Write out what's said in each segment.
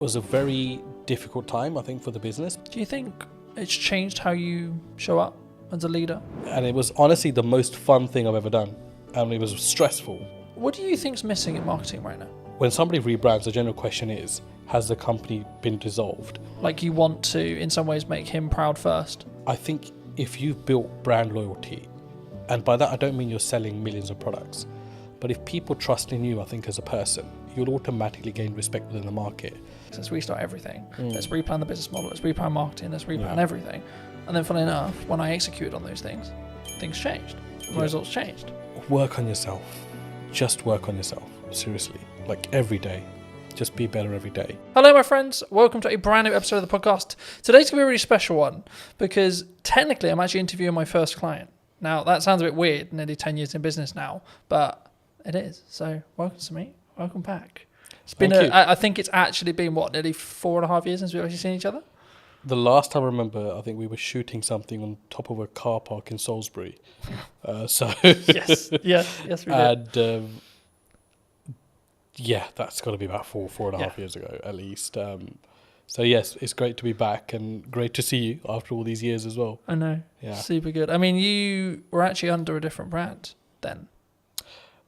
was a very difficult time, I think, for the business. Do you think it's changed how you show up as a leader? And it was honestly the most fun thing I've ever done. And it was stressful. What do you think's missing in marketing right now? When somebody rebrands, the general question is, has the company been dissolved? Like, you want to, in some ways, make him proud first. I think if you've built brand loyalty, and by that I don't mean you're selling millions of products, but if people trust in you, I think as a person, you'll automatically gain respect within the market. Let's restart everything. Let's replan the business model. Let's replan marketing. Let's replan everything. And then, funnily enough, when I executed on those things changed. My results changed. Work on yourself. Just work on yourself. Seriously. Like every day. Just be better every day. Hello, my friends. Welcome to a brand new episode of the podcast. Today's going to be a really special one because technically I'm actually interviewing my first client. Now, that sounds a bit weird, nearly 10 years in business now, but it is. So, welcome to me. Welcome back. It's been, I think it's actually been, nearly 4.5 years since we've actually seen each other? The last time I remember, I think we were shooting something on top of a car park in Salisbury. Yes, we did. And that's got to be about 4.5 years ago at least. So yes, it's great to be back and great to see you after all these years as well. I know. Yeah. Super good. I mean, you were actually under a different brand then.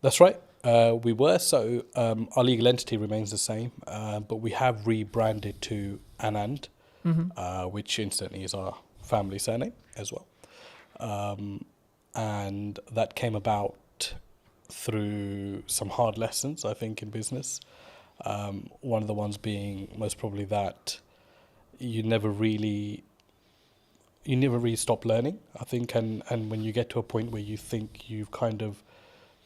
That's right. We were. So our legal entity remains the same, but we have rebranded to Anand, which incidentally is our family surname as well. And that came about through some hard lessons, I think, in business. One of the ones being most probably that you never really stop learning, I think, and when you get to a point where you think you've kind of,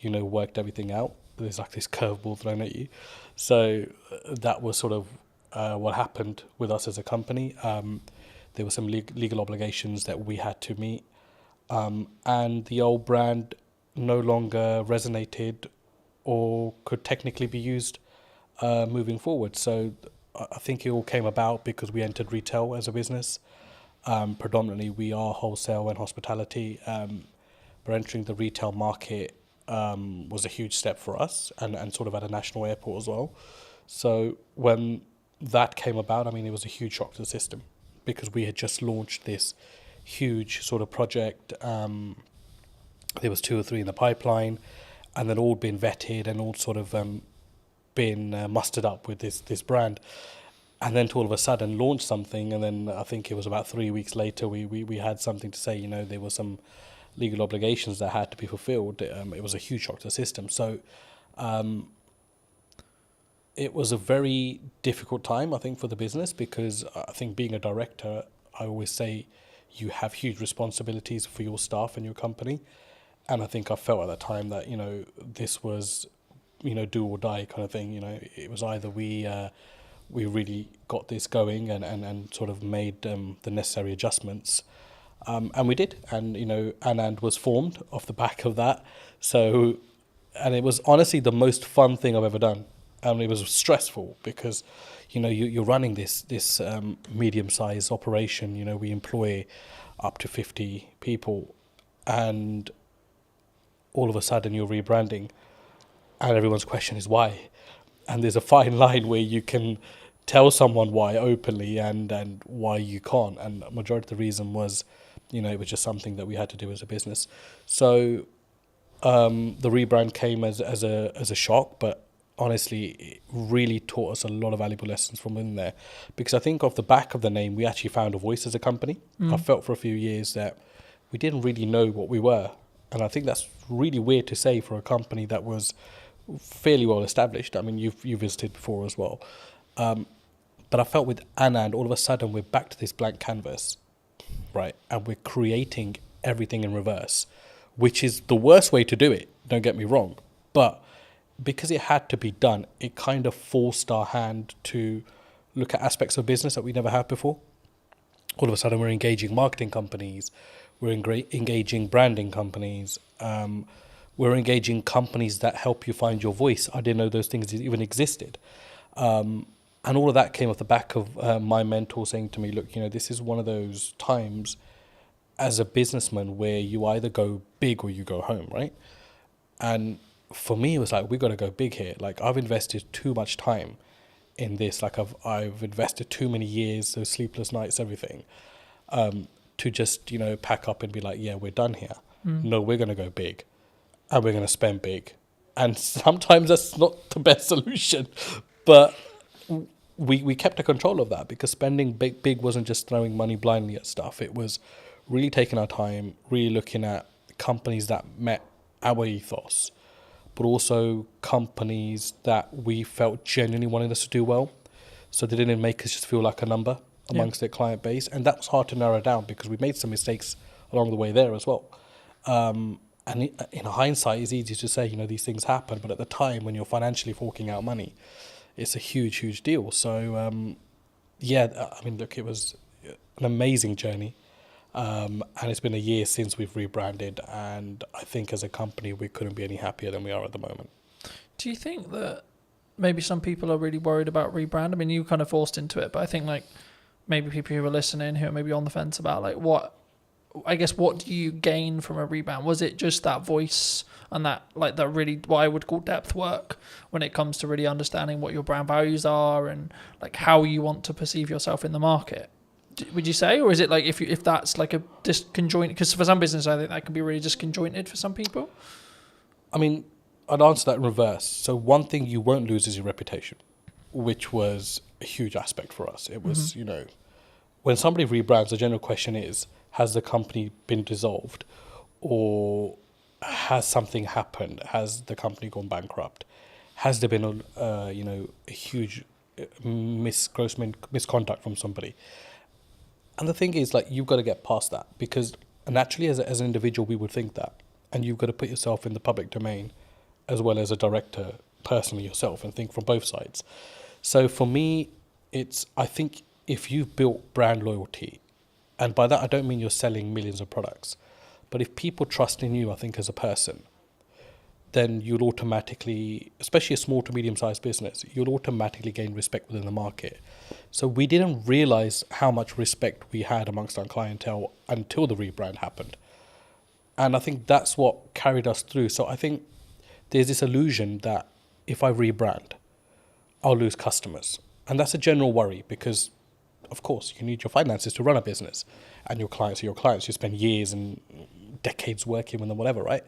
worked everything out, there's like this curveball thrown at you. So that was sort of what happened with us as a company. There were some legal obligations that we had to meet, and the old brand no longer resonated or could technically be used moving forward. So I think it all came about because we entered retail as a business. Predominantly we are wholesale and hospitality, but entering the retail market was a huge step for us and sort of at a national airport as well. So when that came about, I mean, it was a huge shock to the system because we had just launched this huge sort of project. There was 2 or 3 in the pipeline, and then all been vetted and all sort of been mustered up with this brand, and then to all of a sudden launch something, and then I think it was about 3 weeks later we had something to say. There were some legal obligations that had to be fulfilled. It was a huge shock to the system. So it was a very difficult time, I think, for the business, because I think being a director, I always say you have huge responsibilities for your staff and your company. And I think I felt at that time that, this was, do or die kind of thing. It was either we really got this going and sort of made the necessary adjustments. And we did. And, Anand was formed off the back of that. So, and it was honestly the most fun thing I've ever done. And it was stressful because, you're running this medium-sized operation. We employ up to 50 people, and all of a sudden you're rebranding and everyone's question is why. And there's a fine line where you can tell someone why openly and why you can't. And the majority of the reason was, it was just something that we had to do as a business. So the rebrand came as a shock, but honestly, it really taught us a lot of valuable lessons from in there. Because I think off the back of the name, we actually found a voice as a company. I felt for a few years that we didn't really know what we were. And I think that's really weird to say for a company that was fairly well established. I mean, you visited before as well. But I felt with Anand, all of a sudden we're back to this blank canvas, right? And we're creating everything in reverse, which is the worst way to do it, don't get me wrong. But because it had to be done, it kind of forced our hand to look at aspects of business that we never had before. All of a sudden we're engaging marketing companies, we're engaging branding companies, we're engaging companies that help you find your voice. I didn't know those things even existed. And all of that came off the back of my mentor saying to me, look, this is one of those times as a businessman where you either go big or you go home, right? And for me, it was like, we got to go big here. Like, I've invested too much time in this. Like I've invested too many years, those sleepless nights, everything, to just, pack up and be like, yeah, we're done here. No, we're going to go big and we're going to spend big. And sometimes that's not the best solution, but we kept a control of that, because spending big wasn't just throwing money blindly at stuff. It was really taking our time, really looking at companies that met our ethos, but also companies that we felt genuinely wanted us to do well. So they didn't make us just feel like a number amongst their client base. And that was hard to narrow down, because we made some mistakes along the way there as well. And in hindsight, it's easy to say, these things happen. But at the time, when you're financially forking out money, it's a huge, huge deal. So, look, it was an amazing journey. And it's been a year since we've rebranded. And I think as a company, we couldn't be any happier than we are at the moment. Do you think that maybe some people are really worried about rebrand? I mean, you kind of forced into it, but I think maybe people who are listening who are maybe on the fence about what do you gain from a rebrand? Was it just that voice and that really what I would call depth work when it comes to really understanding what your brand values are and how you want to perceive yourself in the market? Would you say, or is it if that's a disconjointed? Because for some business, I think that can be really disconjointed for some people. I mean, I'd answer that in reverse. So one thing you won't lose is your reputation, which was a huge aspect for us. It was, when somebody rebrands, the general question is, has the company been dissolved, or has something happened? Has the company gone bankrupt? Has there been a huge gross misconduct from somebody? And the thing is, you've got to get past that, because naturally as an individual, we would think that. And you've got to put yourself in the public domain as well as a director personally yourself and think from both sides. So for me, I think if you've built brand loyalty, and by that I don't mean you're selling millions of products, but if people trust in you, I think as a person, then you'll automatically, especially a small to medium-sized business, you'll automatically gain respect within the market. So we didn't realize how much respect we had amongst our clientele until the rebrand happened. And I think that's what carried us through. So I think there's this illusion that if I rebrand, I'll lose customers. And that's a general worry, because, of course, you need your finances to run a business. And your clients are your clients. You spend years and decades working with them, whatever, right?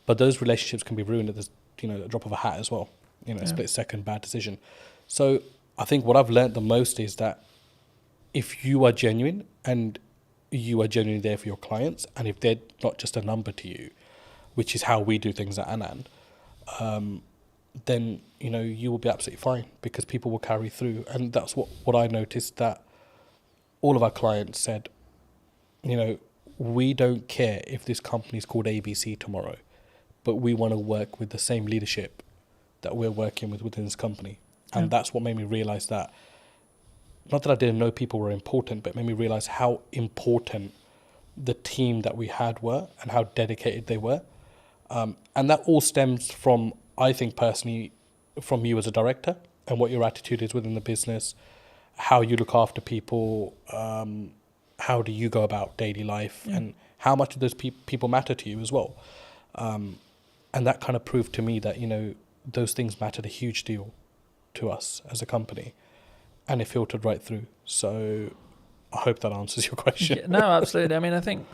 But those relationships can be ruined at a drop of a hat as well. A split-second bad decision. So I think what I've learned the most is that if you are genuine and you are genuinely there for your clients, and if they're not just a number to you, which is how we do things at Anand, then you will be absolutely fine, because people will carry through. And that's what I noticed, that all of our clients said, we don't care if this company is called ABC tomorrow, but we want to work with the same leadership that we're working with within this company. And that's what made me realize that, not that I didn't know people were important, but it made me realize how important the team that we had were and how dedicated they were. And that all stems from, I think personally, from you as a director and what your attitude is within the business, how you look after people, how do you go about daily life, and how much do those people matter to you as well. And that kind of proved to me that, those things mattered a huge deal to us as a company, and it filtered right through. So I hope that answers your question. No, absolutely. I mean, I think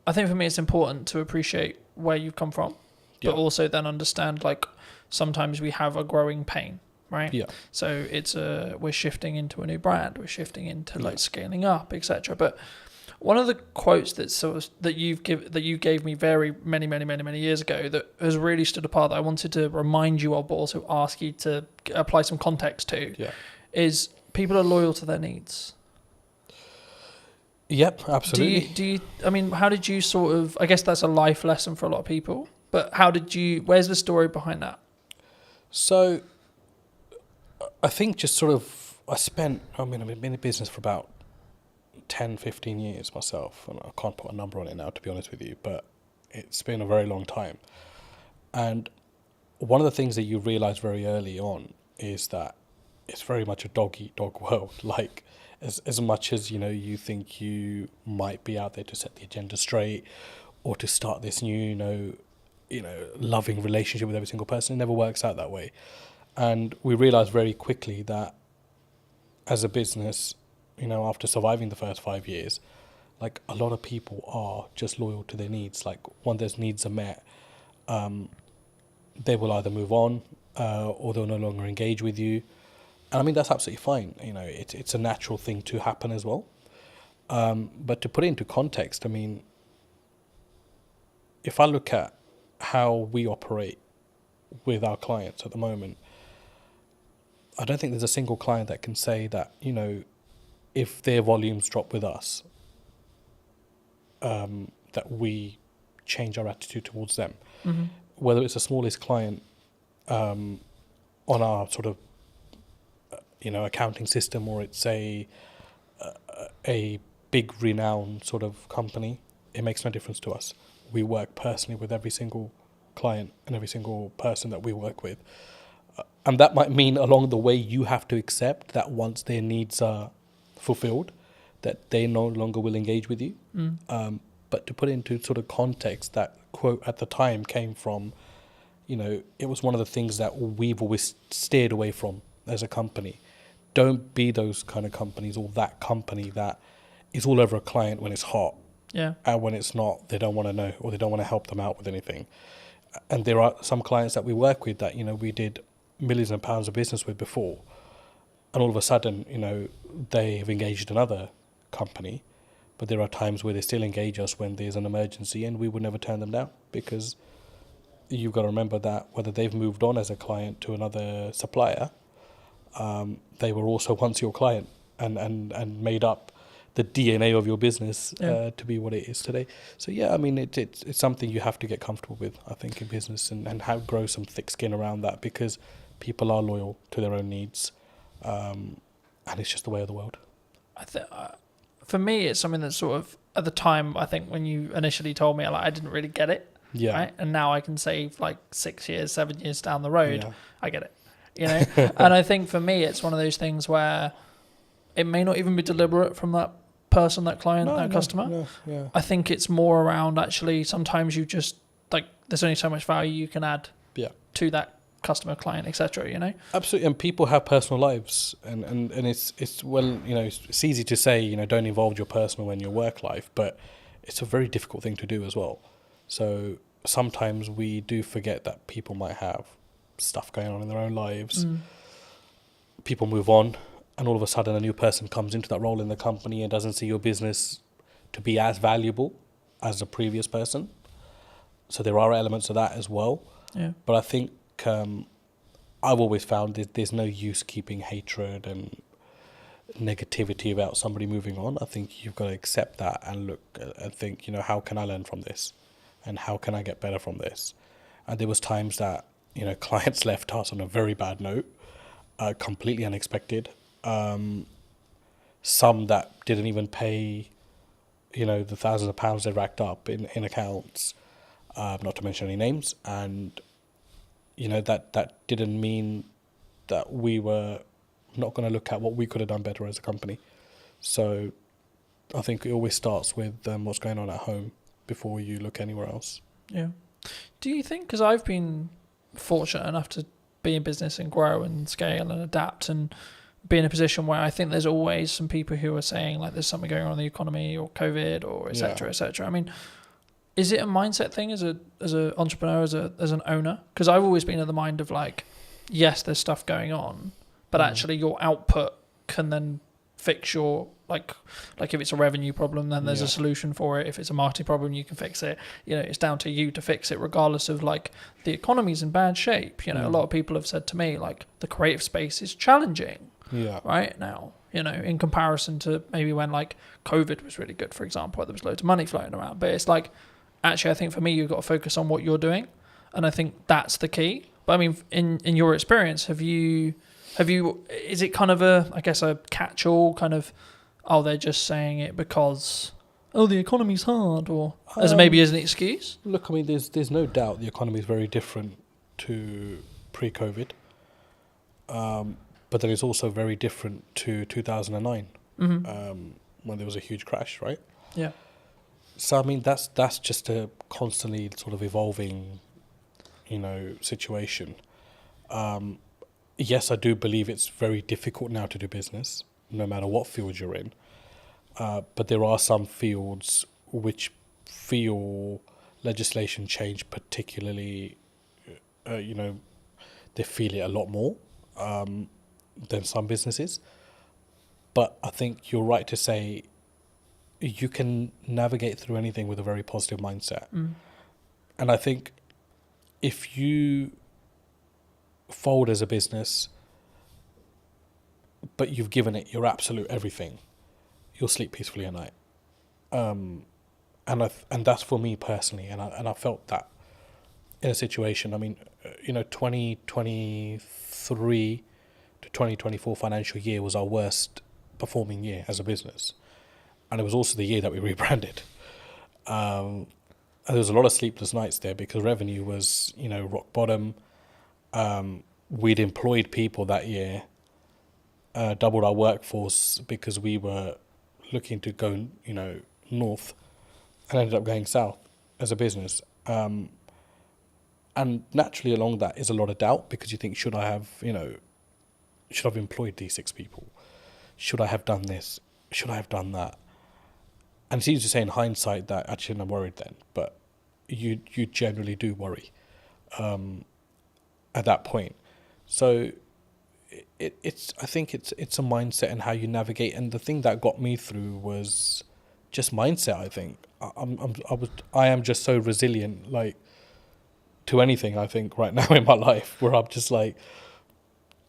for me it's important to appreciate where you've come from, but also then understand sometimes we have a growing pain, right? Yeah. So it's we're shifting into a new brand, we're shifting into scaling up, etc. But one of the quotes that you gave me very many years ago that has really stood apart, that I wanted to remind you of, but also ask you to apply some context to, is people are loyal to their needs. Yep, absolutely. How did you I guess that's a life lesson for a lot of people, but where's the story behind that? So I think I've been in business for about 10, 15 years myself, and I can't put a number on it now, to be honest with you, but it's been a very long time. And one of the things that you realize very early on is that it's very much a dog-eat-dog world. As much as, you think you might be out there to set the agenda straight or to start this new, loving relationship with every single person, it never works out that way. And we realized very quickly that as a business, after surviving the first 5 years, like a lot of people are just loyal to their needs. Like when those needs are met, they will either move on or they'll no longer engage with you. And I mean, that's absolutely fine. It's a natural thing to happen as well. But to put it into context, I mean, if I look at how we operate with our clients at the moment, I don't think there's a single client that can say that, if their volumes drop with us, that we change our attitude towards them. Mm-hmm. Whether it's the smallest client on our sort of, accounting system, or it's a big renowned sort of company, it makes no difference to us. We work personally with every single client and every single person that we work with. And that might mean along the way you have to accept that once their needs are fulfilled, that they no longer will engage with you. But to put it into sort of context, that quote at the time came from, it was one of the things that we've always steered away from as a company. Don't be those kind of companies, or that company that is all over a client when it's hot. Yeah. And when it's not, they don't want to know, or they don't want to help them out with anything. And there are some clients that we work with that, we did millions of pounds of business with before. And all of a sudden, they have engaged another company. But there are times where they still engage us when there's an emergency, and we would never turn them down, because you've got to remember that whether they've moved on as a client to another supplier, they were also once your client and made up the DNA of your business to be what it is today. So yeah, I mean, it's something you have to get comfortable with, I think, in business, and grow some thick skin around that, because people are loyal to their own needs, and it's just the way of the world. For me, it's something that sort of, at the time, I think when you initially told me, I didn't really get it. Yeah. Right? And now I can say 6 years, 7 years down the road, I get it. And I think for me, it's one of those things where it may not even be deliberate from that person, that client, that customer. Yeah. I think it's more around, actually, sometimes you just, there's only so much value you can add to that customer, client, etc. Absolutely. And people have personal lives, and it's well, it's easy to say, don't involve your personal and your work life, but it's a very difficult thing to do as well. So sometimes we do forget that people might have stuff going on in their own lives. People move on, and all of a sudden a new person comes into that role in the company and doesn't see your business to be as valuable as the previous person. So there are elements of that as well. Yeah. But I think I've always found that there's no use keeping hatred and negativity about somebody moving on. I think you've got to accept that and look and think, how can I learn from this? And how can I get better from this? And there was times that, clients left us on a very bad note, completely unexpected. Some that didn't even pay, the thousands of pounds they racked up in accounts, not to mention any names. And, that didn't mean that we were not going to look at what we could have done better as a company. So I think it always starts with what's going on at home before you look anywhere else. Yeah. Do you think, because I've been fortunate enough to be in business and grow and scale and adapt and be in a position where I think there's always some people who are saying there's something going on in the economy or COVID or et cetera, et cetera. I mean, is it a mindset thing as an entrepreneur, as an owner? Because I've always been of the mind of yes, there's stuff going on, but actually your output can then fix your like if it's a revenue problem, then there's a solution for it. If it's a marketing problem, you can fix it. It's down to you to fix it, regardless of the economy's in bad shape. A lot of people have said to me the creative space is challenging right now. In comparison to maybe when COVID was really good, for example, where there was loads of money floating around. But it's actually, I think for me, you've got to focus on what you're doing, and I think that's the key. But I mean, in your experience, have you? Is it kind of a catch-all kind of? Oh, they're just saying it because the economy's hard, or as maybe as an excuse. Look, I mean, there's no doubt the economy is very different to pre-COVID, but then it's also very different to 2009, when there was a huge crash, right? Yeah. So I mean, that's just a constantly sort of evolving, situation. Yes, I do believe it's very difficult now to do business. no matter what field you're in. But there are some fields which feel legislation change particularly, they feel it a lot more than some businesses. But I think you're right to say you can navigate through anything with a very positive mindset. And I think if you fold as a business, but you've given it your absolute everything, you'll sleep peacefully at night. And that's for me personally, and I felt that in a situation. I mean, 2023 to 2024 financial year was our worst performing year as a business, and it was also the year that we rebranded. And there was a lot of sleepless nights there because revenue was, rock bottom. We'd employed people that year, doubled our workforce because we were looking to go, north, and ended up going south as a business. And naturally along that is a lot of doubt because you think, should I have employed these 6 people? Should I have done this? Should I have done that? And it's easy to say in hindsight that actually I'm worried then, but you generally do worry at that point. So I think it's a mindset and how you navigate. And the thing that got me through was just mindset. I think I am just so resilient, like, to anything. I think right now in my life, where I'm just like.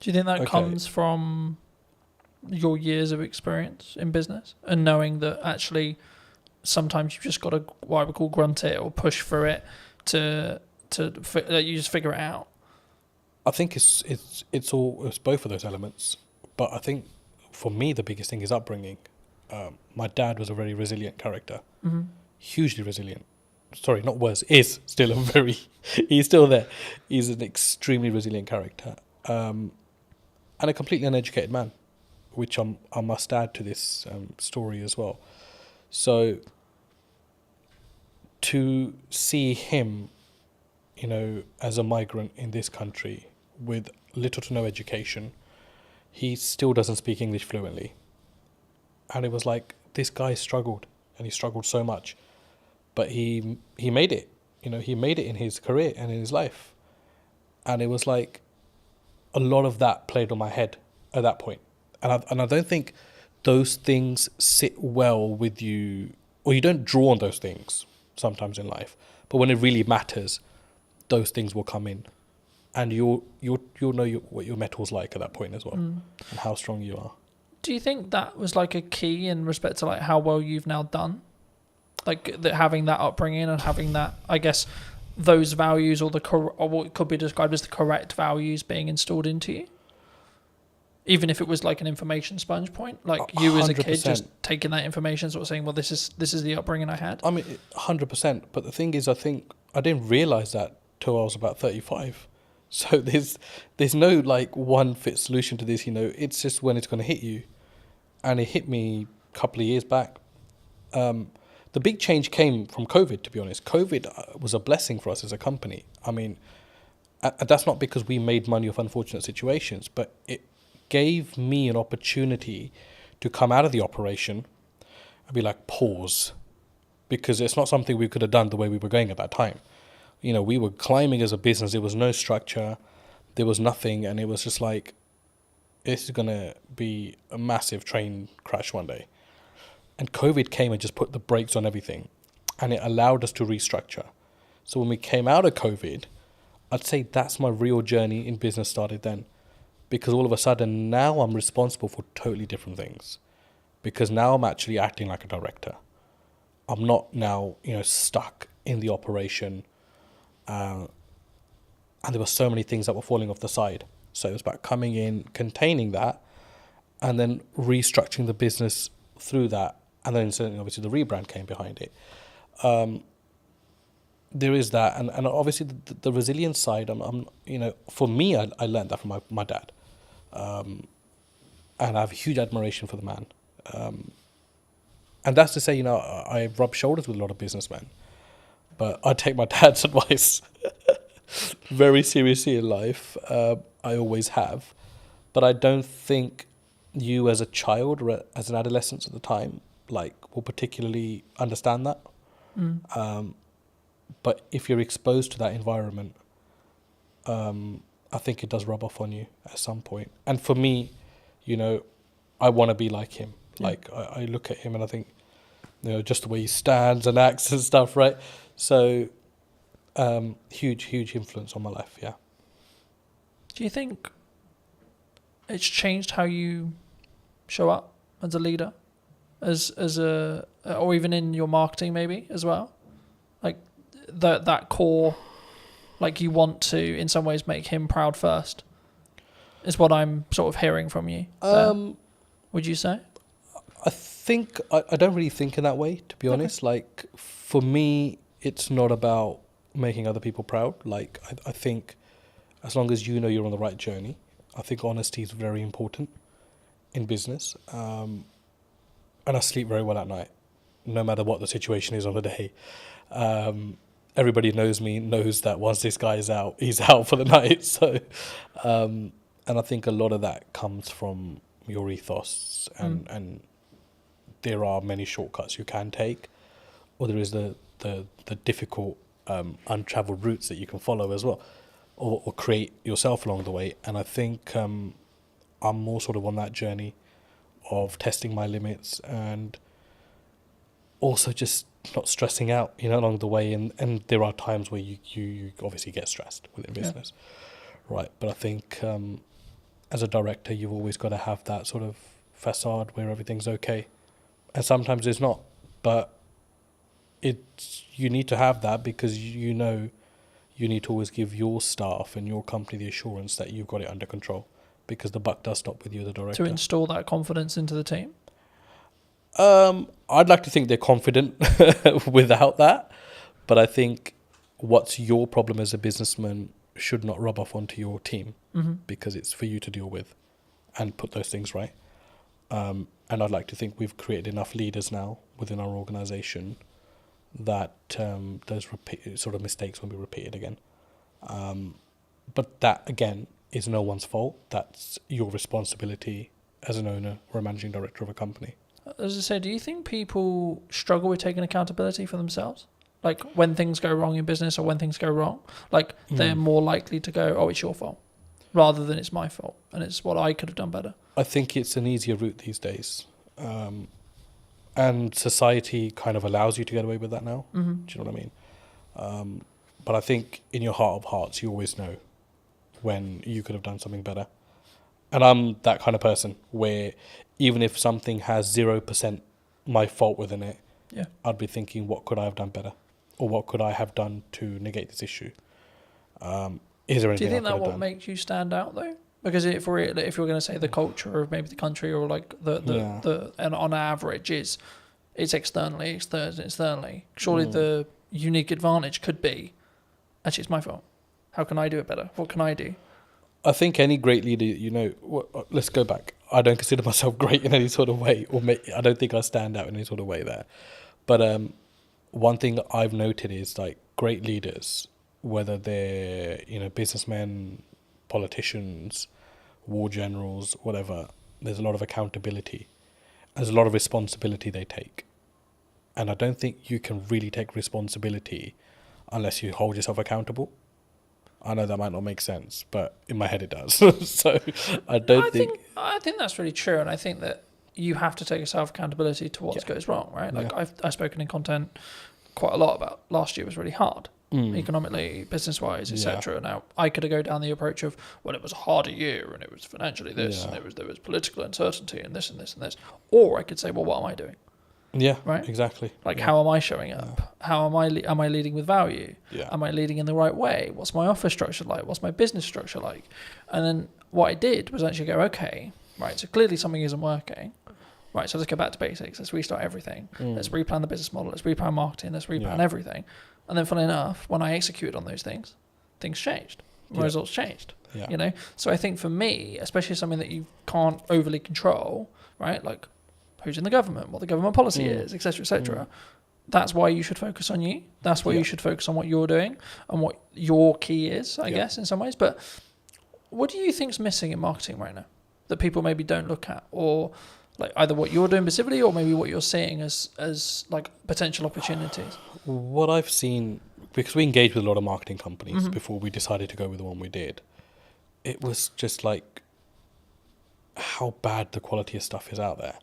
Do you think that comes from your years of experience in business and knowing that actually sometimes you've just got to, what I would call, grunt it or push through it to you just figure it out? I think it's both of those elements, but I think for me the biggest thing is upbringing. My dad was a very resilient character, hugely resilient. Sorry, not was, is still he's still there. He's an extremely resilient character, and a completely uneducated man, which I must add to this story as well. So to see him, as a migrant in this country with little to no education, he still doesn't speak English fluently. And it was like, this guy struggled, and he struggled so much, but he made it. He made it in his career and in his life. And it was like a lot of that played on my head at that point. And I don't think those things sit well with you, or you don't draw on those things sometimes in life. But when it really matters, those things will come in, and you'll know what your metal's like at that point as well, and how strong you are. Do you think that was like a key in respect to like how well you've now done, like having that upbringing and having that, I guess, those values or what could be described as the correct values being installed into you? Even if it was like an information sponge point, like you 100%. As a kid just taking that information, sort of saying, well, this is the upbringing I had. I mean, 100%. But the thing is, I think I didn't realise that till I was about 35. So there's no like one fit solution to this. It's just when it's going to hit you, and it hit me a couple of years back. The big change came from COVID. To be honest, COVID was a blessing for us as a company. I mean, that's not because we made money off unfortunate situations, but it gave me an opportunity to come out of the operation and be like, pause, because it's not something we could have done the way we were going at that time. We were climbing as a business. There was no structure, there was nothing, and it was just like, this is going to be a massive train crash one day. And COVID came and just put the brakes on everything, and it allowed us to restructure. So when we came out of COVID, I'd say that's my real journey in business started then. Because all of a sudden now I'm responsible for totally different things. Because now I'm actually acting like a director. I'm not now, stuck in the operation. And there were so many things that were falling off the side. So it was about coming in, containing that, and then restructuring the business through that. And then certainly obviously the rebrand came behind it. There is that. And obviously the resilience side, for me, I learned that from my dad. And I have huge admiration for the man. And that's to say, I rub shoulders with a lot of businessmen, but I take my dad's advice very seriously in life. I always have, but I don't think you as a child or as an adolescent at the time, like, will particularly understand that. But if you're exposed to that environment, I think it does rub off on you at some point. And for me, I want to be like him. Like, I look at him and I think, just the way he stands and acts and stuff, right? So, huge influence on my life, yeah. Do you think it's changed how you show up as a leader, or even in your marketing maybe as well? Like that core, like you want to in some ways make him proud first, is what I'm sort of hearing from you. Would you say? I think I don't really think in that way, to be honest. Like, for me, it's not about making other people proud. Like, I think as long as you know you're on the right journey, I think honesty is very important in business. And I sleep very well at night, no matter what the situation is on the day. Everybody knows me, knows that once this guy is out, he's out for the night. So, and I think a lot of that comes from your ethos, and there are many shortcuts you can take, or there is the difficult untraveled routes that you can follow as well, or create yourself along the way. And I think I'm more sort of on that journey of testing my limits and also just not stressing out, along the way. And there are times where you obviously get stressed within business, right? But I think as a director, you've always got to have that sort of facade where everything's okay. And sometimes it's not, but you need to have that, because you need to always give your staff and your company the assurance that you've got it under control, because the buck does stop with you, the director. To install that confidence into the team? I'd like to think they're confident without that, but I think what's your problem as a businessman should not rub off onto your team, because it's for you to deal with and put those things right. And I'd like to think we've created enough leaders now within our organisation that those sort of mistakes won't be repeated again. But that, again, is no one's fault. That's your responsibility as an owner or a managing director of a company. As I say, do you think people struggle with taking accountability for themselves? Like, when things go wrong in business or when things go wrong, like, they're more likely to go, oh, it's your fault, rather than it's my fault and it's what I could have done better. I think it's an easier route these days. And society kind of allows you to get away with that now. Do you know what I mean? But I think in your heart of hearts, you always know when you could have done something better. And I'm that kind of person where even if something has 0% my fault within it, I'd be thinking, what could I have done better? Or what could I have done to negate this issue? Is there anything? Do you think that what makes you stand out, though? Because if you're going to say the culture of maybe the country, or like the and on average it's externally. Surely the unique advantage could be, actually, it's my fault. How can I do it better? What can I do? I think any great leader, let's go back. I don't consider myself great in any sort of way, I don't think I stand out in any sort of way there. But one thing that I've noted is, like, great leaders, whether they're businessmen, politicians, war generals, whatever, there's a lot of accountability. There's a lot of responsibility they take. And I don't think you can really take responsibility unless you hold yourself accountable. I know that might not make sense, but in my head it does. So I think that's really true, and I think that you have to take self accountability to what goes wrong, right? Like, I've spoken in content quite a lot about last year was really hard, economically, business wise, etc. Now I could go down the approach of, well, it was a harder year, and it was financially this, and there was political uncertainty, and this and this and this, or I could say, well, what am I doing? Yeah, right. Exactly. Like, how am I showing up? How am I leading with value? Yeah. Am I leading in the right way? What's my office structure like? What's my business structure like? And then what I did was actually go, okay, right, so clearly something isn't working. Right, so let's go back to basics. Let's restart everything. Let's replan the business model. Let's replan marketing. Let's replan everything. And then, funnily enough, when I executed on those things changed. My results changed. Yeah. So I think for me, especially something that you can't overly control, right? Like, who's in the government, what the government policy is, etc., etc. That's why you should focus on you. That's why you should focus on what you're doing and what your key is, I guess, in some ways. But what do you think's missing in marketing right now? that people maybe don't look at, or like either what you're doing specifically or maybe what you're seeing as like potential opportunities? What I've seen, because we engaged with a lot of marketing companies before we decided to go with the one we did, it was just like how bad the quality of stuff is out there.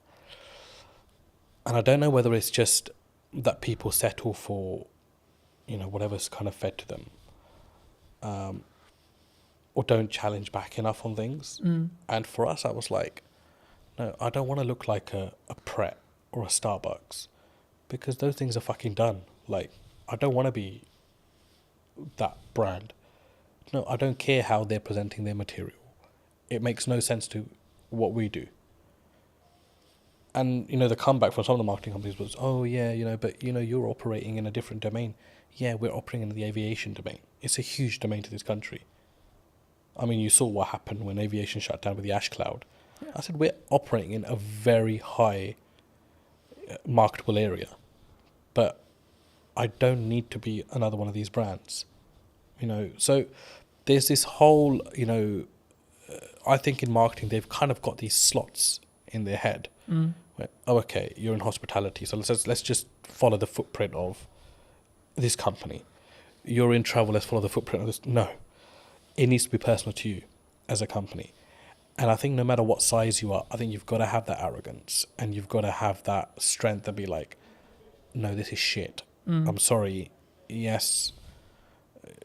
And I don't know whether it's just that people settle for, whatever's kind of fed to them, or don't challenge back enough on things. And for us, I was like, no, I don't want to look like a Pret or a Starbucks, because those things are fucking done. Like, I don't want to be that brand. No, I don't care how they're presenting their material. It makes no sense to what we do. And, the comeback from some of the marketing companies was, oh, yeah, but, you're operating in a different domain. Yeah, we're operating in the aviation domain. It's a huge domain to this country. I mean, you saw what happened when aviation shut down with the ash cloud. Yeah. I said, we're operating in a very high marketable area. But I don't need to be another one of these brands. So there's this whole, I think in marketing, they've kind of got these slots in their head. Where, oh, okay, you're in hospitality, so let's just follow the footprint of this company. You're in travel, let's follow the footprint of this. No, it needs to be personal to you as a company. And I think no matter what size you are, I think you've got to have that arrogance and you've got to have that strength to be like, no, this is shit. I'm sorry. Yes,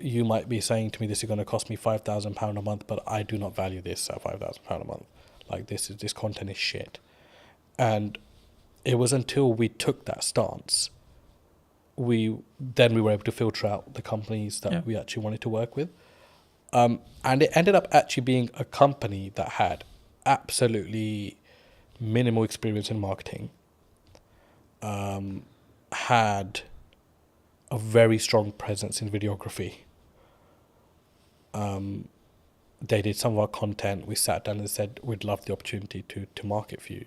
you might be saying to me this is going to cost me £5,000 a month, but I do not value this at £5,000 a month. Like, this content is shit. And it was until we took that stance, we were able to filter out the companies that we actually wanted to work with. And it ended up actually being a company that had absolutely minimal experience in marketing, had a very strong presence in videography. They did some of our content. We sat down and said, we'd love the opportunity to market for you.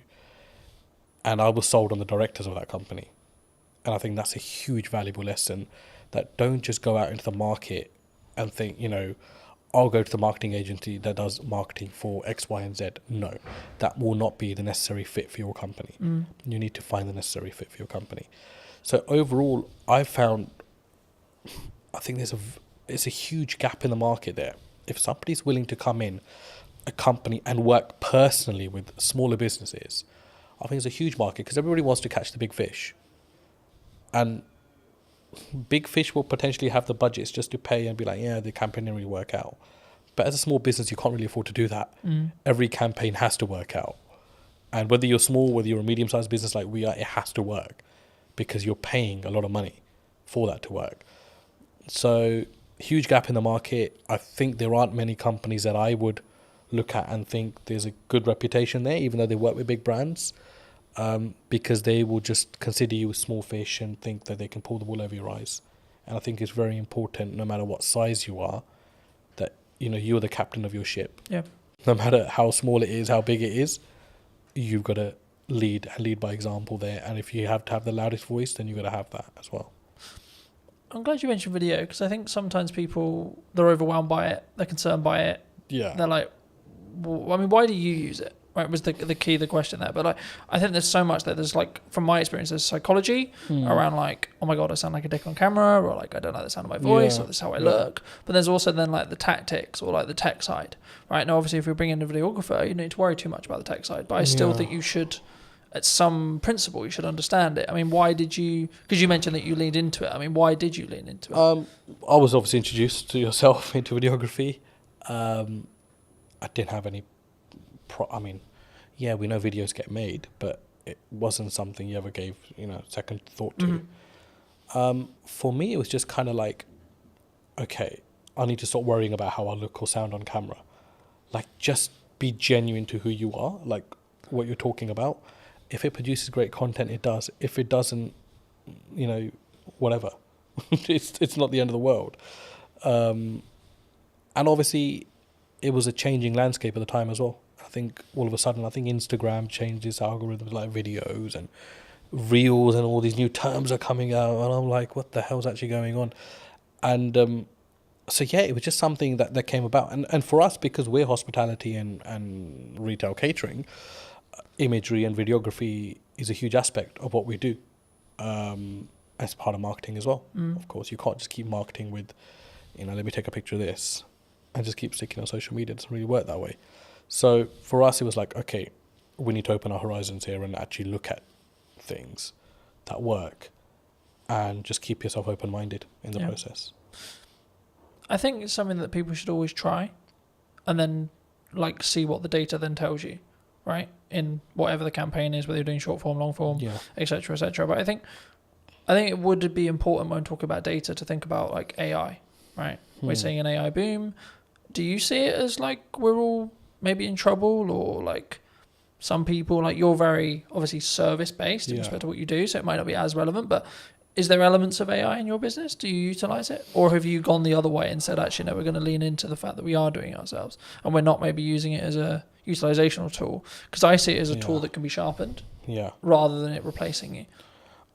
And I was sold on the directors of that company. And I think that's a huge valuable lesson, that don't just go out into the market and think, I'll go to the marketing agency that does marketing for X, Y, and Z. No, that will not be the necessary fit for your company. You need to find the necessary fit for your company. So overall, I think it's a huge gap in the market there. If somebody's willing to come in a company and work personally with smaller businesses, I think it's a huge market, because everybody wants to catch the big fish. And big fish will potentially have the budgets just to pay and be like, yeah, the campaign didn't really work out. But as a small business, you can't really afford to do that. Every campaign has to work out. And whether you're small, whether you're a medium-sized business like we are, it has to work, because you're paying a lot of money for that to work. So, huge gap in the market. I think there aren't many companies that I would look at and think there's a good reputation there, even though they work with big brands, because they will just consider you a small fish and think that they can pull the wool over your eyes. And I think it's very important, no matter what size you are, that you're the captain of your ship. Yeah. No matter how small it is, how big it is, you've got to lead by example there. And if you have to have the loudest voice, then you've got to have that as well. I'm glad you mentioned video, because I think sometimes people, they're overwhelmed by it, they're concerned by it. Yeah. They're like, well, I mean, why do you use it? Right, was the key, the question there. But I think there's so much that there's, like, from my experience, there's psychology around, like, oh my God, I sound like a dick on camera, or like, I don't like the sound of my voice, or this is how I look. But there's also then, like, the tactics, or like the tech side, right? Now, obviously, if we bring in a videographer, you don't need to worry too much about the tech side. But I still think you should, at some principle, you should understand it. I mean, why did you, because you mentioned that you leaned into it. I mean, why did you lean into it? I was obviously introduced to yourself into videography. I didn't have any, we know videos get made, but it wasn't something you ever gave, second thought to. For me, it was just kind of like, okay, I need to stop worrying about how I look or sound on camera. Like, just be genuine to who you are, like what you're talking about. If it produces great content, it does. If it doesn't, whatever. it's not the end of the world. And obviously, it was a changing landscape at the time as well. I think all of a sudden, Instagram changed its algorithms, like videos and reels, and all these new terms are coming out, and I'm like, what the hell's actually going on? And so yeah, it was just something that came about. And for us, because we're hospitality and retail catering, imagery and videography is a huge aspect of what we do, as part of marketing as well. Of course, you can't just keep marketing with, let me take a picture of this and just keep sticking on social media. It doesn't really work that way. So for us, it was like, okay, we need to open our horizons here and actually look at things that work and just keep yourself open-minded in the process. I think it's something that people should always try and then like see what the data then tells you, right? In whatever the campaign is, whether you're doing short form, long form, etc., etc. But I think it would be important when talking about data to think about like AI, right? We're seeing an AI boom. Do you see it as like we're all maybe in trouble, or like some people, like you're very obviously service based in respect to what you do, so it might not be as relevant, but is there elements of AI in your business? Do you utilize it? Or have you gone the other way and said, actually, no, we're going to lean into the fact that we are doing it ourselves and we're not maybe using it as a utilizational tool? Because I see it as a tool that can be sharpened rather than it replacing you.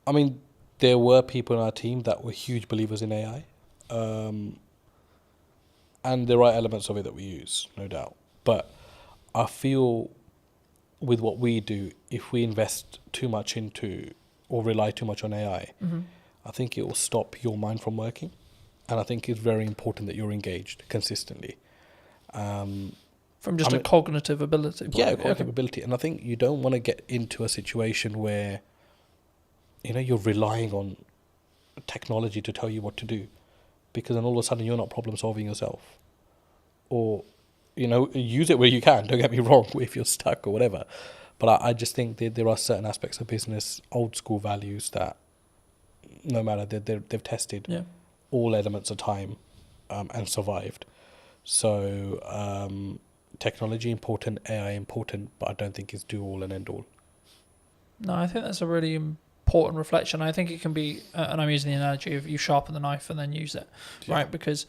I mean, there were people in our team that were huge believers in AI. And there are elements of it that we use, no doubt. But I feel with what we do, if we invest too much into or rely too much on AI, I think it will stop your mind from working. And I think it's very important that you're engaged consistently. From just a cognitive ability. Cognitive ability. And I think you don't want to get into a situation where, you're relying on technology to tell you what to do. Because then all of a sudden you're not problem solving yourself. Or, use it where you can, don't get me wrong, if you're stuck or whatever. But I just think that there are certain aspects of business, old school values that no matter, they've tested all elements of time and survived. So technology important, AI important, but I don't think it's do all and end all. No, I think that's a really important reflection. I think it can be, and I'm using the analogy of you sharpen the knife and then use it, right? Because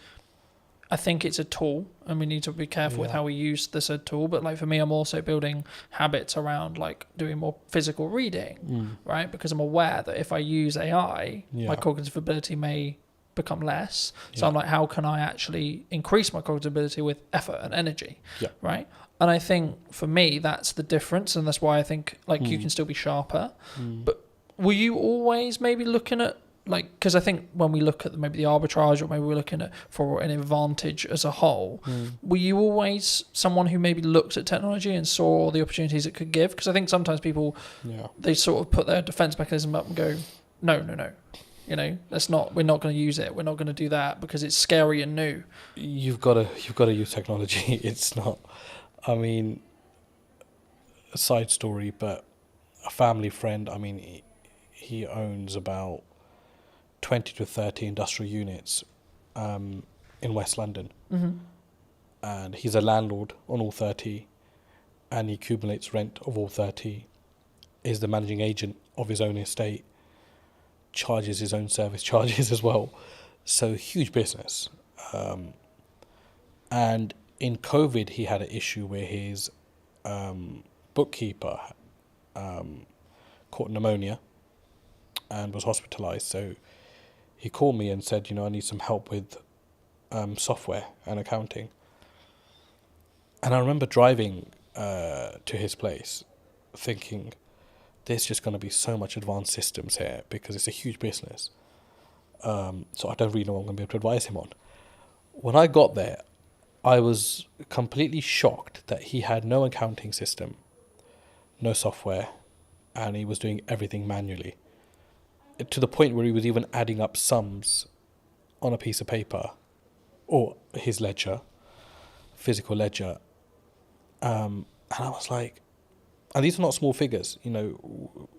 I think it's a tool and we need to be careful with how we use the said tool. But like for me, I'm also building habits around like doing more physical reading, right? Because I'm aware that if I use AI, my cognitive ability may become less. So I'm like, how can I actually increase my cognitive ability with effort and energy, right? And I think for me, that's the difference. And that's why I think like you can still be sharper. But were you always maybe looking at, like, because I think when we look at maybe the arbitrage, or maybe we're looking at for an advantage as a whole, were you always someone who maybe looked at technology and saw the opportunities it could give? Because I think sometimes people, they sort of put their defense mechanism up and go, no, we're not going to use it. We're not going to do that because it's scary and new. You've got to use technology. It's not, I mean, a side story, but a family friend, I mean, he owns about 20 to 30 industrial units in West London. And he's a landlord on all 30 and he accumulates rent of all 30, is the managing agent of his own estate, charges his own service charges as well. So huge business. And in COVID, he had an issue where his bookkeeper caught pneumonia and was hospitalized. So he called me and said, I need some help with software and accounting. And I remember driving to his place thinking, there's just going to be so much advanced systems here because it's a huge business. So I don't really know what I'm going to be able to advise him on. When I got there, I was completely shocked that he had no accounting system, no software, and he was doing everything manually. To the point where he was even adding up sums on a piece of paper or his ledger, physical ledger. And I was like, and these are not small figures,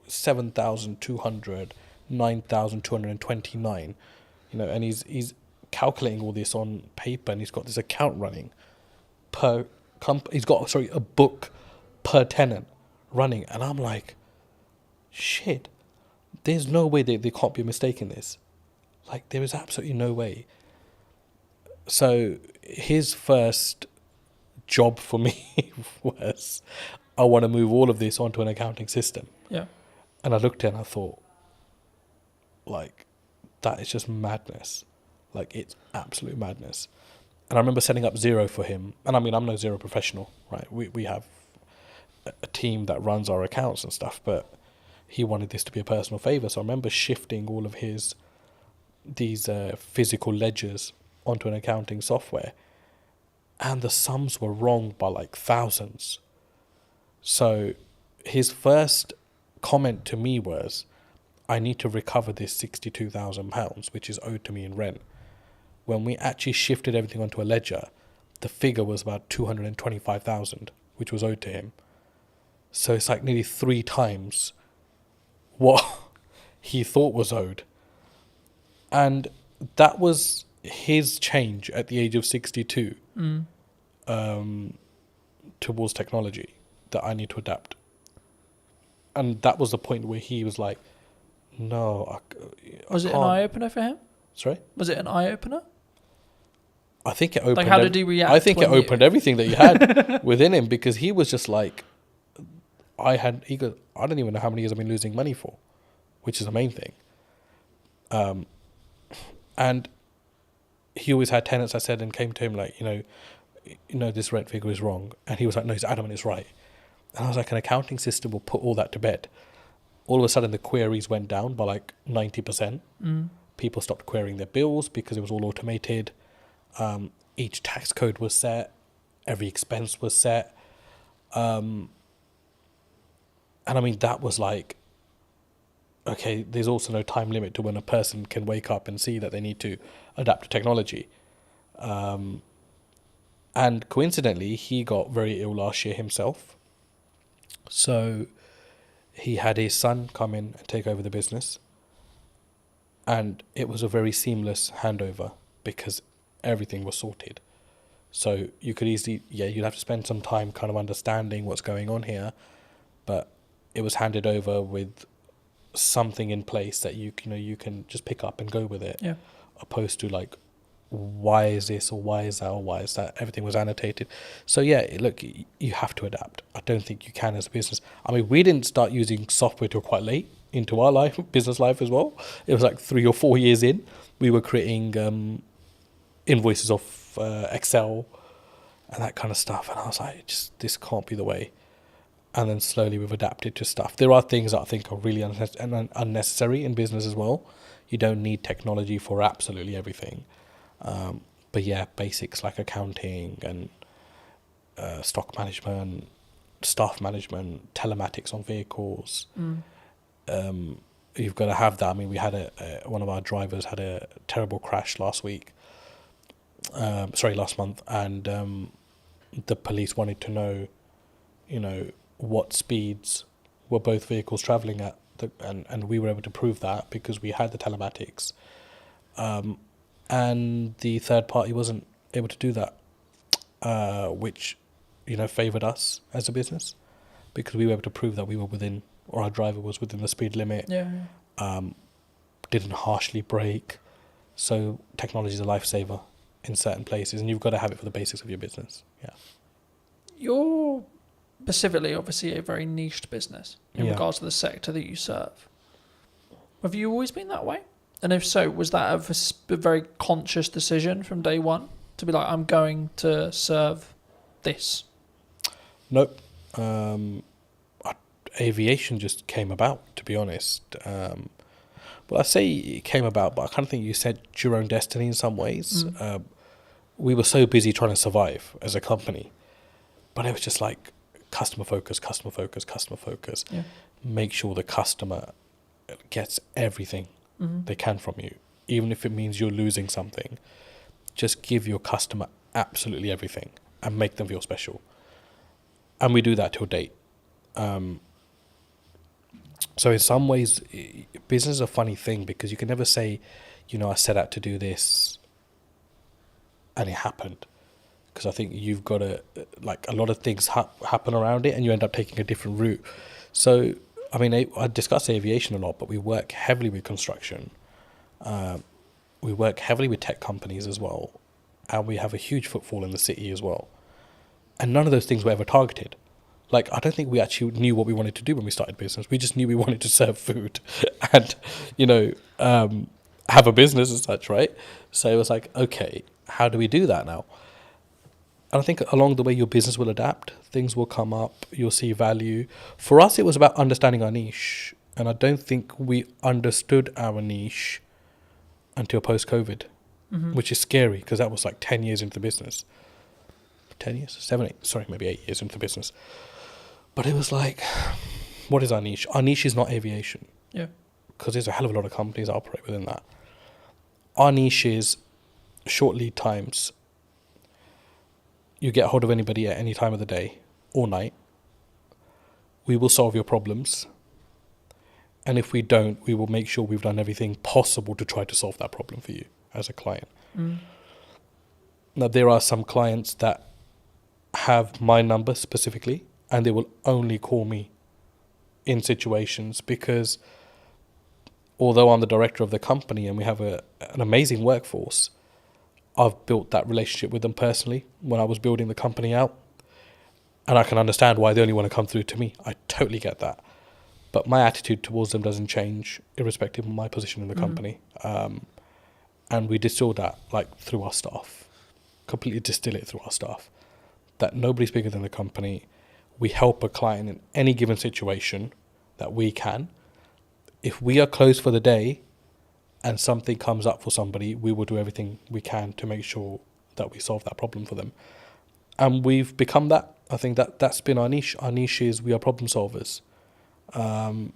7,200, 9,229, and he's calculating all this on paper and he's got this account running he's got a book per tenant running. And I'm like, shit. There's no way there can't be a mistake in this. Like, there is absolutely no way. So his first job for me was, I want to move all of this onto an accounting system. Yeah. And I looked at it and I thought, like, that is just madness. Like, it's absolute madness. And I remember setting up Zero for him. And I mean, I'm no Zero professional, right? We have a team that runs our accounts and stuff, but he wanted this to be a personal favor. So I remember shifting all of these physical ledgers onto an accounting software, and the sums were wrong by like thousands. So his first comment to me was, I need to recover this £62,000, which is owed to me in rent. When we actually shifted everything onto a ledger, the figure was about 225,000, which was owed to him. So it's like nearly 3 times what he thought was owed. And that was his change at the age of 62 towards technology, that I need to adapt. And that was the point where he was like, no, I Was it an can't. eye-opener for him? Sorry? Was it an eye-opener? I think it opened. Like, how did he react? I think it opened everything that he had within him, because he was just like, I don't even know how many years I've been losing money for, which is the main thing. And he always had tenants, I said, and came to him like, this rent figure is wrong. And he was like, no, he's adamant it's right. And I was like, an accounting system will put all that to bed. All of a sudden, the queries went down by like 90%. People stopped querying their bills because it was all automated. Each tax code was set. Every expense was set. And I mean, that was like, okay, there's also no time limit to when a person can wake up and see that they need to adapt to technology. And coincidentally, he got very ill last year himself. So he had his son come in and take over the business. And it was a very seamless handover because everything was sorted. So you could easily, you'd have to spend some time kind of understanding what's going on here. But it was handed over with something in place that you can just pick up and go with it. Yeah. Opposed to like, why is this or why is that or why is that? Everything was annotated. So yeah, look, you have to adapt. I don't think you can as a business. I mean, we didn't start using software till quite late into our life, business life as well. It was like 3 or 4 years in. We were creating invoices off Excel and that kind of stuff. And I was like, this can't be the way. And then slowly we've adapted to stuff. There are things that I think are really unnecessary in business as well. You don't need technology for absolutely everything. But yeah, basics like accounting and stock management, staff management, telematics on vehicles. You've got to have that. I mean, we had one of our drivers had a terrible crash last month, and the police wanted to know, what speeds were both vehicles travelling at, and we were able to prove that because we had the telematics. And the third party wasn't able to do that, which, favoured us as a business because we were able to prove that we were within, or our driver was within the speed limit. Didn't harshly brake. So technology is a lifesaver in certain places, and you've got to have it for the basics of your business. Yeah. You're specifically, obviously, a very niched business in Yeah. regards to the sector that you serve. Have you always been that way? And if so, was that a very conscious decision from day one to be like, I'm going to serve this? Nope. Aviation just came about, to be honest. Well, I say it came about, but I kind of think you set your own destiny in some ways. We were so busy trying to survive as a company, but it was just like customer focus. Yeah. Make sure the customer gets everything they can from you, even if it means you're losing something. Just give your customer absolutely everything and make them feel special. And we do that till date. So in some ways, business is a funny thing because you can never say, I set out to do this and it happened. Because I think you've got to, like, a lot of things happen around it and you end up taking a different route. So, I mean, I discuss aviation a lot, but we work heavily with construction. We work heavily with tech companies as well. And we have a huge footfall in the city as well. And none of those things were ever targeted. Like, I don't think we actually knew what we wanted to do when we started business. We just knew we wanted to serve food. And, have a business as such, right? So it was like, okay, how do we do that now? And I think along the way, your business will adapt. Things will come up. You'll see value. For us, it was about understanding our niche. And I don't think we understood our niche until post-COVID, which is scary because that was like 10 years into the business. 10 years? 7, 8, sorry, maybe 8 years into the business. But it was like, what is our niche? Our niche is not aviation. Yeah. Because there's a hell of a lot of companies that operate within that. Our niche is short lead times. You get hold of anybody at any time of the day or night. We will solve your problems. And if we don't, we will make sure we've done everything possible to try to solve that problem for you as a client. Now, there are some clients that have my number specifically, and they will only call me in situations because although I'm the director of the company and we have an amazing workforce, I've built that relationship with them personally when I was building the company out. And I can understand why they only want to come through to me. I totally get that. But my attitude towards them doesn't change irrespective of my position in the company. And we distill that like through our staff, completely distill it through our staff, that nobody's bigger than the company. We help a client in any given situation that we can. If we are closed for the day and something comes up for somebody, we will do everything we can to make sure that we solve that problem for them. And we've become that. I think that's been our niche. Our niche is we are problem solvers. And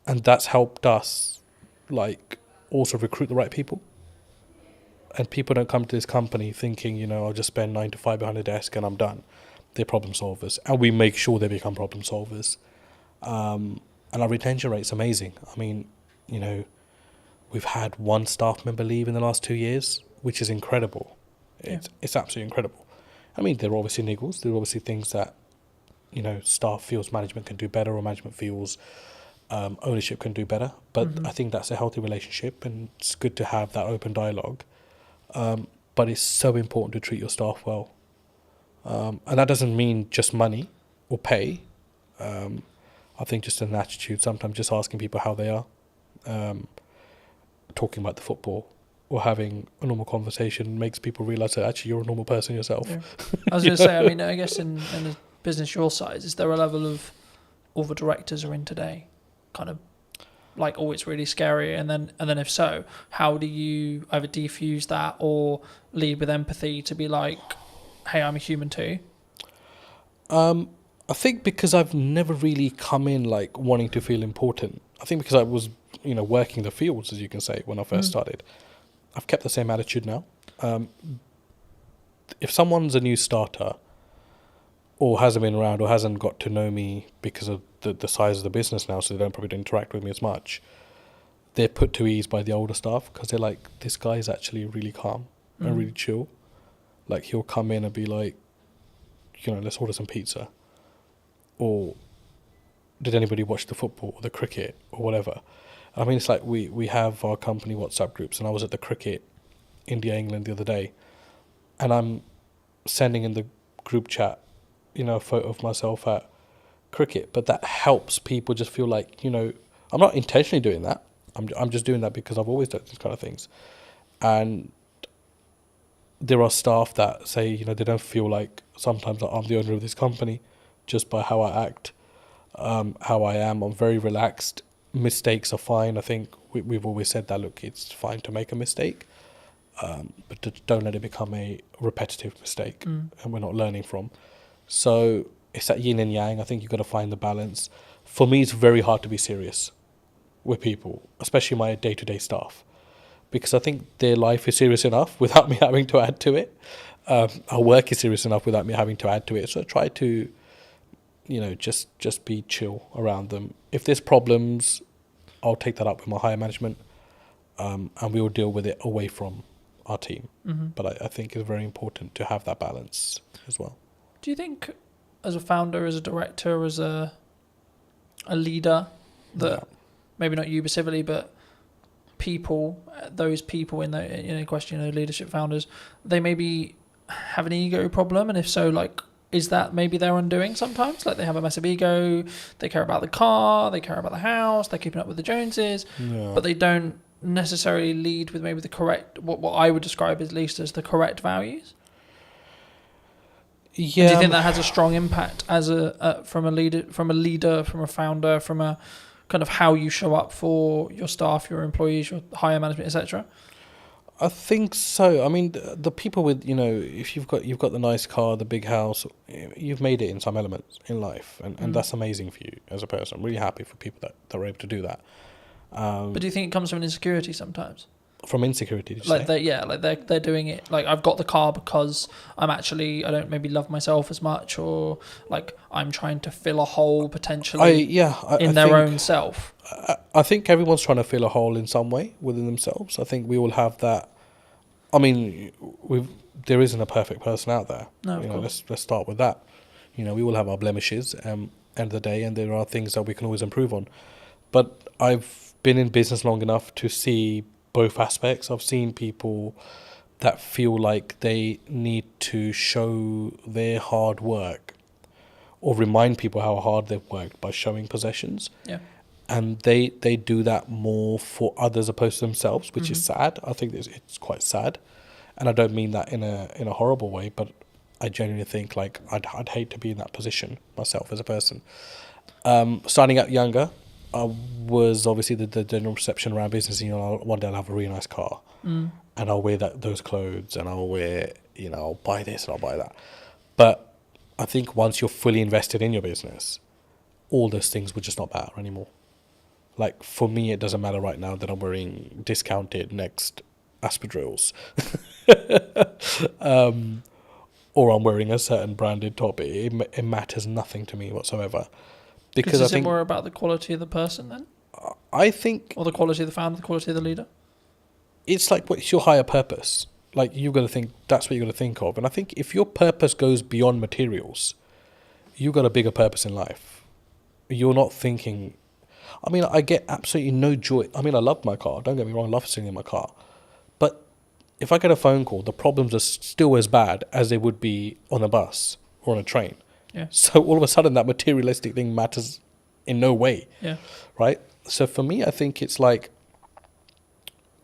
that's helped us like also recruit the right people. And people don't come to this company thinking, I'll just spend 9 to 5 behind a desk and I'm done. They're problem solvers. And we make sure they become problem solvers. And our retention rate's amazing. I mean, we've had one staff member leave in the last 2 years, which is incredible. It's absolutely incredible. I mean, there are obviously niggles. There are obviously things that, staff feels management can do better or management feels ownership can do better. But I think that's a healthy relationship and it's good to have that open dialogue. But it's so important to treat your staff well. And that doesn't mean just money or pay. I think just an attitude, sometimes just asking people how they are, talking about the football or having a normal conversation makes people realise that actually you're a normal person yourself. Yeah. I was going to say, I mean, I guess in a business your size, is there a level of all the directors are in today kind of like, oh, it's really scary, and then if so, how do you either defuse that or lead with empathy to be like, hey, I'm a human too? I think because I've never really come in like wanting to feel important. I think because I was, working the fields, as you can say, when I first started. I've kept the same attitude now. If someone's a new starter or hasn't been around or hasn't got to know me because of the size of the business now, so they don't probably interact with me as much, they're put to ease by the older staff because they're like, this guy is actually really calm and really chill. Like, he'll come in and be like, let's order some pizza. Or did anybody watch the football or the cricket or whatever? I mean, it's like we have our company WhatsApp groups, and I was at the cricket India-England the other day, and I'm sending in the group chat, a photo of myself at cricket, but that helps people just feel like, I'm not intentionally doing that. I'm just doing that because I've always done these kind of things. And there are staff that say, they don't feel like sometimes that I'm the owner of this company just by how I act, how I am. I'm very relaxed. Mistakes are fine. I think we've always said that, look, it's fine to make a mistake, but don't let it become a repetitive mistake and we're not learning from. So it's that yin and yang. I think you've got to find the balance. For me, it's very hard to be serious with people, especially my day-to-day staff, because I think their life is serious enough without me having to add to it. Our work is serious enough without me having to add to it. So I try to, just be chill around them. If there's problems, I'll take that up with my higher management, and we will deal with it away from our team. But I think it's very important to have that balance as well. Do you think, as a founder, as a director, as a leader, that maybe not you specifically, but those people in the question, leadership founders, they maybe have an ego problem, and if so, like, is that maybe their undoing sometimes? Like, they have a massive ego, they care about the car, they care about the house, they're keeping up with the Joneses, but they don't necessarily lead with maybe the correct, what I would describe at least as the correct values? And do you Yeah, think that has a strong impact as from a leader, from a founder, from a kind of how you show up for your staff, your employees, your higher management, etc.? I think so. I mean, the people with, if you've got the nice car, the big house, you've made it in some elements in life, and that's amazing for you as a person. I'm really happy for people that are able to do that. But do you think it comes from an insecurity sometimes? From insecurity, did you Like say? they're doing it. Like, I've got the car because I don't maybe love myself as much, or like I'm trying to fill a hole potentially in their own self. I think everyone's trying to fill a hole in some way within themselves. I think we all have that. I mean, there isn't a perfect person out there. No, of course. Let's start with that. We all have our blemishes. End of the day, and there are things that we can always improve on. But I've been in business long enough to see both aspects. I've seen people that feel like they need to show their hard work or remind people how hard they've worked by showing possessions. Yeah. And they do that more for others opposed to themselves, which is sad. I think it's quite sad. And I don't mean that in a horrible way, but I genuinely think like I'd hate to be in that position myself as a person. Starting out younger, I was obviously the general perception around business. One day I'll have a really nice car, and I'll wear those clothes, and I'll wear, I'll buy this and I'll buy that. But I think once you're fully invested in your business, all those things would just not matter anymore. Like for me, it doesn't matter right now that I'm wearing discounted Next Aspadrilles, or I'm wearing a certain branded top. It matters nothing to me whatsoever. Because is it more about the quality of the person then? I think... Or the quality of the founder, the quality of the leader? It's like, what's your higher purpose? Like, you've got to think, that's what you've got to think of. And I think if your purpose goes beyond materials, you've got a bigger purpose in life. You're not thinking... I mean, I get absolutely no joy. I mean, I love my car. Don't get me wrong, I love sitting in my car. But if I get a phone call, the problems are still as bad as they would be on a bus or on a train. Yeah. So all of a sudden that materialistic thing matters in no way. Yeah. Right? So for me, I think it's like,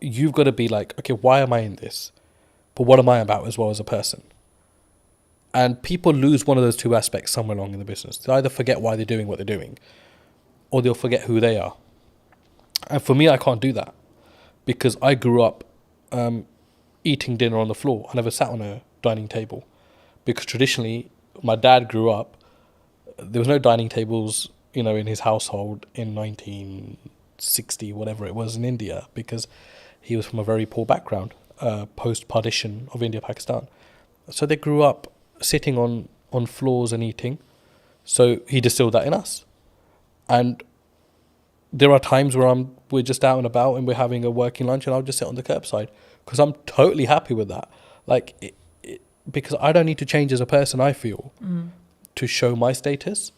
you've got to be like, okay, why am I in this? But what am I about as well as a person? And people lose one of those two aspects somewhere along in the business. They either forget why they're doing what they're doing, or they'll forget who they are. And for me, I can't do that, because I grew up eating dinner on the floor. I never sat on a dining table, because traditionally, my dad grew up, there was no dining tables, in his household in 1960, whatever it was, in India, because he was from a very poor background, post-partition of India, Pakistan. So they grew up sitting on floors and eating. So he distilled that in us. And there are times where we're just out and about and we're having a working lunch, and I'll just sit on the curbside, because I'm totally happy with that. Like, because I don't need to change as a person, I feel, to show my status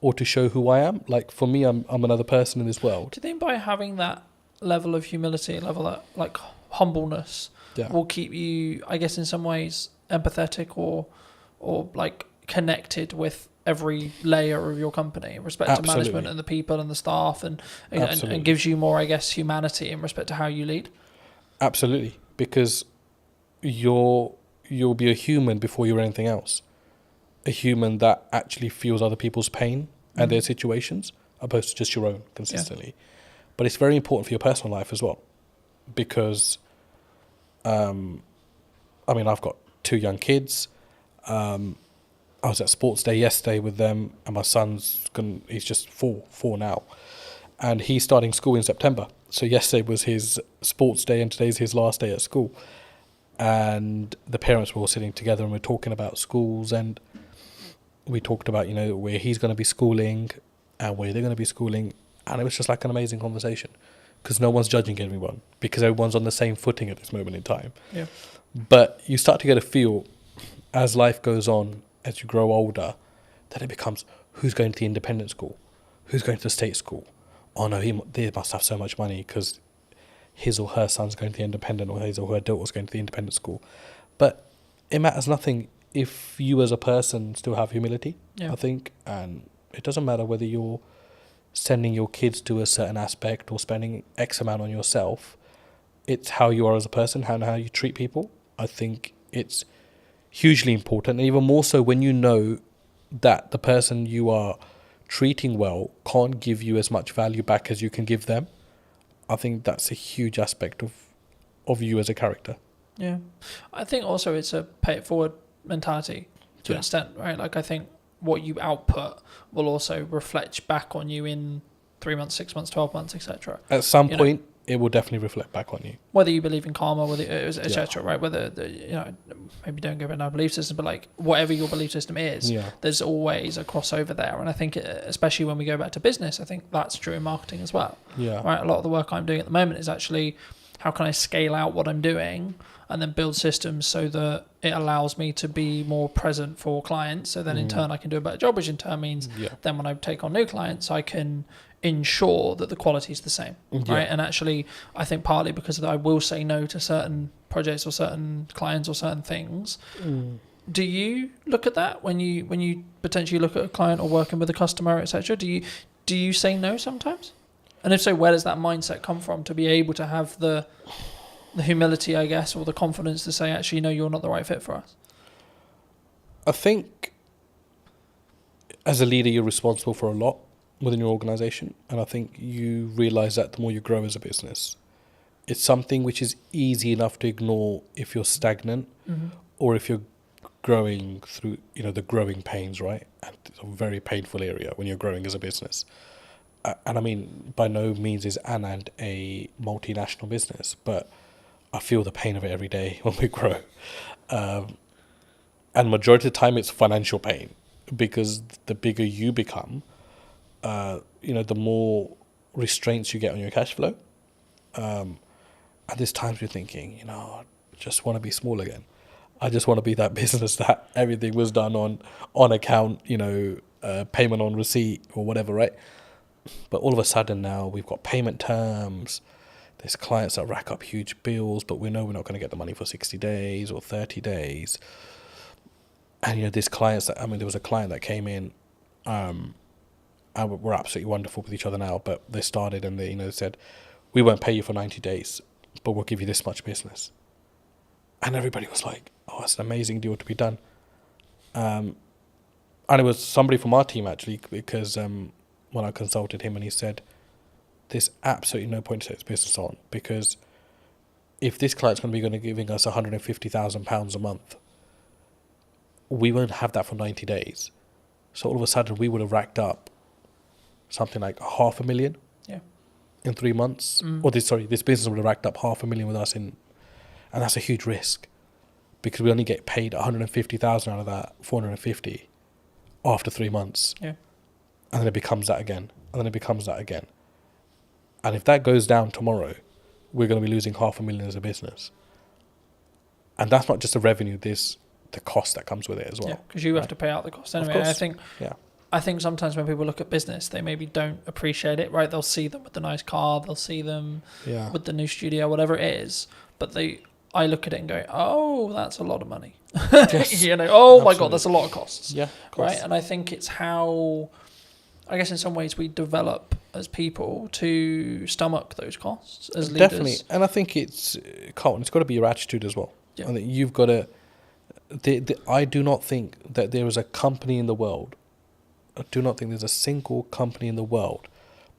or to show who I am. Like, for me, I'm another person in this world. Do you think by having that level of humility, level of like humbleness, will keep you, I guess, in some ways empathetic or like connected with every layer of your company in respect to management and the people and the staff, and gives you more, I guess, humanity in respect to how you lead? Absolutely. Because you'll be a human before you're anything else. A human that actually feels other people's pain and their situations, opposed to just your own consistently. Yeah. But it's very important for your personal life as well, because, I've got 2 young kids. I was at sports day yesterday with them, and my he's just four now, and he's starting school in September. So yesterday was his sports day, and today's his last day at school. And the parents were all sitting together, and we're talking about schools, and we talked about, where he's going to be schooling and where they're going to be schooling. And it was just like an amazing conversation, because no one's judging everyone, because everyone's on the same footing at this moment in time. Yeah. But you start to get a feel as life goes on, as you grow older, that it becomes, who's going to the independent school? Who's going to the state school? Oh no, they must have so much money because his or her son's going to the independent, or his or her daughter's going to the independent school. But it matters nothing if you as a person still have humility, I think. And it doesn't matter whether you're sending your kids to a certain aspect or spending X amount on yourself. It's how you are as a person, how you treat people. I think it's hugely important, and even more so when you know that the person you are treating well can't give you as much value back as you can give them. I think that's a huge aspect of you as a character. Yeah. I think also it's a pay it forward mentality to an extent, right? Like I think what you output will also reflect back on you in 3 months, 6 months, 12 months, etc. At some point, it will definitely reflect back on you. Whether you believe in karma, whether etc. Right? Whether maybe don't go about our belief system, but like whatever your belief system is, there's always a crossover there. And I think, especially when we go back to business, I think that's true in marketing as well. Yeah. Right. A lot of the work I'm doing at the moment is actually how can I scale out what I'm doing and then build systems so that it allows me to be more present for clients. So then in turn I can do a better job, which in turn means then when I take on new clients, I can ensure that the quality is the same, right? And actually, I think partly because I will say no to certain projects or certain clients or certain things. Do you look at that when you potentially look at a client or working with a customer, etc.? Do you say no sometimes? And if so, where does that mindset come from to be able to have the humility, I guess, or the confidence to say, actually, no, you're not the right fit for us? I think as a leader, you're responsible for a lot within your organization. And I think you realize that the more you grow as a business. It's something which is easy enough to ignore if you're stagnant or if you're growing through, the growing pains, right? And it's a very painful area when you're growing as a business. And I mean, by no means is Anand a multinational business, but I feel the pain of it every day when we grow. And majority of the time it's financial pain, because the bigger you become, the more restraints you get on your cash flow. And there's times you're thinking, I just want to be small again. I just want to be that business that everything was done on account, payment on receipt or whatever, right? But all of a sudden now we've got payment terms. There's clients that rack up huge bills, but we know we're not going to get the money for 60 days or 30 days. And, there's clients there was a client that came in, and we're absolutely wonderful with each other now, but they started and they said, we won't pay you for 90 days, but we'll give you this much business. And everybody was like, oh, that's an amazing deal to be done. And it was somebody from our team, actually, because when I consulted him, and he said, there's absolutely no point to take this business on, because if this client's going to be giving us £150,000 a month, we won't have that for 90 days. So all of a sudden we would have racked up something like $500,000 in 3 months. Or this business would have racked up $500,000 with us and that's a huge risk, because we only get paid 150,000 out of that 450 after 3 months. Yeah. And then it becomes that again. And then it becomes that again. And if that goes down tomorrow, we're going to be losing $500,000 as a business. And that's not just the revenue, there's the cost that comes with it as well. Yeah, because you have to pay out the cost anyway. I think sometimes when people look at business, they maybe don't appreciate it, right? They'll see them with the nice car, they'll see them with the new studio, whatever it is. But I look at it and go, oh, that's a lot of money. Yes. My God, that's a lot of costs. Yeah, of course. Right? And I think it's how, I guess in some ways we develop as people to stomach those costs as leaders. Definitely. And I think it's got to be your attitude as well. Yeah. I think you've got to, I do not think that there is a company in the world, I do not think there's a single company in the world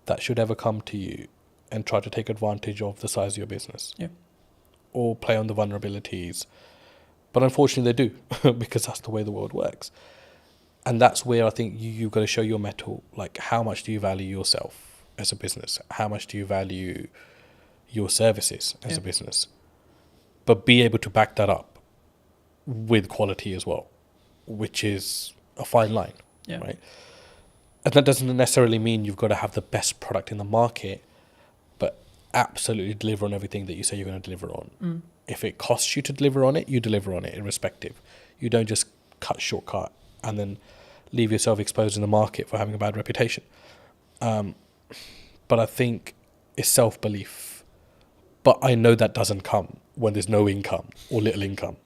that should ever come to you and try to take advantage of the size of your business. Yeah. Or play on the vulnerabilities. But unfortunately they do, because that's the way the world works. And that's where I think you've got to show your mettle. Like, how much do you value yourself as a business? How much do you value your services as a business? But be able to back that up with quality as well, which is a fine line, right? And that doesn't necessarily mean you've got to have the best product in the market, but absolutely deliver on everything that you say you're going to deliver on. If it costs you to deliver on it, you deliver on it irrespective. You don't just shortcut and then leave yourself exposed in the market for having a bad reputation. But I think it's self-belief. But I know that doesn't come when there's no income or little income,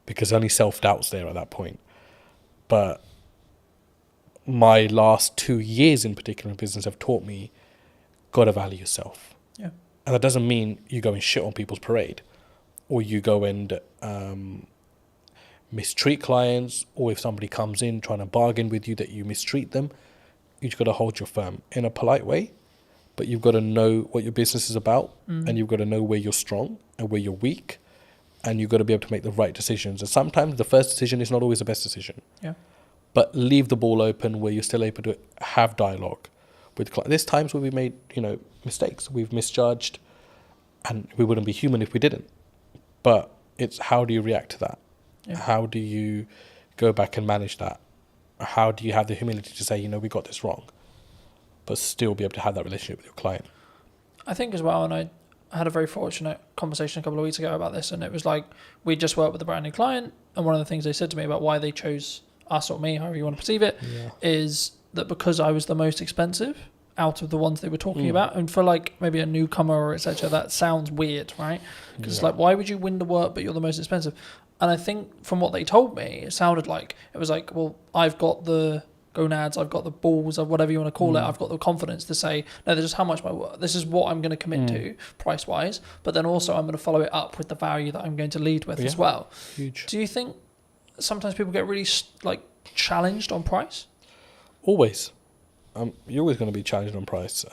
because only self-doubt's there at that point. But my last 2 years in particular in business have taught me, got to value yourself. Yeah. And that doesn't mean you go and shit on people's parade, or you go and mistreat clients, or if somebody comes in trying to bargain with you, that you mistreat them. You've got to hold your firm in a polite way, but you've got to know what your business is about, and you've got to know where you're strong and where you're weak, and you've got to be able to make the right decisions. And sometimes the first decision is not always the best decision. Yeah. But leave the ball open where you're still able to have dialogue with clients. There's times where we made, mistakes. We've misjudged, and we wouldn't be human if we didn't. But it's how do you react to that? Yeah. How do you go back and manage that? How do you have the humility to say, we got this wrong, but still be able to have that relationship with your client? I think as well, and I had a very fortunate conversation a couple of weeks ago about this, and it was like we just worked with a brand new client, and one of the things they said to me about why they chose us or me, however you want to perceive it, is that because I was the most expensive out of the ones they were talking about, and for like maybe a newcomer or etc., that sounds weird, right? Because it's like, why would you win the work but you're the most expensive? And I think from what they told me, it sounded like it was like, well, I've got the gonads, I've got the balls, or whatever you want to call it, I've got the confidence to say, no, this is how much my work, this is what I'm going to commit to price wise, but then also I'm going to follow it up with the value that I'm going to lead with as well. Huge. Do you think sometimes people get really challenged on price? Always. You're always going to be challenged on price.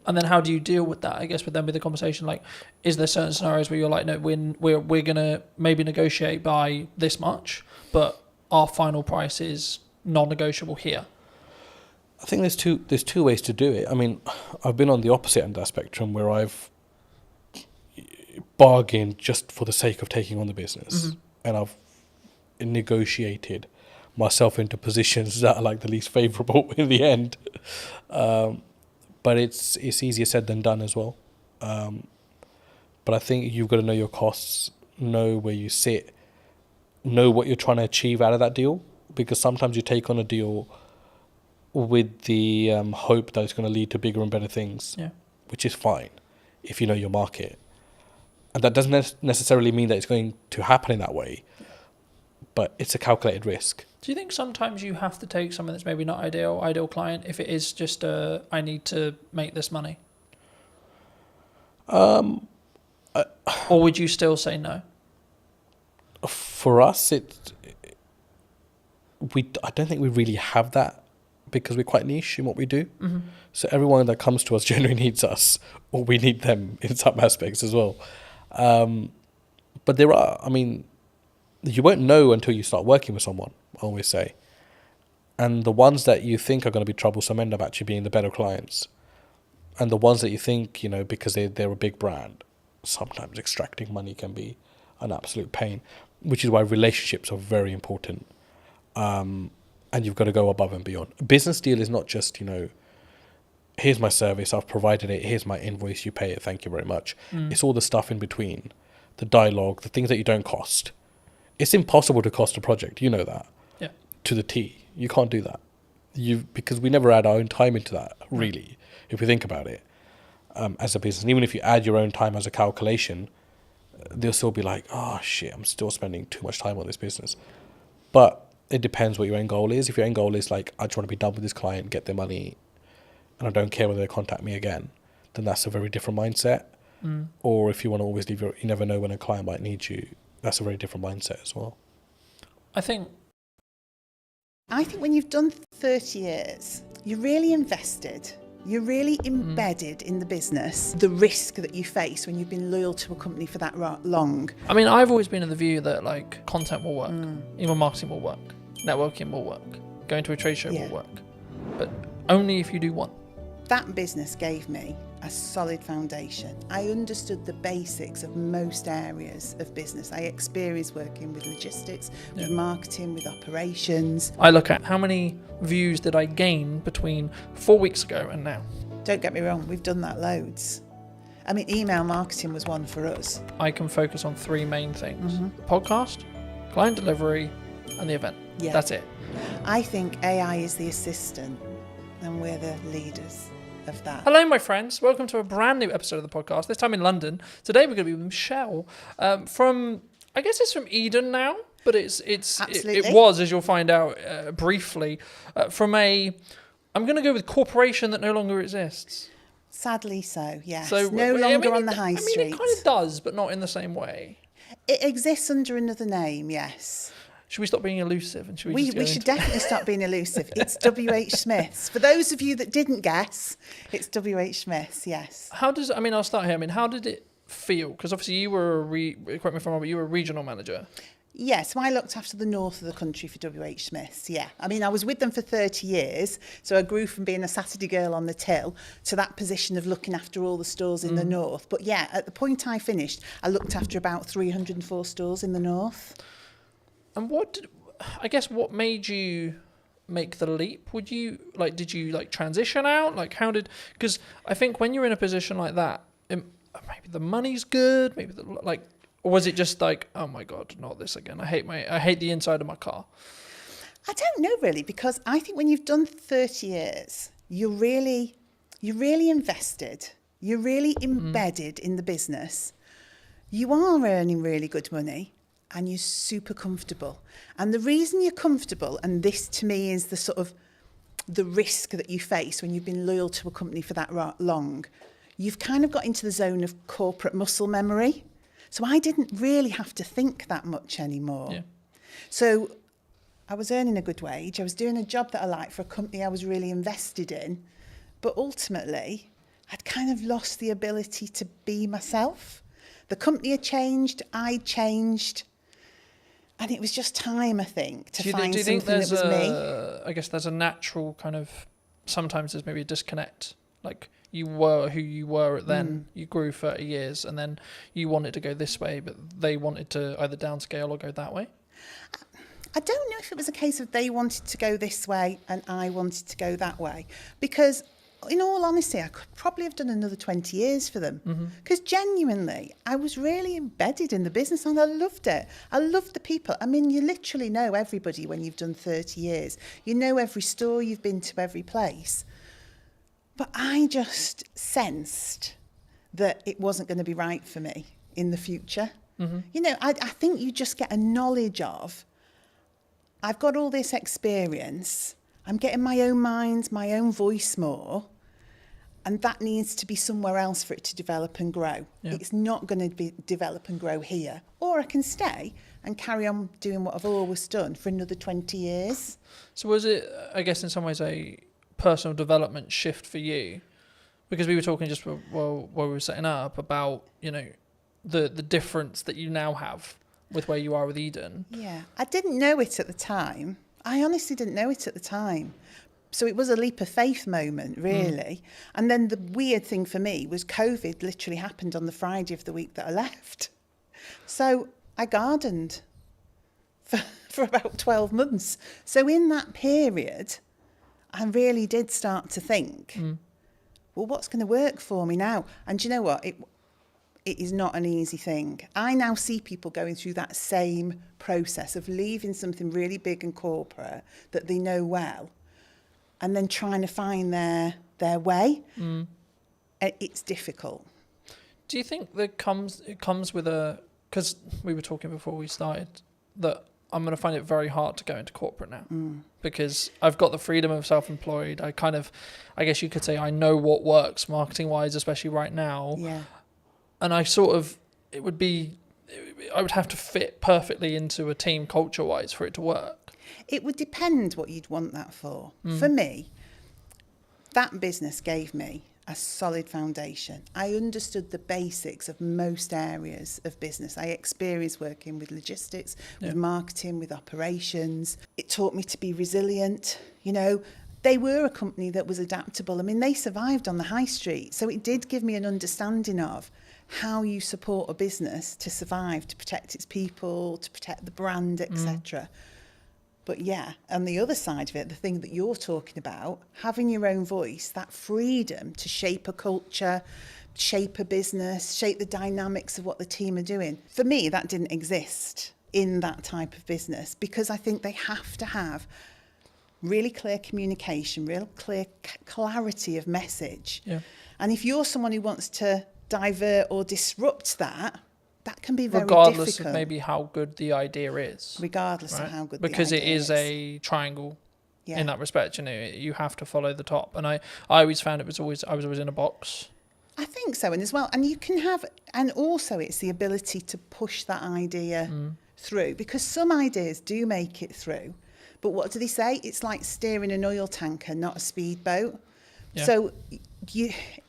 And then how do you deal with that? I guess with them with the conversation, like, is there certain scenarios where you're like, no, we're going to maybe negotiate by this much, but our final price is non-negotiable here? I think there's two ways to do it. I mean, I've been on the opposite end of that spectrum where I've bargained just for the sake of taking on the business, and I've negotiated myself into positions that are like the least favourable in the end. But it's easier said than done as well. But I think you've got to know your costs, know where you sit, know what you're trying to achieve out of that deal, because sometimes you take on a deal with the hope that it's going to lead to bigger and better things, which is fine if you know your market. And that doesn't necessarily mean that it's going to happen in that way, but it's a calculated risk. Do you think sometimes you have to take something that's maybe not ideal client, if it is just I need to make this money? Or would you still say no? For us, I don't think we really have that, because we're quite niche in what we do. So everyone that comes to us generally needs us, or we need them in some aspects as well. But there are, you won't know until you start working with someone, I always say. And the ones that you think are going to be troublesome end up actually being the better clients. And the ones that you think, because they're a big brand, sometimes extracting money can be an absolute pain, which is why relationships are very important. And you've got to go above and beyond. A business deal is not just, here's my service, I've provided it, here's my invoice, you pay it, thank you very much. It's all the stuff in between, the dialogue, the things that you don't cost. It's impossible to cost a project, you know that. Yeah. To the T. You can't do that. Because we never add our own time into that, really, if we think about it, as a business. And even if you add your own time as a calculation, they'll still be like, oh shit, I'm still spending too much time on this business. But it depends what your end goal is. If your end goal is like, I just want to be done with this client, get their money, and I don't care whether they contact me again, then that's a very different mindset. Or if you want to always leave you never know when a client might need you, that's a very different mindset as well. I think when you've done 30 years, you're really invested. You're really embedded in the business. The risk that you face when you've been loyal to a company for that long. I've always been of the view that content will work, email marketing will work, networking will work, going to a trade show will work, but only if you do one. That business gave me a solid foundation. I understood the basics of most areas of business. I experienced working with logistics, with marketing, with operations. I look at how many views did I gain between 4 weeks ago and now. Don't get me wrong, we've done that loads. Email marketing was one for us. I can focus on three main things. Podcast, client delivery, and the event. Yeah. That's it. I think AI is the assistant and we're the leaders of that. Hello, my friends. Welcome to a brand new episode of the podcast, this time in London. Today we're going to be with Michelle from, I guess it's from Eden now, but it was, as you'll find out briefly, I'm going to go with corporation that no longer exists. Sadly so, yes. So No longer on the high street. It kind of does, but not in the same way. It exists under another name, yes. Should we stop being elusive and should We should definitely stop being elusive. It's W.H. Smith's. For those of you that didn't guess, it's W.H. Smith's, yes. I'll start here. How did it feel? Because obviously you were, correct me if I'm wrong, but you were a regional manager. Yeah, so I looked after the north of the country for W.H. Smith's, yeah. I was with them for 30 years, so I grew from being a Saturday girl on the till to that position of looking after all the stores in the north. But yeah, at the point I finished, I looked after about 304 stores in the north. And what made you make the leap? Did you transition out? Because I think when you're in a position like that, maybe the money's good, or was it just oh my God, not this again. I hate the inside of my car. I don't know really, because I think when you've done 30 years, you're really invested. You're really embedded in the business. You are earning really good money. And you're super comfortable. And the reason you're comfortable, and this to me is the sort of the risk that you face when you've been loyal to a company for that long, you've kind of got into the zone of corporate muscle memory. So I didn't really have to think that much anymore. Yeah. So I was earning a good wage. I was doing a job that I liked for a company I was really invested in. But ultimately, I'd kind of lost the ability to be myself. The company had changed. I'd changed. And it was just time, I think, to find something that was me. I guess there's a natural kind of, sometimes there's maybe a disconnect. You were who you were then, you grew 30 years, and then you wanted to go this way, but they wanted to either downscale or go that way. I don't know if it was a case of they wanted to go this way and I wanted to go that way. Because in all honesty, I could probably have done another 20 years for them. Because genuinely, I was really embedded in the business and I loved it. I loved the people. You literally know everybody when you've done 30 years. You know every store, you've been to every place. But I just sensed that it wasn't going to be right for me in the future. I think you just get a knowledge of, I've got all this experience, I'm getting my own mind, my own voice more, and that needs to be somewhere else for it to develop and grow. Yeah. It's not going to develop and grow here. Or I can stay and carry on doing what I've always done for another 20 years. So was it, I guess, in some ways a personal development shift for you? Because we were talking just while we were setting up about, the difference that you now have with where you are with Eden. Yeah, I didn't know it at the time. I honestly didn't know it at the time. So it was a leap of faith moment, really. And then the weird thing for me was COVID literally happened on the Friday of the week that I left. So I gardened for about 12 months. So in that period, I really did start to think, well, what's going to work for me now? And do you know what? It is not an easy thing. I now see people going through that same process of leaving something really big and corporate that they know well and then trying to find their way. It's difficult. Do you think that it comes with because we were talking before we started that I'm going to find it very hard to go into corporate now because I've got the freedom of self-employed. I guess you could say I know what works marketing wise, especially right now. Yeah. And I would have to fit perfectly into a team culture-wise for it to work. It would depend what you'd want that for. For me, that business gave me a solid foundation. I understood the basics of most areas of business. I experienced working with logistics, with marketing, with operations. It taught me to be resilient. They were a company that was adaptable. They survived on the high street. So it did give me an understanding of how you support a business to survive, to protect its people, to protect the brand, etc. But yeah, on the other side of it, the thing that you're talking about, having your own voice, that freedom to shape a culture, shape a business, shape the dynamics of what the team are doing. For me, that didn't exist in that type of business because I think they have to have really clear communication, real clear clarity of message. Yeah. And if you're someone who wants to divert or disrupt that can be very regardless difficult. Of maybe how good the idea is. Regardless right? of how good because the idea is. Because it is a triangle in that respect. You have to follow the top. And I always found I was always in a box. I think so, and as well, and you can have, and also it's the ability to push that idea through, because some ideas do make it through, but what do they say? It's like steering an oil tanker, not a speedboat. Yeah. So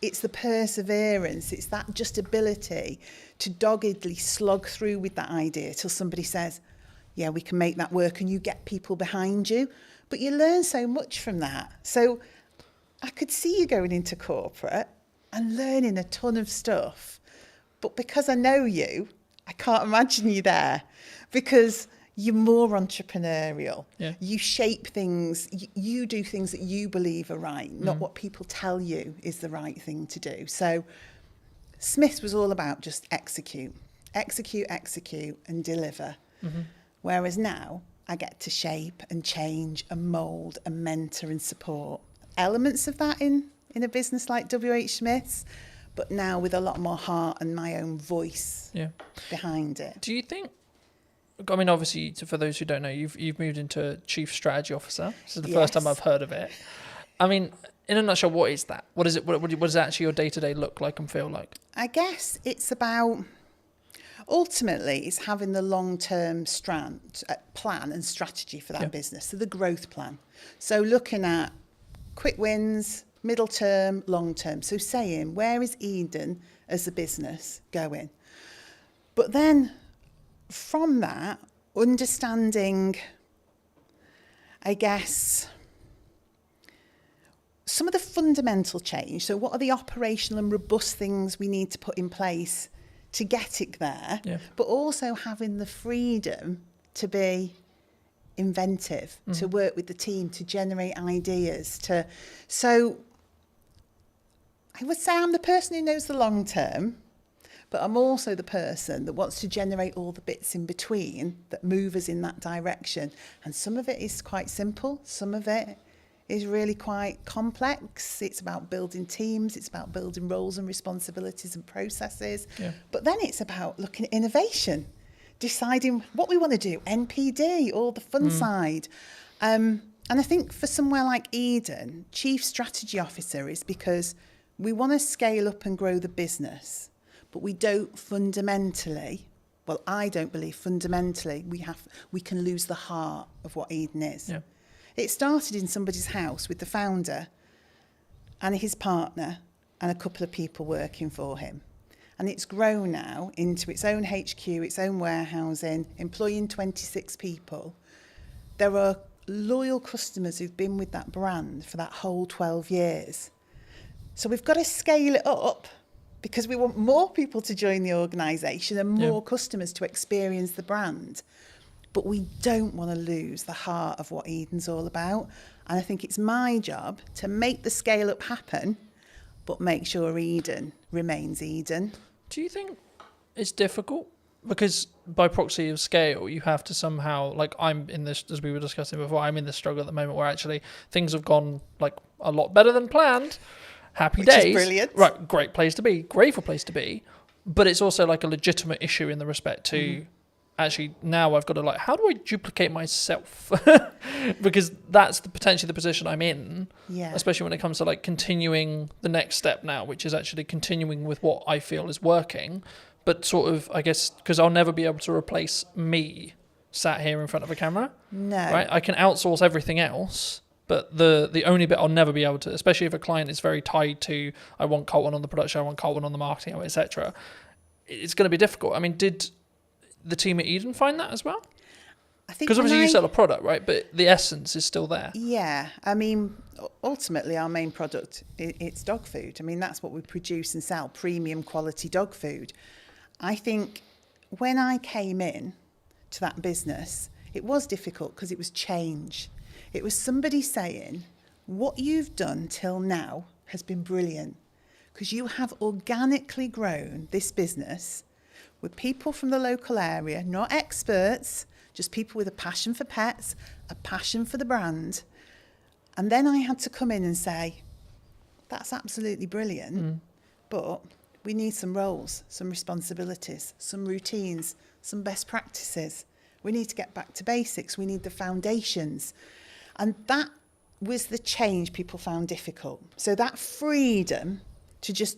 it's the perseverance, it's that just ability to doggedly slog through with that idea till somebody says, yeah, we can make that work, and you get people behind you. But you learn so much from that. So I could see you going into corporate and learning a ton of stuff. But because I know you, I can't imagine you there, because you're more entrepreneurial. Yeah. You shape things, you do things that you believe are right, not what people tell you is the right thing to do. So Smith's was all about just execute, and deliver. Whereas now I get to shape and change and mould and mentor and support elements of that in a business like WH Smith's, but now with a lot more heart and my own voice behind it. Do you think, I mean, obviously, for those who don't know, you've moved into Chief Strategy Officer. This is the first time I've heard of it. I mean, in a nutshell, what is that? What is it? What does actually your day-to-day look like and feel like? I guess it's about, ultimately, it's having the long-term plan and strategy for that business, so the growth plan. So looking at quick wins, middle term, long term. So saying, where is Eden as a business going? But then from that, understanding, I guess, some of the fundamental change. So what are the operational and robust things we need to put in place to get it there? Yeah. But also having the freedom to be inventive, to work with the team, to generate ideas. So I would say I'm the person who knows the long term, but I'm also the person that wants to generate all the bits in between that move us in that direction. And some of it is quite simple. Some of it is really quite complex. It's about building teams. It's about building roles and responsibilities and processes. Yeah. But then it's about looking at innovation, deciding what we want to do, NPD, all the fun side. And I think for somewhere like Eden, Chief Strategy Officer is because we want to scale up and grow the business, but we don't fundamentally, well, I don't believe fundamentally we can lose the heart of what Eden is. Yeah. It started in somebody's house with the founder and his partner and a couple of people working for him. And it's grown now into its own HQ, its own warehousing, employing 26 people. There are loyal customers who've been with that brand for that whole 12 years. So we've got to scale it up because we want more people to join the organisation and more customers to experience the brand. But we don't want to lose the heart of what Eden's all about. And I think it's my job to make the scale up happen, but make sure Eden remains Eden. Do you think it's difficult? Because by proxy of scale, you have to somehow, like I'm in this, as we were discussing before, I'm in this struggle at the moment where actually things have gone like a lot better than planned. Happy days. Which is brilliant. Right, great place to be, grateful place to be. But it's also like a legitimate issue in the respect to actually now I've got to like, how do I duplicate myself? Because that's potentially the position I'm in, especially when it comes to like continuing the next step now, which is actually continuing with what I feel is working. But sort of, I guess, because I'll never be able to replace me sat here in front of a camera. No. Right? I can outsource everything else, but the only bit I'll never be able to, especially if a client is very tied to, I want Colton on the production, I want Colton on the marketing, etc. It's going to be difficult. I mean, did the team at Eden find that as well? I think because obviously you sell a product, right? But the essence is still there. Yeah. I mean, ultimately our main product, it's dog food. I mean, that's what we produce and sell, premium quality dog food. I think when I came in to that business, it was difficult because it was change. It was somebody saying, what you've done till now has been brilliant because you have organically grown this business with people from the local area, not experts, just people with a passion for pets, a passion for the brand. And then I had to come in and say, that's absolutely brilliant, but we need some roles, some responsibilities, some routines, some best practices. We need to get back to basics. We need the foundations. And that was the change people found difficult. So that freedom to just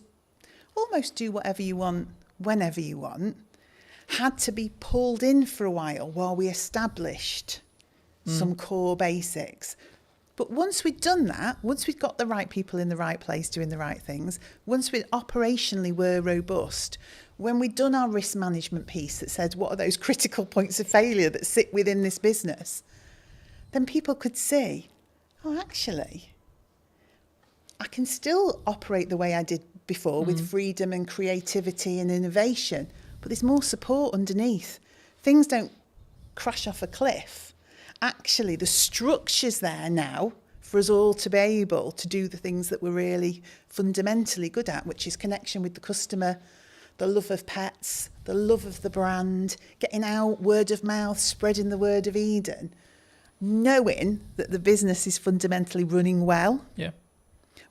almost do whatever you want, whenever you want, had to be pulled in for a while we established some core basics. But once we'd done that, once we'd got the right people in the right place doing the right things, once we operationally were robust, when we'd done our risk management piece that said what are those critical points of failure that sit within this business, then people could see, oh, actually, I can still operate the way I did before with freedom and creativity and innovation, but there's more support underneath. Things don't crash off a cliff. Actually, the structure's there now for us all to be able to do the things that we're really fundamentally good at, which is connection with the customer, the love of pets, the love of the brand, getting out, word of mouth, spreading the word of Eden, knowing that the business is fundamentally running well. Yeah.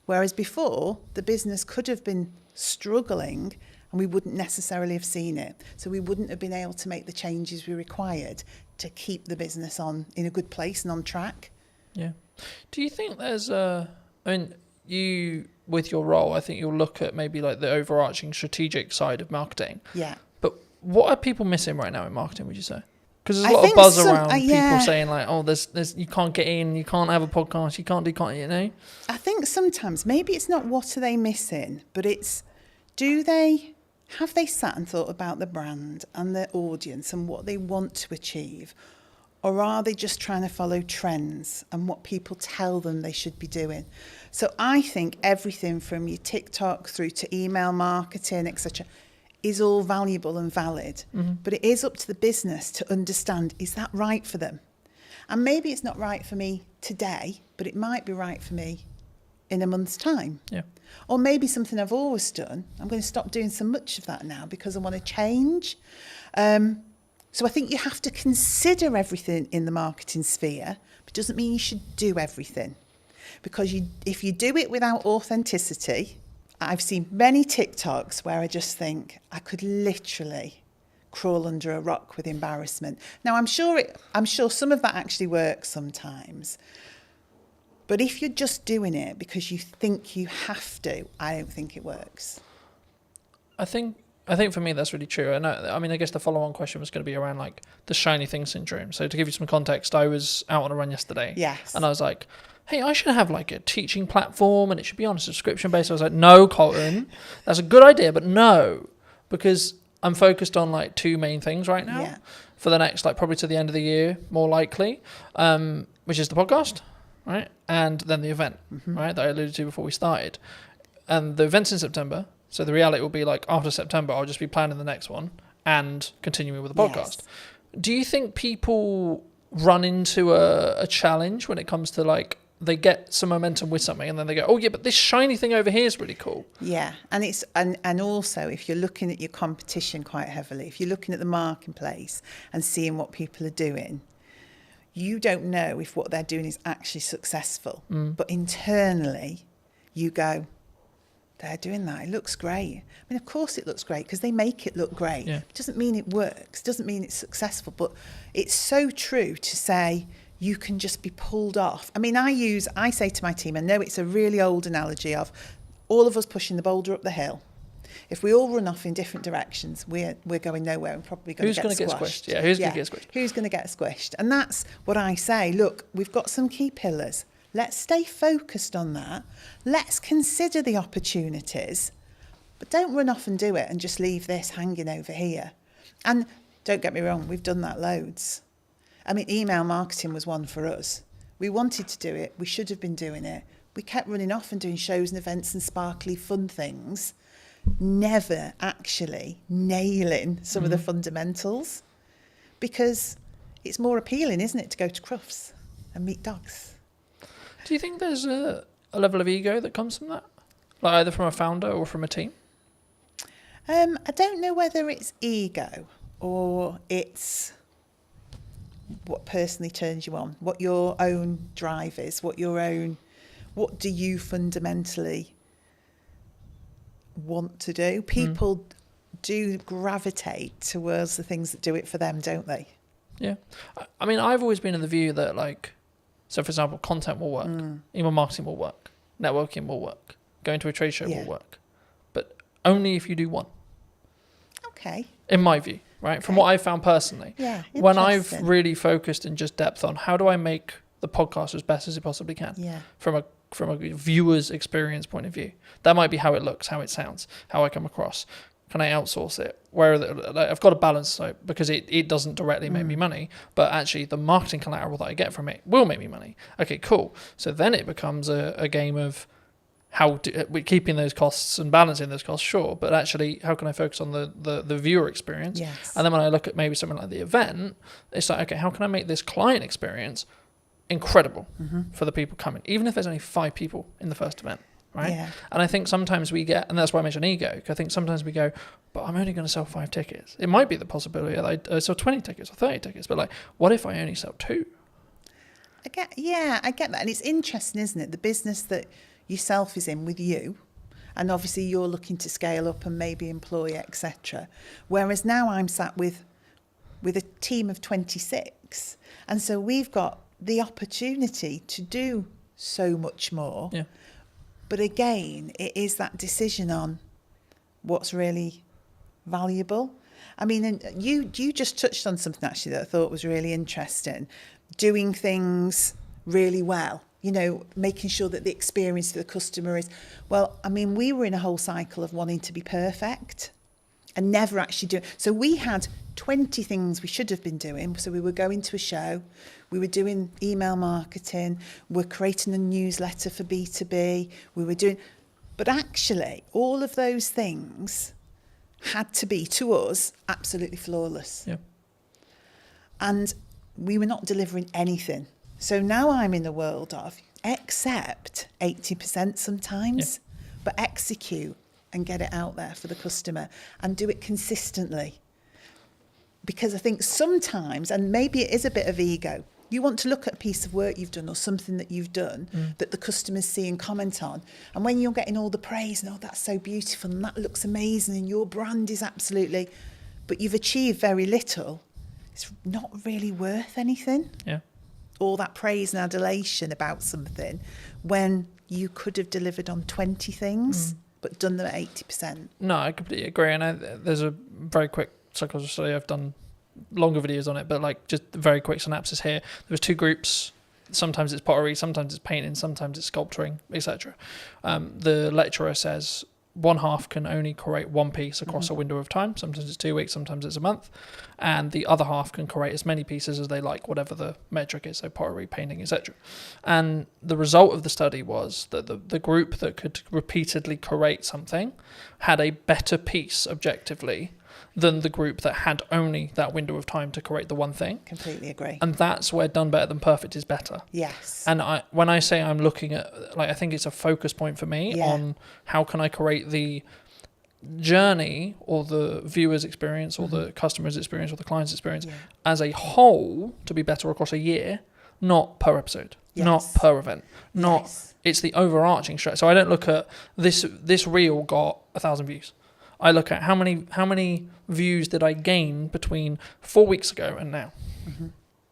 Whereas before, the business could have been struggling and we wouldn't necessarily have seen it. So we wouldn't have been able to make the changes we required to keep the business in a good place and on track. Yeah. Do you think there's you, with your role, I think you'll look at maybe like the overarching strategic side of marketing. Yeah. But what are people missing right now in marketing, would you say? Because there's a I lot of think buzz some- around yeah. people saying like, oh, there's you can't get in, you can't have a podcast, you can't, you know? I think sometimes maybe it's not what are they missing, but it's have they sat and thought about the brand and their audience and what they want to achieve? Or are they just trying to follow trends and what people tell them they should be doing? So I think everything from your TikTok through to email marketing, etc., is all valuable and valid. But it is up to the business to understand, is that right for them? And maybe it's not right for me today, but it might be right for me in a month's time. Yeah. Or maybe something I've always done, I'm going to stop doing so much of that now because I want to change. So I think you have to consider everything in the marketing sphere, but it doesn't mean you should do everything. Because if you do it without authenticity, I've seen many TikToks where I just think I could literally crawl under a rock with embarrassment. Now, I'm sure some of that actually works sometimes. But if you're just doing it because you think you have to, I don't think it works. I think for me that's really true. And I guess the follow-on question was going to be around like the shiny thing syndrome. So to give you some context, I was out on a run yesterday. Yes. And I was like, hey, I should have like a teaching platform and it should be on a subscription base. I was like, no, Colton, that's a good idea, but no, because I'm focused on like two main things right now for the next, like probably to the end of the year, more likely, which is the podcast, right? And then the event, right? That I alluded to before we started. And the event's in September. So the reality will be like after September, I'll just be planning the next one and continuing with the podcast. Yes. Do you think people run into a challenge when it comes to like, they get some momentum with something and then they go, oh yeah, but this shiny thing over here is really cool. Yeah, and it's and also if you're looking at your competition quite heavily, if you're looking at the marketplace and seeing what people are doing, you don't know if what they're doing is actually successful. But internally, you go, they're doing that. It looks great. I mean, of course it looks great because they make it look great. Yeah. It doesn't mean it works. It doesn't mean it's successful. But it's so true to say you can just be pulled off. I mean, I say to my team, I know it's a really old analogy of all of us pushing the boulder up the hill. If we all run off in different directions, we're going nowhere and probably going to get squashed. Yeah, who's going to get squished? Who's going to get squished? And that's what I say. Look, we've got some key pillars. Let's stay focused on that. Let's consider the opportunities, but don't run off and do it and just leave this hanging over here. And don't get me wrong, we've done that loads. I mean, email marketing was one for us. We wanted to do it. We should have been doing it. We kept running off and doing shows and events and sparkly fun things, never actually nailing some of the fundamentals, because it's more appealing, isn't it, to go to Crufts and meet dogs. Do you think there's a level of ego that comes from that? Like either from a founder or from a team? I don't know whether it's ego or it's what personally turns you on, what your own drive is, what do you fundamentally want to do? People do gravitate towards the things that do it for them, don't they? Yeah. I mean, I've always been in the view that like So, for example, content will work, email marketing will work, networking will work, going to a trade show will work, but only if you do one. Okay. In my view, right? From what I've found personally. Yeah. When I've really focused in just depth on how do I make the podcast as best as it possibly can. Yeah. From a viewer's experience point of view. That might be how it looks, how it sounds, how I come across. Can I outsource it? I've got a balance, so because it doesn't directly make me money, but actually the marketing collateral that I get from it will make me money. Okay, cool. So then it becomes a game of we're keeping those costs and balancing those costs, sure, but actually how can I focus on the viewer experience? Yes. And then when I look at maybe something like the event, it's like, okay, how can I make this client experience incredible for the people coming, even if there's only 5 people in the first event, right? Yeah. And I think sometimes we get, and that's why I mentioned ego, I think sometimes we go, but I'm only going to sell 5 tickets. It might be the possibility that I sell 20 tickets or 30 tickets, but like, what if I only sell 2? I get that. And it's interesting, isn't it? The business that yourself is in with you, and obviously you're looking to scale up and maybe employ, etc. Whereas now I'm sat with a team of 26, and so we've got the opportunity to do so much more. Yeah. But again, it is that decision on what's really valuable. I mean, and you just touched on something actually that I thought was really interesting. Doing things really well, making sure that the experience for the customer is, well, I mean, we were in a whole cycle of wanting to be perfect and never actually doing. So we had 20 things we should have been doing. So we were going to a show, we were doing email marketing, we're creating a newsletter for B2B, but actually all of those things had to be, to us, absolutely flawless. Yeah. And we were not delivering anything. So now I'm in the world of accept 80% sometimes, but execute and get it out there for the customer and do it consistently. Because I think sometimes, and maybe it is a bit of ego, you want to look at a piece of work you've done or something that you've done that the customers see and comment on. And when you're getting all the praise and, that's so beautiful and that looks amazing and your brand is absolutely, but you've achieved very little, it's not really worth anything. Yeah. All that praise and adulation about something when you could have delivered on 20 things but done them at 80%. No, I completely agree. And there's a very quick psychology study. I've done longer videos on it, but like just a very quick synopsis here. There was 2 groups. Sometimes it's pottery, sometimes it's painting, sometimes it's sculpturing, etc. The lecturer says one half can only create one piece across a window of time. Sometimes it's 2 weeks, sometimes it's a month. And the other half can create as many pieces as they like, whatever the metric is, so pottery, painting, etc. And the result of the study was that the group that could repeatedly create something had a better piece objectively than the group that had only that window of time to create the one thing. Completely agree. And that's where done better than perfect is better. Yes. And when I say I'm looking at, I think it's a focus point for me on how can I create the journey or the viewer's experience or the customer's experience or the client's experience as a whole to be better across a year, not per episode, not per event, it's the overarching strategy. So I don't look at this reel got 1,000 views. I look at how many views did I gain between 4 weeks ago and now,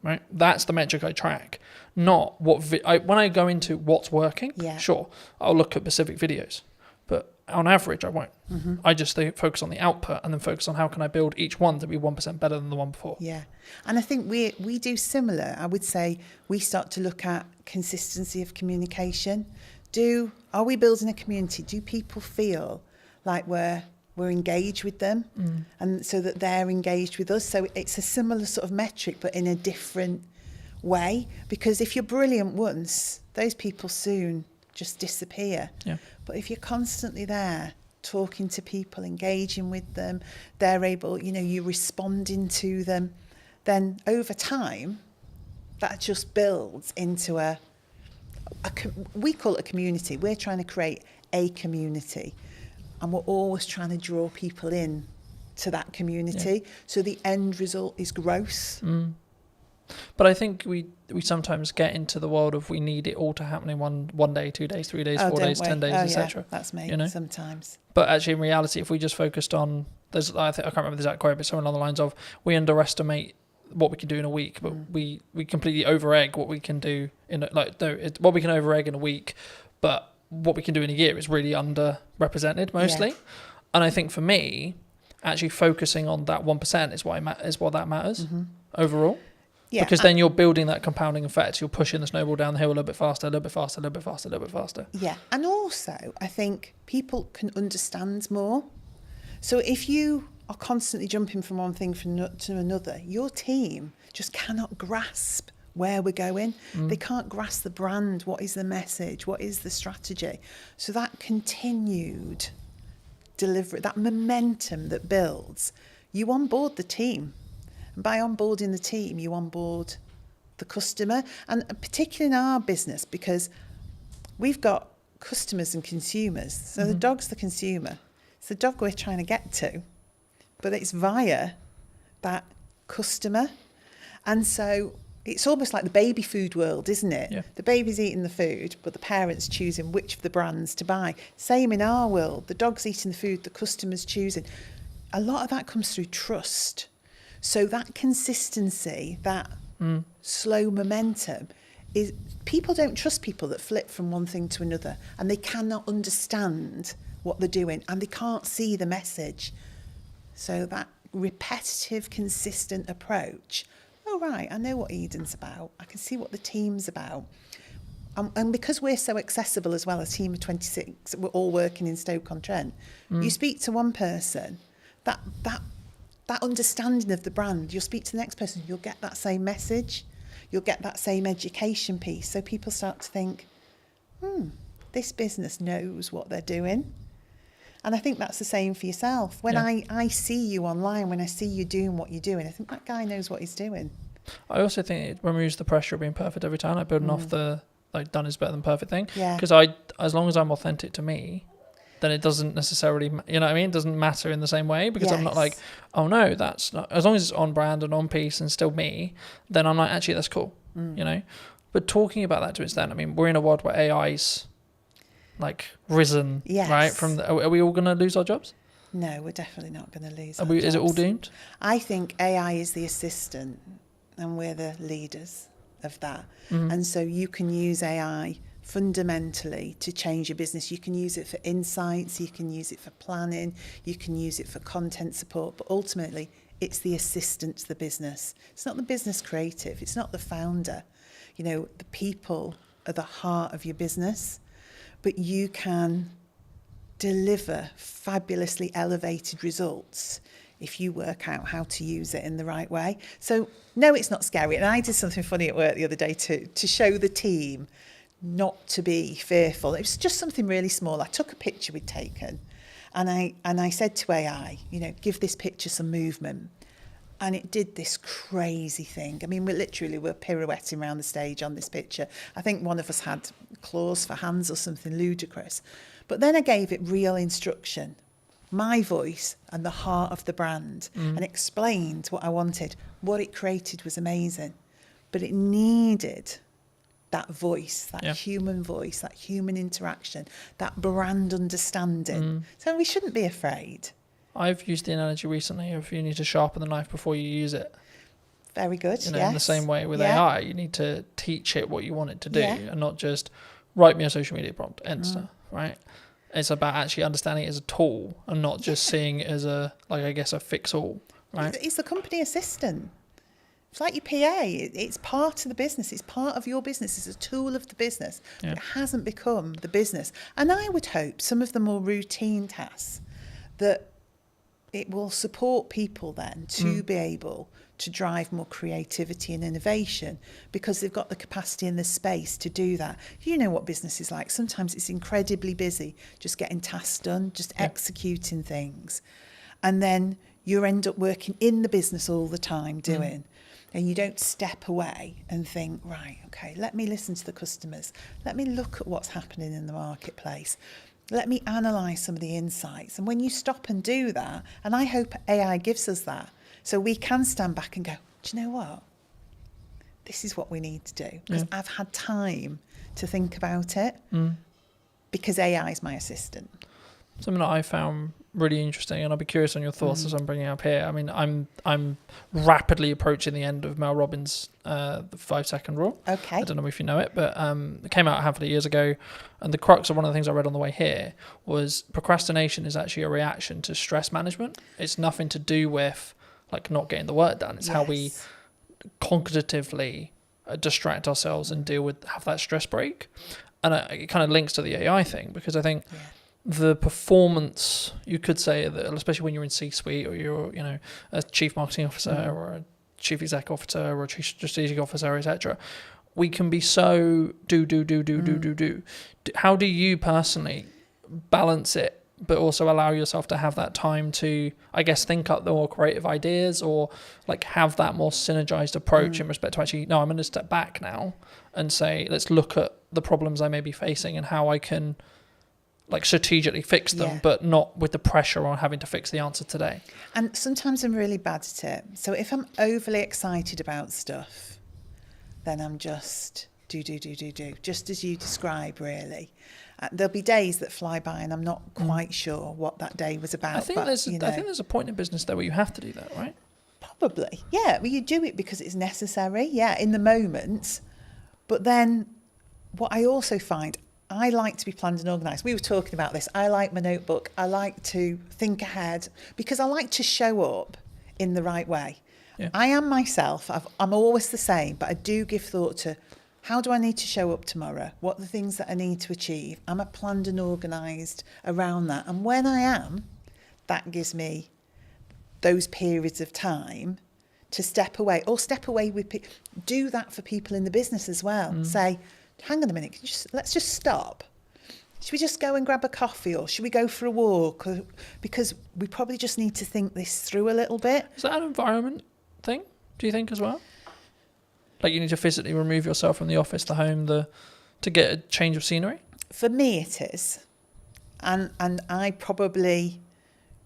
right? That's the metric I track, not what when I go into what's working. Sure, I'll look at specific videos, but on average I won't. I just focus on the output and then focus on how can I build each one to be 1% better than the one before. Yeah, and I think we do similar. I would say we start to look at consistency of communication. Are we building a community? Do people feel like we're engaged with them and so that they're engaged with us? So it's a similar sort of metric but in a different way, because if you're brilliant once, those people soon just disappear. But if you're constantly there talking to people, engaging with them, they're able, you're responding to them, then over time that just builds into we call it a community. We're trying to create a community. And we're always trying to draw people in to that community. So the end result is growth. But I think we sometimes get into the world of we need it all to happen in one day, 2 days, 3 days, 4 days, 10 days, etc. That's me sometimes. But actually in reality, if we just focused on, I can't remember the exact quote, but something along the lines of we underestimate what we can do in a week, but we completely over egg what we can do what we can over egg in a week, but what we can do in a year is really underrepresented mostly. Yeah. And I think for me, actually focusing on that 1% is what that matters overall. Yeah, Because then you're building that compounding effect. You're pushing the snowball down the hill a little bit faster, a little bit faster, a little bit faster, a little bit faster. Yeah, and also I think people can understand more. So if you are constantly jumping from one thing to another, your team just cannot grasp where we're going. They can't grasp the brand. What is the message? What is the strategy? So that continued delivery, that momentum that builds, you onboard the team. And by onboarding the team, you onboard the customer, and particularly in our business, because we've got customers and consumers. So the dog's the consumer. It's the dog we're trying to get to, but it's via that customer. And so it's almost like the baby food world, isn't it? Yeah. The baby's eating the food, but the parent's choosing which of the brands to buy. Same in our world. The dog's eating the food, the customer's choosing. A lot of that comes through trust. So that consistency, that slow momentum, is people don't trust people that flip from one thing to another, and they cannot understand what they're doing, and they can't see the message. So that repetitive, consistent approach. Oh, right, I know what Eden's about. I can see what the team's about. And because we're so accessible as well, a team of 26, we're all working in Stoke-on-Trent. You speak to one person, that understanding of the brand, you'll speak to the next person, you'll get that same message, you'll get that same education piece. So people start to think, this business knows what they're doing. And I think that's the same for yourself. When I see you online, when I see you doing what you're doing, I think that guy knows what he's doing. I also think it removes the pressure of being perfect every time, like building off the done is better than perfect thing. Yeah. Because as long as I'm authentic to me, then it doesn't necessarily, you know what I mean? It doesn't matter in the same way, because I'm not like, oh no, that's not, as long as it's on brand and on piece and still me, then I'm like, actually, that's cool, you know? But talking about that to its extent, I mean, we're in a world where AI's like risen, right? Are we all going to lose our jobs? No, we're definitely not going to lose Is it all doomed? I think AI is the assistant and we're the leaders of that. And so you can use AI fundamentally to change your business. You can use it for insights, you can use it for planning, you can use it for content support, but ultimately it's the assistant to the business. It's not the business creative, it's not the founder. You know, the people are the heart of your business, but you can deliver fabulously elevated results if you work out how to use it in the right way. So no, it's not scary. And I did something funny at work the other day to show the team not to be fearful. It was just something really small. I took a picture we'd taken and I said to AI, you know, give this picture some movement. And it did this crazy thing. I mean, we're pirouetting around the stage on this picture. I think one of us had claws for hands or something ludicrous. But then I gave it real instruction, my voice and the heart of the brand, and explained what I wanted. What it created was amazing. But it needed that voice, that human voice, that human interaction, that brand understanding. So we shouldn't be afraid. I've used the analogy recently of you need to sharpen the knife before you use it. Very good, you know, in the same way with AI, you need to teach it what you want it to do and not just write me a social media prompt, Insta, right? It's about actually understanding it as a tool and not just seeing it as a fix-all, right? It's the company assistant. It's like your PA. It's part of the business. It's part of your business. It's a tool of the business. But it hasn't become the business. And I would hope some of the more routine tasks that it will support people then to be able to drive more creativity and innovation because they've got the capacity and the space to do that. You know what business is like. Sometimes it's incredibly busy, just getting tasks done, just executing things. And then you end up working in the business all the time doing. And you don't step away and think, right, okay, let me listen to the customers. Let me look at what's happening in the marketplace. Let me analyse some of the insights. And when you stop and do that, and I hope AI gives us that, so we can stand back and go, do you know what? This is what we need to do. Because I've had time to think about it because AI is my assistant. Something that I found really interesting, and I'll be curious on your thoughts as I'm bringing it up here. I mean, I'm rapidly approaching the end of Mel Robbins' the 5-second rule. Okay. I don't know if you know it, but it came out a handful of years ago, and the crux of one of the things I read on the way here was procrastination is actually a reaction to stress management. It's nothing to do with like not getting the work done. It's how we cognitively distract ourselves and have that stress break. And it kind of links to the AI thing, because I think the performance, you could say that, especially when you're in C-suite or you're, you know, a chief marketing officer or a chief exec officer or a chief strategic officer, etc., we can be so do. How do you personally balance it, but also allow yourself to have that time to, I guess, think up the more creative ideas, or like have that more synergized approach in respect to actually, no, I'm going to step back now and say, let's look at the problems I may be facing and how I can like strategically fix them, but not with the pressure on having to fix the answer today. And sometimes I'm really bad at it. So if I'm overly excited about stuff, then I'm just do, just as you describe, really. There'll be days that fly by and I'm not quite sure what that day was about. I think there's a point in business there where you have to do that, right? Probably, yeah. Well, you do it because it's necessary, in the moment. But then what I also find, I like to be planned and organised. We were talking about this. I like my notebook. I like to think ahead because I like to show up in the right way. Yeah. I am myself. I'm always the same, but I do give thought to how do I need to show up tomorrow? What are the things that I need to achieve? Am I planned and organised around that? And when I am, that gives me those periods of time to step away with do that for people in the business as well. Say, hang on a minute, let's just stop. Should we just go and grab a coffee, or should we go for a walk? Because we probably just need to think this through a little bit. Is that an environment thing, do you think, as well? Like you need to physically remove yourself from the office, the home, to get a change of scenery? For me it is. And I probably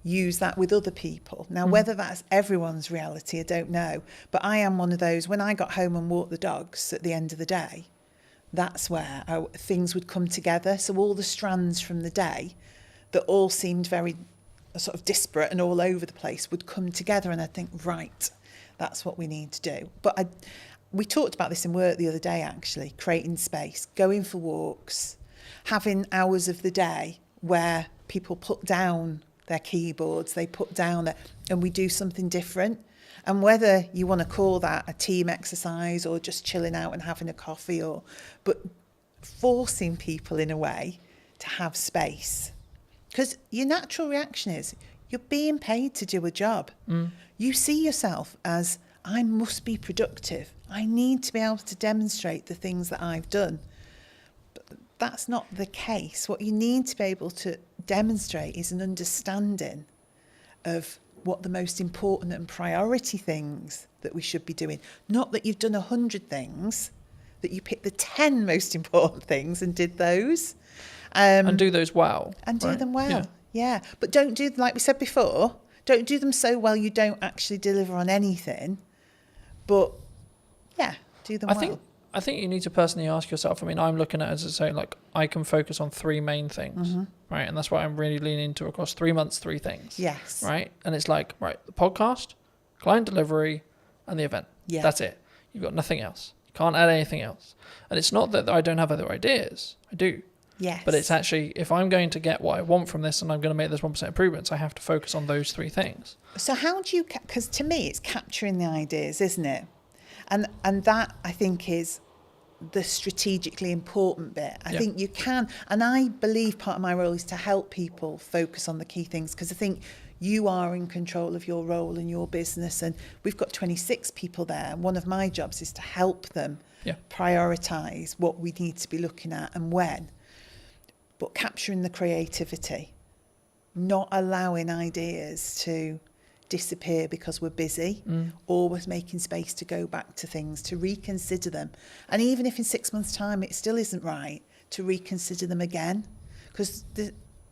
use that with other people. Now, whether that's everyone's reality, I don't know. But I am one of those, when I got home and walked the dogs at the end of the day, that's where things would come together. So all the strands from the day that all seemed very sort of disparate and all over the place would come together, and I'd think, right, that's what we need to do. But we talked about this in work the other day, actually, creating space, going for walks, having hours of the day where people put down their keyboards, they put down and we do something different. And whether you want to call that a team exercise or just chilling out and having a coffee, but forcing people in a way to have space. Because your natural reaction is you're being paid to do a job. You see yourself as, I must be productive. I need to be able to demonstrate the things that I've done. But that's not the case. What you need to be able to demonstrate is an understanding of what the most important and priority things that we should be doing. Not that you've done 100 things, that you picked the 10 most important things and did those. And do those well. And do them well, yeah. But don't do, like we said before, don't do them so well you don't actually deliver on anything. But, do them well. I think you need to personally ask yourself, I mean, I'm looking at it as I say, like, I can focus on 3 main things, right? And that's why I'm really leaning into across 3 months, 3 things. Yes. Right? And it's like, right, the podcast, client delivery, and the event. Yeah. That's it. You've got nothing else. You can't add anything else. And it's not that I don't have other ideas. I do. Yes. But it's actually, if I'm going to get what I want from this and I'm going to make those 1% improvements, I have to focus on those 3 things. So how do you, because to me it's capturing the ideas, isn't it? And that, I think, is the strategically important bit. I think you can, and I believe part of my role is to help people focus on the key things, because I think you are in control of your role and your business, and we've got 26 people there. One of my jobs is to help them prioritise what we need to be looking at and when. But capturing the creativity, not allowing ideas to disappear because we're busy, always making space to go back to things, to reconsider them. And even if in 6 months' time it still isn't right, to reconsider them again. Because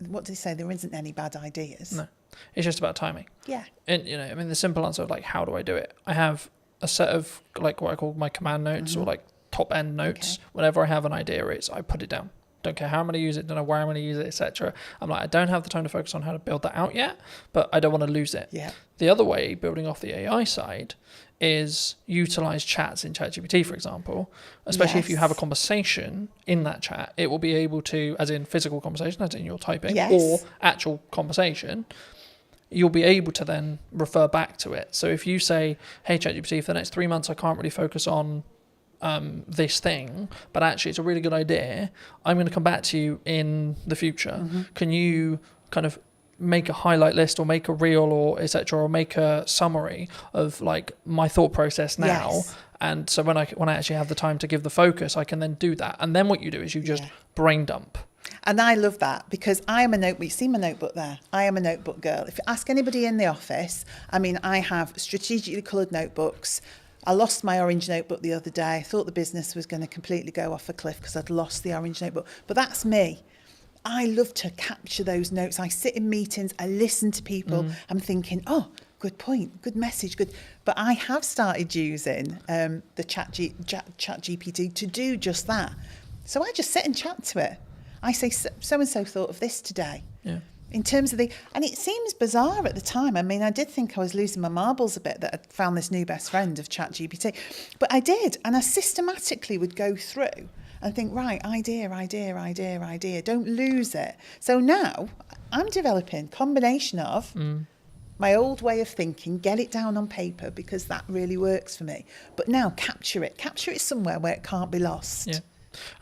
what do they say? There isn't any bad ideas. No, it's just about timing. Yeah. And, you know, I mean, the simple answer of like, how do I do it? I have a set of like what I call my command notes or like top end notes. Okay. Whenever I have an idea, I put it down. don't care how I'm going to use it, don't know where I'm going to use it, etc. I'm like, I don't have the time to focus on how to build that out yet, but I don't want to lose it. Yeah. The other way, building off the AI side, is utilize chats in ChatGPT, for example, especially if you have a conversation in that chat, it will be able to, as in physical conversation, as in you're typing, or actual conversation, you'll be able to then refer back to it. So if you say, hey, ChatGPT, for the next 3 months, I can't really focus on this thing, but actually it's a really good idea. I'm going to come back to you in the future. Mm-hmm. Can you kind of make a highlight list or make a reel or etc., or make a summary of like my thought process now? Yes. And so when I actually have the time to give the focus, I can then do that. And then what you do is you just brain dump. And I love that, because I am a notebook. You see my notebook there? I am a notebook girl. If you ask anybody in the office, I mean, I have strategically coloured notebooks. I lost my orange notebook the other day. I thought the business was going to completely go off a cliff because I'd lost the orange notebook. But that's me. I love to capture those notes. I sit in meetings, I listen to people. I'm thinking, oh, good point, good message, good. But I have started using the chat GPT to do just that. So I just sit and chat to it. I say, so-and-so thought of this today. Yeah. In terms of and it seems bizarre at the time. I mean, I did think I was losing my marbles a bit that I'd found this new best friend of ChatGPT. But I did. And I systematically would go through and think, right, idea. Don't lose it. So now I'm developing a combination of my old way of thinking, get it down on paper because that really works for me. But now capture it somewhere where it can't be lost. Yeah.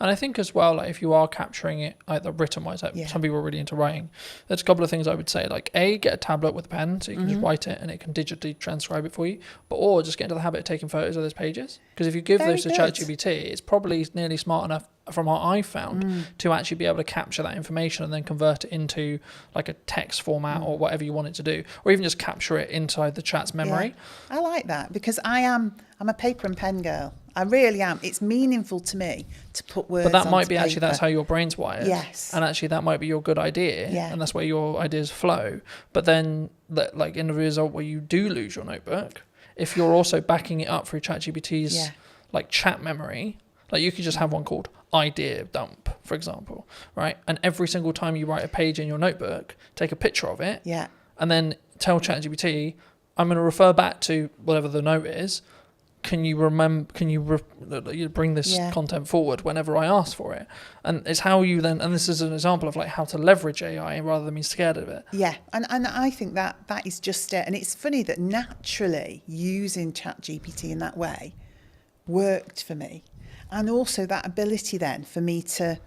And I think as well, like if you are capturing it either written wise, like some people are really into writing, there's a couple of things I would say, like get a tablet with a pen so you can just write it and it can digitally transcribe it for you, or just get into the habit of taking photos of those pages, because if you give those to ChatGPT, it's probably nearly smart enough from what I've found to actually be able to capture that information and then convert it into like a text format or whatever you want it to do, or even just capture it inside the chat's memory. I like that, because I'm a paper and pen girl. I really am. It's meaningful to me to put words on. But that might be paper. actually that's how your brain's wired. Yes. And actually that might be your good idea. Yeah. And that's where your ideas flow. But then like in the result where you do lose your notebook, if you're also backing it up through ChatGPT's like chat memory, like you could just have one called idea dump, for example, right? And every single time you write a page in your notebook, take a picture of it. Yeah. And then tell ChatGPT, I'm going to refer back to whatever the note is. Can you bring this content forward whenever I ask for it? And it's how you then, and this is an example of like how to leverage AI rather than being scared of it. Yeah, and I think that is just it. And it's funny that naturally using ChatGPT in that way worked for me. And also that ability then for me to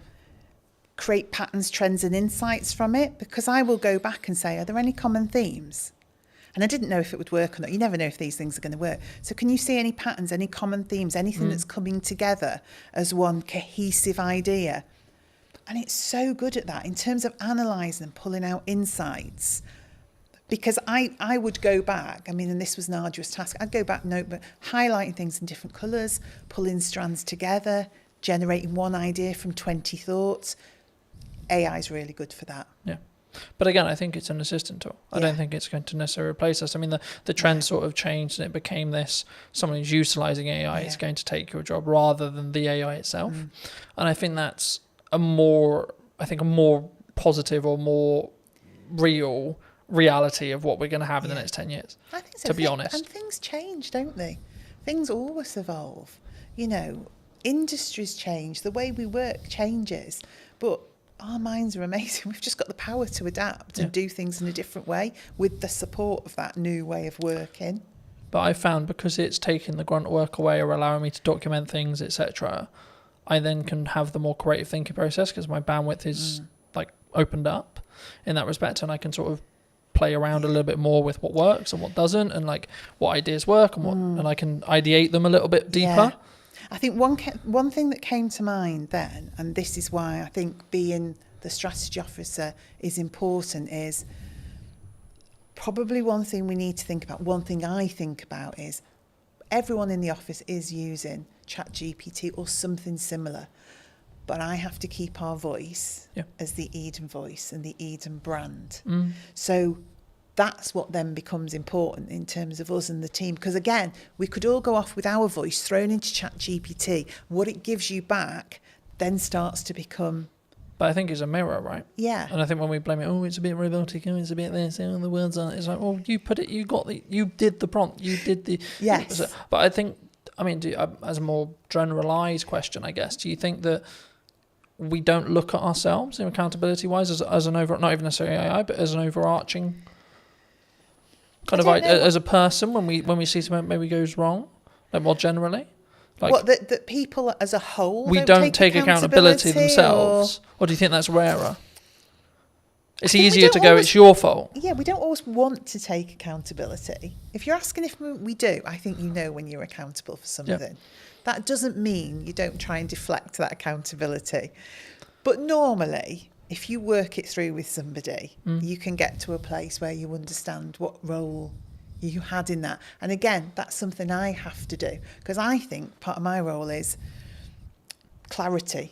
create patterns, trends and insights from it, because I will go back and say, are there any common themes? And I didn't know if it would work or not. You never know if these things are going to work. So can you see any patterns, any common themes, anything that's coming together as one cohesive idea? And it's so good at that in terms of analysing and pulling out insights. Because I would go back, I mean, and this was an arduous task, I'd go back notebook, highlighting things in different colours, pulling strands together, generating one idea from 20 thoughts. AI is really good for that. Yeah. But again, I think it's an assistant tool. I don't think it's going to necessarily replace us. I mean, the trend sort of changed and it became this, someone who's utilising AI is going to take your job rather than the AI itself. And I think that's a more positive or more real reality of what we're going to have in the next 10 years, I think so. to be honest. And things change, don't they? Things always evolve. You know, industries change, the way we work changes, but our minds are amazing. We've just got the power to adapt and do things in a different way with the support of that new way of working. But I found because it's taking the grunt work away or allowing me to document things, etc., I then can have the more creative thinking process because my bandwidth is like opened up in that respect, and I can sort of play around a little bit more with what works and what doesn't, and like what ideas work and what, and I can ideate them a little bit deeper. Yeah. I think one thing that came to mind then, and this is why I think being the strategy officer is important, is probably one thing we need to think about. One thing I think about is everyone in the office is using ChatGPT or something similar, but I have to keep our voice as the Eden voice and the Eden brand. So that's what then becomes important in terms of us and the team. Because again, we could all go off with our voice thrown into ChatGPT. What it gives you back then starts to become But I think it's a mirror, right? Yeah. And I think when we blame it, oh, it's a bit robotic, oh, it's a bit this, oh, the words aren't. It's like, well, you put it, you did the prompt, you did the. Yes. But I think, I mean, as a more generalised question, I guess, do you think that we don't look at ourselves in accountability-wise as an not even necessarily AI, but as an overarching kind of like as a person when we see something maybe goes wrong, like more generally? Like, what, that people as a whole we don't take accountability themselves, or do you think that's rarer? It's easier to go, it's your fault. Yeah, we don't always want to take accountability. If you're asking if we do, I think you know when you're accountable for something. Yeah. That doesn't mean you don't try and deflect that accountability. But normally, if you work it through with somebody, you can get to a place where you understand what role you had in that. And again, that's something I have to do, because I think part of my role is clarity.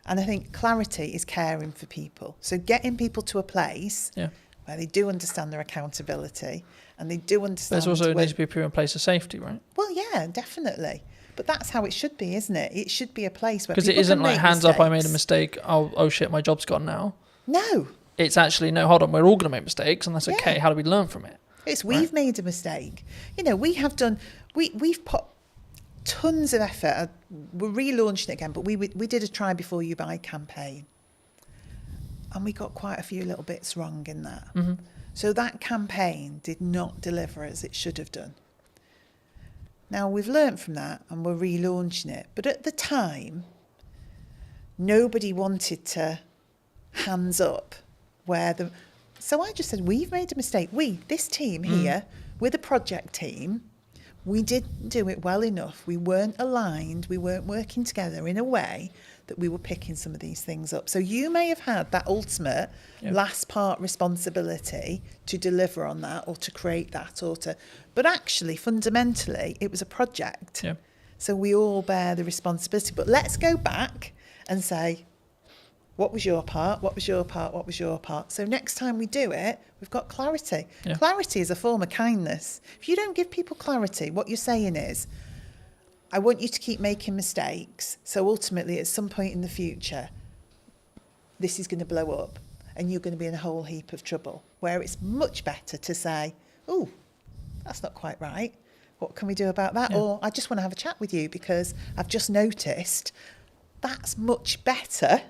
And I think clarity is caring for people. So getting people to a place where they do understand their accountability and they do understand. There's also needs to be a proven place of safety, right? Well, yeah, definitely. But that's how it should be, isn't it? It should be a place where because it isn't like hands up, I made a mistake. Oh shit, my job's gone now. No. It's actually no. Hold on, we're all going to make mistakes, and that's okay. How do we learn from it? It's we've made a mistake. You know, we have done. We've put tons of effort. We're relaunching it again, but we did a try before you buy campaign, and we got quite a few little bits wrong in that. Mm-hmm. So that campaign did not deliver as it should have done. Now we've learnt from that and we're relaunching it, but at the time, nobody wanted to hands up where the. So I just said, we've made a mistake. This team here, we're the project team. We didn't do it well enough. We weren't aligned. We weren't working together in a way that we were picking some of these things up. So you may have had that ultimate last part responsibility to deliver on that or to create that but actually fundamentally it was a project. Yeah. So we all bear the responsibility. But let's go back and say, what was your part? What was your part? What was your part? So next time we do it, we've got clarity. Yeah. Clarity is a form of kindness. If you don't give people clarity, what you're saying is, I want you to keep making mistakes. So ultimately, at some point in the future, this is going to blow up and you're going to be in a whole heap of trouble. Where it's much better to say, oh, that's not quite right. What can we do about that? Yeah. Or I just want to have a chat with you because I've just noticed. That's much better.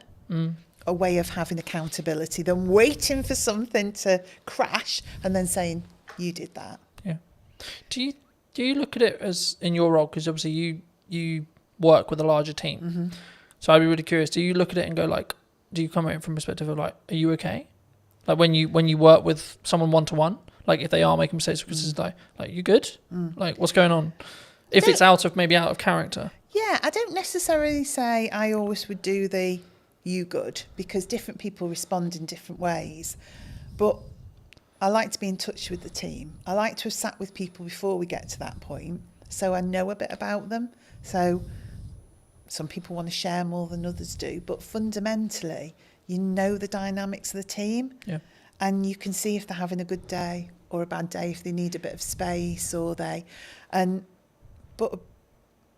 A way of having accountability than waiting for something to crash and then saying you did that. Yeah. Do you look at it as in your role, because obviously you work with a larger team, mm-hmm. So I'd be really curious, do you look at it and go like, do you come at it from a perspective of like, are you okay? Like when you work with someone one-to-one, like if they are making mistakes, because it's like you good? Like what's going on? If it's out of character. Yeah, I don't necessarily say I always would do the you good, because different people respond in different ways. But I like to be in touch with the team. I like to have sat with people before we get to that point, so I know a bit about them. So some people want to share more than others do, but fundamentally, you know the dynamics of the team, and you can see if they're having a good day or a bad day, if they need a bit of space but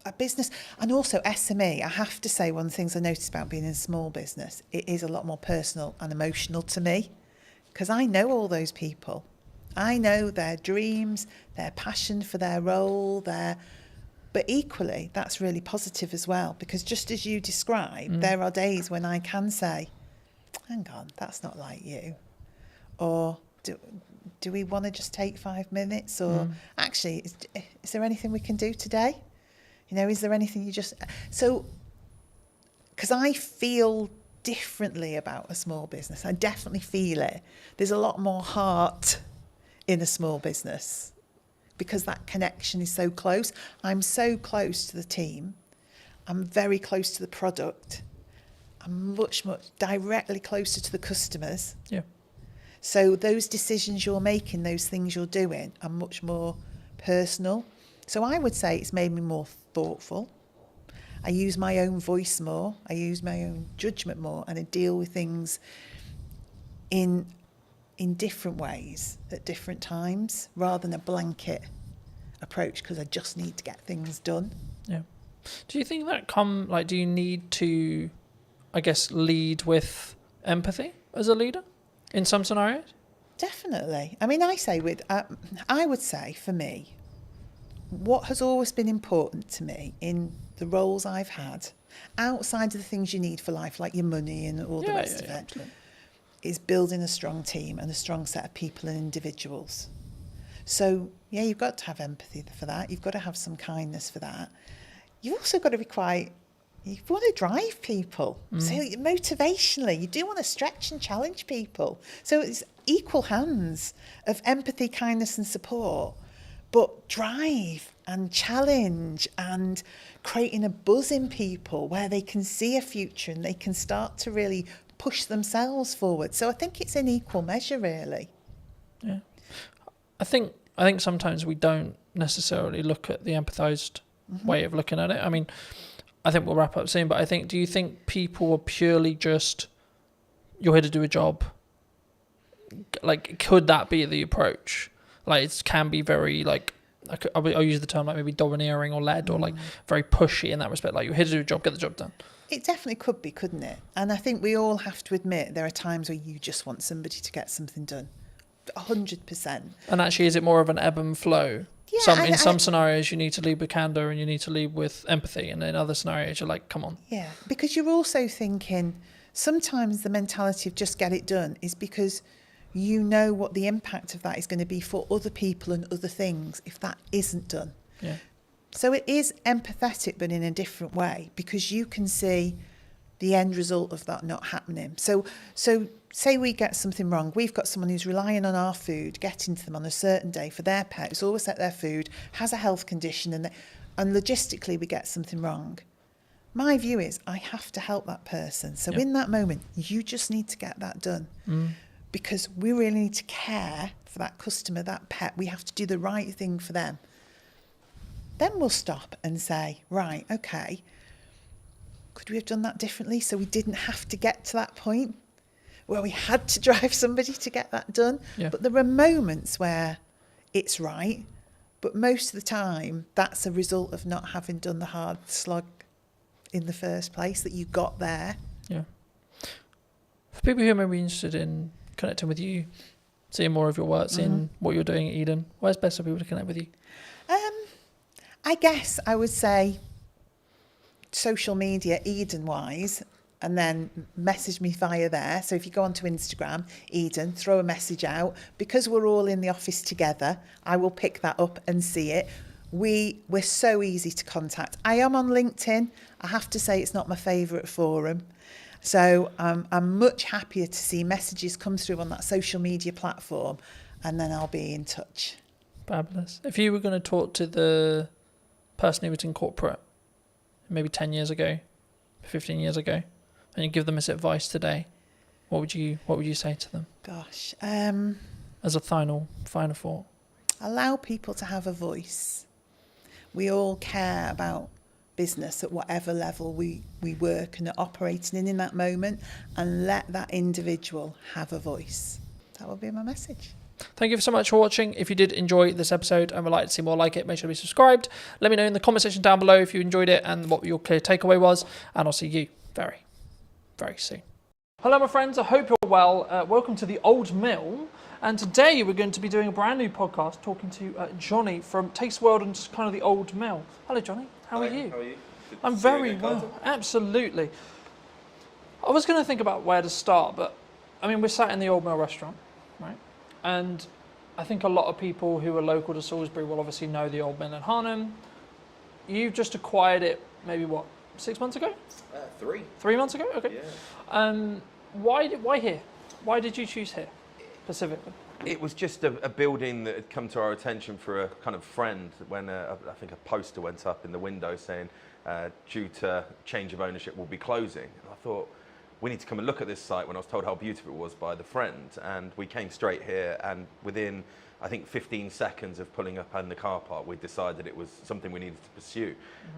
a business, and also SME, I have to say one of the things I noticed about being in a small business, it is a lot more personal and emotional to me, because I know all those people. I know their dreams, their passion for their role, but equally that's really positive as well, because just as you described, there are days when I can say, hang on, that's not like you, or do we want to just take 5 minutes, or actually is there anything we can do today? You know, is there anything because I feel differently about a small business. I definitely feel it. There's a lot more heart in a small business because that connection is so close. I'm so close to the team. I'm very close to the product. I'm much, much directly closer to the customers. Yeah. So those decisions you're making, those things you're doing are much more personal. So I would say it's made me more thoughtful. I use my own voice more. I use my own judgment more, and I deal with things in different ways at different times, rather than a blanket approach because I just need to get things done. Yeah. Do you think that do you need to I guess, lead with empathy as a leader in some scenarios? Definitely. I mean, I would say for me, what has always been important to me in the roles I've had, outside of the things you need for life, like your money and all the rest of it, Absolutely. is building a strong team and a strong set of people and individuals. So, yeah, you've got to have empathy for that. You've got to have some kindness for that. You've also got to be you want to drive people. So motivationally, you do want to stretch and challenge people. So it's equal hands of empathy, kindness and support, but drive and challenge and creating a buzz in people where they can see a future and they can start to really push themselves forward. So I think it's in equal measure, really. Yeah. I think sometimes we don't necessarily look at the empathized way of looking at it. I mean, I think we'll wrap up soon, but do you think people are purely just, you're here to do a job? Like, could that be the approach? Like, it can be very, like, I'll use the term like maybe domineering or led or like very pushy in that respect. Like, you're here to do a job, get the job done. It definitely could be, couldn't it? And I think we all have to admit there are times where you just want somebody to get something done. 100%. And actually, is it more of an ebb and flow? Yeah, in some scenarios, you need to lead with candor and you need to lead with empathy. And in other scenarios, you're like, come on. Yeah, because you're also thinking sometimes the mentality of just get it done is because you know what the impact of that is going to be for other people and other things if that isn't done. Yeah. So it is empathetic, but in a different way, because you can see the end result of that not happening. So say we get something wrong. We've got someone who's relying on our food, getting to them on a certain day for their pet, who's always at their food, has a health condition, and logistically we get something wrong. My view is I have to help that person. So in that moment, you just need to get that done. Because we really need to care for that customer, that pet. We have to do the right thing for them. Then we'll stop and say, right, okay, could we have done that differently so we didn't have to get to that point where we had to drive somebody to get that done? Yeah. But there are moments where it's right, but most of the time that's a result of not having done the hard slog in the first place, that you got there. Yeah. For people who may be interested in connecting with you, seeing more of your work, seeing what you're doing at Eden, where's best for people to connect with you? I guess I would say social media, Eden-wise, and then message me via there. So if you go onto Instagram, Eden, throw a message out. Because we're all in the office together, I will pick that up and see it. We're so easy to contact. I am on LinkedIn. I have to say it's not my favourite forum. So I'm much happier to see messages come through on that social media platform, and then I'll be in touch. Fabulous. If you were going to talk to the person who was in corporate maybe 10 years ago, 15 years ago, and you give them this advice today, what would you say to them? Gosh. As a final thought. Allow people to have a voice. We all care about business at whatever level we work and are operating in that moment, and let that individual have a voice. That would be my message. Thank you so much for watching. If you did enjoy this episode and would like to see more like it, make sure to be subscribed. Let me know in the comment section down below if you enjoyed it and what your clear takeaway was. And I'll see you very, very soon. Hello, my friends. I hope you're well. Welcome to the Old Mill. And today we're going to be doing a brand new podcast talking to Johnny from Taste World and just kind of the Old Mill. Hello, Johnny. How are you? How are you? Good I'm to see you very again, well. Carlton. Absolutely. I was going to think about where to start, but I mean, we're sat in the Old Mill restaurant, right? And I think a lot of people who are local to Salisbury will obviously know the Old Mill in Harnham. You've just acquired it maybe, 6 months ago? 3. 3 months ago? Okay. Yeah. Why here? Why did you choose here specifically? It was just a building that had come to our attention for a kind of friend when I think a poster went up in the window saying, due to change of ownership, we'll be closing. And I thought, we need to come and look at this site when I was told how beautiful it was by the friend. And we came straight here, and within, I think, 15 seconds of pulling up in the car park, we decided it was something we needed to pursue.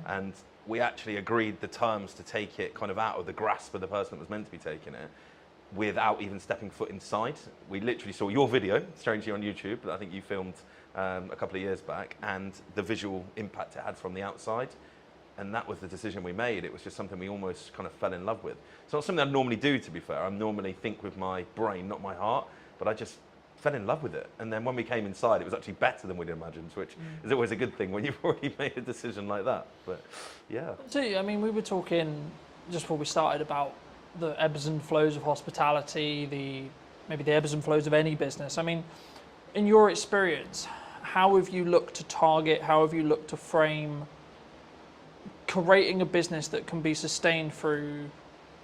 And we actually agreed the terms to take it kind of out of the grasp of the person that was meant to be taking it without even stepping foot inside. We literally saw your video, strangely on YouTube, that I think you filmed a couple of years back, and the visual impact it had from the outside. And that was the decision we made. It was just something we almost kind of fell in love with. It's not something I normally do, to be fair. I normally think with my brain, not my heart, but I just fell in love with it. And then when we came inside, it was actually better than we'd imagined, which is always a good thing when you've already made a decision like that. But yeah. So, I mean, we were talking just before we started about the ebbs and flows of hospitality, maybe the ebbs and flows of any business. I mean, in your experience, how have you looked to target, how have you looked to frame creating a business that can be sustained through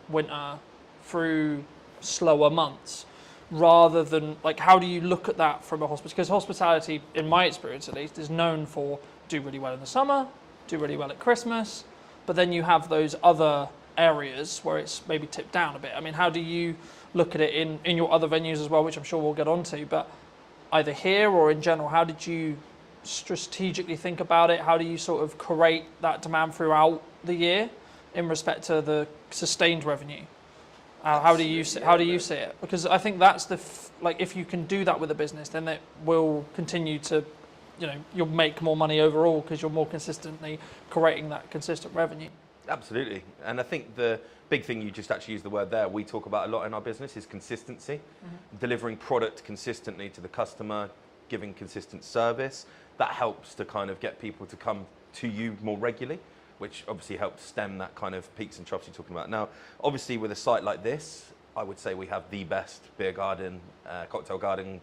winter, through slower months, rather than, like, how do you look at that from a hospital? Because hospitality, in my experience at least, is known for do really well in the summer, do really well at Christmas, but then you have those other areas where it's maybe tipped down a bit. I mean, how do you look at it in your other venues as well, which I'm sure we'll get onto, but either here or in general, how did you strategically think about it? How do you sort of create that demand throughout the year in respect to the sustained revenue? How do you see it? Because I think that's like, if you can do that with a business, then it will continue to, you'll make more money overall because you're more consistently creating that consistent revenue. Absolutely. And I think the big thing, you just actually used the word there, we talk about a lot in our business, is consistency. Delivering product consistently to the customer, giving consistent service. That helps to kind of get people to come to you more regularly, which obviously helps stem that kind of peaks and troughs you're talking about. Now, obviously with a site like this, I would say we have the best beer garden, cocktail garden,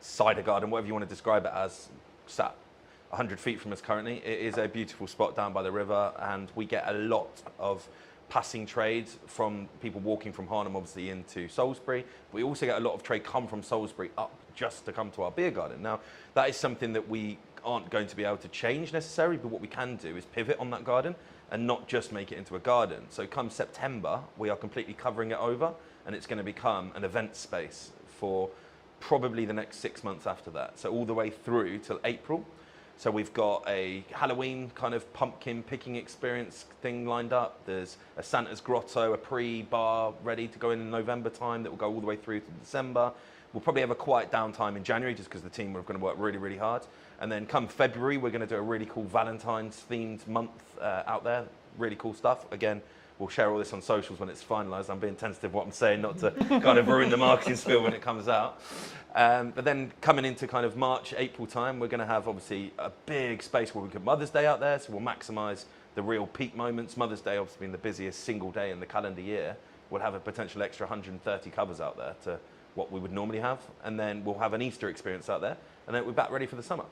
cider garden, whatever you want to describe it as, sat 100 feet from us currently. It is a beautiful spot down by the river, and we get a lot of passing trades from people walking from Harnham obviously into Salisbury. We also get a lot of trade come from Salisbury up just to come to our beer garden. Now, that is something that we aren't going to be able to change necessarily, but what we can do is pivot on that garden and not just make it into a garden. So come September, we are completely covering it over, and it's going to become an event space for probably the next 6 months after that. So all the way through till April. So we've got a Halloween kind of pumpkin picking experience thing lined up. There's a Santa's Grotto, a pre-bar ready to go in November time that will go all the way through to December. We'll probably have a quiet downtime in January just because the team are going to work really, really hard. And then come February, we're going to do a really cool Valentine's themed month out there. Really cool stuff. Again, we'll share all this on socials when it's finalised. I'm being tentative what I'm saying, not to kind of ruin the marketing spiel when it comes out. But then coming into kind of March, April time, we're going to have obviously a big space where we put Mother's Day out there. So we'll maximise the real peak moments. Mother's Day obviously being the busiest single day in the calendar year. We'll have a potential extra 130 covers out there to what we would normally have. And then we'll have an Easter experience out there. And then we're back ready for the summer.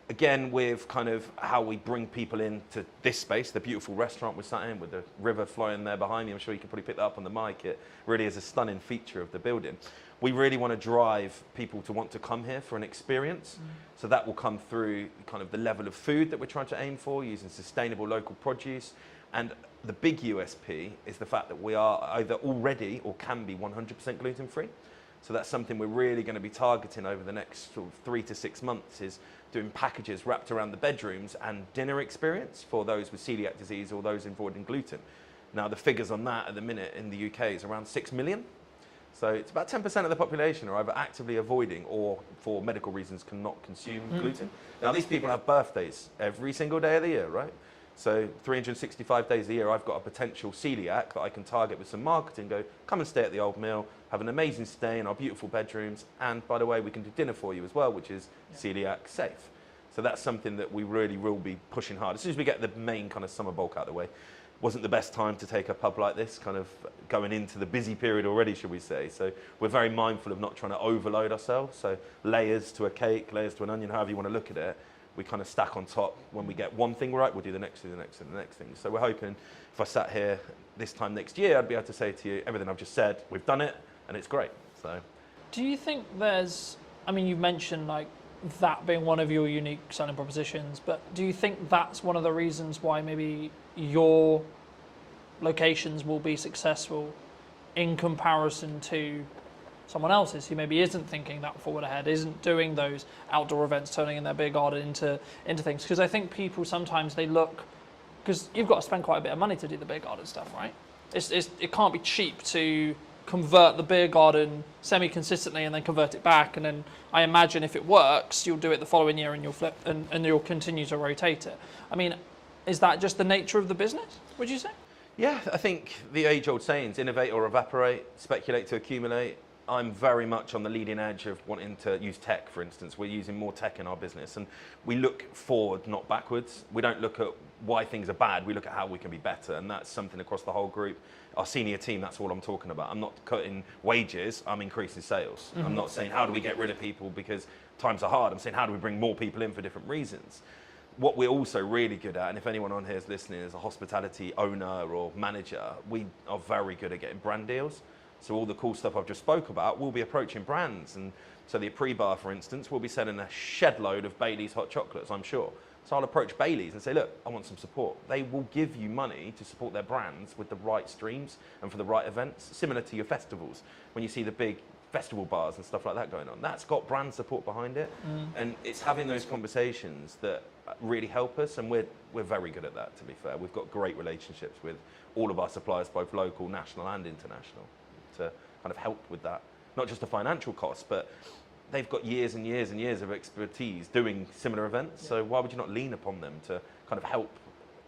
Again, with kind of how we bring people into this space, the beautiful restaurant we're sat in with the river flowing there behind me. I'm sure you can probably pick that up on the mic. It really is a stunning feature of the building. We really want to drive people to want to come here for an experience. So that will come through kind of the level of food that we're trying to aim for, using sustainable local produce. And the big USP is the fact that we are either already or can be 100% gluten-free. So that's something we're really going to be targeting over the next sort of 3 to 6 months, is doing packages wrapped around the bedrooms and dinner experience for those with celiac disease or those avoiding gluten. Now, the figures on that at the minute in the UK is around 6 million. So it's about 10% of the population are either actively avoiding or for medical reasons cannot consume gluten. Now, these people have birthdays every single day of the year, right? So 365 days a year, I've got a potential celiac that I can target with some marketing, go, come and stay at the Old Mill, have an amazing stay in our beautiful bedrooms, and by the way, we can do dinner for you as well, which is celiac safe. So that's something that we really will be pushing hard. As soon as we get the main kind of summer bulk out of the way, wasn't the best time to take a pub like this, kind of going into the busy period already, should we say. So we're very mindful of not trying to overload ourselves. So layers to a cake, layers to an onion, however you want to look at it, we kind of stack on top. When we get one thing right, we'll do the next thing, the next thing, the next thing. So we're hoping if I sat here this time next year, I'd be able to say to you, everything I've just said, we've done it, and it's great. So, do you think there's, I mean, you mentioned like that being one of your unique selling propositions, but do you think that's one of the reasons why maybe your locations will be successful in comparison to someone else's who maybe isn't thinking that forward ahead, isn't doing those outdoor events, turning in their beer garden into things? Because I think people sometimes they look, because you've got to spend quite a bit of money to do the beer garden stuff, right? It can't be cheap to convert the beer garden semi-consistently and then convert it back, and then I imagine if it works, you'll do it the following year and you'll flip and you'll continue to rotate it. I mean, Is that just the nature of the business, would you say? Yeah, I think the age-old sayings, innovate or evaporate, speculate to accumulate. I'm very much on the leading edge of wanting to use tech, for instance. We're using more tech in our business, and we look forward, not backwards. We don't look at why things are bad, we look at how we can be better, and that's something across the whole group. Our senior team, that's all I'm talking about. I'm not cutting wages, I'm increasing sales. I'm not saying how do we get rid of people because times are hard. I'm saying how do we bring more people in for different reasons. What we're also really good at, and if anyone on here is listening is a hospitality owner or manager, we are very good at getting brand deals. So all the cool stuff I've just spoke about, we'll be approaching brands. And so the pre-bar, for instance, will be selling a shed load of Bailey's hot chocolates, I'm sure. So I'll approach Bailey's and say, look, I want some support. They will give you money to support their brands with the right streams and for the right events, similar to your festivals. When you see the big festival bars and stuff like that going on, that's got brand support behind it. And it's having those conversations that really help us, and we're very good at that, to be fair. We've got great relationships with all of our suppliers, both local, national and international, to kind of help with that. Not just the financial costs, but they've got years and years and years of expertise doing similar events, so why would you not lean upon them to kind of help?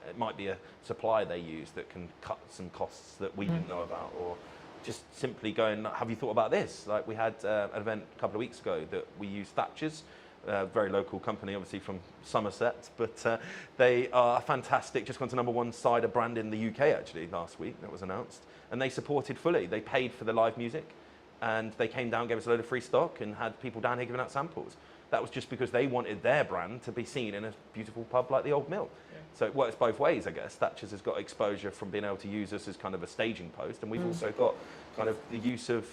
It might be a supplier they use that can cut some costs that we didn't know about, or just simply going, have you thought about this? Like we had an event a couple of weeks ago that we used Thatcher's, a very local company, obviously from Somerset, but they are fantastic, just gone to #1 cider brand in the UK actually last week, that was announced, and they supported fully. They paid for the live music, and they came down, gave us a load of free stock, and had people down here giving out samples. That was just because they wanted their brand to be seen in a beautiful pub like the Old Mill. Yeah. So it works both ways, I guess. Thatcher's has got exposure from being able to use us as kind of a staging post, and we've also got kind of the use of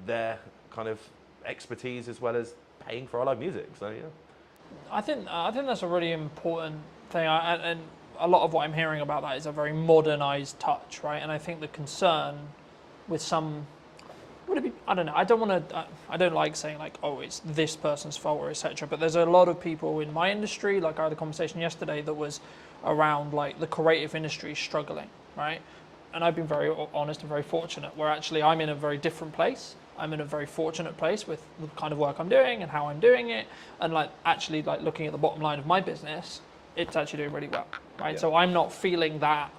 their kind of expertise as well as paying for our live music. So yeah, I think that's a really important thing, and a lot of what I'm hearing about that is a very modernised touch, right? And I think the concern with some. Would it be, I don't know. I don't like saying like, oh, it's this person's fault or etc. But there's a lot of people in my industry. Like I had a conversation yesterday that was around like the creative industry struggling, right? And I've been very honest and very fortunate. Where actually I'm in a very different place. I'm in a very fortunate place with the kind of work I'm doing and how I'm doing it, and like actually like looking at the bottom line of my business, it's actually doing really well, right? Yeah. So I'm not feeling that,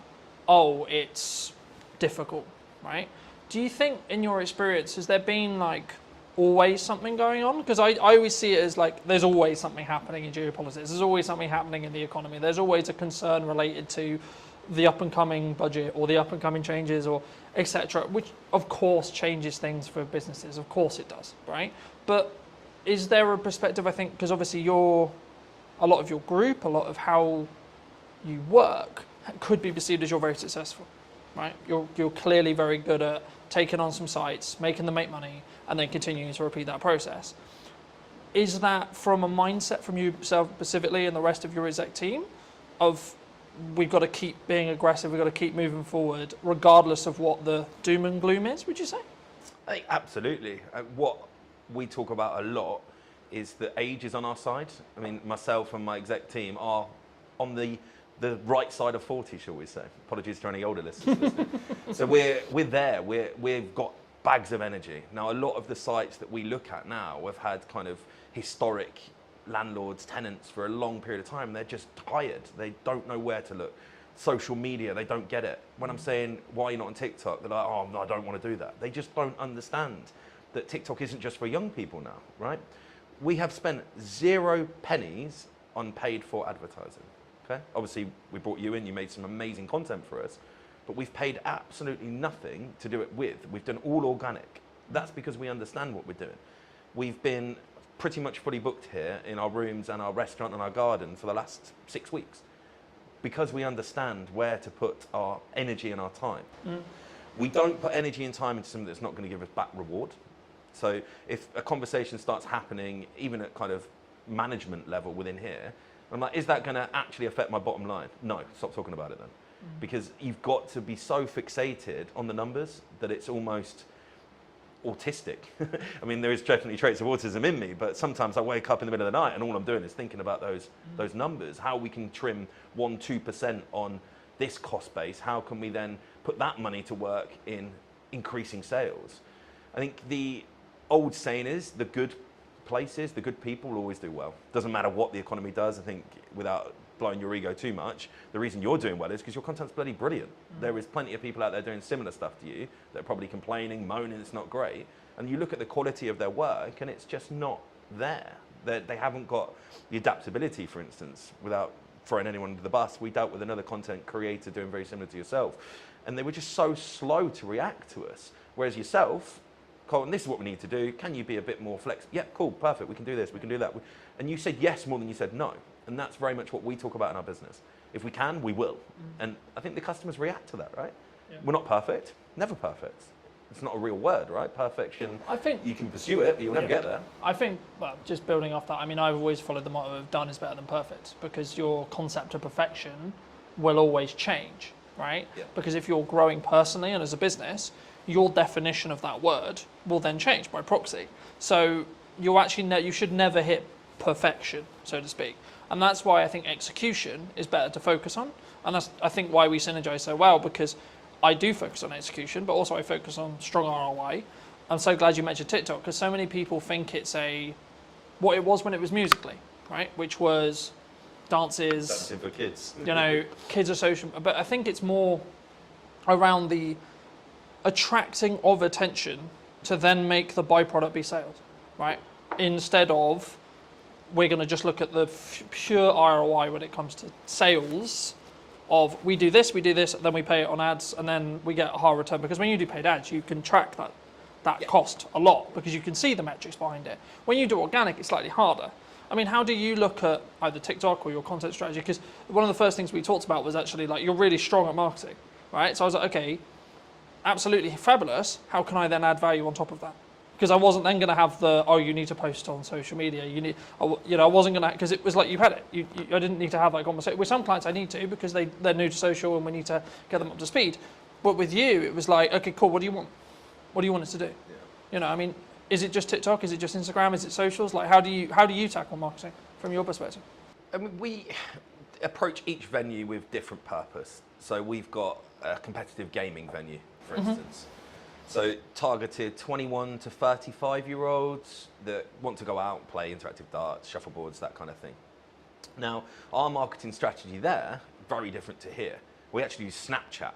oh, it's difficult, right? Do you think, in your experience, has there been like always something going on? Because I always see it as like there's always something happening in geopolitics. There's always something happening in the economy. There's always a concern related to the up and coming budget or the up and coming changes or etc. Which of course changes things for businesses. Of course it does, right? But is there a perspective? I think because obviously a lot of your group, a lot of how you work could be perceived as you're very successful, right? You're clearly very good at taking on some sites, making them make money, and then continuing to repeat that process. Is that from a mindset from yourself specifically and the rest of your exec team of we've got to keep being aggressive, we've got to keep moving forward, regardless of what the doom and gloom is, would you say? I think absolutely. What we talk about a lot is that age is on our side. I mean, myself and my exec team are on the right side of 40, shall we say. Apologies to any older listeners listening. So we're there. We've got bags of energy. Now, a lot of the sites that we look at now have had kind of historic landlords, tenants for a long period of time. They're just tired. They don't know where to look. Social media, they don't get it. When I'm saying, why are you not on TikTok? They're like, oh, no, I don't want to do that. They just don't understand that TikTok isn't just for young people now, right? We have spent 0 pennies on paid for advertising. Okay? Obviously, we brought you in, you made some amazing content for us, but we've paid absolutely nothing to do it with. We've done all organic. That's because we understand what we're doing. We've been pretty much fully booked here in our rooms and our restaurant and our garden for the last 6 weeks because we understand where to put our energy and our time. We don't put energy and time into something that's not going to give us back reward. So if a conversation starts happening, even at kind of management level within here, I'm like, is that going to actually affect my bottom line? No, stop talking about it then. Because you've got to be so fixated on the numbers that it's almost autistic. I mean, there is definitely traits of autism in me, but sometimes I wake up in the middle of the night and all I'm doing is thinking about those numbers, how we can trim 1-2% on this cost base, how can we then put that money to work in increasing sales. I think the old saying is the good places, the good people will always do well. Doesn't matter what the economy does. I think without blowing your ego too much, the reason you're doing well is because your content's bloody brilliant. There is plenty of people out there doing similar stuff to you that are probably complaining, moaning it's not great. And you look at the quality of their work and it's just not there. They haven't got the adaptability, for instance, without throwing anyone under the bus. We dealt with another content creator doing very similar to yourself. And they were just so slow to react to us. Whereas yourself, Colton, this is what we need to do. Can you be a bit more flexible? Yeah, cool, perfect. We can do this, we can do that. And you said yes more than you said no. And that's very much what we talk about in our business. If we can, we will. And I think the customers react to that, right? Yeah. We're not perfect, never perfect. It's not a real word, right? Perfection, I think you can pursue it, but you'll never get there. I think, well, just building off that, I mean, I've always followed the motto of done is better than perfect, because your concept of perfection will always change, right? Yeah. Because if you're growing personally and as a business, your definition of that word will then change by proxy. So you should never hit perfection, so to speak. And that's why I think execution is better to focus on. And that's, I think, why we synergize so well, because I do focus on execution, but also I focus on strong ROI. I'm so glad you mentioned TikTok, because so many people think it's what it was when it was Musical.ly, right? Which was dances. Dancing for kids. Kids are social. But I think it's more around the attracting of attention to then make the byproduct be sales, right? Instead of we're going to just look at the pure ROI when it comes to sales of we do this, then we pay it on ads, and then we get a higher return. Because when you do paid ads, you can track that cost a lot because you can see the metrics behind it. When you do organic, it's slightly harder. I mean, how do you look at either TikTok or your content strategy? Because one of the first things we talked about was actually like you're really strong at marketing, right? So I was like, okay, absolutely fabulous. How can I then add value on top of that? Because I wasn't then going to have you need to post on social media. I wasn't going to, because it was like you had it. I didn't need to have that conversation. With some clients I need to because they're new to social and we need to get them up to speed. But with you, it was like, okay, cool, what do you want? What do you want us to do? Yeah. I mean, is it just TikTok? Is it just Instagram? Is it socials? Like, how do you tackle marketing from your perspective? I mean, we approach each venue with different purpose. So we've got a competitive gaming venue, for instance. So targeted 21 to 35-year-olds that want to go out and play interactive darts, shuffleboards, that kind of thing. Now, our marketing strategy there, very different to here. We actually use Snapchat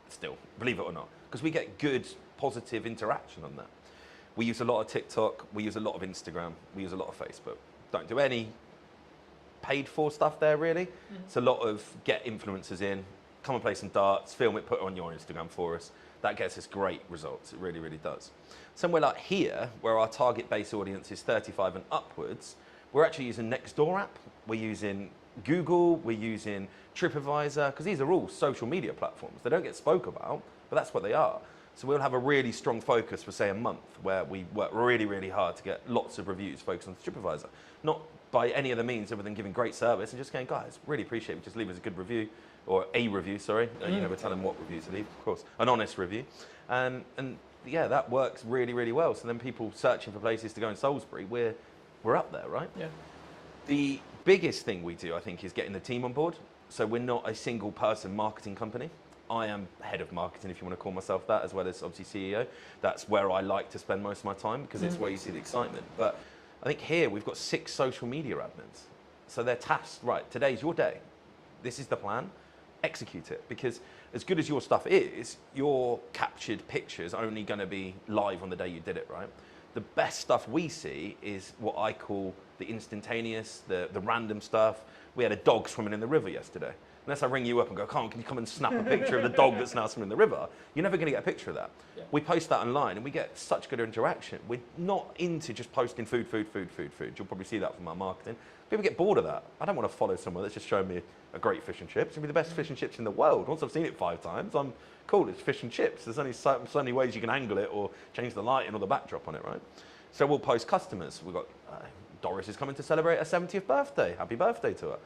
still, believe it or not, because we get good, positive interaction on that. We use a lot of TikTok, we use a lot of Instagram, we use a lot of Facebook. Don't do any paid for stuff there, really. It's a lot of get influencers in, come and play some darts, film it, put it on your Instagram for us. That gets us great results. It really, really does. Somewhere like here, where our target base audience is 35 and upwards, we're actually using Nextdoor app. We're using Google. We're using TripAdvisor, because these are all social media platforms. They don't get spoke about, but that's what they are. So we'll have a really strong focus for, say, a month, where we work really, really hard to get lots of reviews focused on TripAdvisor. Not by any other means other than giving great service and just going, guys, really appreciate it. Just leave us a good review. Or a review, sorry. You never tell them what review to leave, of course. An honest review. And yeah, that works really, really well. So then people searching for places to go in Salisbury, we're up there, right? Yeah. The biggest thing we do, I think, is getting the team on board. So we're not a single person marketing company. I am head of marketing, if you want to call myself that, as well as obviously CEO. That's where I like to spend most of my time because it's where you see the excitement. But I think here we've got 6 social media admins. So they're tasked, right, today's your day. This is the plan. Execute it, because as good as your stuff is, your captured pictures are only going to be live on the day you did it, right? The best stuff we see is what I call the instantaneous, the random stuff. We had a dog swimming in the river yesterday. Unless I ring you up and go, Carl, can you come and snap a picture of the dog that's now swimming in the river? You're never going to get a picture of that. Yeah. We post that online and we get such good interaction. We're not into just posting food. You'll probably see that from our marketing. People get bored of that. I don't want to follow someone that's just showing me a great fish and chips. It'll be the best fish and chips in the world. Once I've seen it 5 times, I'm cool, it's fish and chips. There's only so many ways you can angle it or change the lighting or the backdrop on it, right? So we'll post customers. We've got Doris is coming to celebrate her 70th birthday. Happy birthday to her.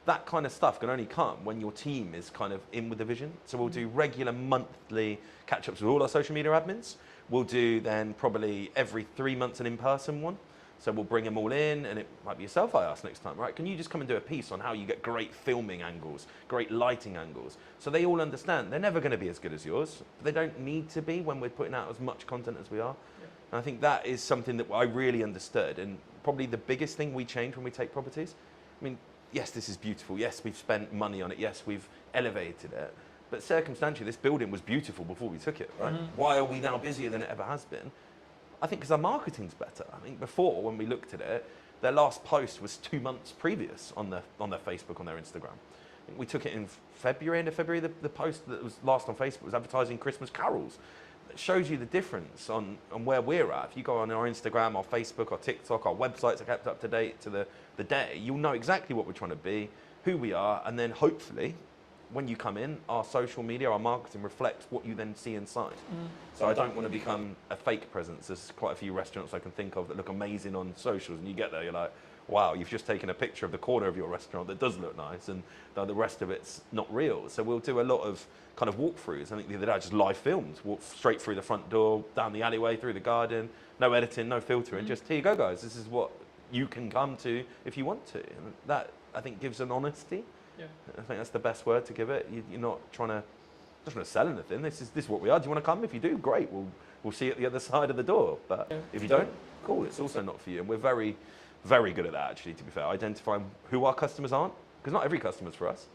That kind of stuff can only come when your team is kind of in with the vision. So we'll do regular monthly catch-ups with all our social media admins. We'll do then probably every 3 months an in-person one. So we'll bring them all in, and it might be yourself I ask next time, right? Can you just come and do a piece on how you get great filming angles, great lighting angles? So they all understand they're never going to be as good as yours, but they don't need to be when we're putting out as much content as we are. Yeah. And I think that is something that I really understood, and probably the biggest thing we change when we take properties. I mean, yes, this is beautiful. Yes, we've spent money on it. Yes, we've elevated it. But circumstantially, this building was beautiful before we took it, right? Why are we now busier than it ever has been? I think because our marketing's better. I think before, when we looked at it, their last post was 2 months previous on their Facebook, on their Instagram. I think we took it in February, end of February. The post that was last on Facebook was advertising Christmas carols. It shows you the difference on where we're at. If you go on our Instagram, our Facebook, our TikTok, our websites are kept up to date to the day, you'll know exactly what we're trying to be, who we are, and then hopefully, when you come in, our social media, our marketing reflects what you then see inside. So I don't want to become a fake presence. There's quite a few restaurants I can think of that look amazing on socials, and you get there, you're like, wow, you've just taken a picture of the corner of your restaurant that does look nice, and the rest of it's not real. So we'll do a lot of kind of walkthroughs. I think the other day I just live filmed, walked straight through the front door, down the alleyway, through the garden, no editing, no filtering, just here you go, guys. This is what you can come to if you want to. And that, I think, gives an honesty. Yeah. I think that's the best word to give it. You're not trying to sell anything. This is what we are. Do you want to come? If you do, great. We'll see you at the other side of the door. But if you don't, cool. It's also not for you. And we're very, very good at that, actually, to be fair. Identifying who our customers aren't, because not every customer's for us.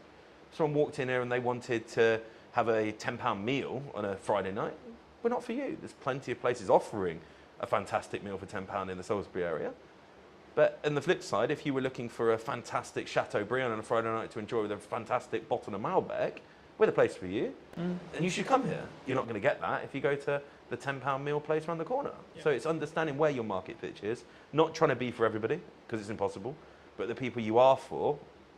If someone walked in here and they wanted to have a £10 meal on a Friday night, we're not for you. There's plenty of places offering a fantastic meal for £10 in the Salisbury area. But on the flip side, if you were looking for a fantastic Chateaubriand on a Friday night to enjoy with a fantastic bottle of Malbec, we're the place for you. And you should come here. You're not going to get that if you go to the £10 meal place around the corner. Yeah. So it's understanding where your market pitch is, not trying to be for everybody, because it's impossible, but the people you are for,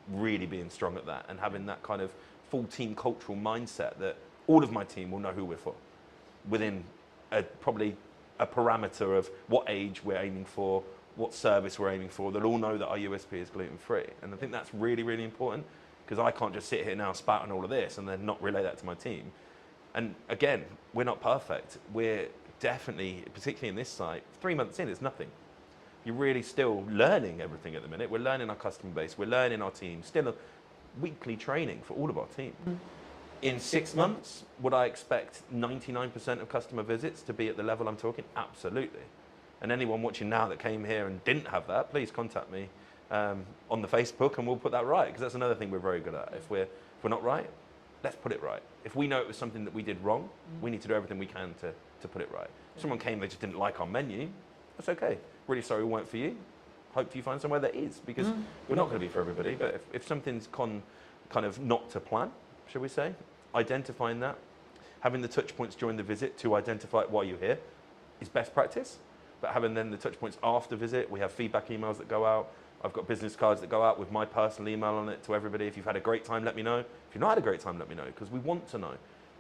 really being strong at that and having that kind of full team cultural mindset that all of my team will know who we're for within probably a parameter of what age we're aiming for, what service we're aiming for. They'll all know that our USP is gluten-free. And I think that's really, really important, because I can't just sit here now spouting all of this and then not relay that to my team. And again, we're not perfect. We're definitely, particularly in this site, 3 months in, it's nothing. You're really still learning everything at the minute. We're learning our customer base. We're learning our team. Still a weekly training for all of our team. In 6 months, would I expect 99% of customer visits to be at the level I'm talking? Absolutely. And anyone watching now that came here and didn't have that, please contact me on the Facebook, and we'll put that right, because that's another thing we're very good at. If we're not right, let's put it right. If we know it was something that we did wrong, we need to do everything we can to put it right. If someone came, they just didn't like our menu, that's okay. Really sorry we weren't for you. Hope you find somewhere that is, because we're not going to be for everybody. But if something's kind of not to plan, shall we say, identifying that, having the touch points during the visit to identify why you're here is best practice. But having then the touch points after visit, we have feedback emails that go out. I've got business cards that go out with my personal email on it to everybody. If you've had a great time, let me know. If you've not had a great time, let me know, because we want to know.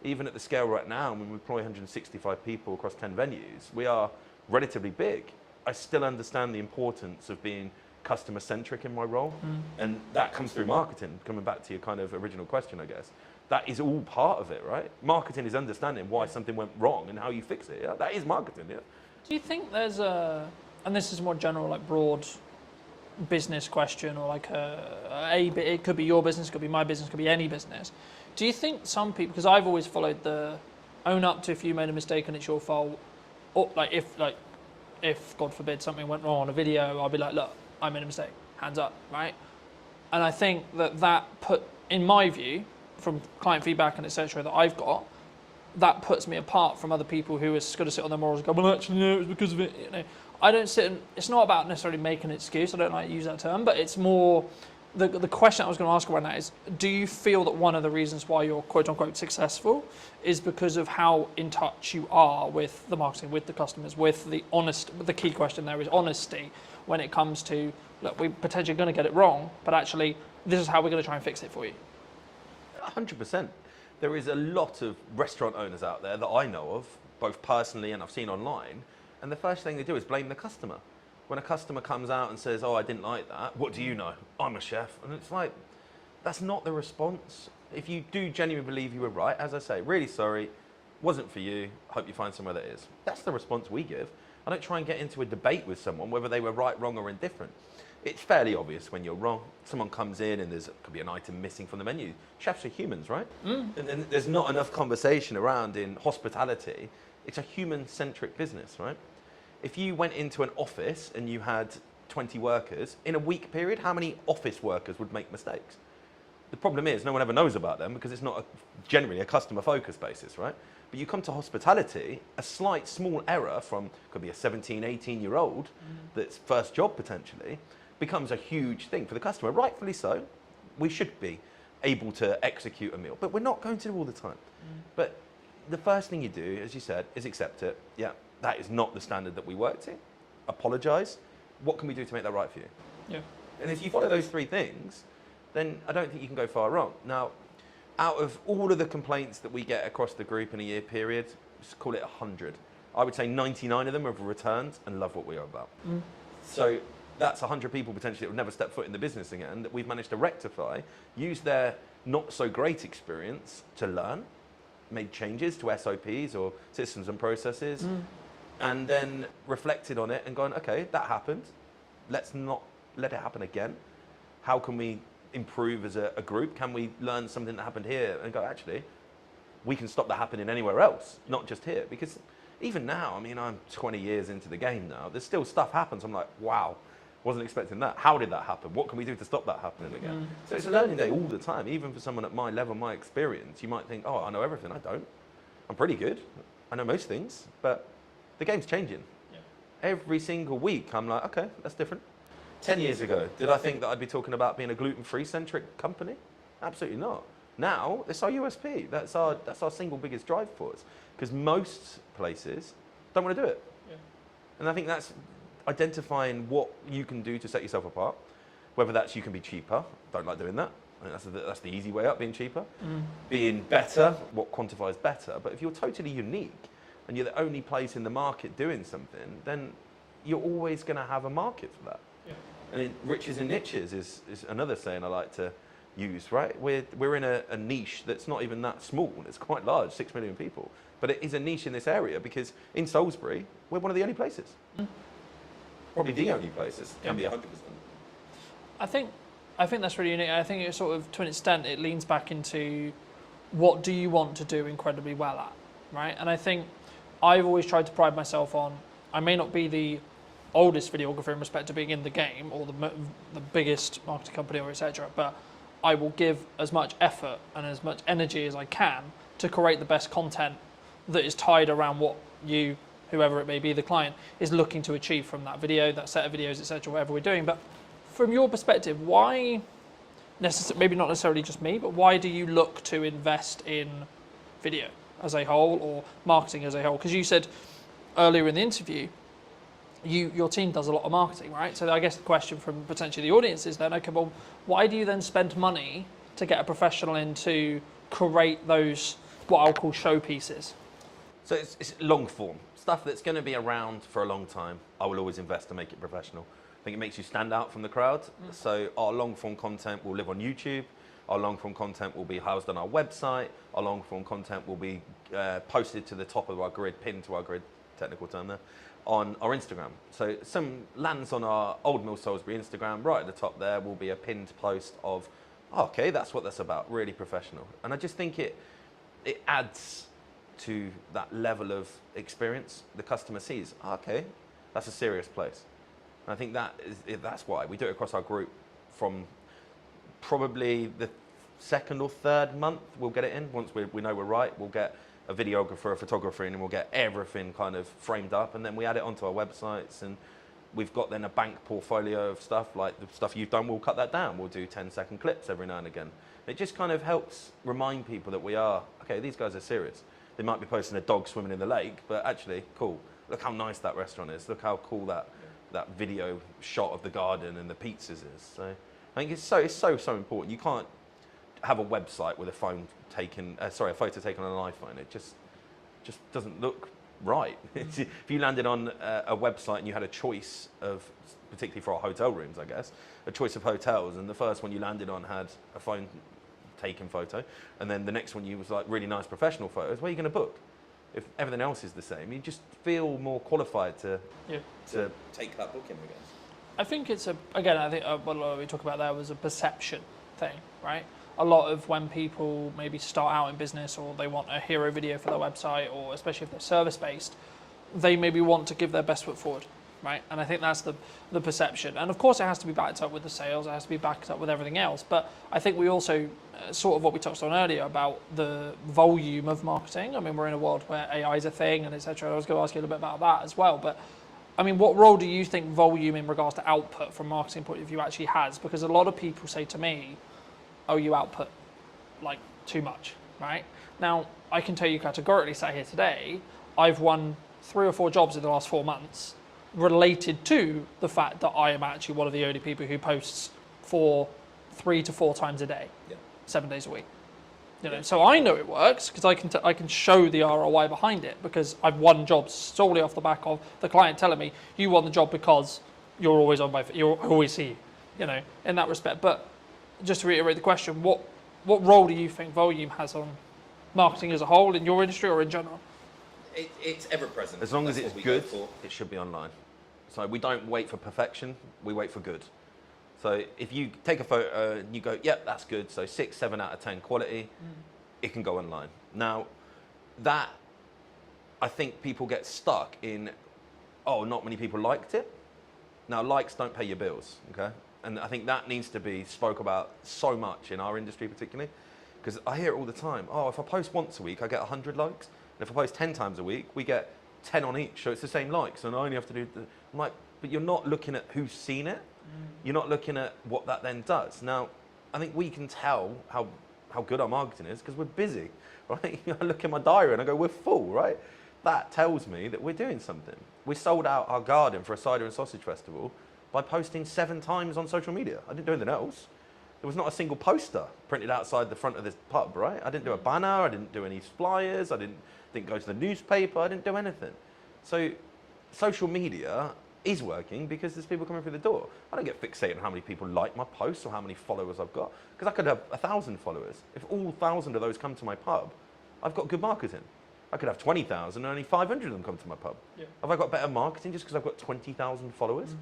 Even at the scale right now, when we employ 165 people across 10 venues, we are relatively big. I still understand the importance of being customer-centric in my role. And that comes through marketing, coming back to your kind of original question, I guess. That is all part of it, right? Marketing is understanding why something went wrong and how you fix it. Yeah? That is marketing, yeah. Do you think there's and this is a more general, like broad business question, or like it could be your business, it could be my business, it could be any business. Do you think some people, because I've always followed the own up to if you made a mistake and it's your fault, or if God forbid something went wrong on a video, I'll be like, look, I made a mistake, hands up, right? And I think that put, in my view, from client feedback and etc. that I've got, that puts me apart from other people who are just going to sit on their morals and go, well, actually, no, it was because of it. You know, I don't sit. It's not about necessarily making an excuse. I don't like to use that term, but it's more the question I was going to ask around that is: do you feel that one of the reasons why you're quote unquote successful is because of how in touch you are with the marketing, with the customers, with the honest? The key question there is honesty when it comes to, look, we're potentially going to get it wrong, but actually, this is how we're going to try and fix it for you. 100%. There is a lot of restaurant owners out there that I know of, both personally and I've seen online, and the first thing they do is blame the customer. When a customer comes out and says, oh, I didn't like that, what do you know? I'm a chef. And it's like, that's not the response. If you do genuinely believe you were right, as I say, really sorry, wasn't for you, hope you find somewhere that is. That's the response we give. I don't try and get into a debate with someone, whether they were right, wrong, or indifferent. It's fairly obvious when you're wrong. Someone comes in and could be an item missing from the menu. Chefs are humans, right? And there's not enough conversation around in hospitality. It's a human-centric business, right? If you went into an office and you had 20 workers, in a week period, how many office workers would make mistakes? The problem is no one ever knows about them because it's not generally a customer focus basis, right? But you come to hospitality, a slight small error from, could be a 17, 18-year-old that's first job potentially, becomes a huge thing for the customer. Rightfully so. We should be able to execute a meal, but we're not going to do all the time. But the first thing you do, as you said, is accept it. Yeah, that is not the standard that we work to. Apologise. What can we do to make that right for you? Yeah. And if you follow those three things, then I don't think you can go far wrong. Now, out of all of the complaints that we get across the group in a year period, just call it 100. I would say 99 of them have returned and love what we are about. So that's 100 people potentially that would never step foot in the business again that we've managed to rectify, use their not so great experience to learn, made changes to SOPs or systems and processes, and then reflected on it and gone, okay, that happened. Let's not let it happen again. How can we improve as a group? Can we learn something that happened here and go, actually, we can stop that happening anywhere else, not just here? Because even now, I mean, I'm 20 years into the game now, there's still stuff happens. I'm like, wow, wasn't expecting that. How did that happen? What can we do to stop that happening again? So it's a learning day all the time. Even for someone at my level, my experience, you might think, oh, I know everything. I don't. I'm pretty good. I know most things, but the game's changing. Every single week, I'm like, okay, that's different. 10 years ago, did I think that I'd be talking about being a gluten-free centric company? Absolutely not. Now, it's our USP. That's our single biggest drive force. Because most places don't want to do it. And I think that's identifying what you can do to set yourself apart. Whether that's you can be cheaper. Don't like doing that. I think that's the easy way up, being cheaper. Being better, what quantifies better. But if you're totally unique and you're the only place in the market doing something, then you're always going to have a market for that. And riches and niches is another saying I like to use, right? We're in a niche that's not even that small. It's quite large, 6 million people. But it is a niche in this area because in Salisbury, we're one of the only places. Probably the only places. Can be 100%. I think that's really unique. I think it sort of, to an extent, it leans back into what do you want to do incredibly well at, right? And I think I've always tried to pride myself on, I may not be the oldest videographer in respect to being in the game or the biggest marketing company or etc., but I will give as much effort and as much energy as I can to create the best content that is tied around what you, whoever it may be, the client, is looking to achieve from that video, that set of videos, etc., whatever we're doing. But from your perspective, why, maybe not necessarily just me, but why do you look to invest in video as a whole or marketing as a whole? Because you said earlier in the interview, your team does a lot of marketing, right? So I guess the question from potentially the audience is then, okay, well, why do you then spend money to get a professional in to create those, what I'll call showpieces? So it's long form. Stuff that's going to be around for a long time, I will always invest to make it professional. I think it makes you stand out from the crowd. So our long form content will live on YouTube. Our long form content will be housed on our website. Our long form content will be posted to the top of our grid, pinned to our grid, technical term there, on our Instagram. So some lands on our Old Mill Salisbury Instagram. Right at the top there will be a pinned post of, oh, okay, that's what that's about, really professional. And I just think it adds to that level of experience. The customer sees, oh, okay, that's a serious place. And I think that's why we do it across our group. From probably the second or third month, we'll get it in. Once we know we're right, we'll get a videographer, a photographer in, and we'll get everything kind of framed up, and then we add it onto our websites, and we've got then a bank portfolio of stuff, like the stuff you've done, we'll cut that down. We'll do 10-second clips every now and again. It just kind of helps remind people that we are, okay, these guys are serious. They might be posting a dog swimming in the lake, but actually, cool. Look how nice that restaurant is. Look how cool that video shot of the garden and the pizzas is. So I think it's so important. You can't have a website with a phone taken, a photo taken on an iPhone. It just doesn't look right. If you landed on a website and you had a choice of, particularly for our hotel rooms, I guess, a choice of hotels, and the first one you landed on had a phone taken photo, and then the next one you was like really nice professional photos, where are you going to book? If everything else is the same, you just feel more qualified to take that booking, I guess. I think it's I think what we talk about there was a perception thing, right? A lot of when people maybe start out in business or they want a hero video for their website, or especially if they're service-based, they maybe want to give their best foot forward, right? And I think that's the perception. And of course, it has to be backed up with the sales, it has to be backed up with everything else. But I think we also, sort of what we touched on earlier about the volume of marketing. I mean, we're in a world where AI is a thing and etc. I was going to ask you a little bit about that as well. But I mean, what role do you think volume in regards to output from a marketing point of view actually has? Because a lot of people say to me, oh, you output like too much, right? Now, I can tell you categorically, sat here today, I've won 3 or 4 jobs in the last 4 months related to the fact that I am actually one of the only people who posts for 3 to 4 times a day, 7 days a week. You know, so I know it works because I can show the ROI behind it because I've won jobs solely off the back of the client telling me you won the job because you're always on I always see you know, in that respect. But just to reiterate the question, what role do you think volume has on marketing as a whole in your industry or in general? It's ever present. As long as That's it's what we go good, for. it should be online. So we don't wait for perfection, we wait for good. So if you take a photo and you go, yep, that's good, so 6, 7 out of 10 quality, it can go online. Now, that, I think people get stuck in, oh, not many people liked it. Now, likes don't pay your bills, okay? And I think that needs to be spoke about so much in our industry particularly, because I hear it all the time. Oh, if I post once a week, I get 100 likes. And if I post 10 times a week, we get 10 on each, so it's the same likes, and I only have to do I'm like, but you're not looking at who's seen it. You're not looking at what that then does. Now, I think we can tell how good our marketing is because we're busy, right? I look at my diary and I go, we're full, right? That tells me that we're doing something. We sold out our garden for a cider and sausage festival by posting 7 times on social media. I didn't do anything else. There was not a single poster printed outside the front of this pub, right? I didn't do a banner, I didn't do any flyers, I didn't go to the newspaper, I didn't do anything. So social media is working because there's people coming through the door. I don't get fixated on how many people like my posts or how many followers I've got, because I could have 1,000 followers. If all 1,000 of those come to my pub, I've got good marketing. I could have 20,000 and only 500 of them come to my pub. Yeah. Have I got better marketing just because I've got 20,000 followers?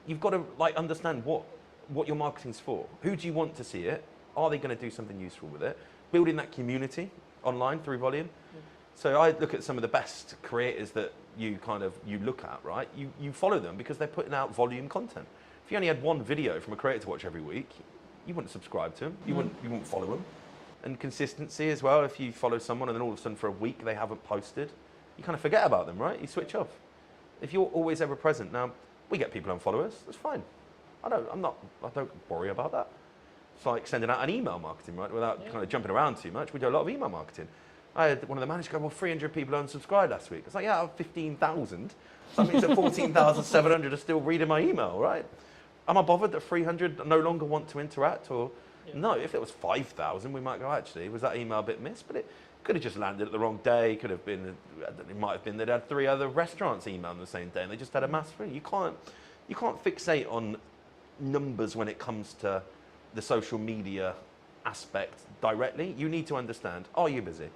You've got to like understand what your marketing's for. Who do you want to see it? Are they going to do something useful with it? Building that community online through volume. Yeah. So I look at some of the best creators that you look at, right? You follow them because they're putting out volume content. If you only had one video from a creator to watch every week, you wouldn't subscribe to them. You wouldn't follow them. And consistency as well. If you follow someone and then all of a sudden for a week they haven't posted, you kind of forget about them, right? You switch off. If you're always ever present, now we get people unfollow us. That's fine. I don't worry about that. It's like sending out an email marketing, right? Without kind of jumping around too much. We do a lot of email marketing. I had one of the managers go, well, 300 people unsubscribed last week. It's like, yeah, out of 15,000. So that means that 14,700 are still reading my email, right? Am I bothered that 300 no longer want to interact? Or no, if it was 5,000, we might go, actually, was that email a bit missed? But it could have just landed at the wrong day. Could have been, it might have been they'd had 3 other restaurants email on the same day and they just had a mass free. You can't fixate on numbers when it comes to the social media aspect directly. You need to understand, are you busy?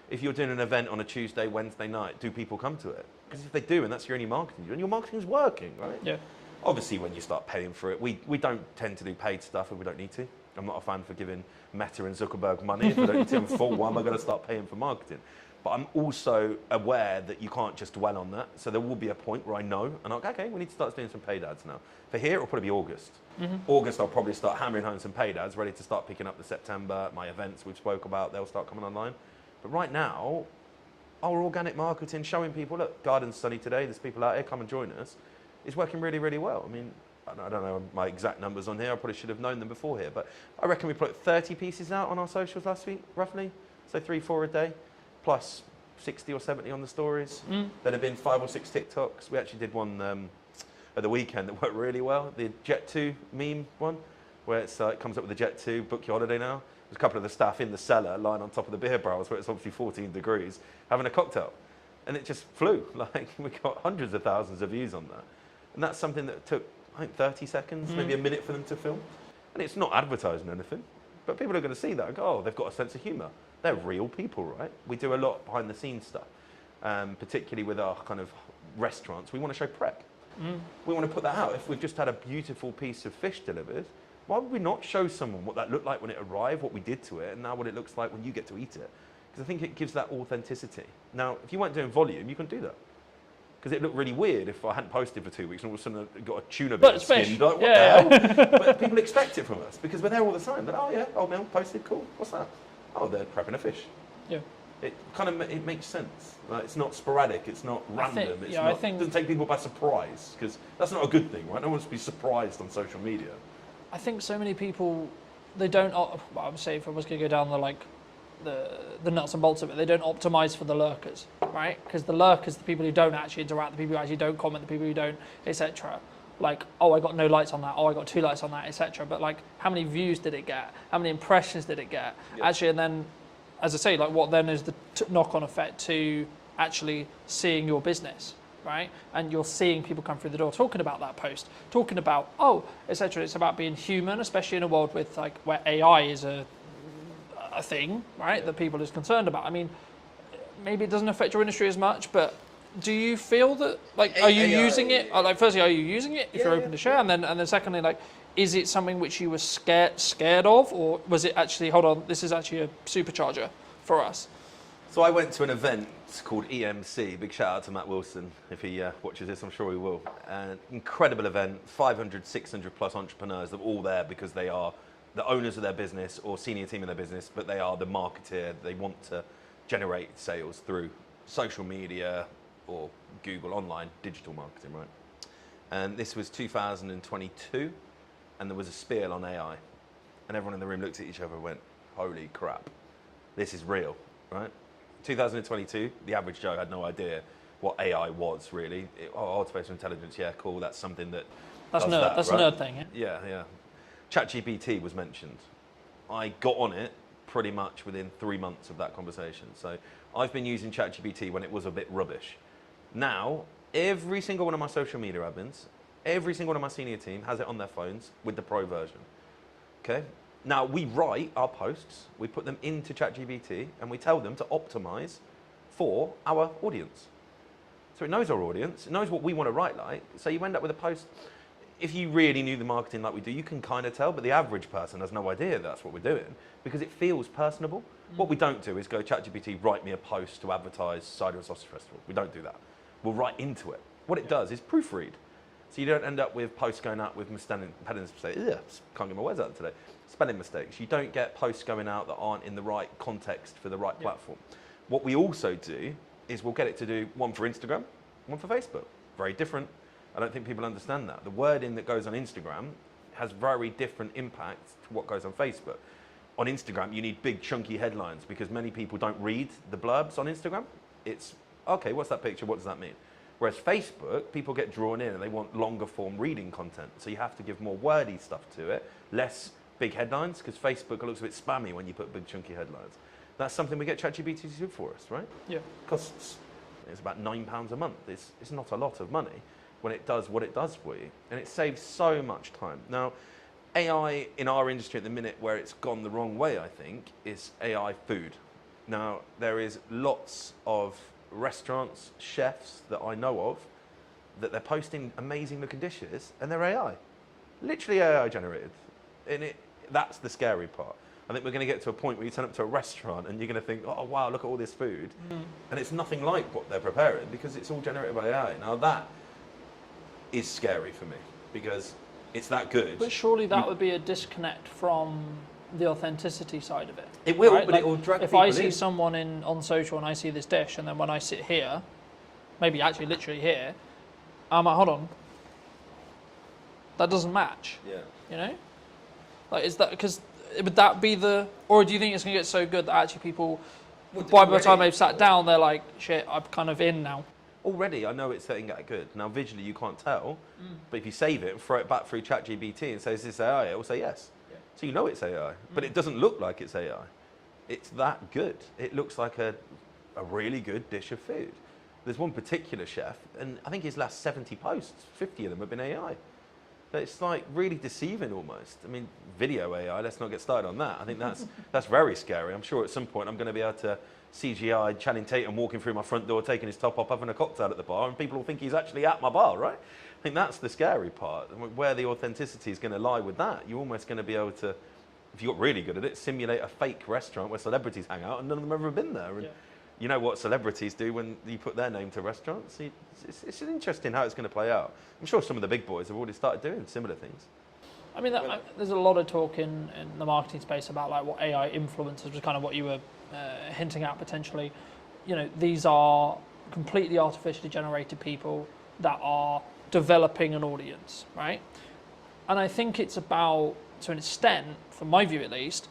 If you're doing an event on a Tuesday, Wednesday night, do people come to it? Because if they do, and that's your only marketing, and your marketing's working, right? Yeah. Obviously, when you start paying for it, we don't tend to do paid stuff if we don't need to. I'm not a fan for giving Meta and Zuckerberg money. If I don't need to in full, why am I going to start paying for marketing? But I'm also aware that you can't just dwell on that. So there will be a point where I know, and I'm like, okay, we need to start doing some paid ads now. For here, it'll probably be August. August, I'll probably start hammering home some paid ads, ready to start picking up the September. My events we've spoke about, they'll start coming online. But right now, our organic marketing, showing people, look, garden's sunny today, there's people out here, come and join us, is working really, really well. I mean, I don't know my exact numbers on here, I probably should have known them before here, but I reckon we put 30 pieces out on our socials last week, roughly. So 3-4 a day, plus 60 or 70 on the stories. There have been 5 or 6 TikToks. We actually did one at the weekend that worked really well, the Jet 2 meme one, where it comes up with the Jet 2, book your holiday now. There's a couple of the staff in the cellar lying on top of the beer barrels where it's obviously 14 degrees, having a cocktail. And it just flew. Like, we got hundreds of thousands of views on that. And that's something that took, I think, 30 seconds, maybe a minute for them to film. And it's not advertising anything, but people are going to see that and go, oh, they've got a sense of humour. They're real people, right? We do a lot behind the scenes stuff, particularly with our kind of restaurants. We want to show prep. We want to put that out. If we've just had a beautiful piece of fish delivered, why would we not show someone what that looked like when it arrived, what we did to it, and now what it looks like when you get to eat it? Because I think it gives that authenticity. Now, if you weren't doing volume, you couldn't do that. because it looked really weird if I hadn't posted for 2 weeks and all of a sudden I got a tuna But bit it's fish. skinned. Like, what Yeah. the hell? But people expect it from us because we're there all the time. They're, oh yeah, old Mel posted, cool. What's that? Oh, they're prepping a fish. Yeah. It kind of it makes sense. Like, it's not sporadic. It's not random. I think it doesn't take people by surprise because that's not a good thing, right? No one wants to be surprised on social media. I think so many people, they don't. Well, I would say if I was going to go down the nuts and bolts of it, they don't optimize for the lurkers, right? Because the lurkers, the people who don't actually interact, the people who actually don't comment, the people who don't, etc. Like, oh, I got no likes on that. Oh, I got 2 likes on that, etc. But like, how many views did it get? How many impressions did it get? Yep. Actually, and then, as I say, like, what then is the knock-on effect to actually seeing your business, right? And you're seeing people come through the door talking about that post, talking about, oh, etc. It's about being human, especially in a world with like where AI is a thing, right? That people is concerned about. I mean, maybe it doesn't affect your industry as much, but do you feel that, like, are you using it? Like, firstly, are you using it if you're open to share? And then secondly, like, is it something which you were scared of, or was it actually, hold on, this is actually a supercharger for us? So I went to an event called EMC. Big shout out to Matt Wilson. If he watches this, I'm sure he will. An incredible event, 500, 600 plus entrepreneurs that are all there because they are the owners of their business or senior team in their business, but they are the marketeer. They want to generate sales through social media or Google online, digital marketing, right? And this was 2022, and there was a spiel on AI. And everyone in the room looked at each other and went, holy crap, this is real, right? 2022, the average Joe had no idea what AI was really. Artificial intelligence, yeah, cool, that's something that That's does nerd. that, That's right? a nerd thing, yeah? Yeah. ChatGPT was mentioned. I got on it pretty much within 3 months of that conversation. So I've been using ChatGPT when it was a bit rubbish. Now, every single one of my social media admins, every single one of my senior team has it on their phones with the pro version. Okay? Now, we write our posts, we put them into ChatGPT, and we tell them to optimize for our audience. So it knows our audience, it knows what we want to write like. So you end up with a post. If you really knew the marketing like we do, you can kind of tell, but the average person has no idea that's what we're doing because it feels personable. What we don't do is go, ChatGPT, write me a post to advertise Cider and Sausage Festival. We don't do that. We'll write into it. What it does is proofread. So you don't end up with posts going out with spelling mistakes. Can't get my words out today. Spelling mistakes. You don't get posts going out that aren't in the right context for the right platform. What we also do is we'll get it to do one for Instagram, one for Facebook. Very different. I don't think people understand that. The wording that goes on Instagram has very different impact to what goes on Facebook. On Instagram, you need big chunky headlines because many people don't read the blurbs on Instagram. It's, okay, what's that picture? What does that mean? Whereas Facebook, people get drawn in and they want longer form reading content. So you have to give more wordy stuff to it, less big headlines, because Facebook looks a bit spammy when you put big chunky headlines. That's something we get ChatGPT to do for us, right? Yeah. Costs, it's about £9 a month. It's not a lot of money when it does what it does for you. And it saves so much time. Now, AI in our industry at the minute where it's gone the wrong way, I think, is AI food. Now, there is lots of restaurants, chefs that I know of, that they're posting amazing looking dishes and they're AI. Literally AI generated. And that's the scary part. I think we're going to get to a point where you turn up to a restaurant and you're going to think, oh wow, look at all this food. And it's nothing like what they're preparing because it's all generated by AI. Now that is scary for me because it's that good. But surely that would be a disconnect from the authenticity side of it. It will, right? but Like, it will drag if people I see in. someone on social and I see this dish, and then when I sit here, maybe actually literally here, I'm like, hold on, that doesn't match. Yeah. You know, like, is that because would that be the, or do you think it's going to get so good that actually people, by the time they've sat down, they're like, shit, I'm kind of in now. Already, I know it's getting that good. Now, visually, you can't tell, but if you save it and throw it back through ChatGPT and say, is this AI? It will say yes. Yeah. So you know it's AI, but it doesn't look like it's AI. It's that good. It looks like a really good dish of food. There's one particular chef, and I think his last 70 posts, 50 of them have been AI. But it's like really deceiving almost. I mean, video AI, let's not get started on that. I think that's very scary. I'm sure at some point I'm going to be able to CGI Channing Tatum walking through my front door, taking his top off, having a cocktail at the bar, and people will think he's actually at my bar, right? I think that's the scary part. Where the authenticity is going to lie with that, you're almost going to be able to, if you got really good at it, simulate a fake restaurant where celebrities hang out and none of them have ever been there. And You know what celebrities do when you put their name to restaurants? It's interesting how it's going to play out. I'm sure some of the big boys have already started doing similar things. I mean, there's a lot of talk in the marketing space about like what AI influencers was kind of what you were hinting at potentially. You know, these are completely artificially generated people that are developing an audience, right? And I think it's about, to an extent, from my view at least,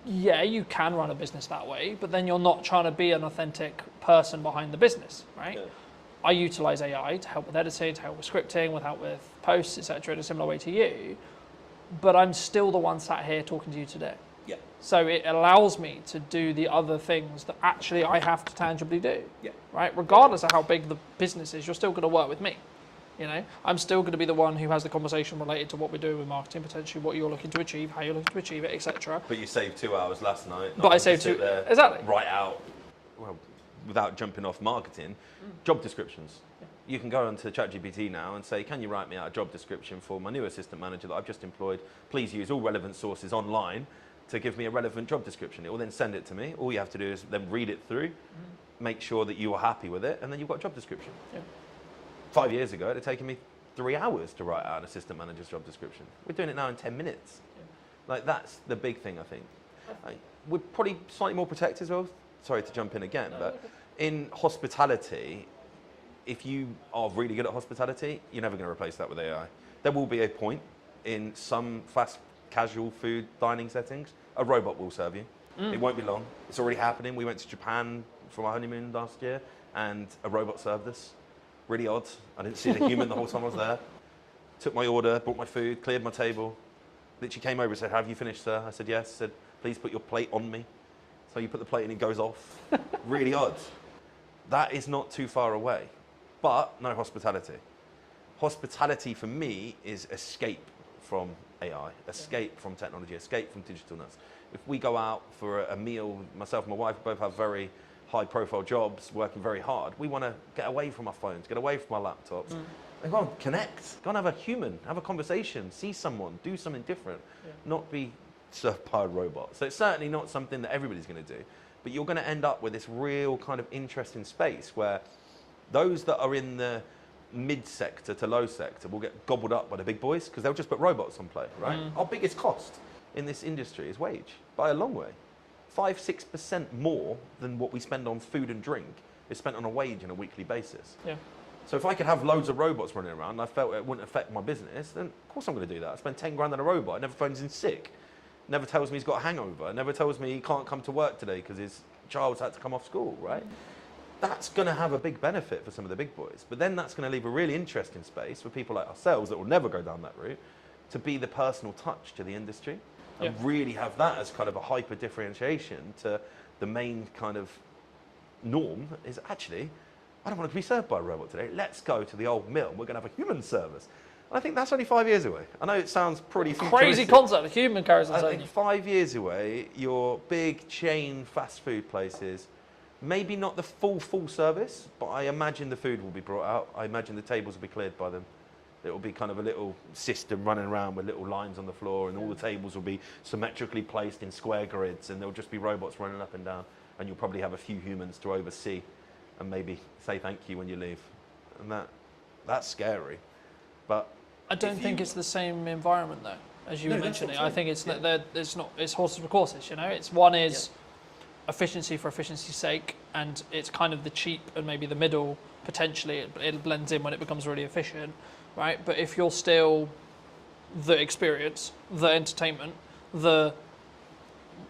yeah, you can run a business that way, but then you're not trying to be an authentic person behind the business, right? Yeah. I utilize AI to help with editing, to help with scripting, with help with posts, etc., in a similar way to you, but I'm still the one sat here talking to you today. Yeah. So it allows me to do the other things that actually I have to tangibly do. Yeah. Right? Regardless of how big the business is, you're still going to work with me. You know, I'm still going to be the one who has the conversation related to what we're doing with marketing, potentially what you're looking to achieve, how you're looking to achieve it, etc. But you saved 2 hours last night. But I saved two. Exactly. Write out, well, without jumping off marketing, job descriptions. Yeah. You can go onto ChatGPT now and say, can you write me out a job description for my new assistant manager that I've just employed? Please use all relevant sources online to give me a relevant job description. It will then send it to me. All you have to do is then read it through, make sure that you are happy with it, and then you've got a job description. Yeah. 5 years ago, it had taken me 3 hours to write out an assistant manager's job description. We're doing it now in 10 minutes. Yeah. Like, that's the big thing, I think. We're probably slightly more protected as well. Sorry to jump in again, but in hospitality, if you are really good at hospitality, you're never going to replace that with AI. There will be a point in some fast casual food dining settings, a robot will serve you. It won't be long. It's already happening. We went to Japan for my honeymoon last year, and a robot served us. Really odd. I didn't see the human the whole time I was there. Took my order, brought my food, cleared my table. Literally came over and said, have you finished, sir? I said, yes. Said, please put your plate on me. So you put the plate and it goes off. Really odd. That is not too far away. But no hospitality. Hospitality for me is escape from AI, escape from technology, escape from digitalness. If we go out for a meal, myself and my wife both have very high profile jobs, working very hard. We want to get away from our phones, get away from our laptops. Go on, connect. Go and have a human, have a conversation, see someone, do something different, not be served by a robot. So it's certainly not something that everybody's going to do, but you're going to end up with this real kind of interesting space where those that are in the mid sector to low sector will get gobbled up by the big boys because they'll just put robots on play, right? Our biggest cost in this industry is wage, by a long way. 5-6% more than what we spend on food and drink is spent on a wage on a weekly basis. Yeah. So if I could have loads of robots running around and I felt it wouldn't affect my business, then of course I'm going to do that. I spend 10 grand on a robot. It never phones in sick. Never tells me he's got a hangover. Never tells me he can't come to work today because his child's had to come off school, right? That's going to have a big benefit for some of the big boys. But then that's going to leave a really interesting space for people like ourselves that will never go down that route to be the personal touch to the industry and really have that as kind of a hyper differentiation to the main kind of norm is actually, I don't want to be served by a robot today. Let's go to the old mill. We're going to have a human service. And I think that's only 5 years away. I know it sounds pretty crazy concept. A human carries on. I think 5 years away, your big chain fast food places, maybe not the full service, but I imagine the food will be brought out. I imagine the tables will be cleared by them. It will be kind of a little system running around with little lines on the floor, and all the tables will be symmetrically placed in square grids, and there'll just be robots running up and down, and you'll probably have a few humans to oversee and maybe say thank you when you leave. And that's scary. But I don't think it's the same environment though, as you were mentioning. I think it's it's horses for courses, you know. It's one is efficiency for efficiency's sake, and it's kind of the cheap and maybe the middle potentially it blends in when it becomes really efficient, right? But if you're still the experience, the entertainment, a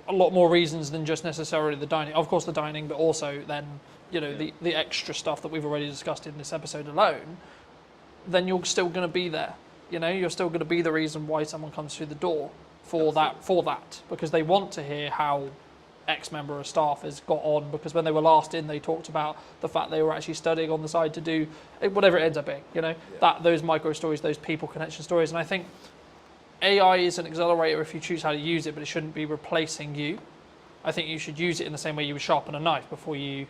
lot more reasons than just necessarily the dining. Of course the dining, but also then, you know, the extra stuff that we've already discussed in this episode alone, then you're still going to be there. You know, you're still going to be the reason why someone comes through the door for that, because they want to hear how X member of staff has got on, because when they were last in, they talked about the fact they were actually studying on the side to do whatever it ends up being, you know, those micro stories, those people connection stories. And I think AI is an accelerator if you choose how to use it, but it shouldn't be replacing you. I think you should use it in the same way you would sharpen a knife before you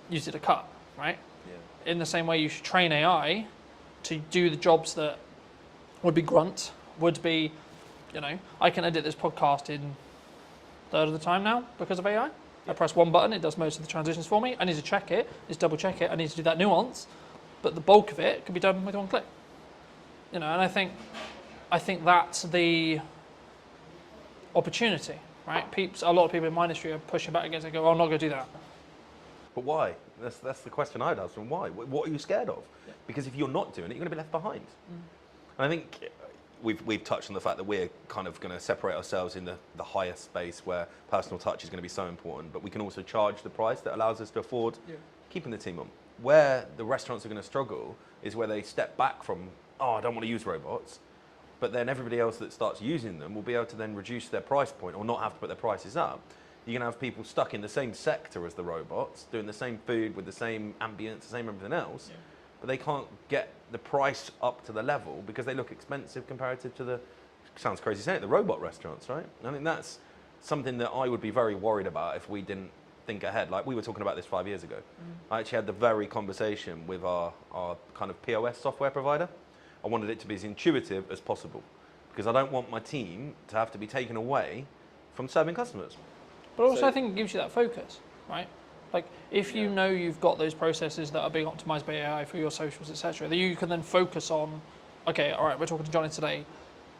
use it to cut, right? Yeah. In the same way you should train AI to do the jobs that would be grunt, would be, you know, I can edit this podcast in a third of the time now because of AI. I press one button, it does most of the transitions for me. I need to check it, just double check it. I need to do that nuance, but the bulk of it can be done with one click. And I think that's the opportunity, right? A lot of people in my industry are pushing back against it. Go, I'm not going to do that. But why? That's the question I'd ask them. Why? What are you scared of? Yeah. Because if you're not doing it, you're going to be left behind. And I think we've touched on the fact that we're kind of going to separate ourselves in the higher space where personal touch is going to be so important, but we can also charge the price that allows us to afford keeping the team on. Where the restaurants are going to struggle is where they step back from, I don't want to use robots, but then everybody else that starts using them will be able to then reduce their price point or not have to put their prices up. You're going to have people stuck in the same sector as the robots, doing the same food with the same ambience, the same everything else, but they can't get the price up to the level because they look expensive comparative to the, sounds crazy saying it, the robot restaurants, right? I think that's something that I would be very worried about if we didn't think ahead. Like we were talking about this 5 years ago. I actually had the very conversation with our kind of POS software provider. I wanted it to be as intuitive as possible because I don't want my team to have to be taken away from serving customers. But also I think it gives you that focus, right? Like if you know you've got those processes that are being optimized by AI for your socials, etc., that you can then focus on, okay, all right, we're talking to Johnny today.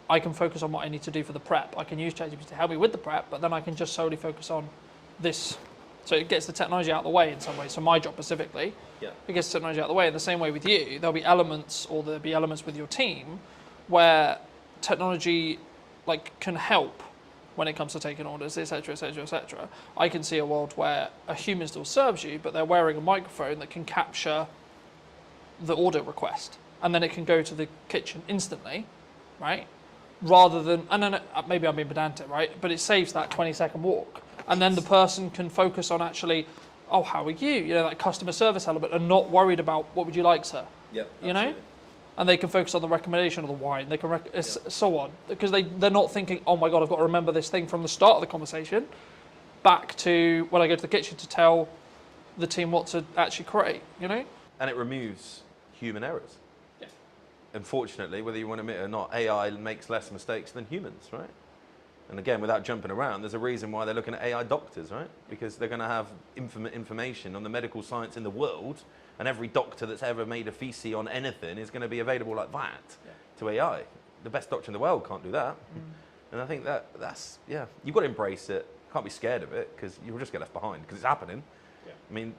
I can focus on what I need to do for the prep. I can use ChatGPT to help me with the prep, but then I can just solely focus on this. So it gets the technology out of the way in some ways. So my job specifically, it gets the technology out of the way. In the same way with you, there'll be elements with your team where technology can help when it comes to taking orders, etc., etc., etc. I can see a world where a human still serves you, but they're wearing a microphone that can capture the order request, and then it can go to the kitchen instantly, right? Rather than, and then maybe I'm being pedantic, right? But it saves that 20-second walk, and then the person can focus on actually, how are you? That customer service element, and not worried about what would you like, sir? Yeah. And they can focus on the recommendation of the wine. They can so on, because they're not thinking, oh my god, I've got to remember this thing from the start of the conversation, back to when I go to the kitchen to tell the team what to actually create. And it removes human errors. Yeah. Unfortunately, whether you want to admit it or not, AI makes less mistakes than humans, right? And again, without jumping around, there's a reason why they're looking at AI doctors, right? Because they're going to have information on the medical science in the world, and every doctor that's ever made a thesis on anything is going to be available like that to AI. The best doctor in the world can't do that. And I think that's you've got to embrace it. Can't be scared of it because you'll just get left behind because it's happening. Yeah. I mean,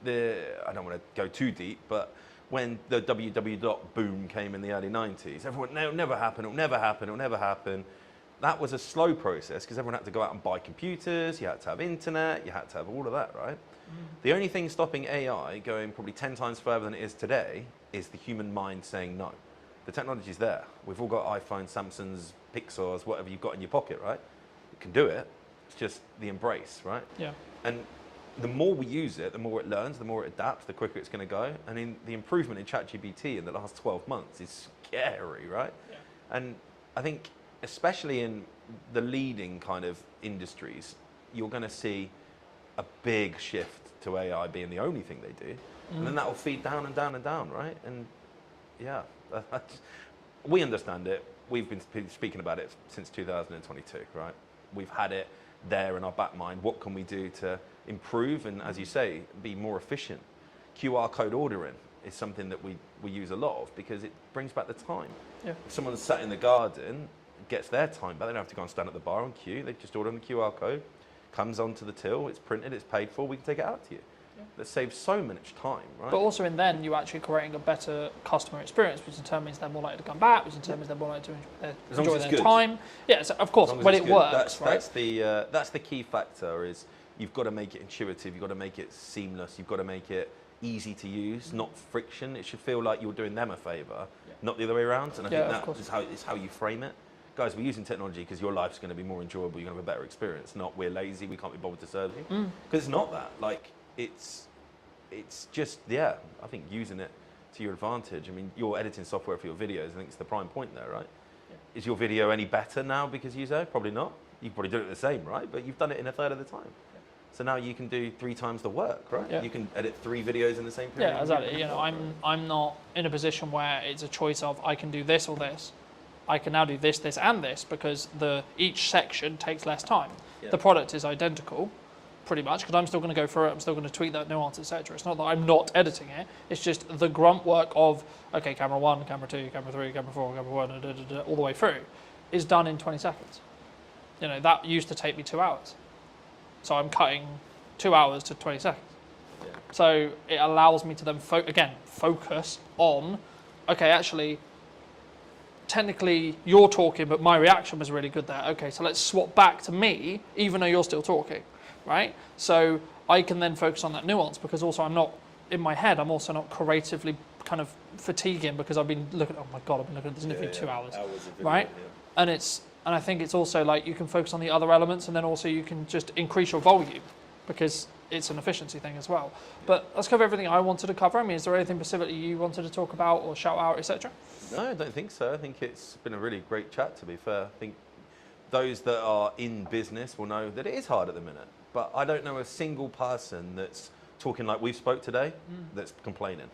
I don't want to go too deep, but when the www boom came in the early 90s, everyone, no, it'll never happen, it'll never happen, it'll never happen. That was a slow process because everyone had to go out and buy computers, you had to have internet, you had to have all of that, right? The only thing stopping AI going probably 10 times further than it is today is the human mind saying no. The technology's there. We've all got iPhones, Samsungs, Pixars, whatever you've got in your pocket, right? You can do it. It's just the embrace, right? Yeah. And the more we use it, the more it learns, the more it adapts, the quicker it's going to go. I mean, the improvement in ChatGPT in the last 12 months is scary, right? Yeah. And I think, especially in the leading kind of industries, you're going to see a big shift to AI being the only thing they do. And then that will feed down and down and down, right? And yeah, we understand it. We've been speaking about it since 2022, right? We've had it there in our back mind. What can we do to improve and, as you say, be more efficient? QR code ordering is something that we use a lot of because it brings back the time. Yeah. If someone's sat in the garden, gets their time back, they don't have to go and stand at the bar and queue. They just order on the QR code, comes onto the till, it's printed, it's paid for, we can take it out to you. Yeah. That saves so much time, right? But also in then, you're actually creating a better customer experience, which determines they're more likely to come back, which determines they're more likely to enjoy their time. Yeah, so of course, when it works, right? That's the key factor is you've got to make it intuitive, you've got to make it seamless, you've got to make it easy to use, not friction. It should feel like you're doing them a favour, not the other way around. And I think that is how you frame it. Guys, we're using technology because your life's going to be more enjoyable, you're going to have a better experience, not we're lazy, we can't be bothered to serve you. Because it's not that. Like, it's just, I think using it to your advantage. I mean, you're editing software for your videos, I think it's the prime point there, right? Yeah. Is your video any better now because you say? Probably not. You probably do it the same, right? But you've done it in a third of the time. Yeah. So now you can do 3 times the work, right? Yeah. You can edit 3 videos in the same period. Yeah, exactly. I'm not in a position where it's a choice of I can do this or this. I can now do this, this, and this because each section takes less time. Yeah. The product is identical, pretty much, because I'm still going to go through it, I'm still going to tweak that nuance, etc. It's not that I'm not editing it, it's just the grunt work of, okay, camera 1, camera 2, camera 3, camera 4, camera 1, all the way through, is done in 20 seconds. You know, that used to take me 2 hours. So I'm cutting 2 hours to 20 seconds. Yeah. So it allows me to then, focus on, okay, actually, technically you're talking, but my reaction was really good there. Okay, so let's swap back to me, even though you're still talking, right? So I can then focus on that nuance, because also I'm not, in my head, I'm also not creatively kind of fatiguing, because I've been looking, oh my God, I've been looking at this interview 2 hours, Hours of video, right? yeah. And I think it's also like you can focus on the other elements, and then also you can just increase your volume, because it's an efficiency thing as well. But let's cover everything I wanted to cover. I mean, is there anything specifically you wanted to talk about or shout out, etc.? No, I don't think so. I think it's been a really great chat, to be fair. I think those that are in business will know that it is hard at the minute. But I don't know a single person that's talking like we've spoke today that's complaining.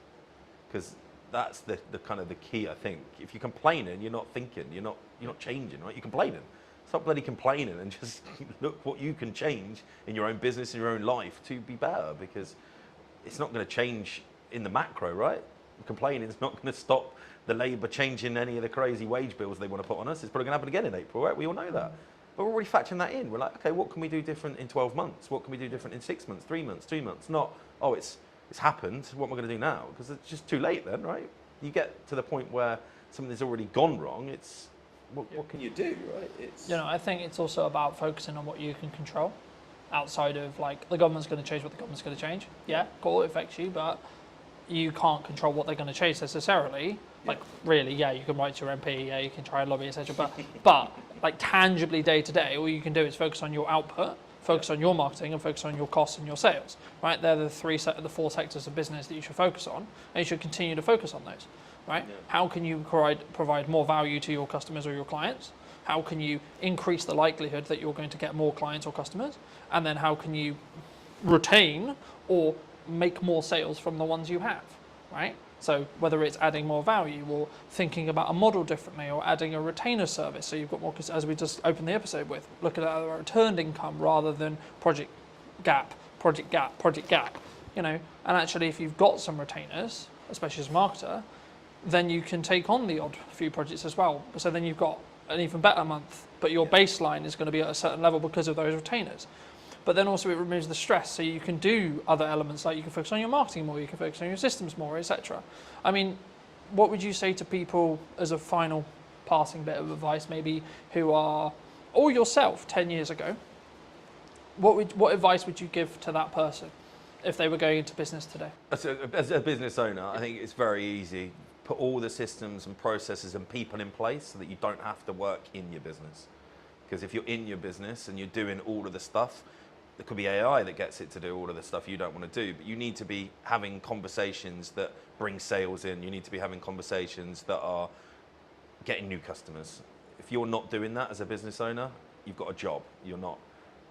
Because that's the kind of the key, I think. If you're complaining, you're not thinking, you're not changing, right? You're complaining. Stop bloody complaining and just look what you can change in your own business, in your own life to be better, because it's not going to change in the macro, right? Complaining is not going to stop the Labour changing any of the crazy wage bills they want to put on us. It's probably going to happen again in April, right? We all know that. But we're already factoring that in. We're like, okay, what can we do different in 12 months? What can we do different in 6 months, 3 months, 2 months? Not, oh, it's happened. What am I going to do now? Because it's just too late then, right? You get to the point where something's already gone wrong. It's, what can you do, right? It's, You know, I think it's also about focusing on what you can control, outside of like the government's going to change what the government's going to change. Yeah, cool, it affects you, but you can't control what they're going to change necessarily. Like really, yeah, you can write to your MP, yeah, you can try and lobby, etc. But like tangibly day to day, all you can do is focus on your output, focus on your marketing, and focus on your costs and your sales. Right, they're the the 4 sectors of business that you should focus on, and you should continue to focus on those. Right? Yeah. How can you provide more value to your customers or your clients? How can you increase the likelihood that you're going to get more clients or customers? And then how can you retain or make more sales from the ones you have, right? So whether it's adding more value or thinking about a model differently or adding a retainer service, so you've got more, as we just opened the episode with, looking at a returned income rather than project gap, you know, and actually if you've got some retainers, especially as a marketer, then you can take on the odd few projects as well. So then you've got an even better month, but your baseline is going to be at a certain level because of those retainers. But then also it removes the stress, so you can do other elements, like you can focus on your marketing more, you can focus on your systems more, etc. I mean, what would you say to people as a final passing bit of advice, maybe who are, or yourself 10 years ago, what advice would you give to that person if they were going into business today? As a business owner, I think it's very easy. Put all the systems and processes and people in place so that you don't have to work in your business. Because if you're in your business and you're doing all of the stuff, there could be AI that gets it to do all of the stuff you don't want to do, but you need to be having conversations that bring sales in. You need to be having conversations that are getting new customers. If you're not doing that as a business owner, you've got a job. You're not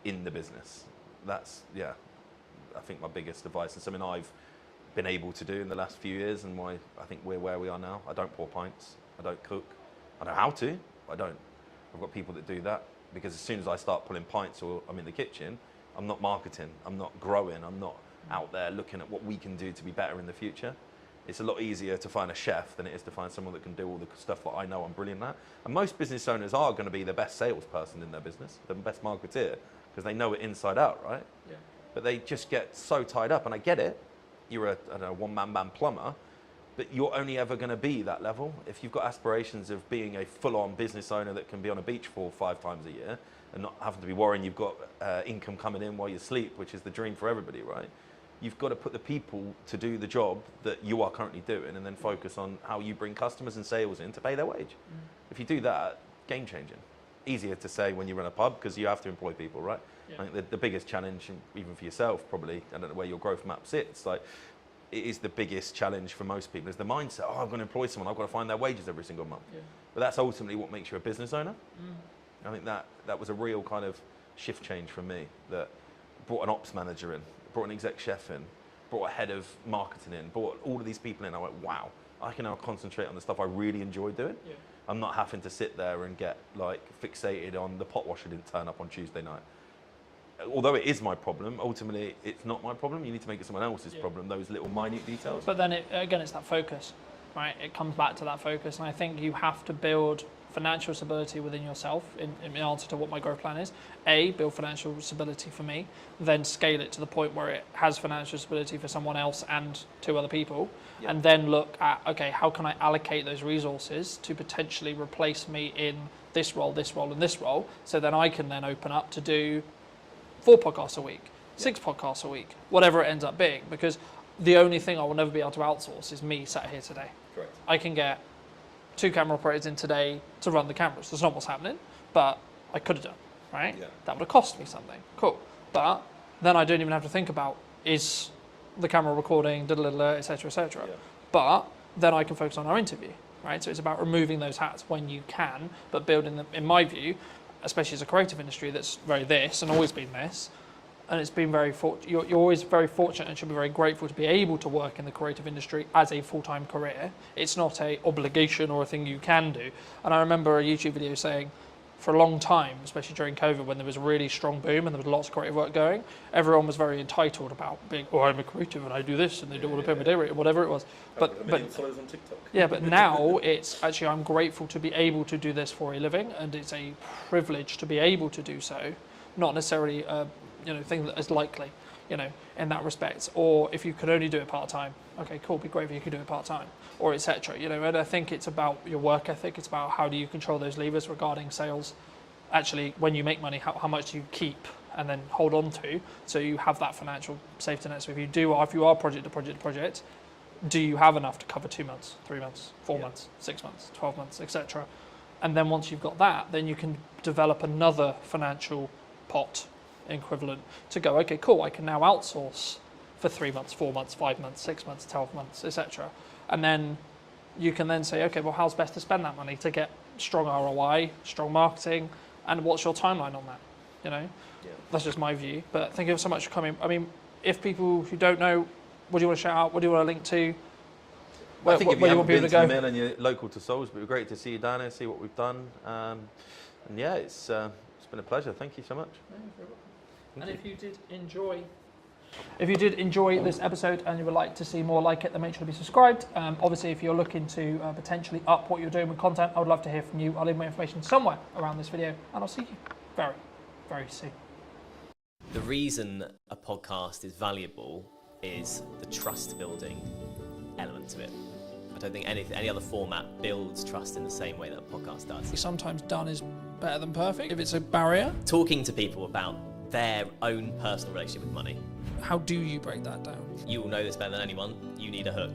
in the business. That's, yeah, I think my biggest advice and something I've been able to do in the last few years and why I think we're where we are now. I don't pour pints. I don't cook. I know how to, but I don't. I've got people that do that because as soon as I start pulling pints or I'm in the kitchen, I'm not marketing, I'm not growing, I'm not out there looking at what we can do to be better in the future. It's a lot easier to find a chef than it is to find someone that can do all the stuff that I know I'm brilliant at. And most business owners are going to be the best salesperson in their business, the best marketeer, because they know it inside out, right? Yeah. But they just get so tied up, and I get it. You're a one-man band plumber, but you're only ever going to be that level. If you've got aspirations of being a full-on business owner that can be on a beach 4 or 5 times a year and not having to be worrying you've got income coming in while you sleep, which is the dream for everybody, right? You've got to put the people to do the job that you are currently doing and then focus on how you bring customers and sales in to pay their wage. If you do that, game changing. Easier to say when you run a pub because you have to employ people, right? Yeah. I think the biggest challenge, even for yourself probably, I don't know where your growth map sits, like it is the biggest challenge for most people is the mindset, oh, I'm going to employ someone, I've got to find their wages every single month. Yeah. But that's ultimately what makes you a business owner. I think that was a real kind of shift change for me, that brought an ops manager in, brought an exec chef in, brought a head of marketing in, brought all of these people in. I went, wow, I can now concentrate on the stuff I really enjoy doing. Yeah. I'm not having to sit there and get like fixated on the pot washer didn't turn up on Tuesday night. although it is my problem, ultimately it's not my problem. You need to make it someone else's problem, those little minute details. But then again, it's that focus, right? It comes back to that focus. And I think you have to build financial stability within yourself in answer to what my growth plan is. Build financial stability for me, then scale it to the point where it has financial stability for someone else and 2 other people. Yeah. And then look at, okay, how can I allocate those resources to potentially replace me in this role, and this role, so then I can then open up to do 4 podcasts a week, 6 podcasts a week, whatever it ends up being, because the only thing I will never be able to outsource is me sat here today. Correct. I can get 2 camera operators in today to run the cameras. That's not what's happening, but I could have done, right? Yeah. That would have cost me something. Cool. But then I don't even have to think about, is the camera recording, etc., etc. Yeah. But then I can focus on our interview, right? So it's about removing those hats when you can, but building them, in my view, especially as a creative industry that's very this and always been this, and it's been very you're always very fortunate and should be very grateful to be able to work in the creative industry as a full-time career. It's not a obligation or a thing you can do. And I remember a YouTube video saying, for a long time, especially during COVID, when there was a really strong boom and there was lots of creative work going, everyone was very entitled about being, oh, I'm a creative and I do this and they do all the pay my day rate, whatever it was. But followers on TikTok. Yeah, but now it's actually, I'm grateful to be able to do this for a living, and it's a privilege to be able to do so, not necessarily a thing that is likely, in that respect. Or if you could only do it part time, okay, cool, be great if you could do it part time, or etc. And I think it's about your work ethic. It's about how do you control those levers regarding sales. Actually, when you make money, how much do you keep and then hold on to, so you have that financial safety net. So if you are project to project, do you have enough to cover 2 months, 3 months, 4 months, 6 months, 12 months, etc. And then once you've got that, then you can develop another financial pot equivalent to go, okay, cool, I can now outsource for 3 months, 4 months, 5 months, 6 months, 12 months, etc. And then you can then say, okay, well, how's best to spend that money to get strong ROI, strong marketing, and what's your timeline on that? That's just my view. But thank you so much for coming. I mean, if people who don't know, what do you want to shout out? What do you want to link to? I think if you haven't been to the go? mill and you're local to Salisbury, it'd be great to see you down here, see what we've done. And yeah, it's been a pleasure. Thank you so much. And if you did enjoy this episode and you would like to see more like it, then make sure to be subscribed. Obviously, if you're looking to potentially up what you're doing with content, I would love to hear from you. I'll leave my information somewhere around this video, and I'll see you very, very soon. The reason a podcast is valuable is the trust building element to it. I don't think any other format builds trust in the same way that a podcast does. Sometimes done is better than perfect. If it's a barrier, Talking to people about their own personal relationship with money. how do you break that down? You will know this better than anyone. You need a hook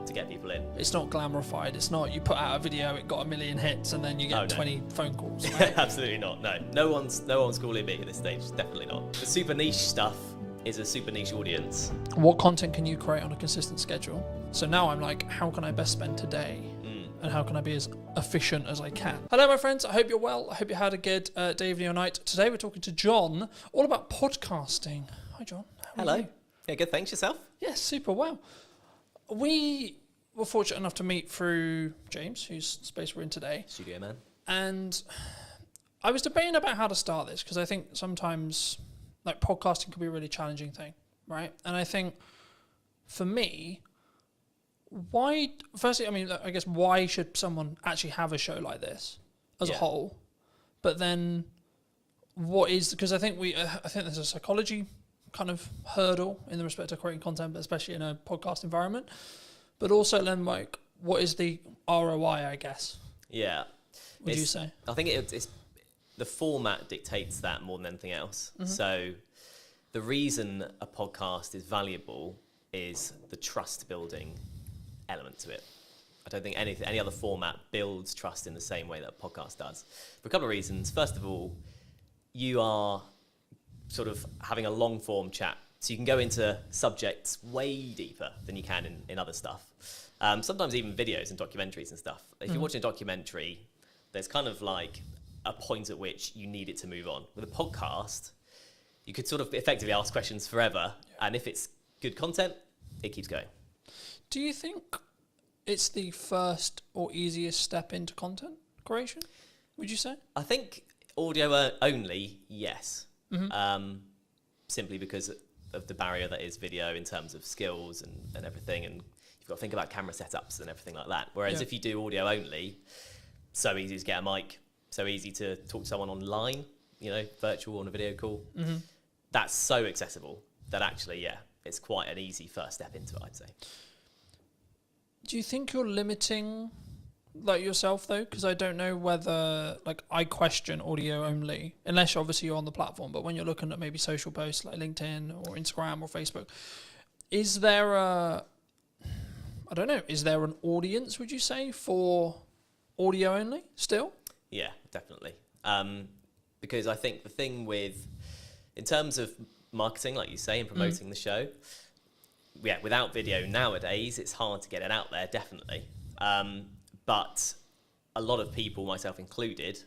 to get people in. It's not glamorified. It's not you put out a video, it got 1 million hits, and then you get 20 phone calls. Right? Absolutely not. No one's calling me at this stage. Definitely not. The super niche stuff is a super niche audience. What content can you create on a consistent schedule? So now I'm like, how can I best spend today? And how can I be as efficient as I can? Hello, my friends. I hope you're well. I hope you had a good day, evening, or night. Today we're talking to John all about podcasting. Hi, John. How are Hello. you? Yeah, good. Thanks. Yourself? Yes, super well. We were fortunate enough to meet through James, whose space we're in today. Studio man. And I was debating about how to start this, because I think sometimes like podcasting can be a really challenging thing, right? And I think for me, why should someone actually have a show like this as a whole? But then because I think there's a psychology kind of hurdle in the respect of creating content, but especially in a podcast environment. But also then, like, what is the ROI, I guess? Yeah. Would you say? I think it's the format dictates that more than anything else. Mm-hmm. So the reason a podcast is valuable is the trust building element to it. I don't think any other format builds trust in the same way that a podcast does. For a couple of reasons. First of all, you are sort of having a long form chat. So you can go into subjects way deeper than you can in other stuff. Sometimes even videos and documentaries and stuff. If you're watching a documentary, there's kind of like a point at which you need it to move on. With a podcast, you could sort of effectively ask questions forever. And if it's good content, it keeps going. Do you think it's the first or easiest step into content creation, would you say? I think audio only, yes. simply because of the barrier that is video in terms of skills and everything, and you've got to think about camera setups and everything like that. Whereas if you do audio only, so easy to get a mic, so easy to talk to someone online, virtual on a video call. Mm-hmm. That's so accessible that actually, it's quite an easy first step into it, I'd say. Do you think you're limiting yourself though? Because I don't know whether I question audio only, unless obviously you're on the platform, but when you're looking at maybe social posts like LinkedIn or Instagram or Facebook, is there is there an audience, would you say, for audio only still? Yeah, definitely. Because I think the thing in terms of marketing, like you say, and promoting the show, without video nowadays, it's hard to get it out there, definitely. But a lot of people, myself included,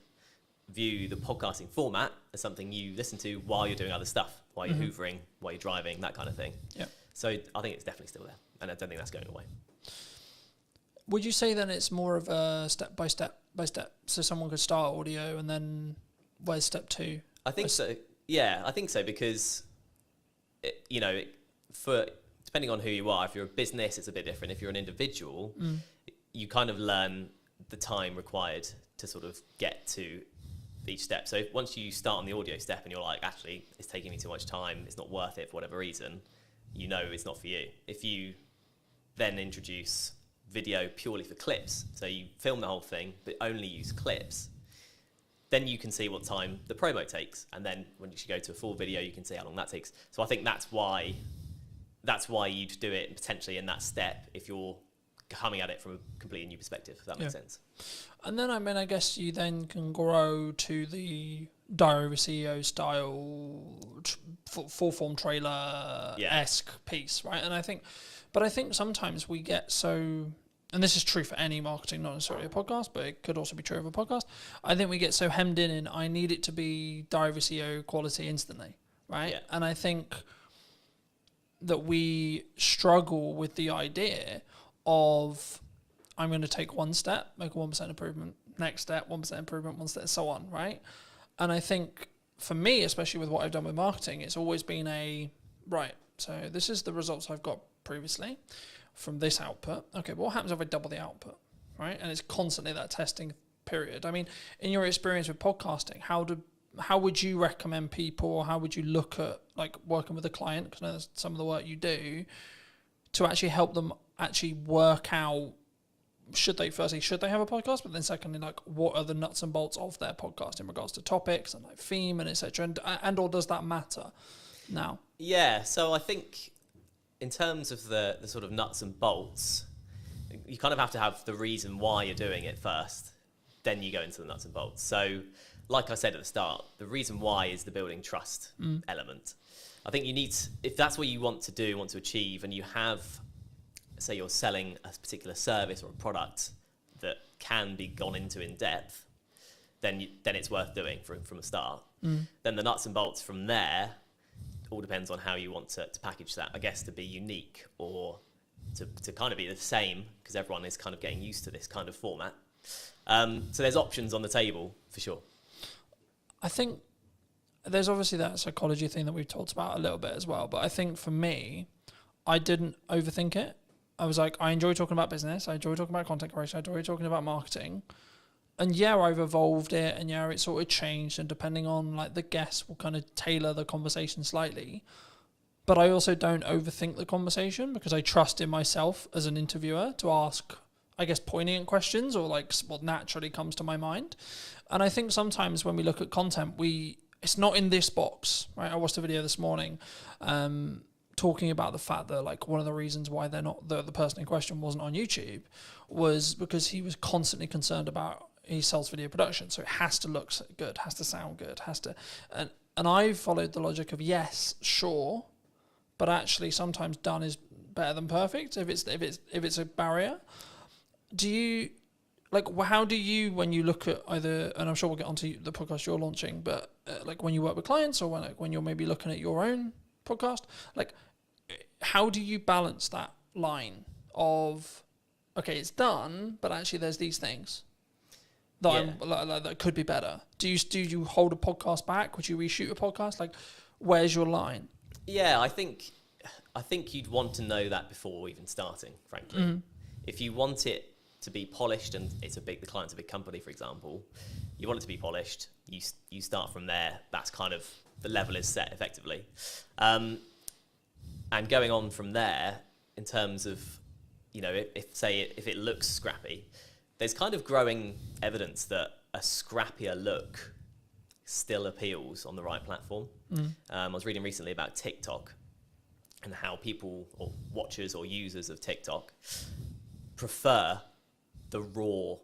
view the podcasting format as something you listen to while you're doing other stuff, while you're hoovering, while you're driving, that kind of thing. Yeah. So I think it's definitely still there, and I don't think that's going away. Would you say then it's more of a step by step? So someone could start audio, and then where's step 2? I think so. Yeah, I think so, because for depending on who you are, if you're a business, it's a bit different. If you're an individual, you kind of learn the time required to sort of get to each step. So once you start on the audio step and you're like, actually, it's taking me too much time, it's not worth it for whatever reason, it's not for you. If you then introduce video purely for clips, so you film the whole thing but only use clips, then you can see what time the promo takes, and then when you go to a full video, you can see how long that takes. So I think that's why you'd do it potentially in that step if you're coming at it from a completely new perspective, if that makes sense. And then, I guess you then can grow to the Diary of a CEO style, full form trailer-esque piece, right? And I think sometimes we get so, and this is true for any marketing, not necessarily a podcast, but it could also be true of a podcast. I think we get so hemmed in I need it to be Diary of a CEO quality instantly, right? Yeah. And I think that we struggle with the idea of, I'm going to take one step, make a 1% improvement, next step, 1% improvement, one step, so on, right? And I think for me, especially with what I've done with marketing, it's always been so this is the results I've got previously from this output. Okay, but what happens if I double the output, right? And it's constantly that testing period. I mean, in your experience with podcasting, how would you recommend people, or how would you look at working with a client, because I know that's some of the work you do, to actually help them actually work out, should they have a podcast, but then secondly, what are the nuts and bolts of their podcast in regards to topics and theme and etc. and or does that matter now? Yeah, so I think in terms of the sort of nuts and bolts, you kind of have to have the reason why you're doing it first, then you go into the nuts and bolts. So like I said at the start, the reason why is the building trust element. I think you need, if that's what you want to achieve, and you have, say you're selling a particular service or a product that can be gone into in depth, then it's worth doing from the start. Then the nuts and bolts from there all depends on how you want to package that, I guess, to be unique or to kind of be the same, because everyone is kind of getting used to this kind of format. So there's options on the table for sure. I think there's obviously that psychology thing that we've talked about a little bit as well, but I think for me, I didn't overthink it. I was I enjoy talking about business, I enjoy talking about content creation, I enjoy talking about marketing. And I've evolved it, and it sort of changed, and depending on the guests will kind of tailor the conversation slightly. But I also don't overthink the conversation, because I trust in myself as an interviewer to ask, I guess, poignant questions, or what naturally comes to my mind. And I think sometimes when we look at content, it's not in this box, right? I watched a video this morning talking about the fact that one of the reasons why they're not, the person in question wasn't on YouTube, was because he was constantly concerned about, he sells video production, so it has to look good, has to sound good, and I followed the logic of, yes, sure, but actually sometimes done is better than perfect if it's a barrier. Do you how do you, when you look at either, and I'm sure we'll get onto the podcast you're launching, but when you work with clients, or when you're maybe looking at your own podcast, how do you balance that line of, okay, it's done, but actually there's these things that that could be better? Do you hold a podcast back? Would you reshoot a podcast? Where's your line? Yeah, I think you'd want to know that before even starting, frankly. If you want it to be polished, and the client's a big company, for example, you want it to be polished, you start from there. That's kind of the level is set effectively. And going on from there, in terms of, if it looks scrappy, there's kind of growing evidence that a scrappier look still appeals on the right platform. I was reading recently about TikTok and how people or watchers or users of TikTok prefer the raw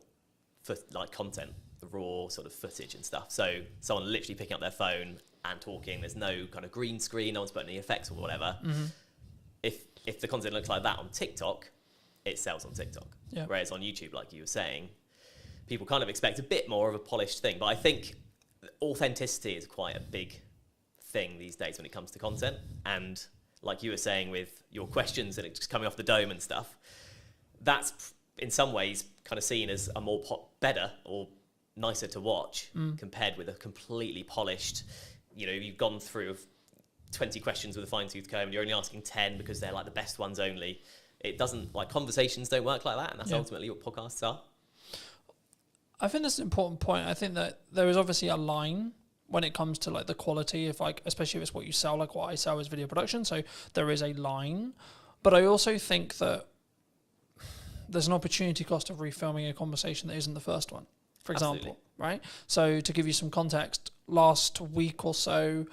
content, the raw sort of footage and stuff. So someone literally picking up their phone and talking, there's no kind of green screen, no one's putting any effects or whatever. If the content looks like that on TikTok, it sells on TikTok. Yeah. Whereas on YouTube, like you were saying, people kind of expect a bit more of a polished thing. But I think authenticity is quite a big thing these days when it comes to content. And like you were saying with your questions and it just coming off the dome and stuff, that's in some ways kind of seen as a more better or nicer to watch compared with a completely polished, you've gone through 20 questions with a fine-tooth comb and you're only asking 10 because they're like the best ones only. It doesn't, conversations don't work like that, and that's ultimately what podcasts are. I think that's an important point. I think that there is obviously a line when it comes to the quality of especially if it's what you sell, like what I sell is video production. So there is a line, but I also think that there's an opportunity cost of refilming a conversation that isn't the first one, for example, Absolutely. right? So to give you some context, last week or so,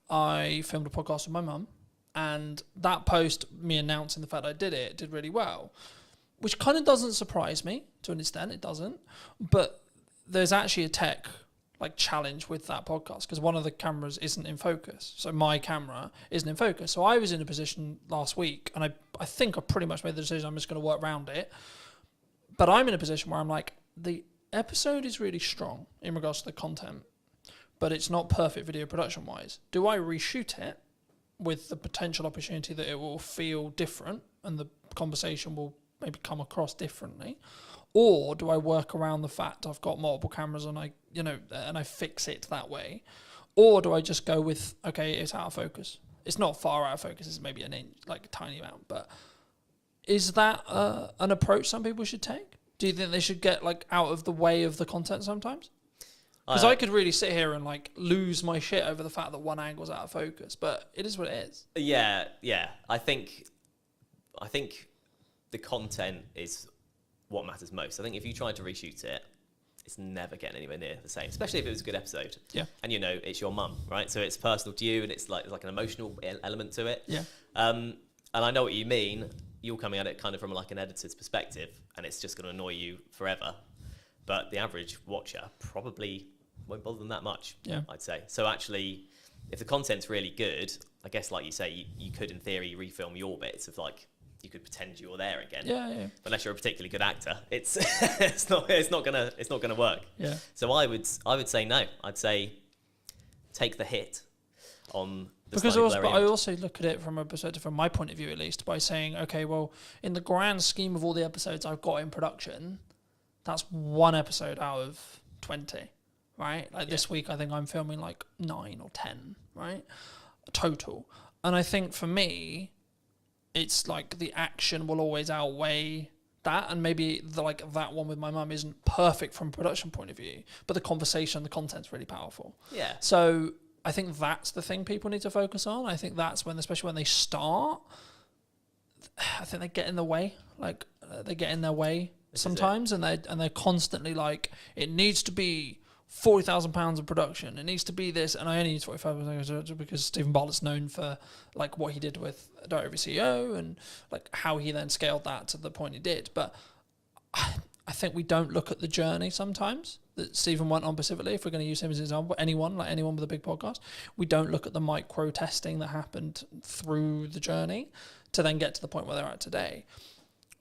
I filmed a podcast with my mum, and that post, me announcing the fact I did it, did really well, which kind of doesn't surprise me to an extent. It doesn't, but there's actually a tech challenge with that podcast because one of the cameras isn't in focus. So my camera isn't in focus. So I was in a position last week, and I think I pretty much made the decision I'm just going to work around it. But I'm in a position where I'm the episode is really strong in regards to the content, but it's not perfect video production wise. Do I reshoot it with the potential opportunity that it will feel different and the conversation will maybe come across differently? Or do I work around the fact I've got multiple cameras and I fix it that way? Or do I just go with, okay, it's out of focus. It's not far out of focus. It's maybe an inch, a tiny amount. But is that an approach some people should take? Do you think they should get out of the way of the content sometimes? Because I could really sit here and lose my shit over the fact that one angle's out of focus, but it is what it is. Yeah. I think the content is what matters most. I think if you try to reshoot it, it's never getting anywhere near the same, especially if it was a good episode. Yeah. And it's your mum, right? So it's personal to you, and it's like an emotional element to it. Yeah. And I know what you mean. You're coming at it kind of from an editor's perspective, and it's just going to annoy you forever. But the average watcher probably won't bother them that much, I'd say. So actually, if the content's really good, I guess like you say, you could in theory refilm your bits of you could pretend you were there again. Yeah. But unless you're a particularly good actor, it's it's not gonna work. Yeah. So I would say no. I'd say take the hit on the Because slightly also, blurry but I image. also look at it from a perspective, from my point of view at least, by saying, okay, well, in the grand scheme of all the episodes I've got in production, that's one episode out of 20, right? This week, I think I'm filming 9 or 10, right? Total. And I think for me, it's the action will always outweigh that, and maybe that one with my mum isn't perfect from a production point of view, but the conversation, the content's really powerful. Yeah. So I think that's the thing people need to focus on. I think that's when, especially when they start, I think they get in the way. They get in their way sometimes, and they're constantly it needs to be £40,000 of production. It needs to be this, and I only use £45,000 because Stephen Bartlett's known for what he did with Director of CEO and how he then scaled that to the point he did. But I think we don't look at the journey sometimes that Stephen went on specifically. If we're going to use him as an example, anyone with a big podcast, we don't look at the micro testing that happened through the journey to then get to the point where they're at today.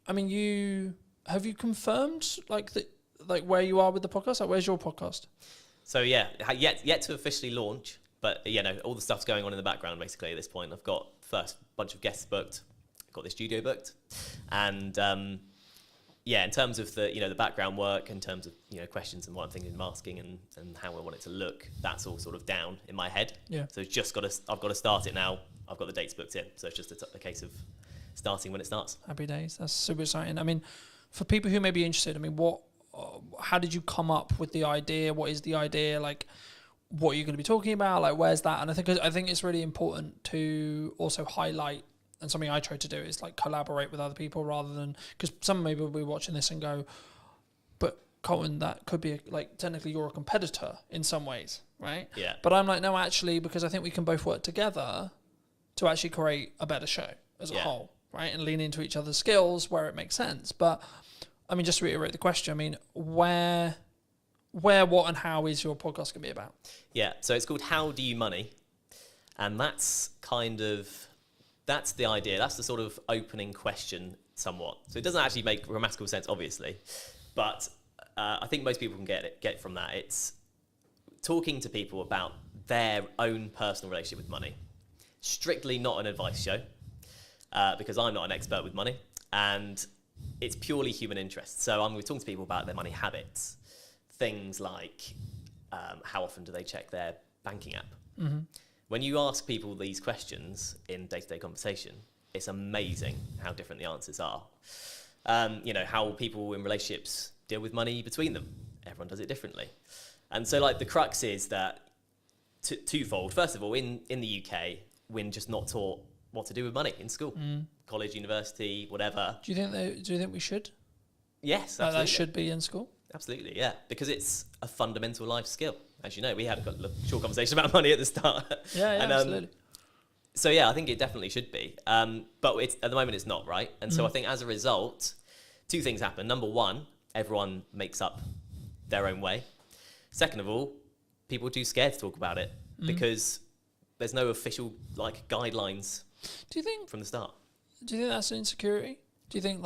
I mean, have you confirmed where you are with the podcast? Where's your podcast? So yeah, yet to officially launch, but all the stuff's going on in the background basically at this point. I've got the first bunch of guests booked, I've got the studio booked, and yeah, in terms of the background work, in terms of questions and what I'm thinking of asking and how I want it to look, that's all sort of down in my head. Yeah. So it's just I've got to start it now. I've got the dates booked in, so it's just a case of starting when it starts. Happy days. That's super exciting. I mean, for people who may be interested, I mean, how did you come up with the idea? What is the idea? Like, what are you going to be talking about? Like, where's that? And I think it's really important to also highlight, and something I try to do is like collaborate with other people rather than, because some maybe will be watching this and go, but Colin, that could be like technically you're a competitor in some ways, right? Yeah. But I'm like, no, actually, because I think we can both work together to actually create a better show as a whole, right? And lean into each other's skills where it makes sense. But I mean, just to reiterate the question, I mean, where, what, and how is your podcast going to be about? Yeah, so it's called How Do You Money? And that's the idea. That's the sort of opening question somewhat. So it doesn't actually make grammatical sense, obviously. But I think most people can get from that. It's talking to people about their own personal relationship with money. Strictly not an advice show, because I'm not an expert with money. And it's purely human interest. So I'm going to talk to people about their money habits. Things like how often do they check their banking app? Mm-hmm. When you ask people these questions in day-to-day conversation, it's amazing how different the answers are. How people in relationships deal with money between them. Everyone does it differently. And so like the crux is that twofold. First of all, in the UK, we're just not taught what to do with money in school, college, university, whatever. Do you think we should? Yes, absolutely. That should be in school? Absolutely, yeah, because it's a fundamental life skill. As you know, we had a short conversation about money at the start. Yeah, absolutely. So yeah, I think it definitely should be. But at the moment it's not, right? And so I think as a result, two things happen. Number one, everyone makes up their own way. Second of all, people are too scared to talk about it because there's no official guidelines from the start. Do you think that's an insecurity? Do you think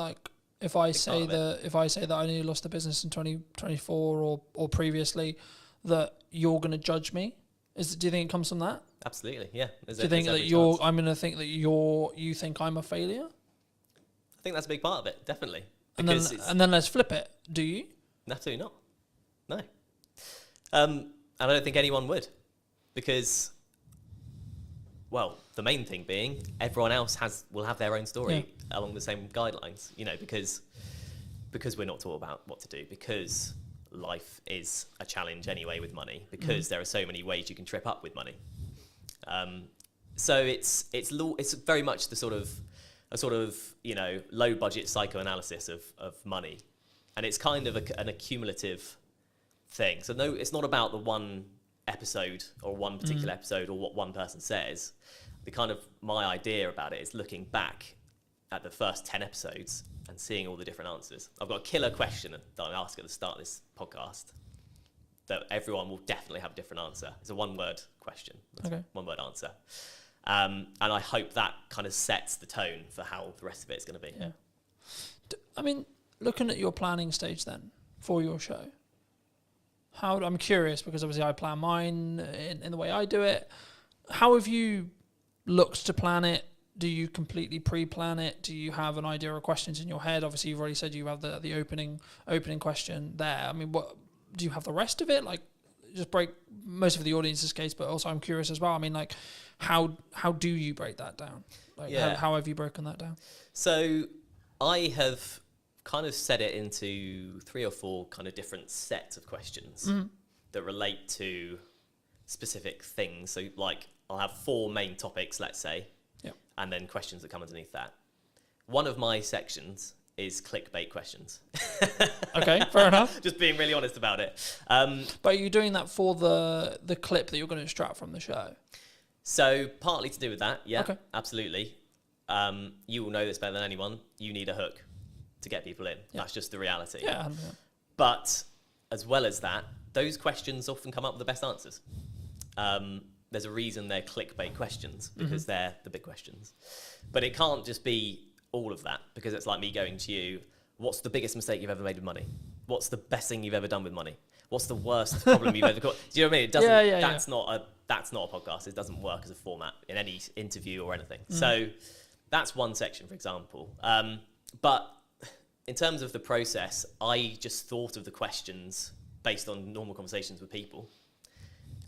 if I say that I nearly lost the business in 2024 or previously, that you're going to judge me? Do you think it comes from that? Absolutely, yeah. Do you think that I'm going to think that you think I'm a failure? I think that's a big part of it, definitely. And then let's flip it. Do you? Absolutely not. No. And I don't think anyone would, because, well, the main thing being everyone else will have their own story along the same guidelines, because we're not taught about what to do, because life is a challenge anyway with money, because there are so many ways you can trip up with money. So it's very much a sort of low budget psychoanalysis of money, and it's kind of an accumulative thing. So no, it's not about the one episode or one particular episode or what one person says. My idea about it is looking back at the first 10 episodes and seeing all the different answers. I've got a killer question that I ask at the start of this podcast that everyone will definitely have a different answer. It's a one-word question. Okay. One-word answer. And I hope that kind of sets the tone for how the rest of it is going to be. Yeah. I mean, looking at your planning stage then for your show, I'm curious, because obviously I plan mine in the way I do it. How have you looked to plan it? Do you completely pre-plan it? Do you have an idea of questions in your head? Obviously, you've already said you have the opening question there. I mean, what do you have the rest of it? Like, just break most of the audience's case, but also I'm curious as well. I mean, like, how do you break that down? Like, how have you broken that down? So I have kind of set it into 3 or 4 kind of different sets of questions that relate to specific things. So like I'll have 4 main topics, let's say, and then questions that come underneath that. One of my sections is clickbait questions. Okay, fair enough. Just being really honest about it. But are you doing that for the clip that you're going to extract from the show? So partly to do with that, yeah, okay. Absolutely. You will know this better than anyone. You need a hook to get people in. Yeah. That's just the reality. Yeah. But as well as that, those questions often come up with the best answers. There's a reason they're clickbait questions, because they're the big questions. But it can't just be all of that, because it's like me going to you, what's the biggest mistake you've ever made with money? What's the best thing you've ever done with money? What's the worst problem you've ever got? Do you know what I mean? It doesn't, that's not a podcast. It doesn't work as a format in any interview or anything. So that's one section, for example. But in terms of the process, I just thought of the questions based on normal conversations with people,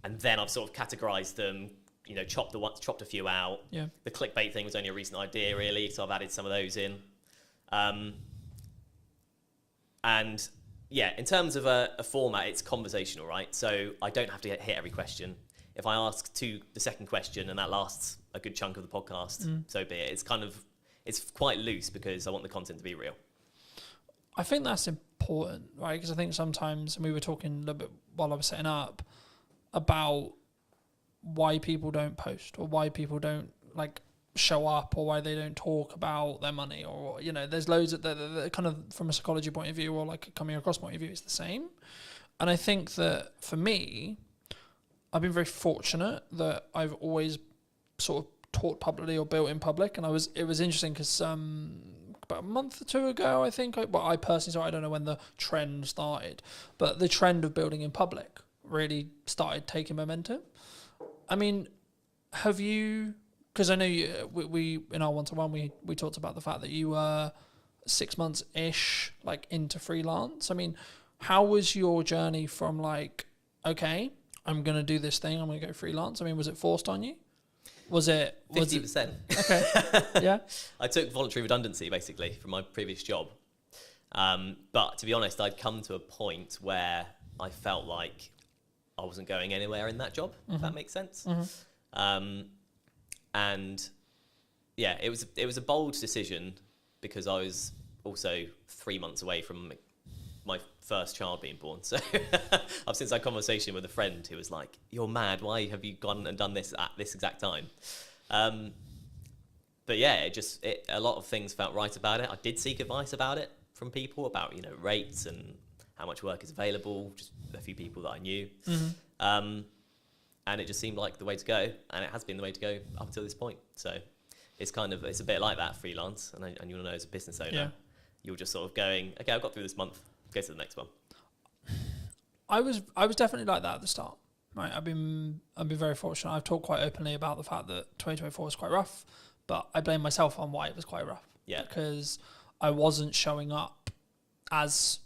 and then I've sort of categorized them, you know, chopped a few out. Yeah. The clickbait thing was only a recent idea, really, so I've added some of those in. And yeah, in terms of a format, it's conversational, right? So I don't have to hit every question. If I ask the second question and that lasts a good chunk of the podcast, so be it. It's quite loose because I want the content to be real. I think that's important, right? Because I think sometimes, and we were talking a little bit while I was setting up, about why people don't post or why people don't like show up or why they don't talk about their money, or, you know, there's loads of the kind of from a psychology point of view or like coming across point of view, it's the same. And I think that for me, I've been very fortunate that I've always sort of taught publicly or built in public. And it was interesting because about a month or two ago, I think, I personally saw, I don't know when the trend started, but the trend of building in public really started taking momentum. I mean, have you, because I know we in our one-to-one, we talked about the fact that you were 6 months-ish like into freelance. I mean, how was your journey from like, okay, I'm going to do this thing, I'm going to go freelance? I mean, was it forced on you? Was it 50%? Okay. Yeah. I took voluntary redundancy basically from my previous job. But to be honest, I'd come to a point where I felt like I wasn't going anywhere in that job, if that makes sense. And yeah, it was a bold decision because I was also 3 months away from my first child being born. So I've since had a conversation with a friend who was like, "You're mad. Why have you gone and done this at this exact time?" But yeah, a lot of things felt right about it. I did seek advice about it from people about, you know, rates and how much work is available, just a few people that I knew. And it just seemed like the way to go, and it has been the way to go up until this point. So it's a bit like that freelance, and you'll know as a business owner, you're just sort of going, okay, I've got through this month, go to the next one. I was definitely like that at the start. Right, I've been very fortunate. I've talked quite openly about the fact that 2024 was quite rough, but I blame myself on why it was quite rough. Yeah, because I wasn't showing up as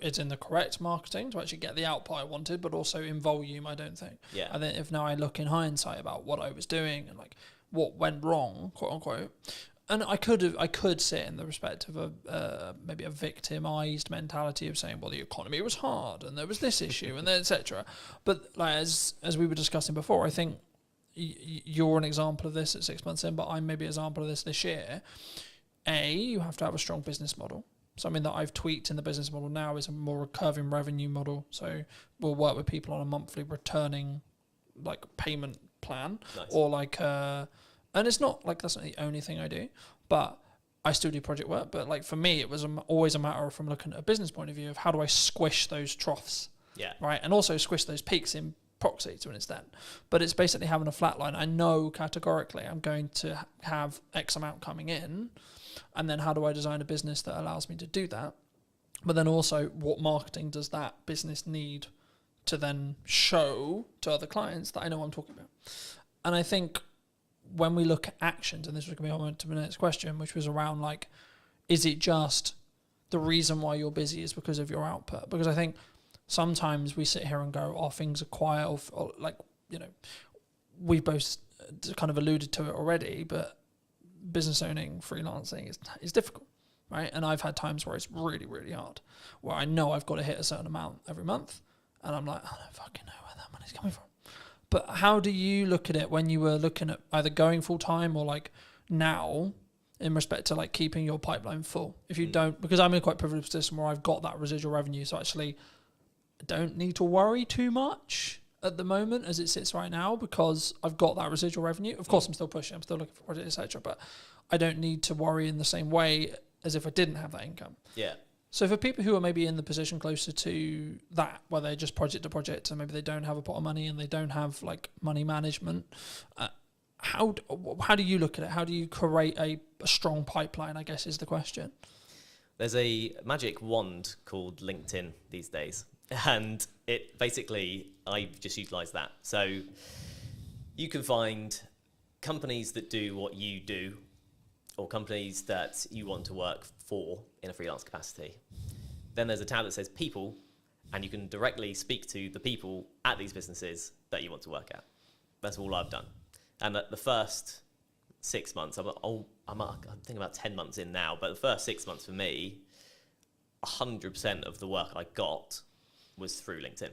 it's in the correct marketing to actually get the output I wanted, but also in volume, I don't think. Yeah. I think if now I look in hindsight about what I was doing and like what went wrong, quote unquote, and I could sit in the respect of maybe a victimized mentality of saying, well, the economy was hard and there was this issue and then etc. But like, as we were discussing before, I think you're an example of this at 6 months in, but I'm maybe an example of this year. You have to have a strong business model. Something that I've tweaked in the business model now is a more recurring revenue model. So we'll work with people on a monthly returning like payment plan. Nice. Or like, and it's not like that's not the only thing I do, but I still do project work. But like for me, it was always a matter of, from looking at a business point of view, of how do I squish those troughs, right? And also squish those peaks in proxy to an extent. But it's basically having a flat line. I know categorically I'm going to have X amount coming in. And then how do I design a business that allows me to do that? But then also, what marketing does that business need to then show to other clients that I know I'm talking about? And I think when we look at actions, and this was going to be on to the next question, which was around like, is it just the reason why you're busy is because of your output? Because I think sometimes we sit here and go, oh, things are quiet, or like, you know, we both kind of alluded to it already, but business owning, freelancing is difficult, right? And I've had times where it's really, really hard, where I know I've got to hit a certain amount every month, and I'm like, I don't fucking know where that money's coming from. But how do you look at it when you were looking at either going full time or like now, in respect to like keeping your pipeline full? If you don't, because I'm in a quite privileged position where I've got that residual revenue, so actually I don't need to worry too much at the moment as it sits right now, because I've got that residual revenue. Of course, I'm still pushing, I'm still looking for projects, etc. But I don't need to worry in the same way as if I didn't have that income. Yeah. So for people who are maybe in the position closer to that, where they're just project to project, and maybe they don't have a pot of money and they don't have like money management, how do you look at it? How do you create a strong pipeline, I guess is the question. There's a magic wand called LinkedIn these days. And it basically, I've just utilised that. So you can find companies that do what you do, or companies that you want to work for in a freelance capacity. Then there's a tab that says people, and you can directly speak to the people at these businesses that you want to work at. That's all I've done. And the first 6 months, I'm thinking about 10 months in now, but the first 6 months for me, 100% of the work I got was through LinkedIn.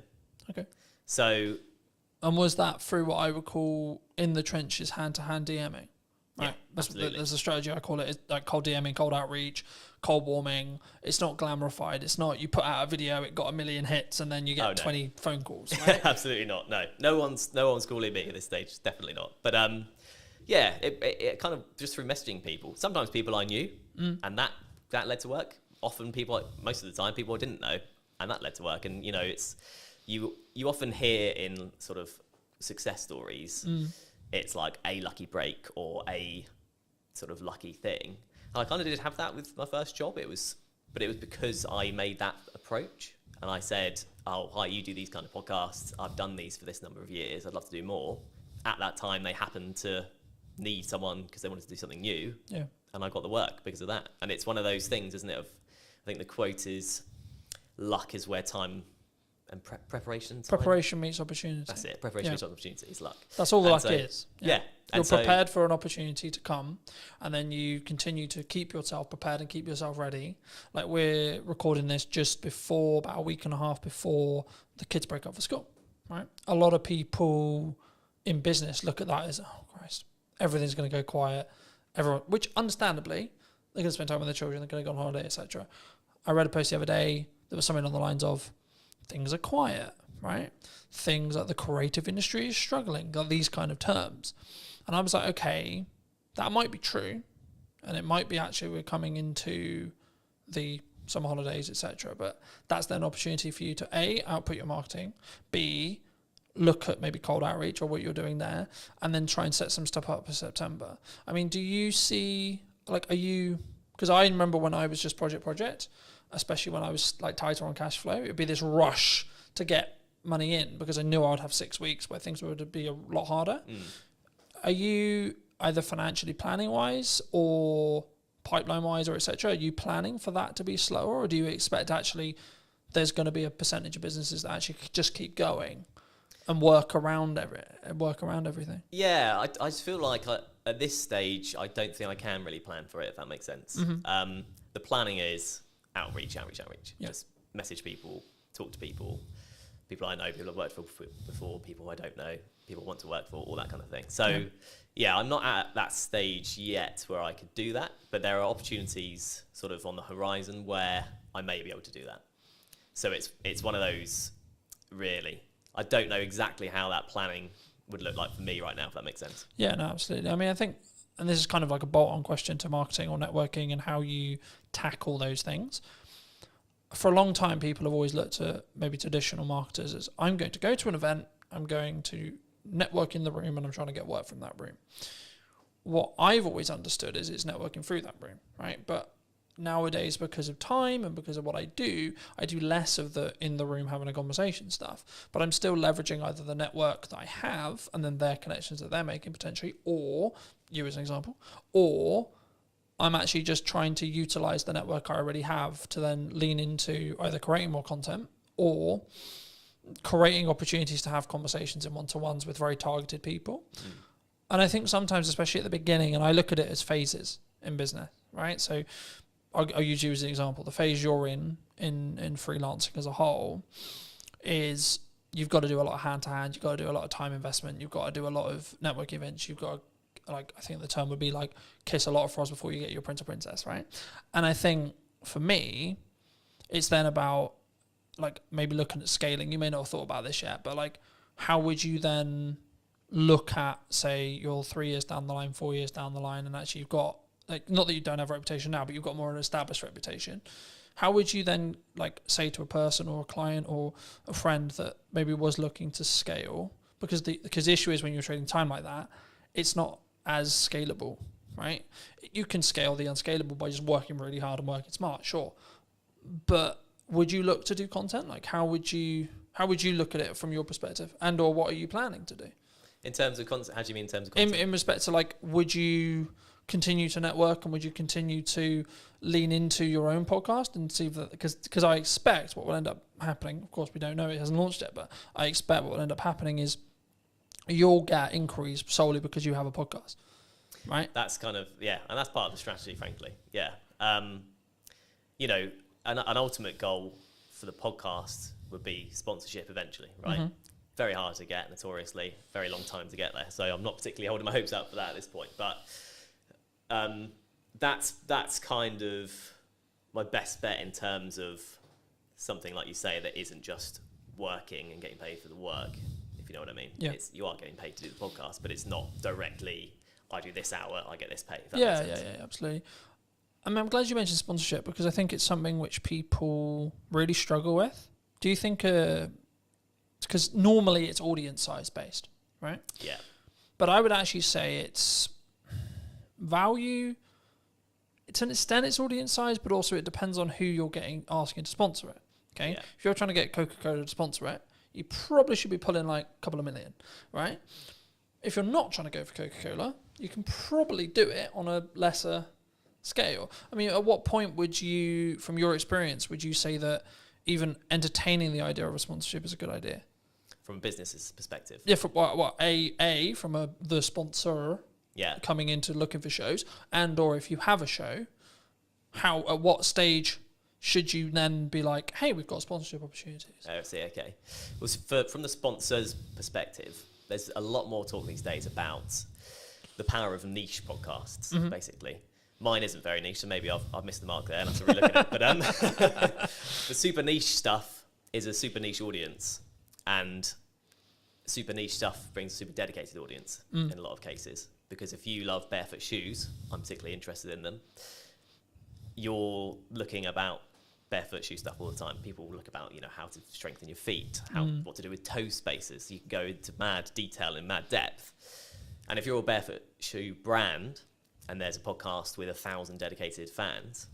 Okay. So, and was that through what I would call in the trenches, hand-to-hand DMing? Right. Yeah, absolutely. There's a strategy I call it. It's like cold DMing, cold outreach, cold warming. It's not glamorified. It's not you put out a video, it got 1 million hits, and then you get 20 phone calls. Right? Absolutely not. No one's calling me at this stage. Definitely not. But yeah, it kind of just through messaging people. Sometimes people I knew, and that led to work. Often most of the time, people I didn't know, and that led to work. And it's you often hear in sort of success stories. It's like a lucky break or a sort of lucky thing. And I kind of did have that with my first job. But it was because I made that approach and I said, oh, hi, you do these kind of podcasts. I've done these for this number of years. I'd love to do more. At that time, they happened to need someone because they wanted to do something new. Yeah. And I got the work because of that. And it's one of those things, isn't it? I think the quote is, luck is where time and preparation meets opportunity. That's it. Preparation meets opportunity is luck. That's all the luck is. Yeah. You're prepared for an opportunity to come, and then you continue to keep yourself prepared and keep yourself ready. Like we're recording this just before, about a week and a half before the kids break up for school, right? A lot of people in business look at that as, oh Christ, everything's going to go quiet. Which understandably, they're going to spend time with their children, they're going to go on holiday, etc. I read a post the other day, there was something on the lines of, things are quiet, right? Things like the creative industry is struggling, like these kind of terms. And I was like, okay, that might be true. And it might be actually we're coming into the summer holidays, etc. But that's then an opportunity for you to A, output your marketing, B, look at maybe cold outreach or what you're doing there, and then try and set some stuff up for September. I mean, do you see, like, because I remember when I was just project, especially when I was like tighter on cash flow, it would be this rush to get money in because I knew I would have 6 weeks where things would be a lot harder. Are you either financially planning wise or pipeline wise or etc.? Are you planning for that to be slower, or do you expect actually there's going to be a percentage of businesses that actually just keep going and work around everything? Yeah, I just feel like at this stage, I don't think I can really plan for it, if that makes sense. The planning is outreach. Yeah. Just message people, talk to people I know, people I've worked for before, people I don't know, people I want to work for, all that kind of thing. So yeah, I'm not at that stage yet where I could do that, but there are opportunities sort of on the horizon where I may be able to do that. So it's one of those, really. I don't know exactly how that planning would look like for me right now, if that makes sense. Yeah, no, absolutely. I mean, I think, and this is kind of like a bolt-on question to marketing or networking and how you tackle those things. For a long time, people have always looked at maybe traditional marketers as, I'm going to go to an event, I'm going to network in the room, and I'm trying to get work from that room. What I've always understood is it's networking through that room, right? But nowadays, because of time and because of what I do less of the in the room having a conversation stuff, but I'm still leveraging either the network that I have and then their connections that they're making potentially, or you as an example, or I'm actually just trying to utilize the network I already have to then lean into either creating more content or creating opportunities to have conversations in one-to-ones with very targeted people. And I think sometimes, especially at the beginning, and I look at it as phases in business, right? So I'll use you as an example. The phase you're in freelancing as a whole is you've got to do a lot of hand-to-hand, you've got to do a lot of time investment, you've got to do a lot of network events, you've got to, like, I think the term would be like kiss a lot of frogs before you get your prince or princess, right? And I think for me, it's then about like maybe looking at scaling. You may not have thought about this yet, but like how would you then look at, say, you're 3 years down the line, 4 years down the line, and actually you've got, like, not that you don't have a reputation now, but you've got more of an established reputation. How would you then like say to a person or a client or a friend that maybe was looking to scale, because the issue is when you're trading time like that, it's not as scalable, right? You can scale the unscalable by just working really hard and working smart, sure. But would you look to do content? Like how would you look at it from your perspective, and or what are you planning to do? In terms of content, how do you mean in terms of content? In respect to like, would you continue to network, and would you continue to lean into your own podcast and see that, because I expect what will end up happening, of course we don't know, it hasn't launched yet, but I expect what will end up happening is you'll get inquiries solely because you have a podcast, right? That's kind of, and that's part of the strategy, frankly. Yeah. You know, an ultimate goal for the podcast would be sponsorship eventually, right? Mm-hmm. Very hard to get, notoriously, very long time to get there. So I'm not particularly holding my hopes up for that at this point, but that's kind of my best bet in terms of something like you say that isn't just working and getting paid for the work, if you know what I mean. Yeah. You are getting paid to do the podcast, but it's not directly, I do this hour, I get this pay. Yeah, absolutely. I mean, I'm glad you mentioned sponsorship, because I think it's something which people really struggle with. Do you think, because normally it's audience size based, right? Yeah. But I would actually say it's value. To an extent, it's audience size, but also it depends on who you're asking to sponsor it. Okay, Yeah. If you're trying to get Coca-Cola to sponsor it, you probably should be pulling like a couple of million, right? If you're not trying to go for Coca-Cola, you can probably do it on a lesser scale. I mean, at what point would you, from your experience, would you say that even entertaining the idea of a sponsorship is a good idea? From a business's perspective. Yeah, from from the sponsor Yeah. coming into looking for shows, and or if you have a show, at what stage should you then be like, hey, we've got sponsorship opportunities? Oh, I see, okay. Well, from the sponsor's perspective, there's a lot more talk these days about the power of niche podcasts, basically. Mine isn't very niche, so maybe I've missed the mark there and I have to relook at it. But the super niche stuff is a super niche audience, and super niche stuff brings a super dedicated audience in a lot of cases. Because if you love barefoot shoes, I'm particularly interested in them, you're looking about barefoot shoe stuff all the time. People look about, how to strengthen your feet, what to do with toe spaces. You can go into mad detail and mad depth. And if you're a barefoot shoe brand and there's a podcast with 1,000 dedicated fans,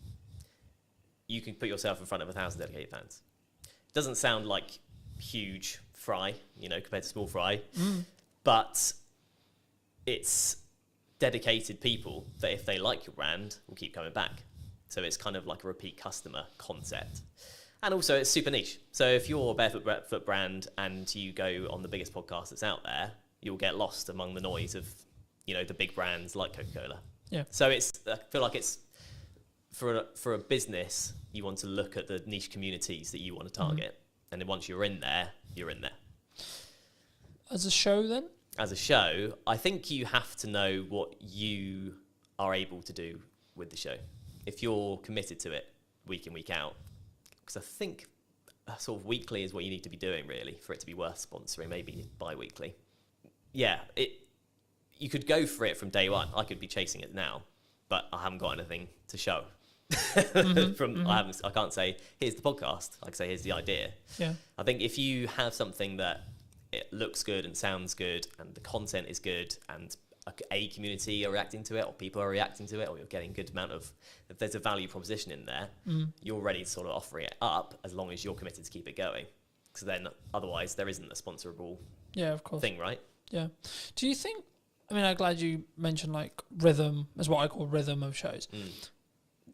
you can put yourself in front of 1,000 dedicated fans. It doesn't sound like huge fry, compared to small fry, but it's dedicated people that if they like your brand will keep coming back. So it's kind of like a repeat customer concept. And also it's super niche. So if you're a barefoot brand and you go on the biggest podcast that's out there, you'll get lost among the noise of, the big brands like Coca-Cola. Yeah. So I feel like it's for a business, you want to look at the niche communities that you want to target. And then once you're in there, you're in there. As a show then? As a show, I think you have to know what you are able to do with the show. If you're committed to it week in, week out, because I think sort of weekly is what you need to be doing really for it to be worth sponsoring, maybe bi-weekly. Yeah, you could go for it from day one. I could be chasing it now, but I haven't got anything to show. I can't say, here's the podcast. I can say, here's the idea. Yeah. I think if you have something that it looks good and sounds good and the content is good and a community are reacting to it or people are reacting to it or you're getting a good amount of, if there's a value proposition in there, you're ready to sort of offer it up as long as you're committed to keep it going. Because then otherwise there isn't a sponsorable of course. thing, right? Yeah. Do you think, I'm glad you mentioned like rhythm, is what I call rhythm of shows.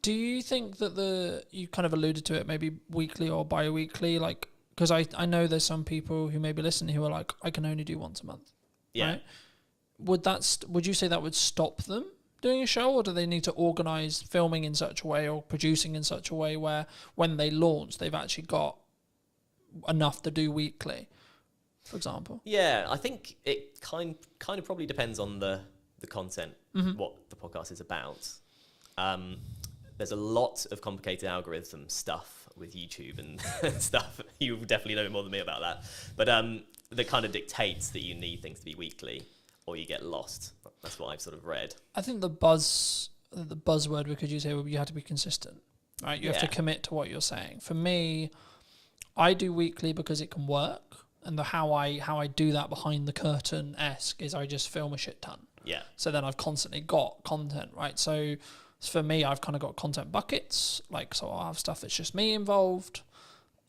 Do you think that you kind of alluded to it, maybe weekly or bi-weekly, like, because I know there's some people who maybe listen who are like, I can only do once a month. Yeah. Right? Would you say that would stop them doing a show, or do they need to organise filming in such a way or producing in such a way where when they launch, they've actually got enough to do weekly, for example? Yeah, I think it kind of probably depends on the content, what the podcast is about. There's a lot of complicated algorithm stuff with YouTube and stuff. You definitely know more than me about that. But that kind of dictates that you need things to be weekly or you get lost. That's what I've sort of read. I think the buzzword we could use here would be you have to be consistent, right? You have to commit to what you're saying. For me, I do weekly because it can work. And how I do that behind the curtain-esque is I just film a shit ton. Yeah. So then I've constantly got content, right? So for me, I've kind of got content buckets. Like, so I'll have stuff that's just me involved.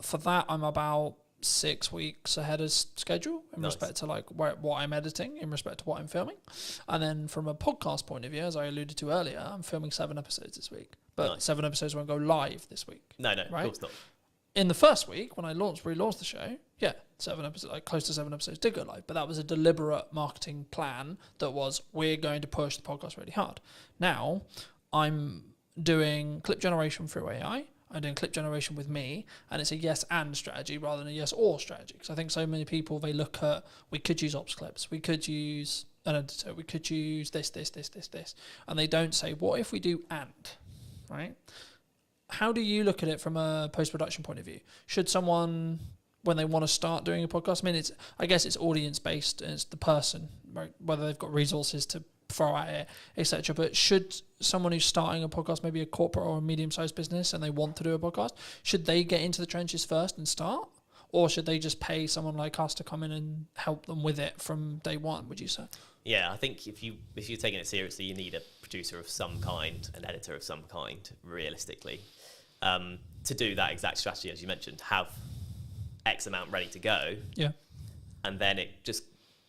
For that, I'm about 6 weeks ahead of schedule in Nice. respect to like what I'm editing, in respect to what I'm filming. And then from a podcast point of view, as I alluded to earlier, I'm filming 7 episodes this week, but Nice. 7 episodes won't go live this week. No, Right? of course not. In the first week, when I relaunched the show, 7 episodes, like close to 7 episodes did go live, but that was a deliberate marketing plan that was, we're going to push the podcast really hard. Now, I'm doing clip generation through AI. I'm doing clip generation with me, and it's a yes and strategy rather than a yes or strategy. Because I think so many people, they look at, we could use ops clips, we could use an editor, we could use this, and they don't say, what if we do and, right? How do you look at it from a post-production point of view? Should someone, when they want to start doing a podcast, I guess it's audience-based, and it's the person, right? Whether they've got resources to throw at it, etc. But should someone who's starting a podcast, maybe a corporate or a medium-sized business, and they want to do a podcast, should they get into the trenches first and start? Or should they just pay someone like us to come in and help them with it from day one, would you say? Yeah, I think if you're taking it seriously, you need a producer of some kind, an editor of some kind, realistically, to do that exact strategy, as you mentioned, have X amount ready to go. Yeah. And then it just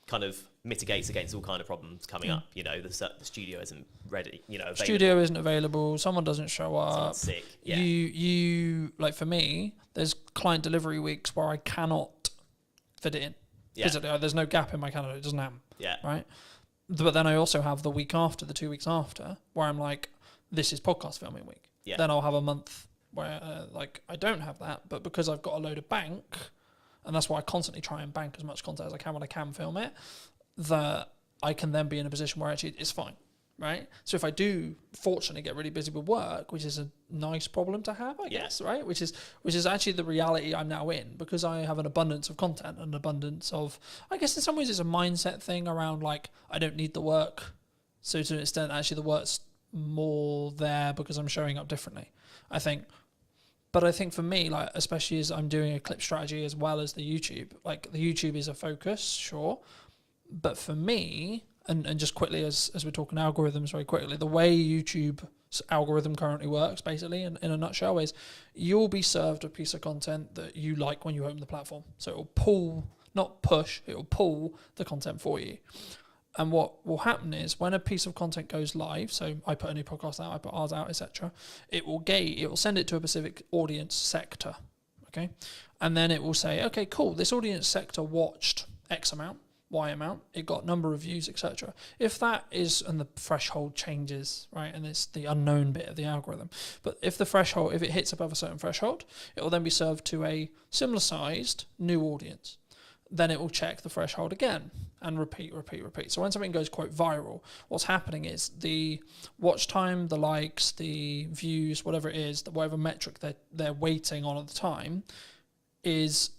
kind of mitigates against all kind of problems coming up. You know, the studio isn't ready, available. Studio isn't available, someone doesn't show up. Someone's sick. Yeah. You like, for me, there's client delivery weeks where I cannot fit it in. Physically, there's no gap in my calendar, it doesn't happen. Yeah. Right? But then I also have the week after, the 2 weeks after, where I'm like, this is podcast filming week. Yeah. Then I'll have a month where I don't have that, but because I've got a load of bank, and that's why I constantly try and bank as much content as I can when I can film it, that I can then be in a position where actually it's fine, right? So if I do fortunately get really busy with work, which is a nice problem to have, I guess, right? Which is actually the reality I'm now in, because I have an abundance of content, an abundance of, I guess in some ways it's a mindset thing around like, I don't need the work. So to an extent, actually the work's more there because I'm showing up differently, I think. But I think for me, like, especially as I'm doing a clip strategy as well as the YouTube, like the YouTube is a focus, sure. But for me, and just quickly as we're talking algorithms very quickly, the way YouTube's algorithm currently works, basically, in a nutshell, is you'll be served a piece of content that you like when you open the platform. So it'll pull, not push, it'll pull the content for you. And what will happen is when a piece of content goes live, so I put a new podcast out, I put ours out, etc., it will send it to a specific audience sector, okay? And then it will say, okay, cool, this audience sector watched X amount, Y amount, it got number of views, etc. If that is, and the threshold changes, right, and it's the unknown bit of the algorithm, but if it hits above a certain threshold, it will then be served to a similar sized new audience. Then it will check the threshold again and repeat. So when something goes quote viral, what's happening is the watch time, the likes, the views, whatever it is, whatever metric they're waiting on at the time, is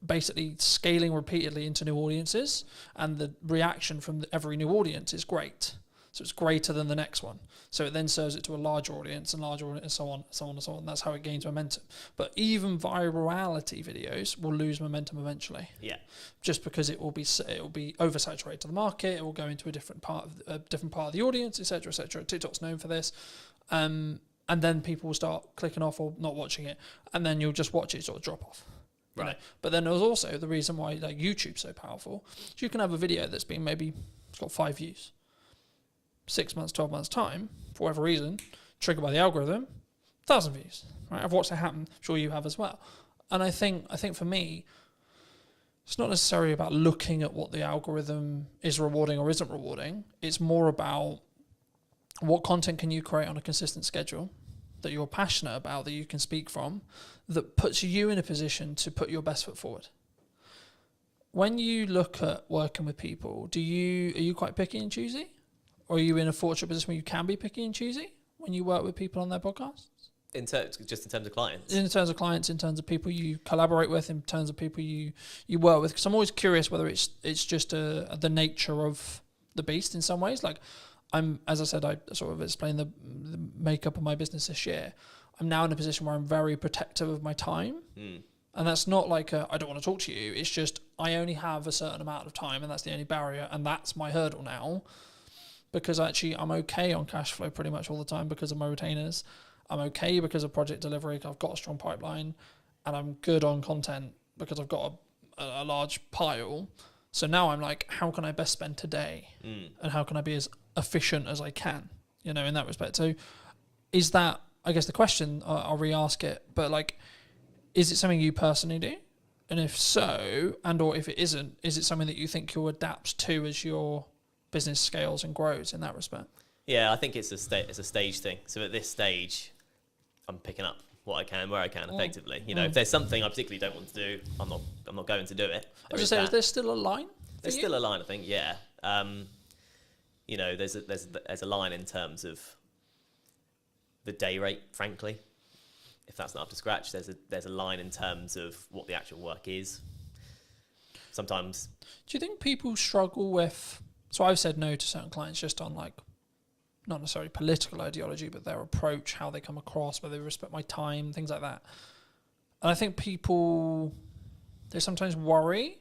basically scaling repeatedly into new audiences, and the reaction from every new audience is great. So it's greater than the next one. So it then serves it to a larger audience and so on. That's how it gains momentum. But even virality videos will lose momentum eventually. Yeah. Just because it will be oversaturated to the market. It will go into a different part of the audience, etc., etc. TikTok's known for this. And then people will start clicking off or not watching it, and then you'll just watch it sort of drop off. Right. You know? But then there's also the reason why like YouTube's so powerful. So you can have a video that's been it's got 5 views. 6 months, 12 months time, for whatever reason, triggered by the algorithm, 1,000 views. Right? I've watched it happen. I'm sure you have as well. And I think for me, it's not necessarily about looking at what the algorithm is rewarding or isn't rewarding. It's more about what content can you create on a consistent schedule that you're passionate about, that you can speak from, that puts you in a position to put your best foot forward. When you look at working with people, are you quite picky and choosy? Or are you in a fortunate position where you can be picky and choosy when you work with people on their podcasts? Just in terms of clients? In terms of clients, in terms of people you collaborate with, in terms of people you work with. Because I'm always curious whether it's just the nature of the beast in some ways. Like, as I said, I sort of explained the makeup of my business this year. I'm now in a position where I'm very protective of my time. Mm. And that's not like I don't want to talk to you. It's just I only have a certain amount of time, and that's the only barrier. And that's my hurdle now. Because actually I'm okay on cash flow pretty much all the time because of my retainers. I'm okay because of project delivery. I've got a strong pipeline, and I'm good on content because I've got a large pile. So now I'm like, how can I best spend today? And how can I be as efficient as I can, in that respect? So is that, I guess the question, I'll re-ask it, but like, is it something you personally do? And if so, and or if it isn't, is it something that you think you'll adapt to as your business scales and grows in that respect? Yeah, I think it's a stage thing. So at this stage, I'm picking up what I can, where I can, effectively. If there's something I particularly don't want to do, I'm not going to do it. I was just saying, is there still a line? There's still a line, I think. Yeah. There's a line in terms of the day rate, frankly. If that's not up to scratch, there's a line in terms of what the actual work is. Sometimes. Do you think people struggle with? So I've said no to certain clients just on like, not necessarily political ideology, but their approach, how they come across, whether they respect my time, things like that. And I think people, they sometimes worry,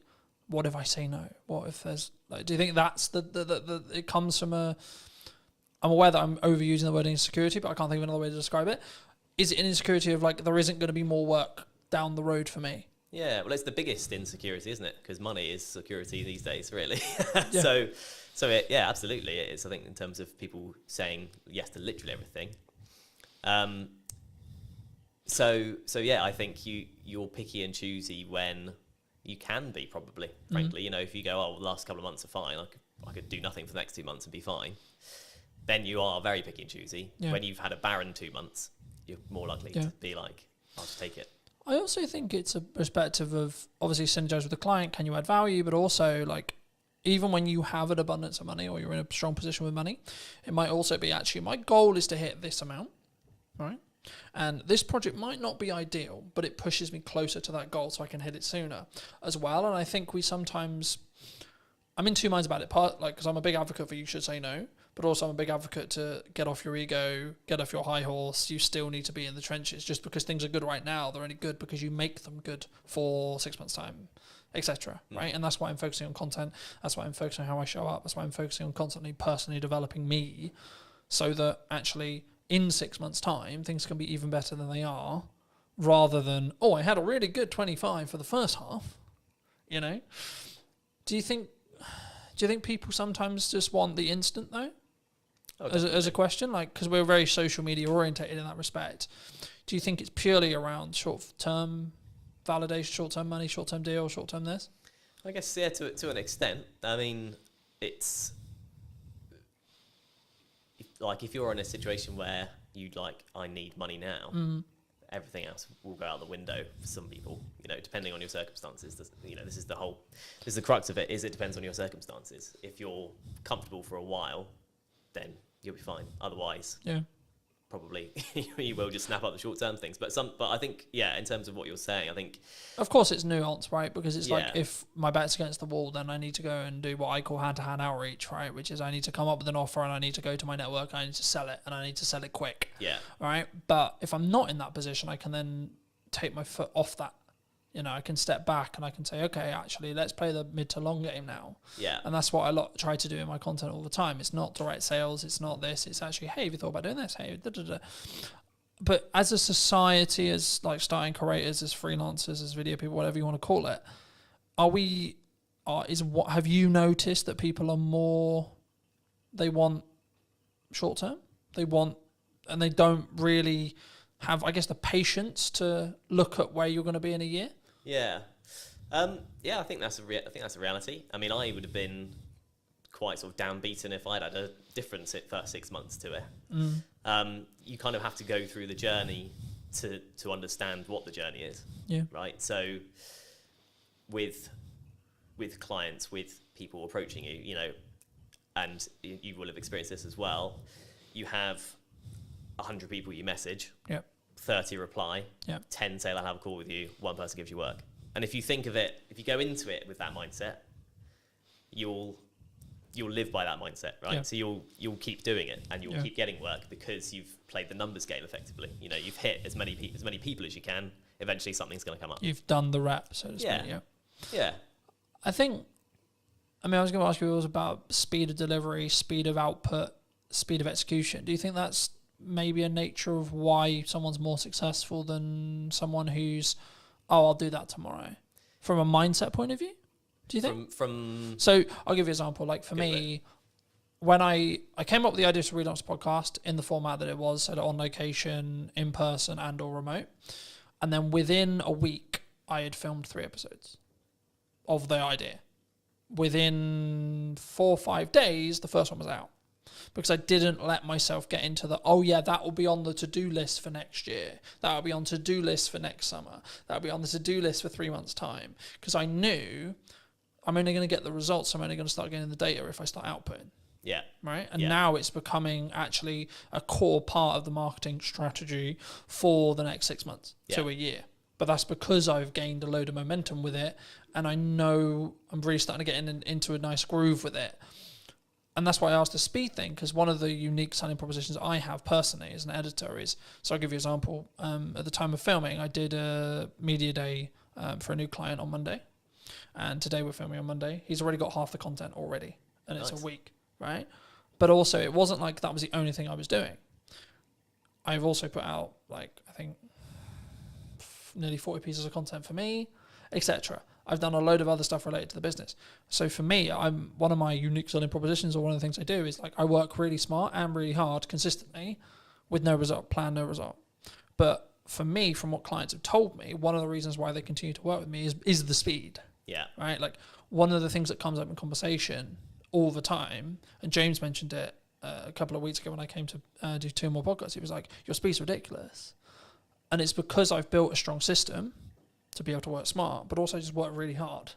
what if I say no? What if there's, like, do you think that's it comes from I'm aware that I'm overusing the word insecurity, but I can't think of another way to describe it. Is it an insecurity of like, there isn't going to be more work down the road for me? Yeah, well, it's the biggest insecurity, isn't it? Because money is security these days, really. Yeah. Yeah, absolutely, it is. I think in terms of people saying yes to literally everything. Yeah, I think you're picky and choosy when you can be, probably. Frankly, if you go, the last couple of months are fine. I could do nothing for the next 2 months and be fine. Then you are very picky and choosy. Yeah. When you've had a barren 2 months, you're more likely to be like, I'll just take it. I also think it's a perspective of obviously synergize with the client. Can you add value? But also like, even when you have an abundance of money or you're in a strong position with money, it might also be actually my goal is to hit this amount, right? And this project might not be ideal, but it pushes me closer to that goal so I can hit it sooner as well. And I think I'm in two minds about it. Part like, because I'm a big advocate for you should say no, but also I'm a big advocate to get off your ego, get off your high horse. You still need to be in the trenches. Just because things are good right now, they're only good because you make them good for 6 months' time, etc. Right? And that's why I'm focusing on content. That's why I'm focusing on how I show up. That's why I'm focusing on constantly personally developing me, so that actually in 6 months' time things can be even better than they are, rather than I had a really good 25 for the first half. Do you think people sometimes just want the instant though? As a question, like, because we're very social media orientated in that respect, do you think it's purely around short-term validation, short-term money, short-term deal, short-term this? I guess, yeah, to an extent. I mean, it's if you're in a situation where I need money now, everything else will go out the window for some people, depending on your circumstances. This is the crux of it, is it depends on your circumstances. If you're comfortable for a while, then you'll be fine. Otherwise, probably you will just snap up the short-term things. But I think, in terms of what you're saying, I think, of course, it's nuanced, right? Because it's like, if my back's against the wall, then I need to go and do what I call hand-to-hand outreach, right? Which is I need to come up with an offer and I need to go to my network and I need to sell it and I need to sell it quick. Yeah. Right. But if I'm not in that position, I can then take my foot off that. I can step back and I can say, okay, actually, let's play the mid to long game now. Yeah. And that's what I try to do in my content all the time. It's not direct sales. It's not this. It's actually, hey, have you thought about doing this? Hey, da, da, da. But as a society, as like starting creators, as freelancers, as video people, whatever you want to call it, have you noticed that people are more, they want short term? And they don't really have, I guess, the patience to look at where you're going to be in a year? Yeah. I think that's a reality. I mean, I would have been quite sort of downbeaten if I'd had a different first 6 months to it. You kind of have to go through the journey to understand what the journey is. Yeah. Right. So with clients, with people approaching you, and you will have experienced this as well. You have 100 people you message. Yep. 30 reply, Yep. 10 say they'll have a call with you, 1 person gives you work. And if you think of it, if you go into it with that mindset, you'll live by that mindset, right? Yeah. So you'll keep doing it and you'll Yeah. keep getting work because you've played the numbers game effectively. You've hit as many people as you can. Eventually something's going to come up. You've done the rep, so to speak. Yeah. Yeah. I was going to ask you about speed of delivery, speed of output, speed of execution. Do you think that's maybe a nature of why someone's more successful than someone who's, I'll do that tomorrow? from a mindset point of view? Do you think? So I'll give you an example. Like for me, when I came up with the idea to relaunch the podcast in the format that it was, so on location, in person, and or remote, and then within a week, I had filmed 3 episodes of the idea. Within 4 or 5 days, the first one was out. Because I didn't let myself get into that will be on the to-do list for next year. That will be on to-do list for next summer. That will be on the to-do list for 3 months' time. Because I knew I'm only going to get the results. I'm only going to start getting the data if I start outputting. Yeah. Right? And now it's becoming actually a core part of the marketing strategy for the next 6 months to a year. But that's because I've gained a load of momentum with it. And I know I'm really starting to get into a nice groove with it. And that's why I asked the speed thing, because one of the unique selling propositions I have personally as an editor is, so I'll give you an example. At the time of filming, I did a media day for a new client on Monday. And today we're filming on Monday. He's already got half the content already. And it's a week, right? But also, it wasn't like that was the only thing I was doing. I've also put out, like, I think, nearly 40 pieces of content for me, etc. I've done a load of other stuff related to the business. So for me, I'm one of my unique selling propositions, or one of the things I do is like I work really smart and really hard consistently with no result, plan no result. But for me, from what clients have told me, one of the reasons why they continue to work with me is the speed. Yeah. Right? Like one of the things that comes up in conversation all the time, and James mentioned it a couple of weeks ago when I came to do 2 more podcasts, he was like, your speed's ridiculous. And it's because I've built a strong system to be able to work smart, but also just work really hard.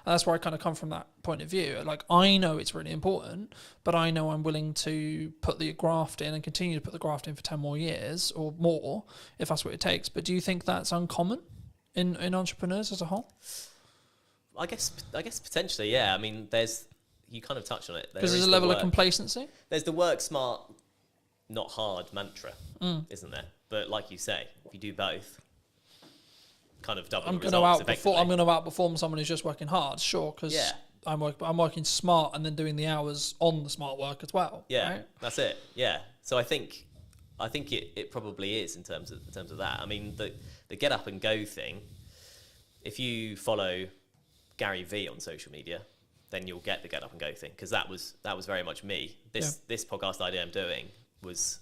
And that's where I kind of come from that point of view. Like, I know it's really important, but I know I'm willing to put the graft in and continue to put the graft in for 10 more years or more, if that's what it takes. But do you think that's uncommon in entrepreneurs as a whole? I guess potentially, yeah. I mean, you kind of touched on it. Because there's a level of complacency. There's the work smart, not hard mantra, isn't there? But like you say, if you do both, kind of double the results effectively. I'm going to outperform someone who's just working hard, sure, because I'm working smart and then doing the hours on the smart work as well. Yeah, right? That's it. Yeah. So I think it probably is in terms of that. I mean, the get up and go thing. If you follow Gary V on social media, then you'll get the get up and go thing, because that was very much me. This podcast idea I'm doing was,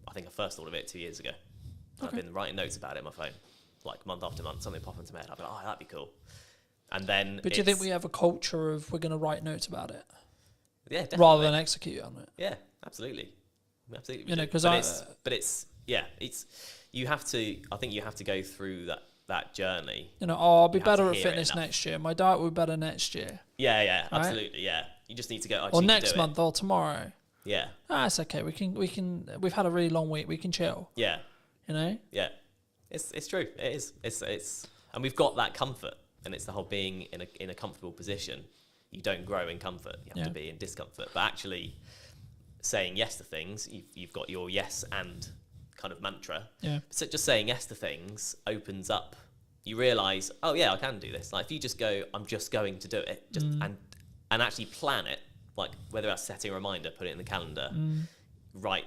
I think I first thought of it 2 years ago. I've been writing notes about it on my phone, like month after month, something popped into my head. I'd be like, that'd be cool. And then, but do you think we have a culture of we're going to write notes about it? Yeah, definitely. Rather than execute on it. Yeah, absolutely. Absolutely. You know, because you have to. I think you have to go through that journey. You know, I'll be better at fitness next year. My diet will be better next year. Yeah, absolutely. Yeah, you just need to go. Or next month, or tomorrow. Yeah. It's okay. We can. We've had a really long week. We can chill. Yeah. You know. Yeah, it's true. It is. It's and we've got that comfort, and it's the whole being in a comfortable position. You don't grow in comfort. You have to be in discomfort. But actually, saying yes to things, you've got your yes and kind of mantra. Yeah. So just saying yes to things opens up. You realise, oh yeah, I can do this. Like if you just go, I'm just going to do it, and actually plan it. Like whether that's setting a reminder, put it in the calendar, write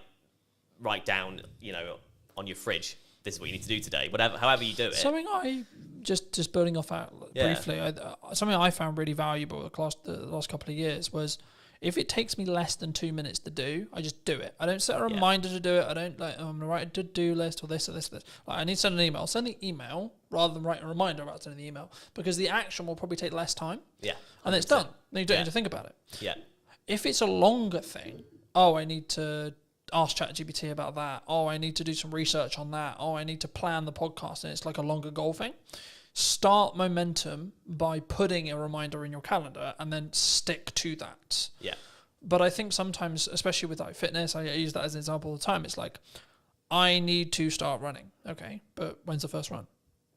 down, on your fridge, this is what you need to do today. Whatever, however you do it. Something I just building off that briefly. Something I found really valuable the last couple of years was, if it takes me less than 2 minutes to do, I just do it. I don't set a reminder to do it. I don't I'm going to write a to-do list or this or this or this. Like, I need to send an email. Send the email rather than write a reminder about sending the email, because the action will probably take less time. Yeah. 100%. And then it's done. Then you don't need to think about it. Yeah. If it's a longer thing, I need to ask ChatGPT about that. I need to do some research on that. I need to plan the podcast, and it's like a longer goal thing. Start momentum by putting a reminder in your calendar and then stick to that. Yeah. But I think sometimes, especially with like fitness, I use that as an example all the time. It's like, I need to start running. Okay, but when's the first run?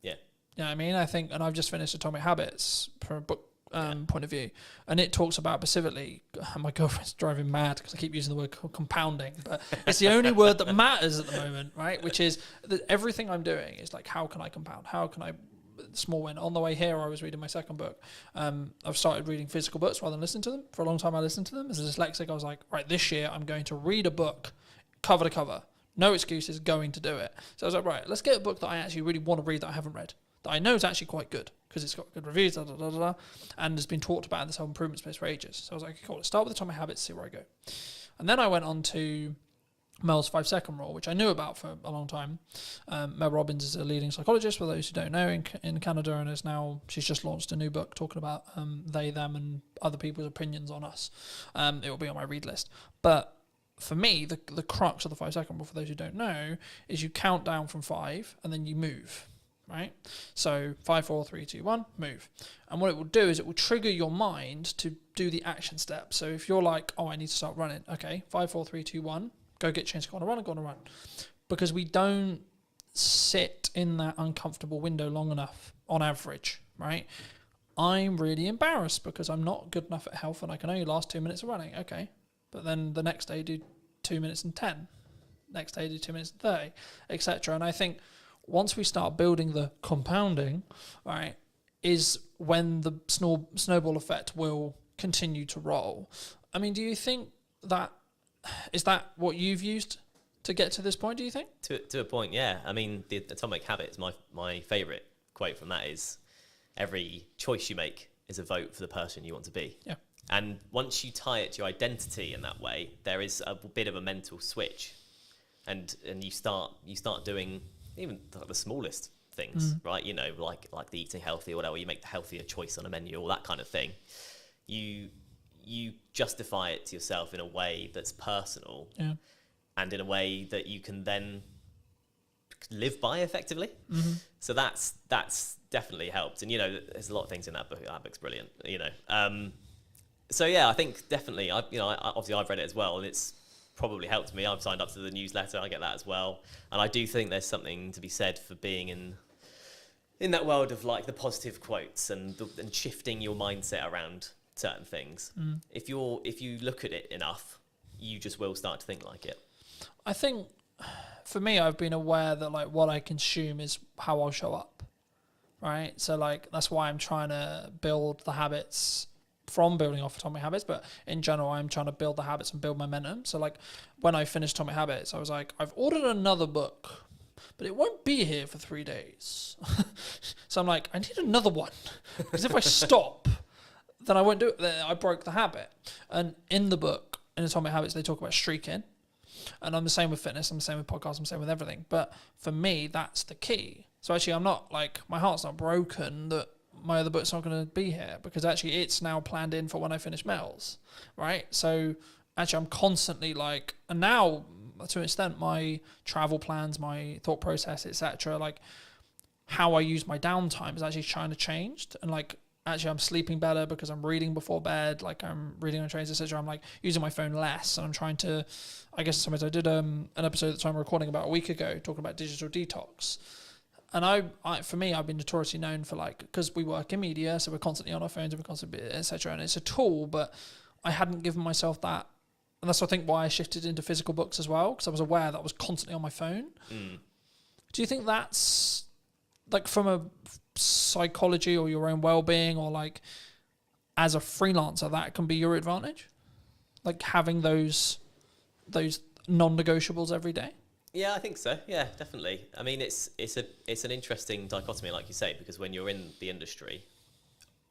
Yeah. You know what I mean? I think, and I've just finished Atomic Habits from a book point of view, and it talks about specifically, my girlfriend's driving mad because I keep using the word compounding, but it's the only word that matters at the moment, right? Which is that everything I'm doing is like, how can I compound? How can I small win? On the way here, I was reading my second book. I've started reading physical books rather than listening to them. For a long time, I listened to them. As a dyslexic, I was like, right, this year I'm going to read a book cover to cover. No excuses, going to do it. So I was like, right, let's get a book that I actually really want to read that I haven't read, that I know is actually quite good because it's got good reviews, and has been talked about in the self-improvement space for ages. So I was like, cool, let's start with Atomic Habits, see where I go. And then I went on to Mel's 5-second rule, which I knew about for a long time. Mel Robbins is a leading psychologist, for those who don't know, in Canada, and she's just launched a new book talking about they, them, and other people's opinions on us. It will be on my read list. But for me, the crux of the 5-second rule, for those who don't know, is you count down from 5 and then you move, right? So 5, 4, 3, 2, 1, move. And what it will do is it will trigger your mind to do the action steps. So if you're like, oh, I need to start running, okay, 5, 4, 3, 2, 1, go get changed, go on a run. Because we don't sit in that uncomfortable window long enough on average, right? I'm really embarrassed because I'm not good enough at health and I can only last 2 minutes of running. Okay. But then the next day do 2 minutes and 10. Next day do 2 minutes and 30, etc. And I think once we start building the compounding, right, is when the snowball effect will continue to roll. I mean, do you think that, is that what you've used to get to this point, do you think? To a point, yeah. I mean, the Atomic Habits, my favourite quote from that is, every choice you make is a vote for the person you want to be. Yeah. And once you tie it to your identity in that way, there is a bit of a mental switch, and you start doing even the smallest things, right? You know, like the eating healthy or whatever. You make the healthier choice on a menu, or that kind of thing. You justify it to yourself in a way that's personal, and in a way that you can then live by effectively. So that's definitely helped. And you know, there's a lot of things in that book. That book's brilliant. You know. So yeah, I think definitely. Obviously I've read it as well, and it's probably helped me. I've signed up to the newsletter. I get that as well, and I do think there's something to be said for being in that world of like the positive quotes and shifting your mindset around certain things. If you look at it enough, you just will start to think like it. I think for me, I've been aware that like what I consume is how I'll show up, right? So like that's why I'm trying to build the habits from building off Atomic Habits, but in general, I'm trying to build the habits and build momentum. So like when I finished Atomic Habits, I was like, I've ordered another book, but it won't be here for 3 days. So I'm like, I need another one, because if I stop, then I won't do it. Then I broke the habit. And in the book, in Atomic Habits, they talk about streaking. And I'm the same with fitness, I'm the same with podcasts, I'm the same with everything. But for me, that's the key. So actually, I'm not like, my heart's not broken that my other book's not going to be here, because actually it's now planned in for when I finish Mel's, right? So actually I'm constantly like, and now to an extent, my travel plans, my thought process, etc., like how I use my downtime is actually trying to change. And like, actually I'm sleeping better because I'm reading before bed, like I'm reading on trains, etc. I'm like using my phone less, and I'm trying to, I guess sometimes I did an episode that I'm recording about a week ago talking about digital detox. And I for me, I've been notoriously known for like, because we work in media, so we're constantly on our phones and we're constantly, etc. And it's a tool, but I hadn't given myself that. And that's, I think, why I shifted into physical books as well, because I was aware that I was constantly on my phone. Do you think that's, like, from a psychology or your own well-being, or like as a freelancer, that can be your advantage? Like having those non-negotiables every day? Yeah, I think so. Yeah, definitely. I mean, it's an interesting dichotomy, like you say, because when you're in the industry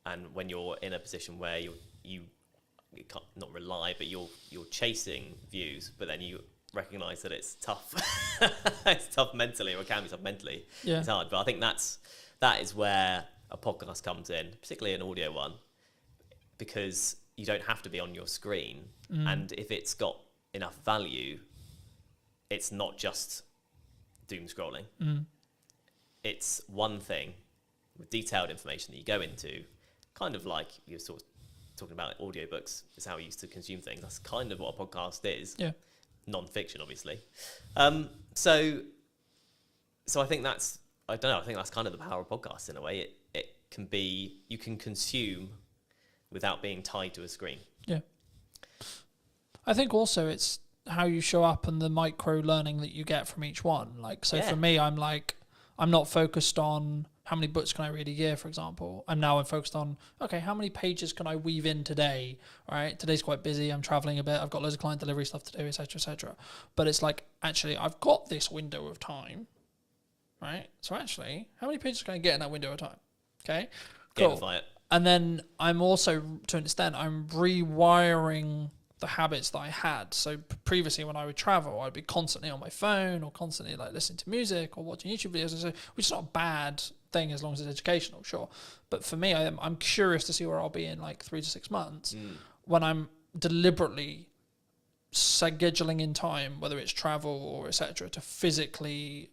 and when you're in a position where you can't not rely, but you're chasing views, but then you recognise that it's tough. It's tough mentally, or it can be tough mentally. Yeah. It's hard, but I think that is where a podcast comes in, particularly an audio one, because you don't have to be on your screen, and if it's got enough value, it's not just doom scrolling. It's one thing with detailed information that you go into, kind of like you're sort of talking about audiobooks is how we used to consume things. That's kind of what a podcast is. Yeah. Non-fiction, obviously. So I think that's, I don't know, I think that's kind of the power of podcasts in a way. It can be, you can consume without being tied to a screen. Yeah. I think also it's how you show up and the micro learning that you get from each one. Like, so for me, I'm like, I'm not focused on how many books can I read a year, for example. And now I'm focused on, okay, how many pages can I weave in today? All right, today's quite busy. I'm traveling a bit. I've got loads of client delivery stuff to do, etc., etc. But it's like, actually, I've got this window of time, right? So actually, how many pages can I get in that window at a time? Okay, cool. Gamify it. And then I'm also, to an extent, I'm rewiring the habits that I had. So previously when I would travel, I'd be constantly on my phone or constantly like listening to music or watching YouTube videos, which is not a bad thing as long as it's educational, sure. But for me, I'm curious to see where I'll be in like 3 to 6 months when I'm deliberately scheduling in time, whether it's travel or etc., to physically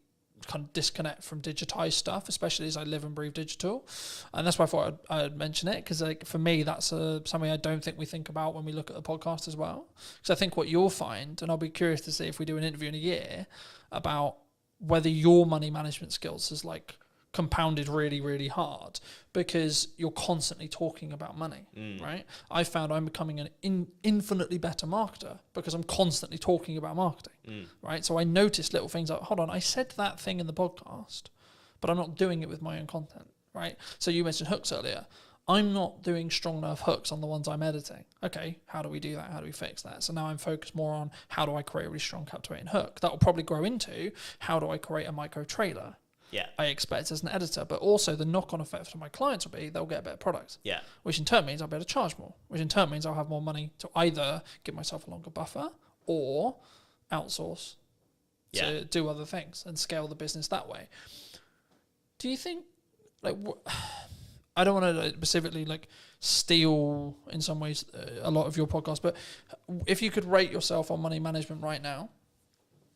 kind of disconnect from digitized stuff, especially as I live and breathe digital. And that's why I thought I'd mention it, because like for me, that's something I don't think we think about when we look at the podcast as well. Because I think what you'll find, and I'll be curious to see if we do an interview in a year about whether your money management skills is like compounded really, really hard because you're constantly talking about money, right? I found I'm becoming an infinitely better marketer because I'm constantly talking about marketing, right? So I noticed little things like, hold on, I said that thing in the podcast, but I'm not doing it with my own content, right? So you mentioned hooks earlier. I'm not doing strong enough hooks on the ones I'm editing. Okay, how do we do that? How do we fix that? So now I'm focused more on how do I create a really strong captivating hook? That will probably grow into how do I create a micro trailer? Yeah. I expect as an editor, but also the knock-on effect for my clients will be they'll get a better product. Yeah. Which in turn means I'll be able to charge more, which in turn means I'll have more money to either give myself a longer buffer or outsource to do other things and scale the business that way. Do you think, like, I don't want to specifically like steal in some ways a lot of your podcast, but if you could rate yourself on money management right now,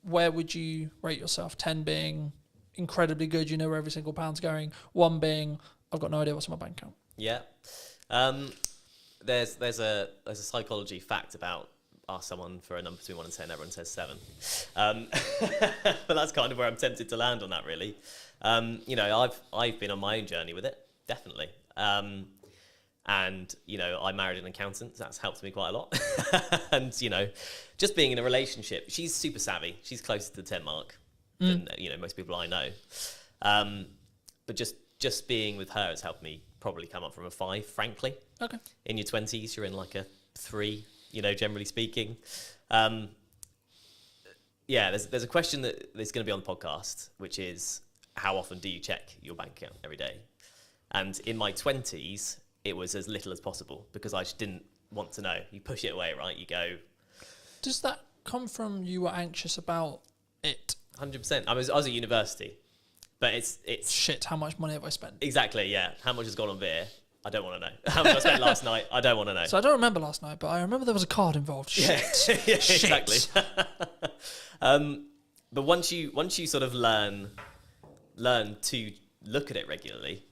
where would you rate yourself? 10 being incredibly good, you know where every single pound's going, 1 being I've got no idea what's in my bank account. Yeah. There's a psychology fact about ask someone for a number between 1 and 10, everyone says 7. But that's kind of where I'm tempted to land on that, really. You know, I've been on my own journey with it, definitely. And, you know, I married an accountant, so that's helped me quite a lot. And, you know, just being in a relationship, she's super savvy. She's closer to the 10 mark than, you know, most people I know. But just being with her has helped me probably come up from a 5, frankly. Okay. In your 20s, you're in like a 3, you know, generally speaking. Yeah, there's a question that is going to be on the podcast, which is how often do you check your bank account every day? And in my 20s, it was as little as possible because I just didn't want to know. You push it away, right? You go... Does that come from you were anxious about it? 100%. I was at university, but it's Shit, how much money have I spent? exactly, yeah. How much has gone on beer? I don't want to know. How much I spent last night? I don't want to know. So I don't remember last night, but I remember there was a card involved. Shit. Yeah, Shit. exactly. But once you sort of learn to look at it regularly,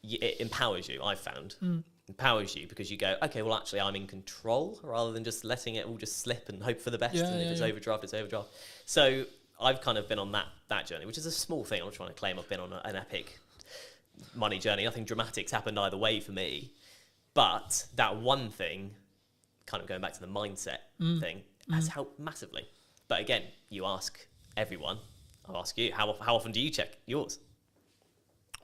it empowers you. I've found empowers you because you go, okay, well actually I'm in control rather than just letting it all just slip and hope for the best. And if it's overdraft, it's overdraft. So I've kind of been on that journey, which is a small thing. I'm not trying to claim I've been on an epic money journey. Nothing dramatic's happened either way for me. But that one thing, kind of going back to the mindset thing, has helped massively. But again, you ask everyone. I'll ask you, how often do you check yours?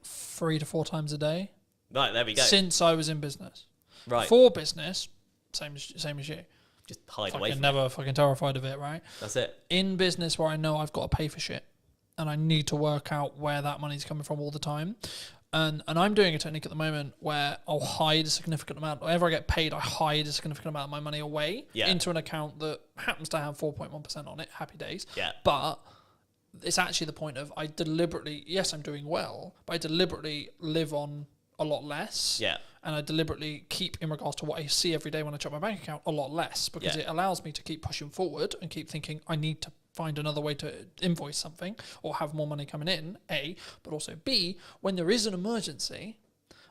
3 to 4 times a day. Right, there we go. Since I was in business. Right. For business, same as you. Just hide away from Never fucking terrified of it, right? That's it. In business where I know I've got to pay for shit and I need to work out where that money's coming from all the time. And I'm doing a technique at the moment where I'll hide a significant amount. Whenever I get paid, I hide a significant amount of my money away into an account that happens to have 4.1% on it. Happy days. Yeah. But it's actually the point of I deliberately, yes, I'm doing well, but I deliberately live on a lot less. Yeah. And I deliberately keep, in regards to what I see every day when I check my bank account, a lot less because it allows me to keep pushing forward and keep thinking I need to find another way to invoice something or have more money coming in, A, but also B, when there is an emergency,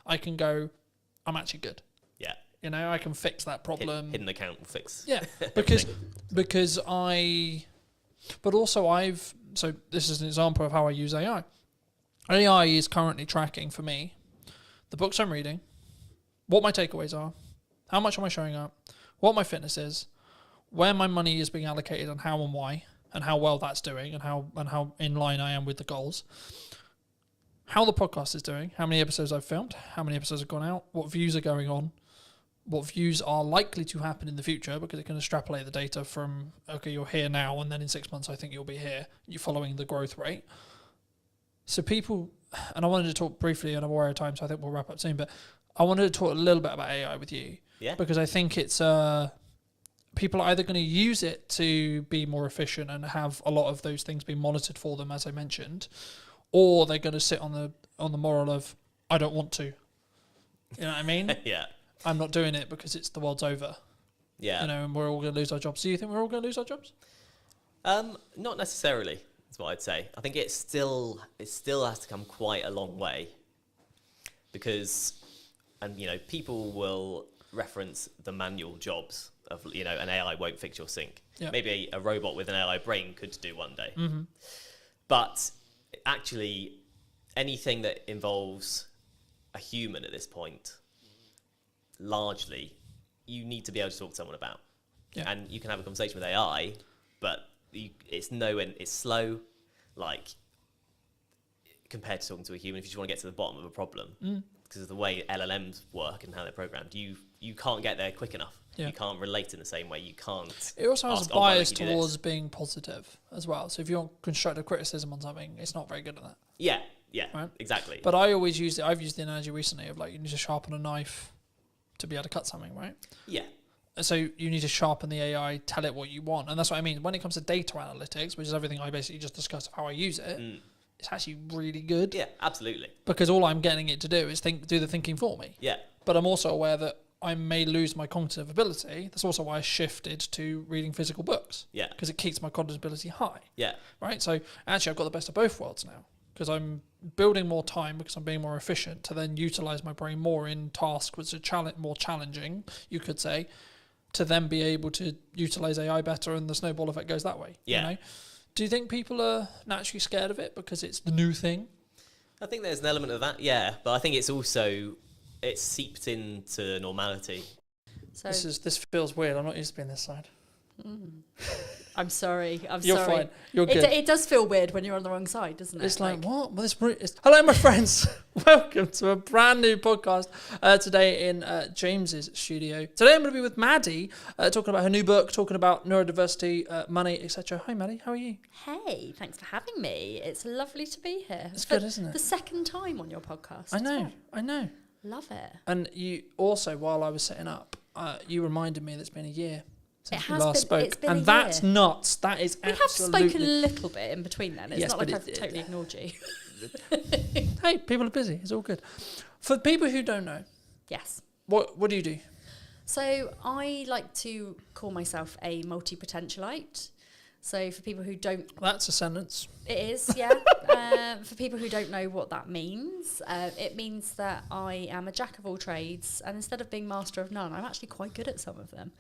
I can go, I'm actually good. Yeah. You know, I can fix that problem. Hidden account will fix. Yeah, because but also so this is an example of how I use AI. AI is currently tracking for me the books I'm reading, what my takeaways are, how much am I showing up, what my fitness is, where my money is being allocated and how and why, and how well that's doing and how in line I am with the goals. How the podcast is doing, how many episodes I've filmed, how many episodes have gone out, what views are going on, what views are likely to happen in the future because it can extrapolate the data from, okay, you're here now and then in 6 months I think you'll be here. You're following the growth rate. So people, and I wanted to talk briefly, and I'm aware of time, so I think we'll wrap up soon, but I wanted to talk a little bit about AI with you. Yeah. Because I think it's, people are either going to use it to be more efficient and have a lot of those things being monitored for them, as I mentioned, or they're going to sit on the moral of, I don't want to. You know what I mean? Yeah. I'm not doing it because it's the world's over. Yeah. You know, and we're all going to lose our jobs. Do you think we're all going to lose our jobs? Not necessarily, is what I'd say. I think it still has to come quite a long way, because, and you know, people will reference the manual jobs of, you know, an AI won't fix your sink. Yeah. Maybe a robot with an AI brain could do one day. Mm-hmm. But actually, anything that involves a human at this point, largely, you need to be able to talk to someone about. Yeah. And you can have a conversation with AI, but it's slow, like, compared to talking to a human. If you just want to get to the bottom of a problem, because of the way LLMs work and how they're programmed, you can't get there quick enough. Yeah. You can't relate in the same way. You can't. It also has ask, a "Oh, why don't bias you do this?" towards being positive as well. So if you want constructive criticism on something, it's not very good at that. Yeah, Right. exactly. But I always use it. I've used the analogy recently of like you need to sharpen a knife to be able to cut something, right? Yeah, So you need to sharpen the AI, tell it what you want, and that's what I mean. When it comes to data analytics, which is everything I basically just discussed of how I use it, it's actually really good. yeah, absolutely. Because all I'm getting it to do is do the thinking for me. Yeah, But I'm also aware that I may lose my cognitive ability. That's also why I shifted to reading physical books. Yeah. Because it keeps my cognitive ability high. yeah, Right? So actually I've got the best of both worlds now. Because I'm building more time because I'm being more efficient to then utilize my brain more in tasks which are more challenging, you could say, to then be able to utilize AI better, and the snowball effect goes that way. Yeah. You know? Do you think people are naturally scared of it because it's the new thing? I think there's an element of that, yeah, but I think it's seeped into normality. So This feels weird. I'm not used to being this side. I'm sorry. You're sorry. fine. You're good. It does feel weird when you're on the wrong side, doesn't it? It's like what? Well, hello, my friends. Welcome to a brand new podcast today in James's studio. Today I'm going to be with Maddie, talking about her new book, talking about neurodiversity, money, etc. Hi, Maddie. How are you? Hey, thanks for having me. It's lovely to be here. It's For good, isn't it? The second time on your podcast. I as know. well. I know. Love it. And you also, while I was setting up, you reminded me that it's been a year since we has last been- spoke, it's been and a that's year. nuts. That is We have absolutely. spoken a little bit in between then. It's Yes, not but like I've it- totally ignored you. Hey, people are busy. It's all good. For people who don't know, Yes. what do you do? So I like to call myself a multi-potentialite. So for people who don't, That's a sentence. it is, yeah. For people who don't know what that means, it means that I am a jack of all trades, and instead of being master of none, I'm actually quite good at some of them.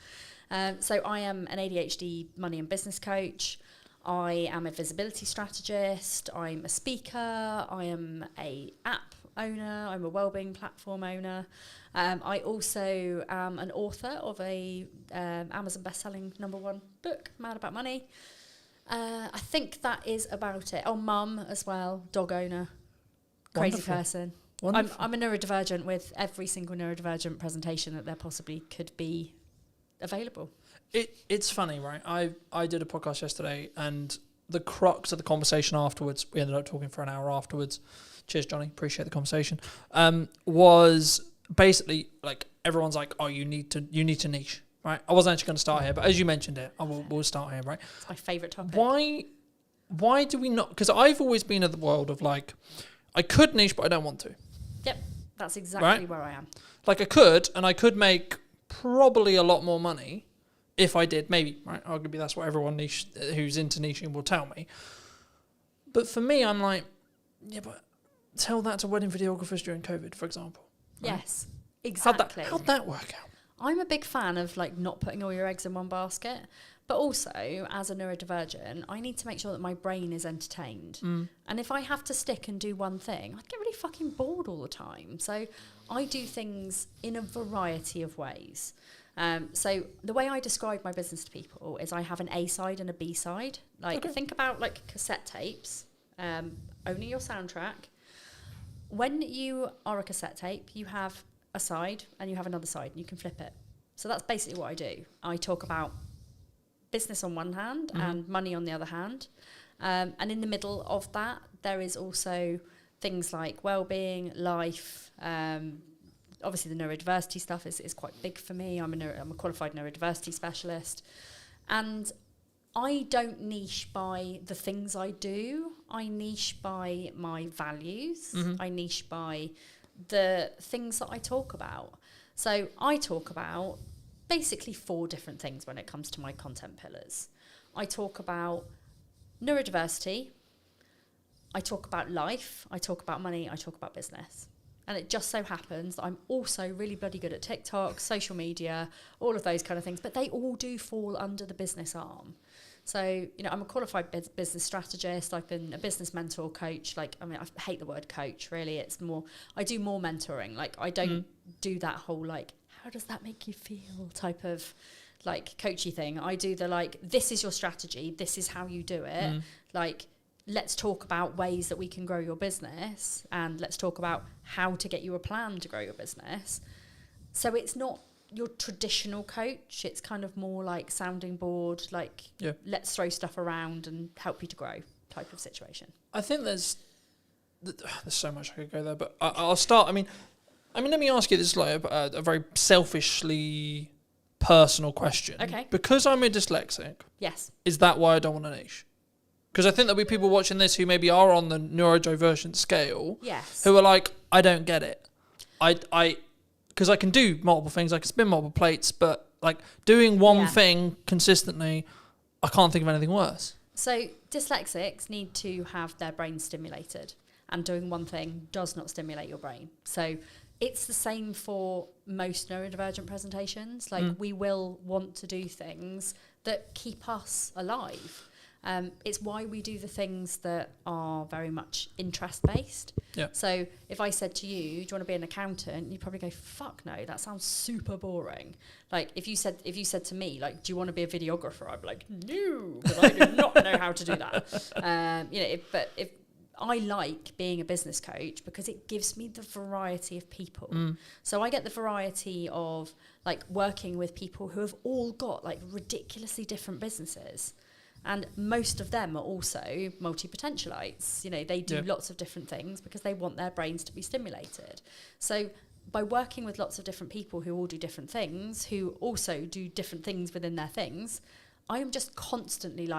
So I am an ADHD money and business coach. I am a visibility strategist. I'm a speaker. I am a app owner. I'm a wellbeing platform owner. I also am an author of a Amazon best-selling #1 book, Mad About Money. I think that is about it. Oh, mum as well, dog owner, crazy Wonderful. person. Wonderful. I'm a neurodivergent with every single neurodivergent presentation that there possibly could be available. It's funny, right? I did a podcast yesterday, and the crux of the conversation afterwards, we ended up talking for an hour afterwards. Cheers, Johnny. Appreciate the conversation. Was basically like everyone's like, oh, you need to niche, right? I wasn't actually going to start here, but as you mentioned it, we'll start here, right? It's my favourite topic. Why do we not? Because I've always been in the world of like, I could niche, but I don't want to. Yep, that's exactly Right? where I am. Like I could make probably a lot more money if I did, maybe, right? Arguably that's what everyone who's into niching will tell me. But for me, I'm like, yeah, but tell that to wedding videographers during COVID, for example. Right? Yes, exactly. How'd that work out? I'm a big fan of like not putting all your eggs in one basket, but also as a neurodivergent, I need to make sure that my brain is entertained. And if I have to stick and do one thing, I'd get really fucking bored all the time. So I do things in a variety of ways. So the way I describe my business to people is I have an A side and a B side. Like think about like cassette tapes, only your soundtrack. When you are a cassette tape, you have a side and you have another side and you can flip it. So that's basically what I do. I talk about business on one hand and money on the other hand. And in the middle of that, there is also things like well-being, life. Obviously, the neurodiversity stuff is quite big for me. I'm a qualified neurodiversity specialist. And I don't niche by the things I do. I niche by my values. I niche by the things that I talk about. So I talk about basically 4 different things when it comes to my content pillars. I talk about neurodiversity, I talk about life, I talk about money, I talk about business. And it just so happens that I'm also really bloody good at TikTok, social media, all of those kind of things, but they all do fall under the business arm. So, I'm a qualified business strategist. I've been a business mentor coach. I hate the word coach, really. It's more, I do more mentoring. I don't do that whole, how does that make you feel type of, coachy thing. I do the, this is your strategy. This is how you do it. Let's talk about ways that we can grow your business, and let's talk about how to get you a plan to grow your business. So it's not your traditional coach. It's kind of more like sounding board, let's throw stuff around and help you to grow type of situation. I think there's so much I could go there, but I'll start. I mean, let me ask you this a very selfishly personal question. Okay. Because I'm a dyslexic. Yes. Is that why I don't want a niche? Because I think there'll be people watching this who maybe are on the neurodivergent scale. Yes. Who are like, I don't get it. Because I can do multiple things, I can spin multiple plates, but doing one thing consistently, I can't think of anything worse. So dyslexics need to have their brain stimulated, and doing one thing does not stimulate your brain. So it's the same for most neurodivergent presentations. We will want to do things that keep us alive. It's why we do the things that are very much interest-based. Yeah. So if I said to you, do you want to be an accountant? You'd probably go, fuck no, that sounds super boring. If you said to me, do you want to be a videographer? I'd be like, no, because I do not know how to do that. But if I like being a business coach because it gives me the variety of people. So I get the variety of working with people who have all got ridiculously different businesses. And most of them are also multi-potentialites. They do lots of different things because they want their brains to be stimulated. So by working with lots of different people who all do different things, who also do different things within their things, I am just constantly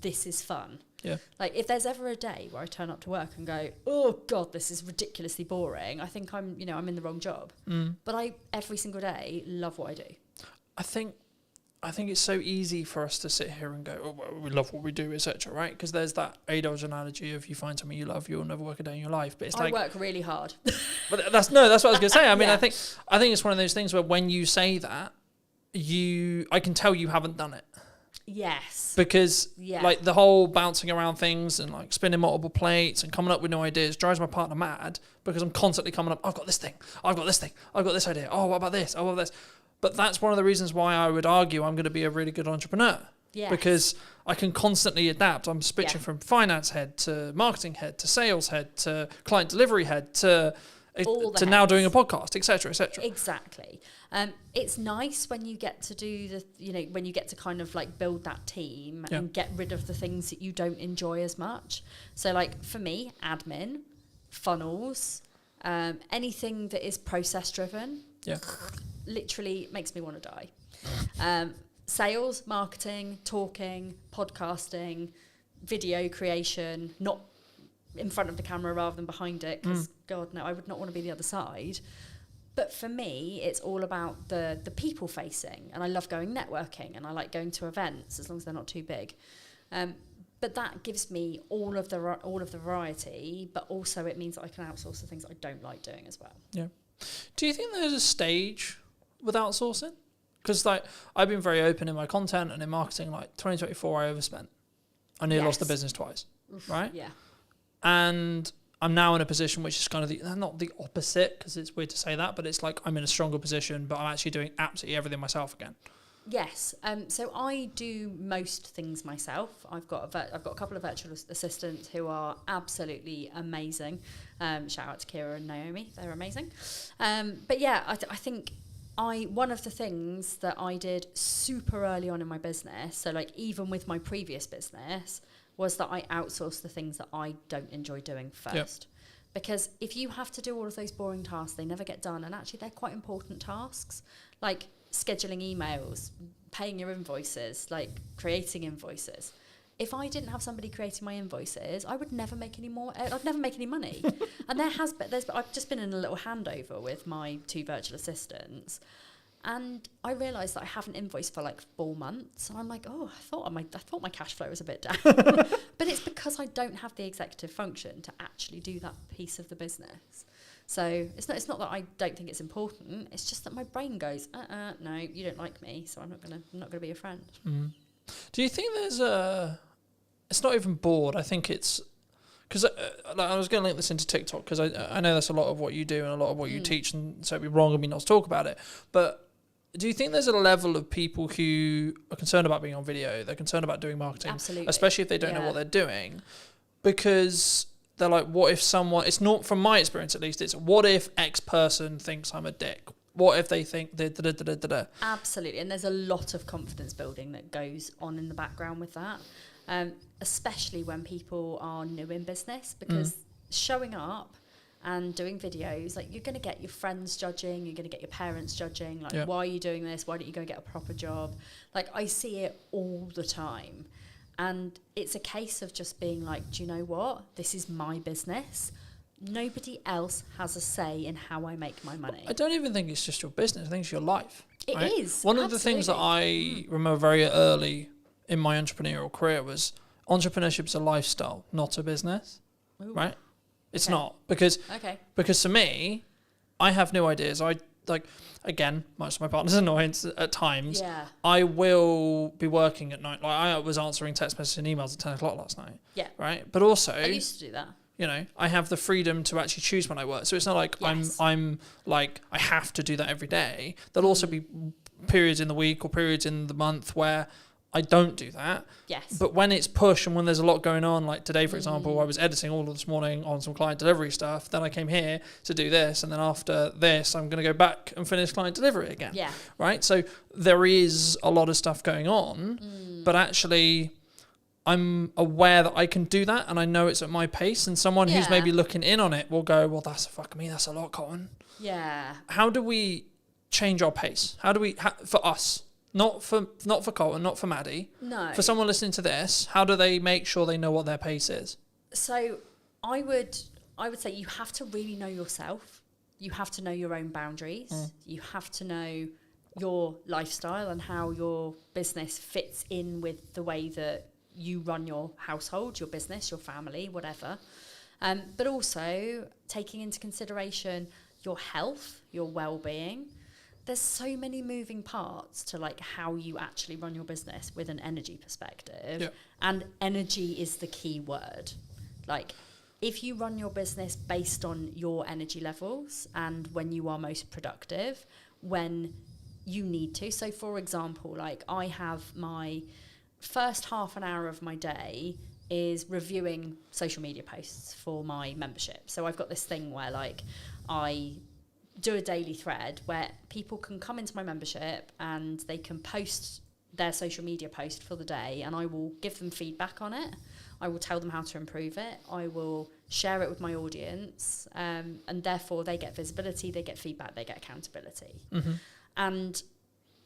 this is fun. Yeah. If there's ever a day where I turn up to work and go, oh God, this is ridiculously boring, I think I'm in the wrong job. But I, every single day, love what I do. I think it's so easy for us to sit here and go, oh, well, we love what we do, etc., right? Because there's that A-Dodge analogy of you find something you love, you'll never work a day in your life. But it's I work really hard. But that's what I was going to say. I mean, I think it's one of those things where when you say that, I can tell you haven't done it. Yes. Because the whole bouncing around things and spinning multiple plates and coming up with new ideas drives my partner mad, because I'm constantly coming up, I've got this thing, I've got this thing, I've got this idea, oh, what about this, oh, what about this? But that's one of the reasons why I would argue I'm going to be a really good entrepreneur. Yes. Because I can constantly adapt. I'm switching from finance head to marketing head to sales head to client delivery head to now doing a podcast, etc., etc. Exactly. It's nice when you get to do when you get to kind of build that team and get rid of the things that you don't enjoy as much. So for me, admin, funnels, anything that is process driven. Yeah. Literally makes me want to die. Sales, marketing, talking, podcasting, video creation, not in front of the camera rather than behind it, because God no, I would not want to be the other side. But for me, it's all about the people facing, and I love going networking, and I like going to events as long as they're not too big. But that gives me all of the variety, but also it means that I can outsource the things I don't like doing as well. Yeah. Do you think there's a stage with outsourcing? Because I've been very open in my content and in marketing. 2024, I overspent. I nearly lost the business twice. Oof, right? Yeah. And I'm now in a position which is kind of not the opposite, because it's weird to say that, but it's I'm in a stronger position, but I'm actually doing absolutely everything myself again. Yes. So I do most things myself. I've got a couple of virtual assistants who are absolutely amazing. Shout out to Kira and Naomi. They're amazing. But yeah, I think one of the things that I did super early on in my business, so like even with my previous business, was that I outsourced the things that I don't enjoy doing first. Because if you have to do all of those boring tasks, they never get done. And actually, they're quite important tasks, like scheduling emails, paying your invoices, like creating invoices. If I didn't have somebody creating my invoices, I would never make any more. I'd never make any money. And I've just been in a little handover with my 2 virtual assistants, and I realised that I haven't invoiced for like 4 months. And I'm like, oh, I thought my cash flow was a bit down. But it's because I don't have the executive function to actually do that piece of the business. So it's not that I don't think it's important. It's just that my brain goes, no, you don't like me, so I'm not gonna be your friend. Mm. Do you think there's it's not even bored. I think it's because I was going to link this into TikTok because I know that's a lot of what you do and a lot of what you teach, and so it'd be wrong of me not to talk about it. But do you think there's a level of people who are concerned about being on video? They're concerned about doing marketing, Absolutely. especially if they don't know what they're doing, because they're like, what if someone? It's not, from my experience at least. It's what if X person thinks I'm a dick? What if they think da? Absolutely, and there's a lot of confidence building that goes on in the background with that, especially when people are new in business, because showing up and doing videos, like, you're going to get your friends judging, you're going to get your parents judging, like, why are you doing this? Why don't you go get a proper job? Like, I see it all the time. And it's a case of just being like, do you know what? This is my business. Nobody else has a say in how I make my money. I don't even think it's just your business. I think it's your life. It is. One of the things that I remember very early in my entrepreneurial career was entrepreneurship is a lifestyle, not a business. Ooh. Right? It's not, because for me, I have new ideas. I like, again, much to my partner's annoyance at times, I will be working at night. Like, I was answering text messages and emails at 10 o'clock last night. Yeah. Right? But also, I used to do that. You know, I have the freedom to actually choose when I work. So it's not like I'm like, I have to do that every day. There'll also be periods in the week or periods in the month where I don't do that. Yes. But when it's push and when there's a lot going on, like today, for example, I was editing all of this morning on some client delivery stuff. Then I came here to do this. And then after this, I'm going to go back and finish client delivery again. Yeah. Right? So there is a lot of stuff going on, but actually I'm aware that I can do that and I know it's at my pace, and someone who's maybe looking in on it will go, well, that's that's a lot, Colin. Yeah. How do we change our pace? How do we, for us, not for Colin, not for Maddie. No. For someone listening to this, how do they make sure they know what their pace is? So I would say you have to really know yourself. You have to know your own boundaries. You have to know your lifestyle and how your business fits in with the way that you run your household, your business, your family, whatever. But also taking into consideration your health, your well-being. There's so many moving parts to like how you actually run your business with an energy perspective. Yep. And energy is the key word. Like, if you run your business based on your energy levels and when you are most productive, when you need to. So for example, like, I have my first half an hour of my day is reviewing social media posts for my membership. So I've got this thing where like I do a daily thread where people can come into my membership and they can post their social media post for the day, and I will give them feedback on it. I will tell them how to improve it. I will share it with my audience, and therefore they get visibility, they get feedback, they get accountability. And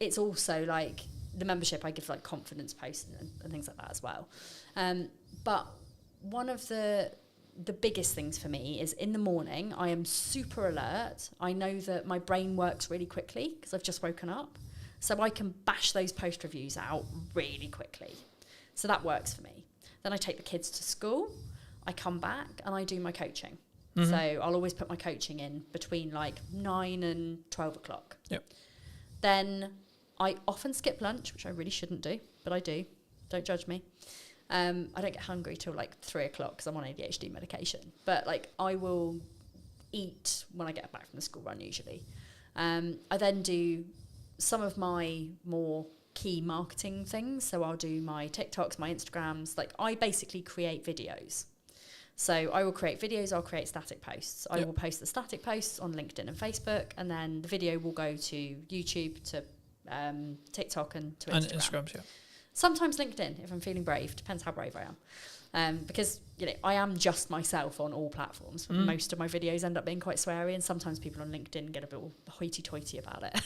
it's also like the membership, I give like confidence posts and things like that as well. But one of the biggest things for me is in the morning, I am super alert. I know that my brain works really quickly because I've just woken up. So I can bash those post reviews out really quickly. So that works for me. Then I take the kids to school. I come back and I do my coaching. So I'll always put my coaching in between like 9 and 12 o'clock. Yep. Then I often skip lunch, which I really shouldn't do, but I do. Don't judge me. I don't get hungry till like 3 o'clock because I'm on ADHD medication. But like I will eat when I get back from the school run usually. I then do some of my more key marketing things. So I'll do my TikToks, my Instagrams. Like I basically create videos. So I will create videos, I'll create static posts. I will post the static posts on LinkedIn and Facebook, and then the video will go to YouTube, to TikTok, and to Instagram. And Instagrams, yeah. Sometimes LinkedIn, if I'm feeling brave. Depends how brave I am. Because, I am just myself on all platforms. Most of my videos end up being quite sweary, and sometimes people on LinkedIn get a bit hoity-toity about it.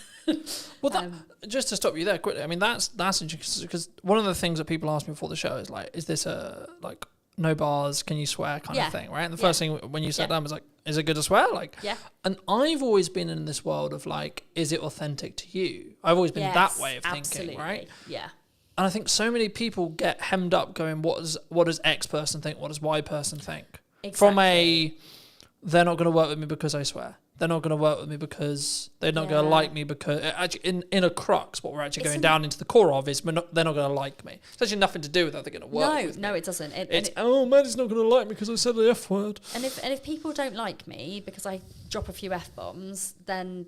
Well, just to stop you there quickly, I mean, that's interesting, because one of the things that people ask me before the show is like, is this a, like, no bars, can you swear kind of thing, right? And the first thing when you sat down was like, is it good to swear? Like, and I've always been in this world of like, is it authentic to you? I've always been that way of thinking, right? Yeah. And I think so many people get hemmed up going, what does X person think? What does Y person think? Exactly. From they're not going to work with me because I swear. They're not going to work with me because they're not going to like me, because actually in a crux, what we're actually going down into the core of is they're not going to like me. It's actually nothing to do with how they're going to work with me. No, it doesn't. Maddie's not going to like me because I said the F word. And if people don't like me because I drop a few F-bombs, then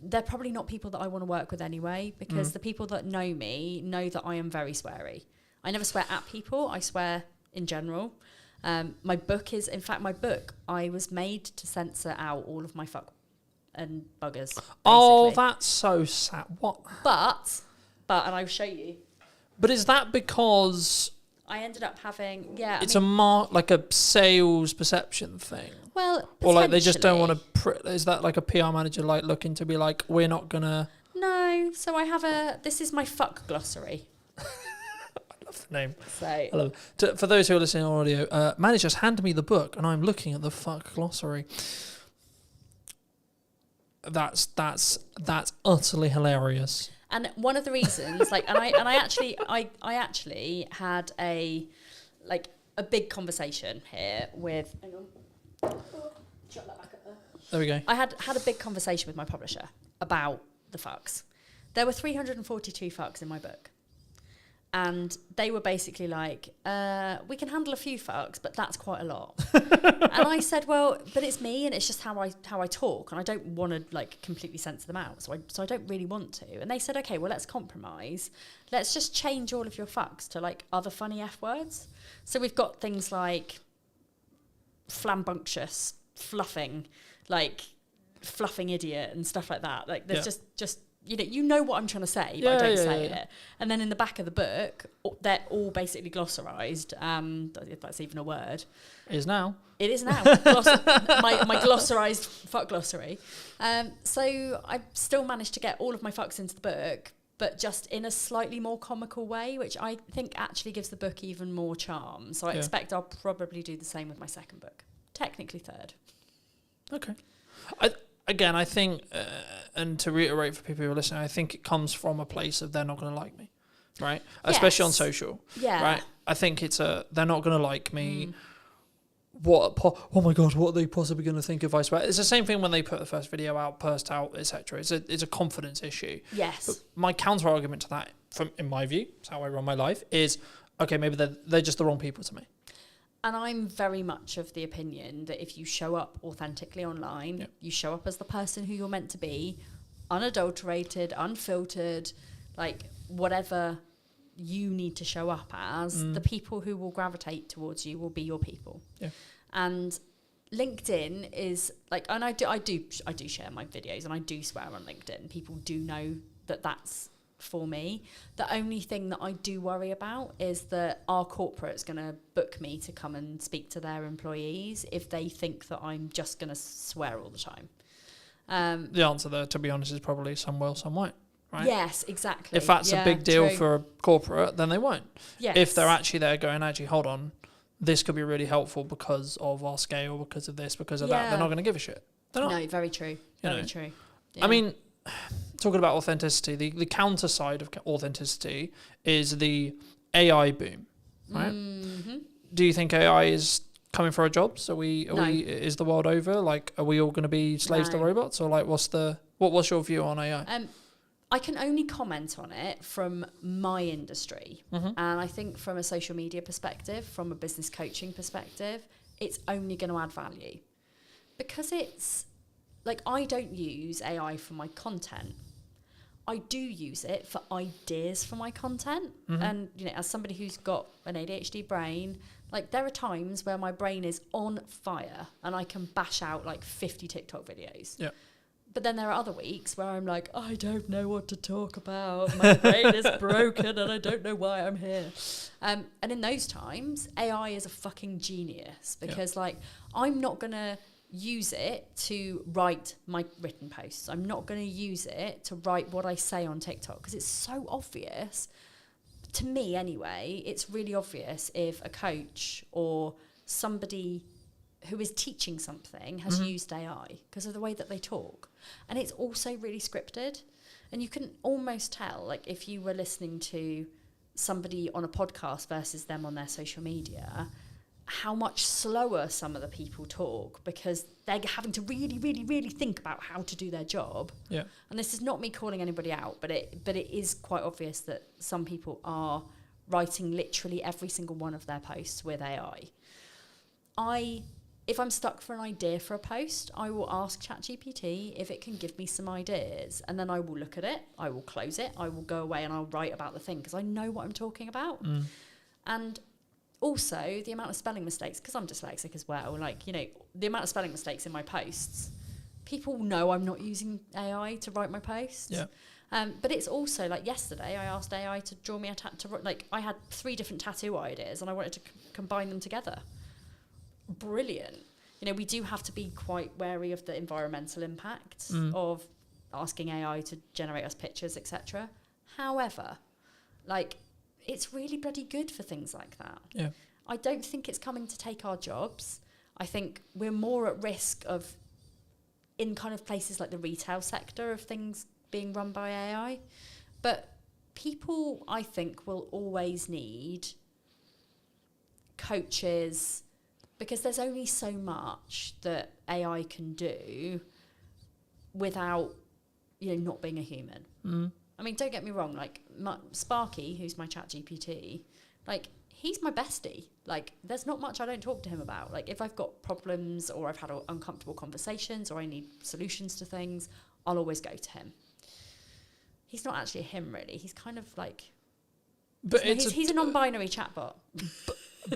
they're probably not people that I want to work with anyway, because the people that know me know that I am very sweary. I never swear at people, I swear in general. My book, I was made to censor out all of my fuck and buggers. Basically. Oh, that's so sad. What? But, and I'll show you. But is that because I ended up having, it's like a sales perception thing? Well, or like they just don't want to. Is that like a PR manager like looking to be like, we're not gonna? No. So I have this is my fuck glossary. The name. So for those who are listening on audio, Manny just handed me the book and I'm looking at the fuck glossary. That's utterly hilarious. And one of the reasons, like, I actually had a big conversation here with. Hang on. Shut that back up there. There we go. I had a big conversation with my publisher about the fucks. There were 342 fucks in my book. And they were basically like, we can handle a few fucks, but that's quite a lot. And I said, well, but it's me, and it's just how I talk, and I don't want to like completely censor them out, so I don't really want to. And they said, okay, well, let's compromise. Let's just change all of your fucks to like other funny F words. So we've got things like flambunctious, fluffing idiot and stuff like that. Like there's just. You know what I'm trying to say, but I don't say it. And then in the back of the book, they're all basically glossarized. If that's even a word. It is now. It is now. My glossarized fuck glossary. So I still managed to get all of my fucks into the book, but just in a slightly more comical way, which I think actually gives the book even more charm. So I expect I'll probably do the same with my second book. Technically third. Okay. I think, and to reiterate for people who are listening, I think it comes from a place of they're not going to like me, right? Yes. Especially on social, right? I think it's they're not going to like me. Oh my God, what are they possibly going to think if I swear? It's the same thing when they put the first video out, burst out, etc. It's a confidence issue. Yes. But my counter argument to that, in my view, it's how I run my life, is okay, maybe they're just the wrong people to me. And I'm very much of the opinion that if you show up authentically online, you show up as the person who you're meant to be, unadulterated, unfiltered, like whatever you need to show up as, the people who will gravitate towards you will be your people. Yeah. And LinkedIn is like, and I do share my videos and I do swear on LinkedIn. People do know that that's for me. The only thing that I do worry about is that our corporate's going to book me to come and speak to their employees if they think that I'm just going to swear all the time. The answer there, to be honest, is probably some will, some won't, right? Yes, exactly. If that's a big deal for a corporate, then they won't. Yes. If they're actually there going, actually, hold on, this could be really helpful because of our scale, because of this, because of that, they're not going to give a shit. They're not. No, very true. Very true. Yeah. I mean, talking about authenticity, the counter side of authenticity is the AI boom, right? Mm-hmm. Do you think AI is coming for our jobs? Is the world over? Like, are we all going to be slaves to robots, or like, what's your view on AI? I can only comment on it from my industry, and I think from a social media perspective, from a business coaching perspective, it's only going to add value, because it's like, I don't use AI for my content. I do use it for ideas for my content. And, you know, as somebody who's got an ADHD brain, like there are times where my brain is on fire and I can bash out like 50 TikTok videos. Yeah. But then there are other weeks where I'm like, I don't know what to talk about. My brain is broken and I don't know why I'm here. And in those times, AI is a fucking genius because like I'm not going to use it to write my written posts. I'm not going to use it to write what I say on TikTok because it's so obvious. To me anyway, it's really obvious if a coach or somebody who is teaching something has used AI because of the way that they talk. And it's also really scripted. And you can almost tell, like if you were listening to somebody on a podcast versus them on their social media, how much slower some of the people talk because they're having to really, really, really think about how to do their job. Yeah. And this is not me calling anybody out, but it is quite obvious that some people are writing literally every single one of their posts with AI. If I'm stuck for an idea for a post, I will ask ChatGPT if it can give me some ideas, and then I will look at it, I will close it, I will go away and I'll write about the thing because I know what I'm talking about. And also the amount of spelling mistakes, because I'm dyslexic as well, like, you know, the amount of spelling mistakes in my posts, people know I'm not using AI to write my posts. Yeah. But it's also like yesterday I asked AI to draw me a tattoo. Like I had 3 different tattoo ideas and I wanted to combine them together. Brilliant. You know, we do have to be quite wary of the environmental impact of asking AI to generate us pictures, etc. However, like, it's really bloody good for things like that. Yeah. I don't think it's coming to take our jobs. I think we're more at risk of, in kind of places like the retail sector, of things being run by AI. But people, I think, will always need coaches, because there's only so much that AI can do without, you know, not being a human. I mean, don't get me wrong, like Sparky, who's my ChatGPT, like he's my bestie. Like there's not much I don't talk to him about. Like if I've got problems or I've had uncomfortable conversations or I need solutions to things, I'll always go to him. He's not actually a him really. He's kind of like, but he's a non-binary chatbot.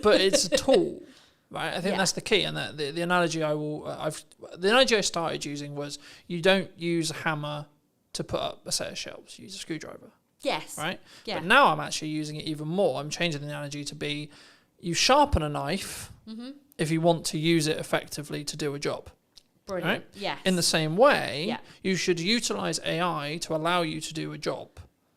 But it's a tool. Right, I think that's the key, and that the analogy the analogy I started using was you don't use a hammer to put up a set of shelves; you use a screwdriver. Yes. Right. Yeah. But now I'm actually using it even more. I'm changing the analogy to be: you sharpen a knife if you want to use it effectively to do a job. Brilliant. Right? Yes. In the same way, you should utilize AI to allow you to do a job.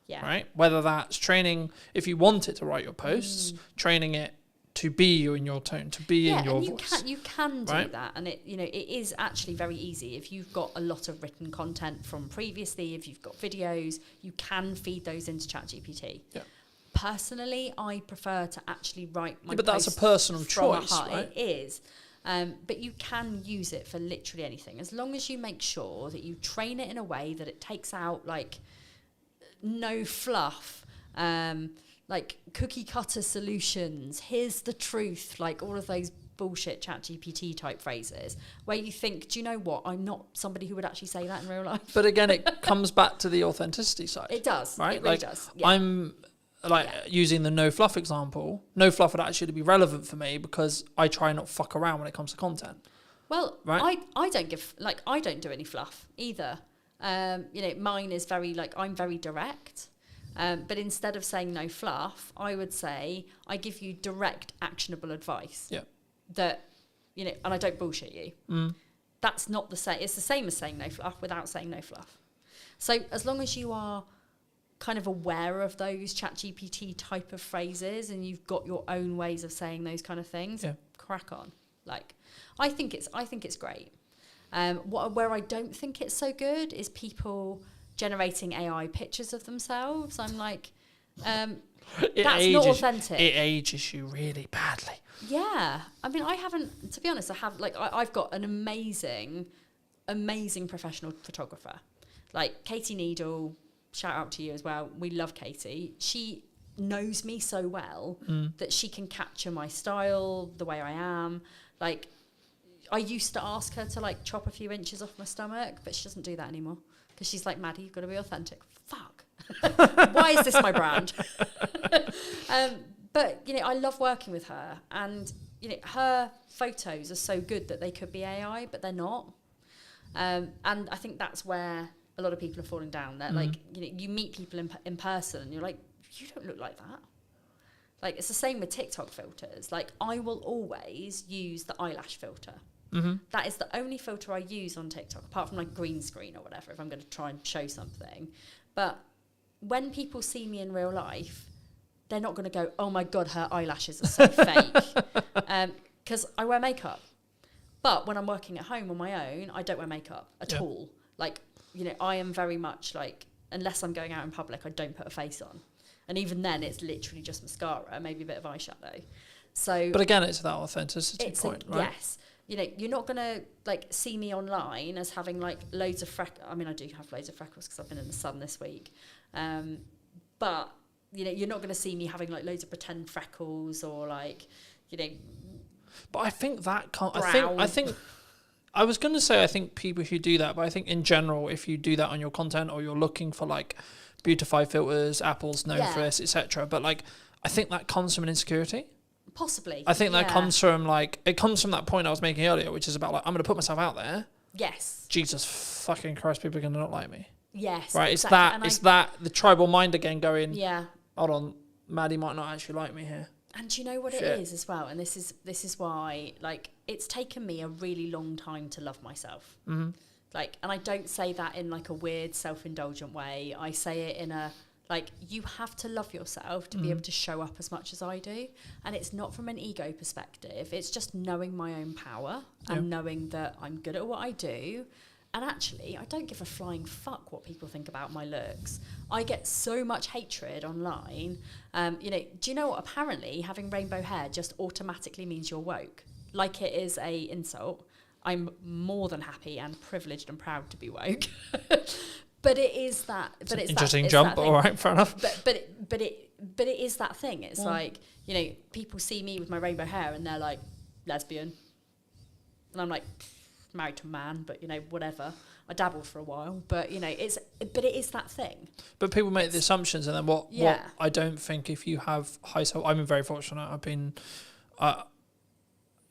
Yeah. Right. Whether that's training, if you want it to write your posts, training it to be you in your tone, to be in your voice. You can do that, and it, you know, it is actually very easy. If you've got a lot of written content from previously, if you've got videos, you can feed those into ChatGPT. Yeah. Personally, I prefer to actually write my but that's a posts personal from choice, a heart. right? It is. But you can use it for literally anything, as long as you make sure that you train it in a way that it takes out like no fluff, like cookie cutter solutions, here's the truth, like all of those bullshit ChatGPT type phrases where you think, do you know what? I'm not somebody who would actually say that in real life. But again, it comes back to the authenticity side. It does. Right? It really like, does. Yeah. I'm like using the no fluff example. No fluff would actually be relevant for me because I try not fuck around when it comes to content. Well, right? I don't give, like, I don't do any fluff either. You know, mine is very, like, I'm very direct. But instead of saying no fluff, I would say I give you direct, actionable advice. Yeah. That, you know, and I don't bullshit you. That's not the same. It's the same as saying no fluff without saying no fluff. So as long as you are kind of aware of those ChatGPT type of phrases and you've got your own ways of saying those kind of things, crack on. Like, I think it's great. Where I don't think it's so good is people generating AI pictures of themselves. I'm like, that's not authentic. It ages you really badly. Yeah. I mean, I haven't, to be honest, I've got an amazing professional photographer. Like Katie Needle, shout out to you as well. We love Katie. She knows me so well that she can capture my style, the way I am. Like, I used to ask her to like chop a few inches off my stomach, but she doesn't do that anymore. because she's like, Maddie, you've got to be authentic. Fuck. Why is this my brand? But, you know, I love working with her, and, you know, her photos are so good that they could be AI, but they're not. And I think that's where a lot of people are falling down. They're like, you know, you meet people in person and you're like, you don't look like that. Like, it's the same with TikTok filters. Like, I will always use the eyelash filter. That is the only filter I use on TikTok, apart from like green screen or whatever, if I'm going to try and show something. But when people see me in real life, they're not going to go, oh my God, her eyelashes are so fake. Because I wear makeup. But when I'm working at home on my own, I don't wear makeup at all. Like, you know, I am very much like, unless I'm going out in public, I don't put a face on. And even then, it's literally just mascara, maybe a bit of eyeshadow. So, but again, it's that authenticity point, right? Yes. You know, you're not going to, like, see me online as having, like, loads of freckles. I mean, I do have loads of freckles because I've been in the sun this week. But, you know, you're not going to see me having, like, loads of pretend freckles or, like, you know... But I think that can't... Brown. I think... I was going to say I think people who do that, but I think in general, if you do that on your content or you're looking for, like, beautify filters, Apple's known for this, etc. But, like, I think that comes from an insecurity. Possibly. I think that comes from, like, it comes from that point I was making earlier, which is about, like, I'm going to put myself out there. Yes. Jesus fucking Christ, people are going to not like me. Yes. Right, exactly. it's that, the tribal mind again going, yeah. hold on, Maddie might not actually like me here. And do you know what it is as well? And this is why, like, it's taken me a really long time to love myself. Like, and I don't say that in, like, a weird self-indulgent way. I say it in a... Like, you have to love yourself to be able to show up as much as I do. And it's not from an ego perspective. It's just knowing my own power and knowing that I'm good at what I do. And actually, I don't give a flying fuck what people think about my looks. I get so much hatred online. You know, do you know what? Apparently, having rainbow hair just automatically means you're woke. Like it is a insult. I'm more than happy and privileged and proud to be woke. But it is that. But it's interesting that, jump. That all right, fair enough. But it is that thing. It's like, you know, people see me with my rainbow hair and they're like, lesbian, and I'm like, married to a man, but, you know, whatever. I dabbled for a while, but, you know, it is that thing. But people make the assumptions, and then what I don't think, if you have high self, I'm very fortunate. I've been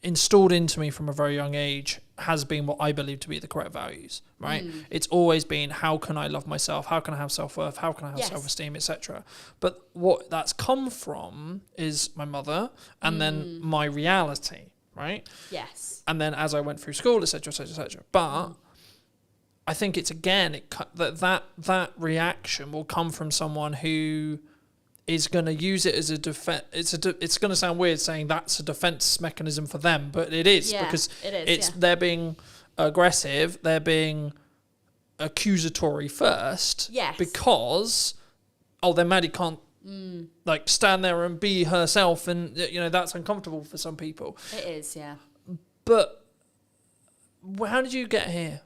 installed into me from a very young age has been what I believe to be the correct values, right? It's always been, how can I love myself? How can I have self-worth? How can I have self-esteem, etc.? But what that's come from is my mother and then my reality, right? Yes. And then as I went through school, etc., etc., etc. But I think it's, again, that reaction will come from someone who is going to use it as a defense. It's going to sound weird saying that's a defense mechanism for them, but it is, because they're being aggressive, they're being accusatory first, because then Maddie can't like stand there and be herself, and, you know, that's uncomfortable for some people. It is, yeah. But how did you get here?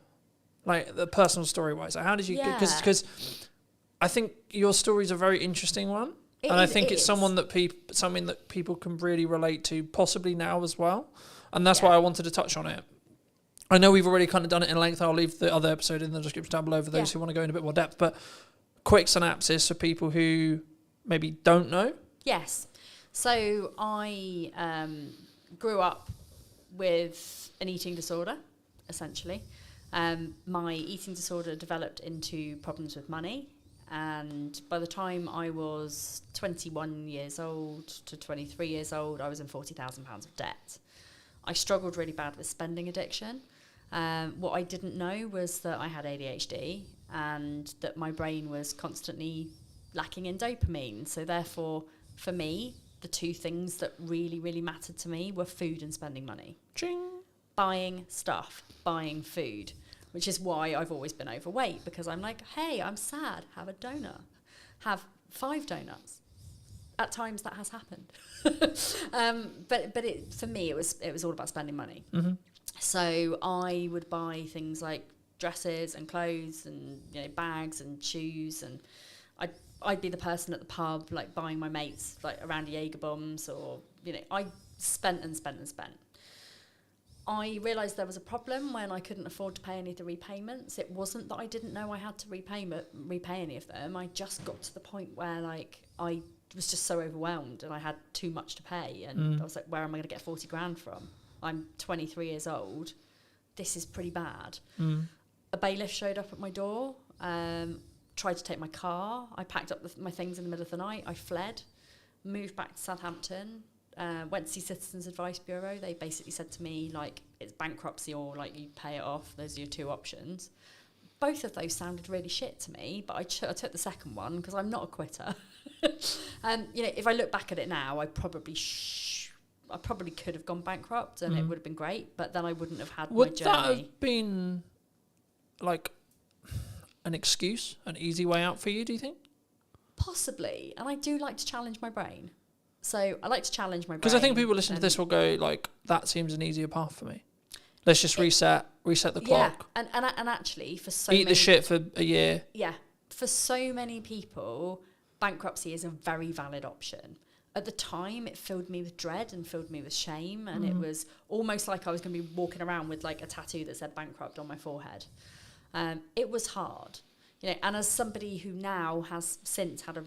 Like, the personal story wise, how did you get? Because I think your story is a very interesting one. I think it's something that people can really relate to, possibly now as well. And that's why I wanted to touch on it. I know we've already kind of done it in length. I'll leave the other episode in the description down below for those who want to go in a bit more depth. But quick synopsis for people who maybe don't know. Yes. So I grew up with an eating disorder, essentially. My eating disorder developed into problems with money. And by the time I was 21 years old to 23 years old, I was in £40,000 of debt. I struggled really bad with spending addiction. What I didn't know was that I had ADHD and that my brain was constantly lacking in dopamine. So therefore, for me, the two things that really, really mattered to me were food and spending money. Ching. Buying stuff, buying food. Which is why I've always been overweight, because I'm like, hey, I'm sad, have a donut. Have 5 donuts. At times that has happened. But for me, it was all about spending money. So I would buy things like dresses and clothes and, you know, bags and shoes, and I'd be the person at the pub, like, buying my mates, like, around Jaeger bombs, or, you know, I spent and spent and spent. I realised there was a problem when I couldn't afford to pay any of the repayments. It wasn't that I didn't know I had to repay any of them. I just got to the point where like I was just so overwhelmed and I had too much to pay, and I was like, where am I going to get 40 grand from? I'm 23 years old. This is pretty bad. A bailiff showed up at my door, tried to take my car. I packed up my things in the middle of the night. I fled, moved back to Southampton. Went to see Citizens Advice Bureau. They basically said to me, like, it's bankruptcy or, like, you pay it off. Those are your two options. Both of those sounded really shit to me, but I took the second one because I'm not a quitter. You know, if I look back at it now, I probably could have gone bankrupt and it would have been great, but then I wouldn't have had my journey. Would that have been, like, an excuse, an easy way out for you, do you think? Possibly. And I do like to challenge my brain. So I like to challenge my brain. Because I think people listening to this will go, like, that seems an easier path for me. Let's just reset the clock. Yeah, and actually, for so Eat the shit for a year. Yeah, for so many people, bankruptcy is a very valid option. At the time, it filled me with dread and filled me with shame, and it was almost like I was going to be walking around with, like, a tattoo that said bankrupt on my forehead. It was hard, you know, and as somebody who now has since had a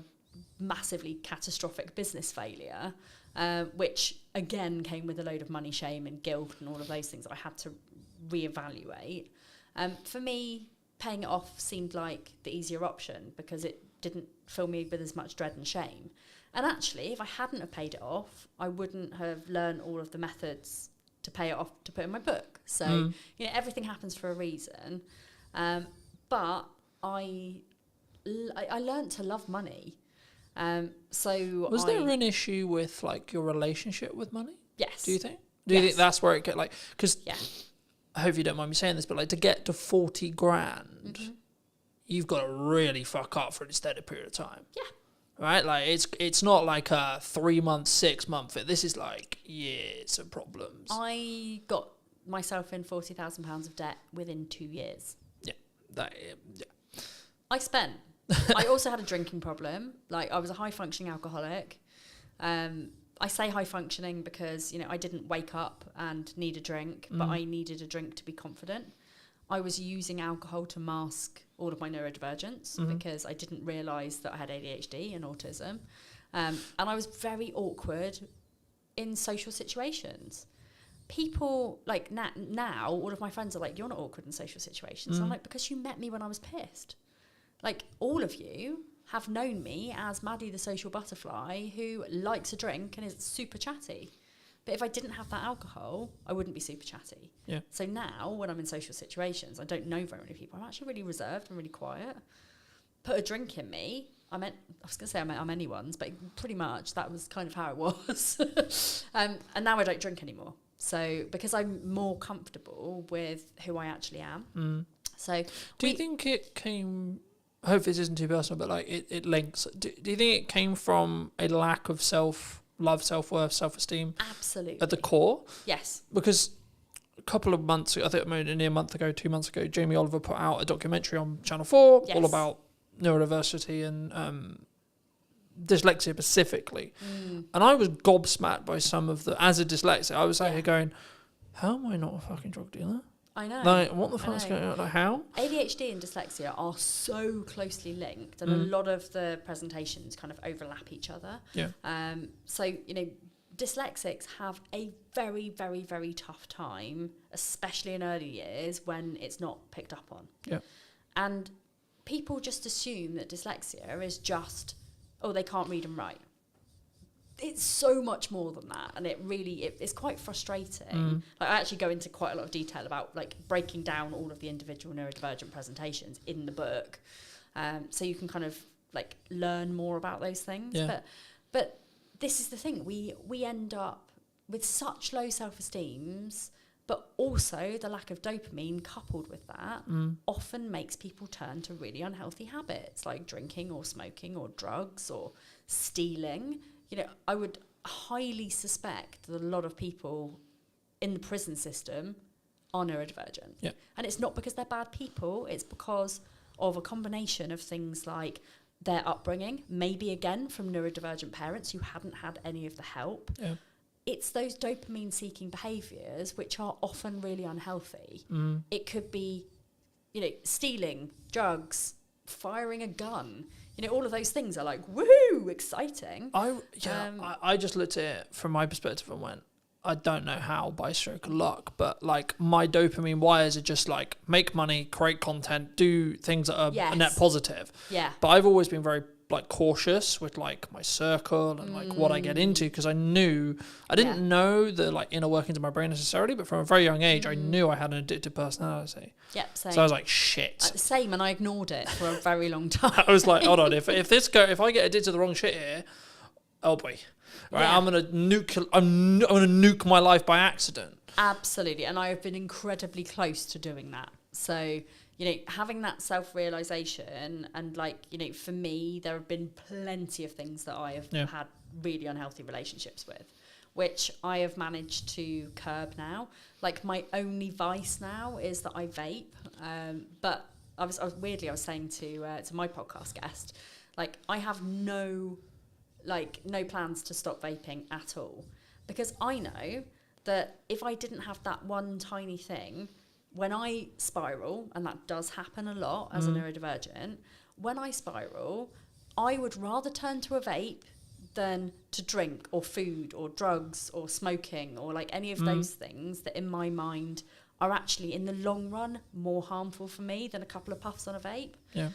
massively catastrophic business failure, which again came with a load of money, shame and guilt and all of those things I had to reevaluate. For me, paying it off seemed like the easier option because it didn't fill me with as much dread and shame. And actually, if I hadn't have paid it off, I wouldn't have learned all of the methods to pay it off to put in my book. So, you know, everything happens for a reason. But I learned to love money. So was there an issue with, like, your relationship with money? Yes. Do you think? Do you think that's where it get, like, because Yeah. I hope you don't mind me saying this, but, like, to get to 40 grand, you've got to really fuck up for an extended period of time. Yeah. Right? Like, it's not like a 3 month, 6 month. This is like years of problems. I got myself in £40,000 of debt within 2 years. Yeah. I spent. I also had a drinking problem. Like, I was a high functioning alcoholic. I say high functioning because, you know, I didn't wake up and need a drink, but I needed a drink to be confident. I was using alcohol to mask all of my neurodivergence because I didn't realise that I had ADHD and autism. And I was very awkward in social situations. People, like, now, all of my friends are like, you're not awkward in social situations. I'm like, because you met me when I was pissed. Like, all of you have known me as Maddie the social butterfly who likes a drink and is super chatty. But if I didn't have that alcohol, I wouldn't be super chatty. Yeah. So now, when I'm in social situations, I don't know very many people. I'm actually really reserved and really quiet. Put a drink in me. I'm anyone's, but pretty much that was kind of how it was. And now I don't drink anymore. So because I'm more comfortable with who I actually am. So do you think it came... I hope this isn't too personal, but, like, it links. Do you think it came from a lack of self-love, self-worth, self-esteem? Absolutely. At the core? Yes. Because a couple of months ago, I think near a month ago, 2 months ago, Jamie Oliver put out a documentary on Channel 4 all about neurodiversity and dyslexia specifically. And I was gobsmacked by some of the... As a dyslexic, I was out here going, how am I not a fucking drug dealer? I know. Like, what the fuck's going on? Like, how? ADHD and dyslexia are so closely linked, and a lot of the presentations kind of overlap each other. Yeah. So, you know, dyslexics have a very, very, very tough time, especially in early years when it's not picked up on. Yeah. And people just assume that dyslexia is just, oh, they can't read and write. It's so much more than that, and it's quite frustrating. Like, I actually go into quite a lot of detail about, like, breaking down all of the individual neurodivergent presentations in the book, so you can kind of, like, learn more about those things. Yeah. But this is the thing, we end up with such low self-esteems, but also the lack of dopamine coupled with that often makes people turn to really unhealthy habits like drinking or smoking or drugs or stealing. You know, I would highly suspect that a lot of people in the prison system are neurodivergent. Yeah. And it's not because they're bad people, it's because of a combination of things like their upbringing, maybe again from neurodivergent parents who hadn't had any of the help. Yeah. it's those dopamine seeking behaviors which are often really unhealthy. It could be, stealing, drugs, firing a gun. All of those things are like, woohoo, exciting. I just looked at it from my perspective and went, I don't know how by stroke of luck, but like my dopamine wires are just like make money, create content, do things that are a net positive. Yeah. But I've always been very like cautious with like my circle and like what I get into, because I didn't know the like inner workings of my brain necessarily, but from a very young age I knew I had an addictive personality. Yep, same. So I was like, shit. Same, and I ignored it for a very long time. I was like, hold on, if I get addicted to the wrong shit here, oh boy. Right, Yeah. I'm gonna nuke my life by accident. Absolutely, and I've been incredibly close to doing that. So, having that self-realization and for me, there have been plenty of things that I have had really unhealthy relationships with, which I have managed to curb now. Like my only vice now is that I vape. But I was saying to my podcast guest, like I have no plans to stop vaping at all, because I know that if I didn't have that one tiny thing, when I spiral, and that does happen a lot as a neurodivergent, when I spiral, I would rather turn to a vape than to drink or food or drugs or smoking or like any of those things that in my mind are actually in the long run more harmful for me than a couple of puffs on a vape. Yeah.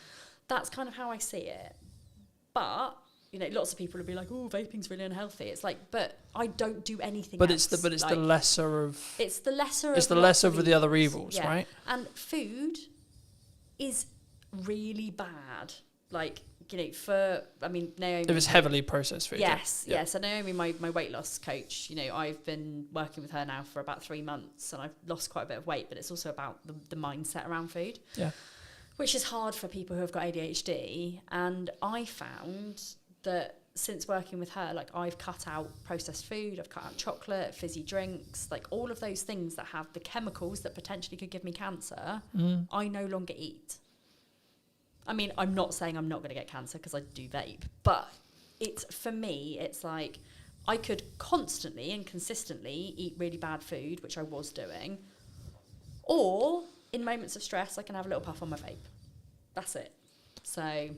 That's kind of how I see it. But lots of people would be like, "Oh, vaping's really unhealthy." It's like, but I don't do anything else. It's the lesser of. It's the lesser. It's of the lots lesser of the other evils, yeah. right? And food is really bad. Like Naomi. If it's heavily processed food. Yes, yeah. So Naomi, my weight loss coach. I've been working with her now for about 3 months, and I've lost quite a bit of weight. But it's also about the mindset around food. Yeah. Which is hard for people who have got ADHD, and I found that since working with her, like I've cut out processed food, I've cut out chocolate, fizzy drinks, like all of those things that have the chemicals that potentially could give me cancer, I no longer eat. I mean, I'm not saying I'm not going to get cancer because I do vape, but for me, it's like I could constantly and consistently eat really bad food, which I was doing, or in moments of stress, I can have a little puff on my vape. That's it. So...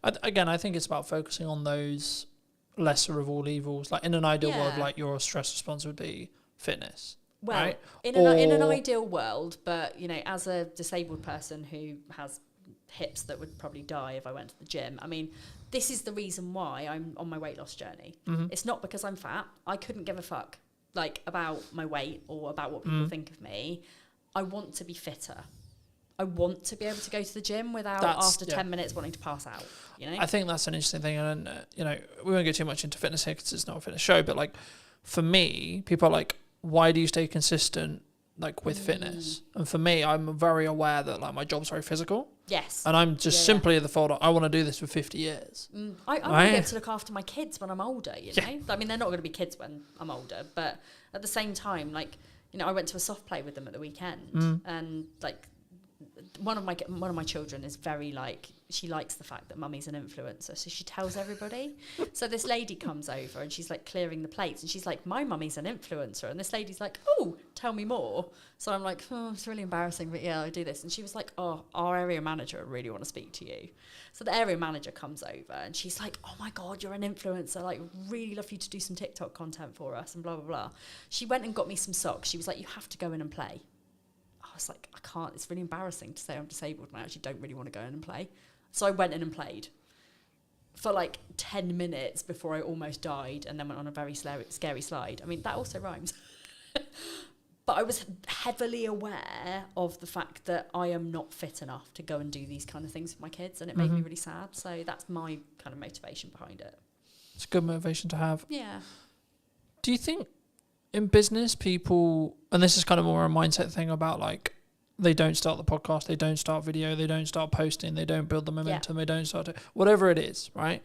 I think it's about focusing on those lesser of all evils. Like in an ideal world, like your stress response would be fitness. Well, right? in an ideal world, but as a disabled person who has hips that would probably die if I went to the gym, I mean, this is the reason why I'm on my weight loss journey. It's not because I'm fat. I couldn't give a fuck about my weight or about what people think of me. I want to be fitter. I want to be able to go to the gym without after 10 minutes wanting to pass out. I think that's an interesting thing, and we won't get too much into fitness here because it's not a fitness show. But like for me, people are like, "Why do you stay consistent like with fitness?" And for me, I'm very aware that like my job's very physical. Yes. And I'm just simply at the thought I want to do this for 50 years. I want to be able to look after my kids when I'm older. I mean, they're not going to be kids when I'm older, but at the same time, like I went to a soft play with them at the weekend, and like. One of my children is very she likes the fact that mummy's an influencer, so she tells everybody. So this lady comes over and she's like clearing the plates, and she's like, "My mummy's an influencer," and this lady's like, "Oh, tell me more." So I'm like, "Oh, it's really embarrassing, but yeah, I do this." And she was like, "Oh, our area manager really want to speak to you." So the area manager comes over and she's like, "Oh my God, you're an influencer, like really love you to do some TikTok content for us," and blah blah blah. She went and got me some socks. She was like, "You have to go in and play." I was like, I can't, it's really embarrassing to say I'm disabled and I actually don't really want to go in and play. So I went in and played for like 10 minutes before I almost died, and then went on a very scary slide. I mean, that also rhymes. But I was heavily aware of the fact that I am not fit enough to go and do these kind of things with my kids, and it made me really sad. So that's my kind of motivation behind it. It's a good motivation to have. Yeah. Do you think in business people, and this is kind of more a mindset thing about like, they don't start the podcast, they don't start video, they don't start posting, they don't build the momentum, they don't start whatever it is, right?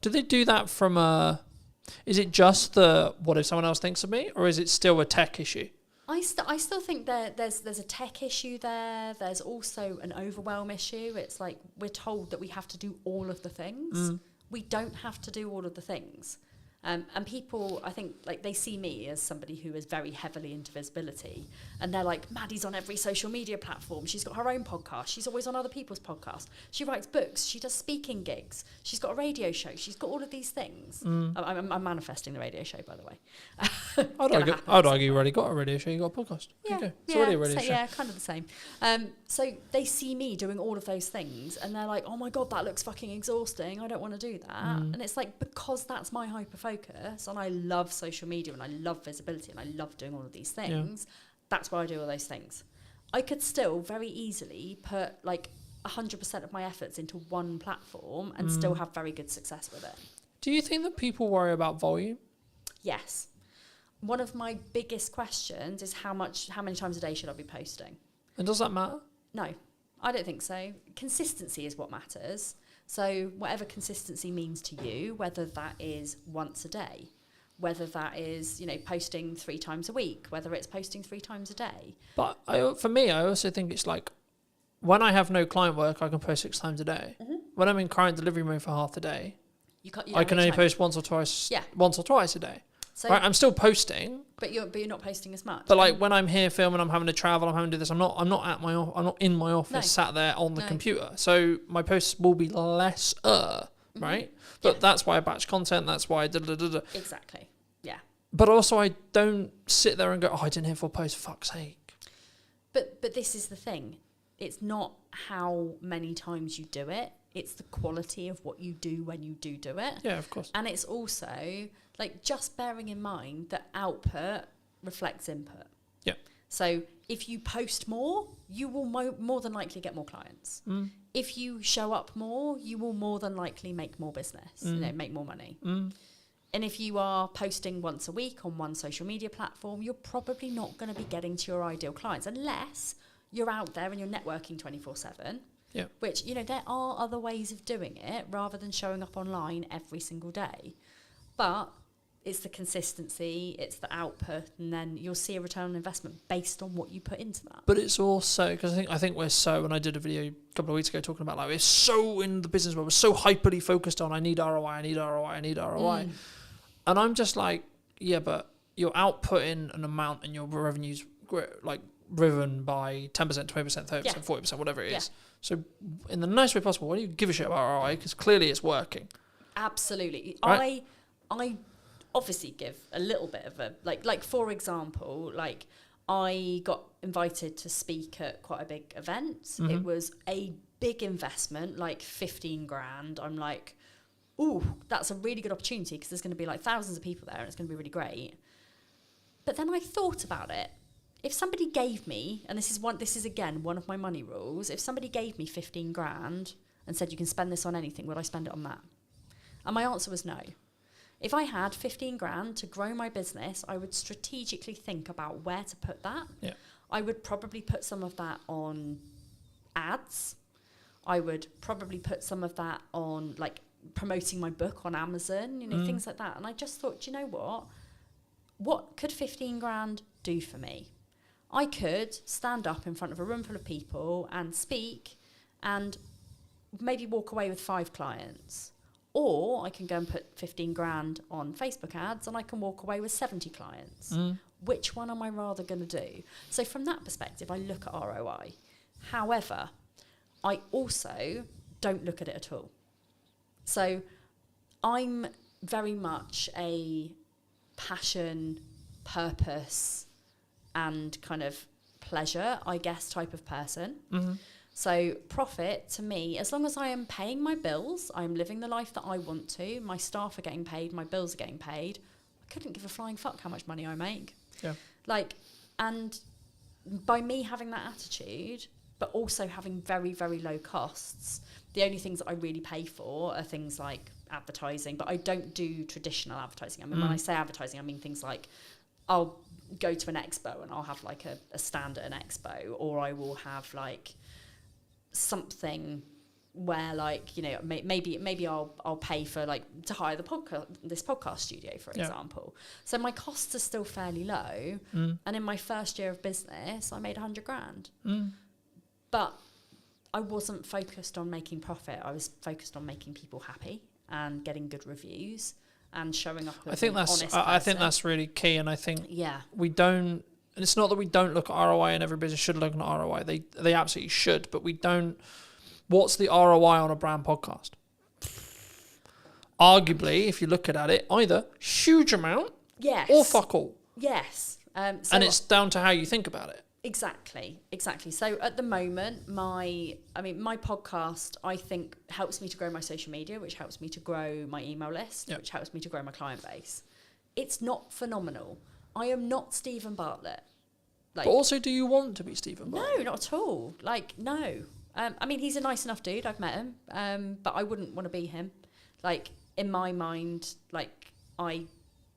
Do they do that from is it just the, what if someone else thinks of me, or is it still a tech issue? I still think there's a tech issue there. There's also an overwhelm issue. It's like we're told that we have to do all of the things. We don't have to do all of the things. And people, I think, like they see me as somebody who is very heavily into visibility, and they're like, Maddie's on every social media platform. She's got her own podcast. She's always on other people's podcasts. She writes books. She does speaking gigs. She's got a radio show. She's got all of these things. I'm manifesting the radio show, by the way. I'd argue you already got a radio show. You got a podcast. Yeah, Okay. It's already a radio show. Yeah, kind of the same. So they see me doing all of those things, and they're like, "Oh my god, that looks fucking exhausting. I don't want to do that." And it's like, because that's my hyper focus, and I love social media, and I love visibility, and I love doing all of these things. That's why I do all those things. I could still very easily put like 100% of my efforts into one platform and still have very good success with it. Do you think that people worry about volume? Yes. One of my biggest questions is how many times a day should I be posting? And does that matter? No, I don't think so. Consistency is what matters. So whatever consistency means to you, whether that is once a day, whether that is, posting 3 times a week, whether it's posting 3 times a day. But for me, I also think it's like, when I have no client work, I can post 6 times a day. When I'm in client delivery mode for half the day, I can only post once or twice a day. So right, I'm still posting, but you're not posting as much. But like when I'm here filming, I'm having to travel, I'm having to do this. I'm not in my office, sat there on the computer. So my posts will be less, right? But that's why I batch content. That's why I Exactly. Yeah. But also, I don't sit there and go, "Oh, I didn't hit 4 posts. Fuck's sake." But this is the thing. It's not how many times you do it. It's the quality of what you do when you do it. Yeah, of course. And it's also like just bearing in mind that output reflects input. Yeah. So if you post more, you will more than likely get more clients. If you show up more, you will more than likely make more business, make more money. And if you are posting once a week on one social media platform, you're probably not going to be getting to your ideal clients unless you're out there and you're networking 24/7. Yeah. Which, there are other ways of doing it rather than showing up online every single day. But it's the consistency, it's the output, and then you'll see a return on investment based on what you put into that. But it's also, because I think we're so, when I did a video a couple of weeks ago talking about like, we're so in the business world, we're so hyperly focused on, I need ROI. And I'm just like, yeah, but you're outputting an amount and your revenue's like driven by 10%, 20%, 30%, 40%, whatever it is. So in the nicest way possible, why do you give a shit about ROI? Because clearly it's working. Absolutely. Right? I obviously give a little bit of a, like for example, like I got invited to speak at quite a big event. It was a big investment, like 15 grand. I'm like, ooh, that's a really good opportunity because there's going to be like thousands of people there and it's going to be really great. But then I thought about it. If somebody gave me, and this is again one of my money rules, if somebody gave me 15 grand and said you can spend this on anything, would I spend it on that? And my answer was no. If I had 15 grand to grow my business, I would strategically think about where to put that. Yeah. I would probably put some of that on ads. I would probably put some of that on like promoting my book on Amazon, things like that. And I just thought, do you know what? What could 15 grand do for me? I could stand up in front of a room full of people and speak and maybe walk away with 5 clients. Or I can go and put 15 grand on Facebook ads and I can walk away with 70 clients. Which one am I rather going to do? So from that perspective, I look at ROI. However, I also don't look at it at all. So I'm very much a passion, purpose, and kind of pleasure, I guess, type of person. So profit to me, as long as I am paying my bills, I'm living the life that I want to, my staff are getting paid, my bills are getting paid, I couldn't give a flying fuck how much money I make. Yeah. And by me having that attitude, but also having very, very low costs, the only things that I really pay for are things like advertising, but I don't do traditional advertising. I mean, when I say advertising, I mean things like I'll go to an expo and I'll have like a stand at an expo, or I will have like something where like, maybe I'll pay for like to hire this podcast studio, for example. So my costs are still fairly low. And in my first year of business, I made 100 grand. But I wasn't focused on making profit. I was focused on making people happy and getting good reviews and showing up as I think an that's honest I think person. that's really key, and I think Yeah. we don't. And it's not that we don't look at ROI, and every business should look at ROI. They absolutely should, but we don't. What's the ROI on a brand podcast? Arguably, if you look at it, either huge amount Yes. or fuck all, Yes. So and it's down to how you think about it. Exactly. So at the moment, my podcast, I think, helps me to grow my social media, which helps me to grow my email list, Yep. which helps me to grow my client base. It's not phenomenal. I am not Stephen Bartlett. Like, But also, do you want to be Stephen Bartlett? no, not at all. Like, no. I mean, he's a nice enough dude. I've met him, but I wouldn't want to be him. Like, in my mind, like, I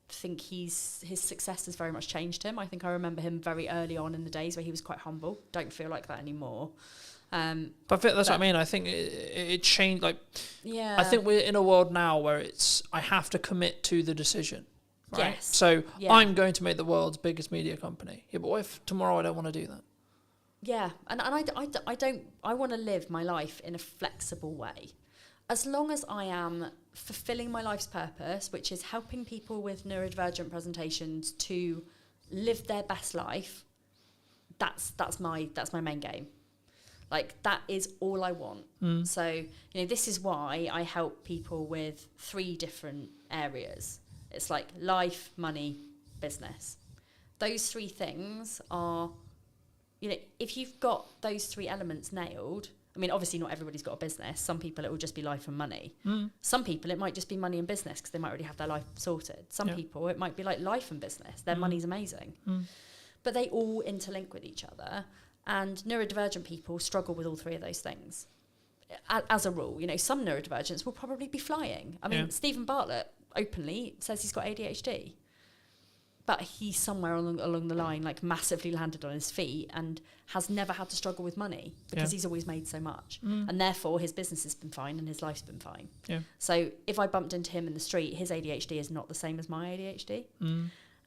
think his success has very much changed him. I think I remember him very early on in the days where he was quite humble. Don't feel like that anymore. But I think that's what I mean. I think it changed. Like, Yeah. I think we're in a world now where I have to commit to the decision. Right? Yes. So Yeah. I'm going to make the world's biggest media company. Yeah, but what if tomorrow I don't want to do that? Yeah, and I want to live my life in a flexible way. As long as I am fulfilling my life's purpose, which is helping people with neurodivergent presentations to live their best life, that's my main game. Like, that is all I want. So, this is why I help people with 3 different areas. It's like life, money, business. Those 3 things are, if you've got those 3 elements nailed, I mean, obviously not everybody's got a business. Some people it will just be life and money. Some people it might just be money and business because they might already have their life sorted. Some people it might be like life and business. Their money's amazing. But they all interlink with each other. And neurodivergent people struggle with all 3 of those things. As a rule, some neurodivergents will probably be flying. I mean, Stephen Bartlett openly says he's got ADHD. But he's somewhere along the line, like, massively landed on his feet and has never had to struggle with money because he's always made so much. And therefore, his business has been fine and his life's been fine. Yeah. So if I bumped into him in the street, his ADHD is not the same as my ADHD.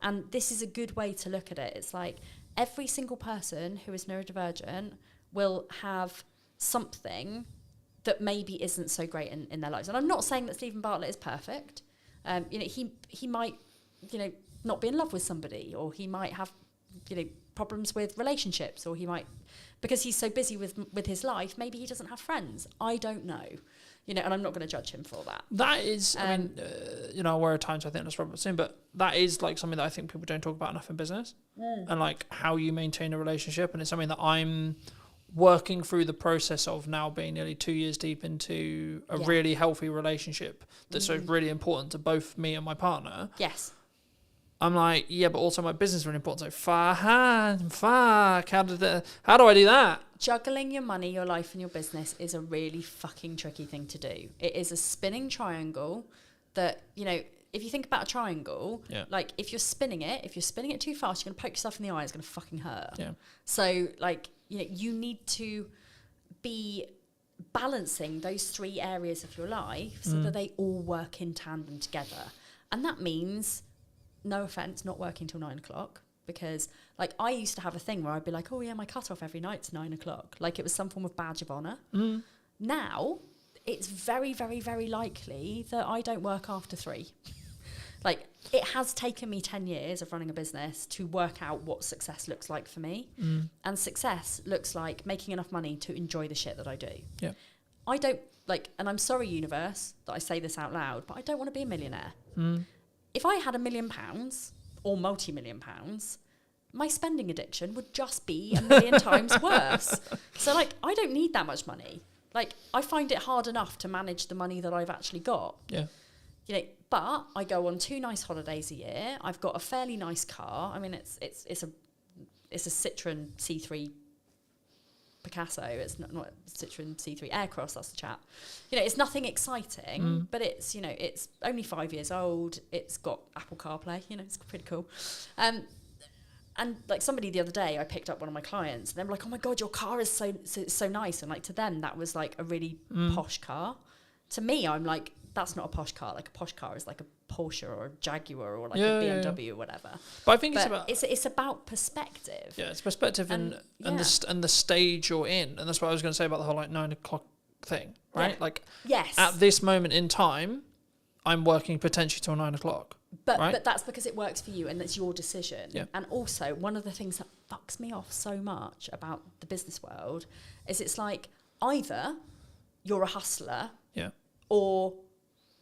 And this is a good way to look at it. It's like every single person who is neurodivergent will have something that maybe isn't so great in their lives. And I'm not saying that Stephen Bartlett is perfect. He might, not be in love with somebody, or he might have, problems with relationships, or he might, because he's so busy with his life, maybe he doesn't have friends. I don't know, and I'm not going to judge him for that. That is, I mean, aware of times I think that's Robert soon, but that is like something that I think people don't talk about enough in business, and like how you maintain a relationship, and it's something that I'm working through the process of now, being nearly 2 years deep into a really healthy relationship that's so really important to both me and my partner. Yes. I'm like, yeah, but also my business is really important. So fuck, how do I do that? Juggling your money, your life, and your business is a really fucking tricky thing to do. It is a spinning triangle that, if you think about a triangle, like if you're spinning it too fast, you're going to poke yourself in the eye, it's going to fucking hurt. Yeah. So, like, you need to be balancing those 3 areas of your life so that they all work in tandem together. And that means, no offense, not working till 9 o'clock, because like I used to have a thing where I'd be like, oh yeah, my cutoff every night's 9 o'clock. Like it was some form of badge of honor. Now it's very, very, very likely that I don't work after 3. Like, it has taken me 10 years of running a business to work out what success looks like for me. And success looks like making enough money to enjoy the shit that I do. Yeah. I don't, like, and I'm sorry, universe, that I say this out loud, but I don't want to be a millionaire. If I had £1 million or multi-million pounds, my spending addiction would just be 1,000,000 times worse. So, like, I don't need that much money. Like, I find it hard enough to manage the money that I've actually got. Yeah. But I go on 2 nice holidays a year. I've got a fairly nice car. I mean, it's a Citroen C3 Picasso. It's not Citroen C3 Aircross. That's the chap. It's nothing exciting, but it's it's only 5 years old. It's got Apple CarPlay. It's pretty cool. And like somebody the other day, I picked up one of my clients, and they were like, "Oh my god, your car is so nice." And like to them, that was like a really posh car. To me, I'm like, that's not a posh car. Like a posh car is like a Porsche or a Jaguar or like a BMW or whatever. But I think it's about perspective. Yeah, it's perspective and the stage you're in, and that's what I was going to say about the whole like 9 o'clock thing, right? Yeah. Like, yes, at this moment in time, I'm working potentially till 9 o'clock. But that's because it works for you and that's your decision. Yeah. And also, one of the things that fucks me off so much about the business world is it's like either you're a hustler Yeah. or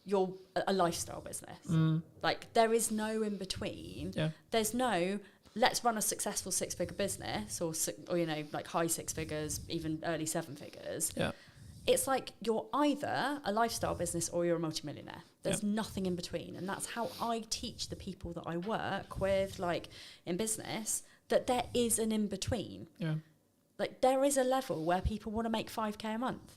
you're a lifestyle business. Like, there is no in between. Yeah. There's no, let's run a successful 6-figure business or you know, like high 6 figures, even early 7 figures. Yeah. It's like you're either a lifestyle business or you're a multimillionaire. There's nothing in between. And that's how I teach the people that I work with, like in business, that there is an in between. Yeah. Like, there is a level where people want to make 5k a month.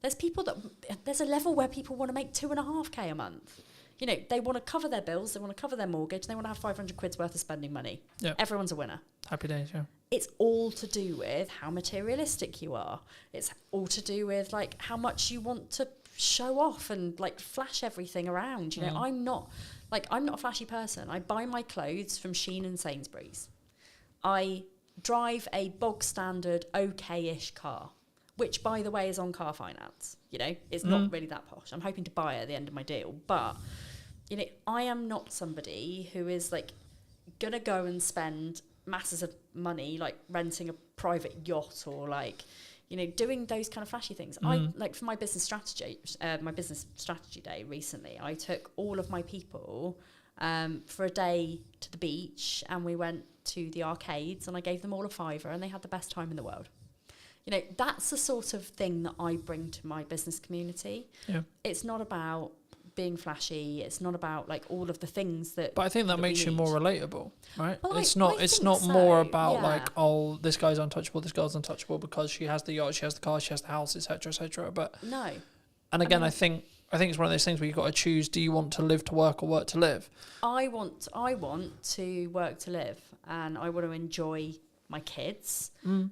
There's a level where people want to make 2.5k a month. You know, they want to cover their bills, they want to cover their mortgage, they want to have 500 quid's worth of spending money. Yeah. Everyone's a winner. Happy days, yeah. It's all to do with how materialistic you are. It's all to do with like how much you want to show off and like flash everything around. You know, I'm not a flashy person. I buy my clothes from Shein and Sainsbury's. I drive a bog standard okay-ish car, which by the way is on car finance. You know, it's not really that posh. I'm hoping to buy it at the end of my deal, but you know, I am not somebody who is like gonna go and spend masses of money like renting a private yacht or like, you know, doing those kind of flashy things. I like for my business strategy day recently, I took all of my people for a day to the beach and we went to the arcades and I gave them all a £5 and they had the best time in the world. You know, that's the sort of thing that I bring to my business community. Yeah. It's not about being flashy. It's not about like all of the things that. But I think that we makes you need. more relatable, right? Well, it's I not think more so, about yeah. like, oh, this guy's untouchable, this girl's untouchable because she has the yacht, she has the car, she has the house, etc. But No. and again, I think it's one of those things where you've got to choose: do you want to live to work or work to live? I want to work to live, and I want to enjoy my kids,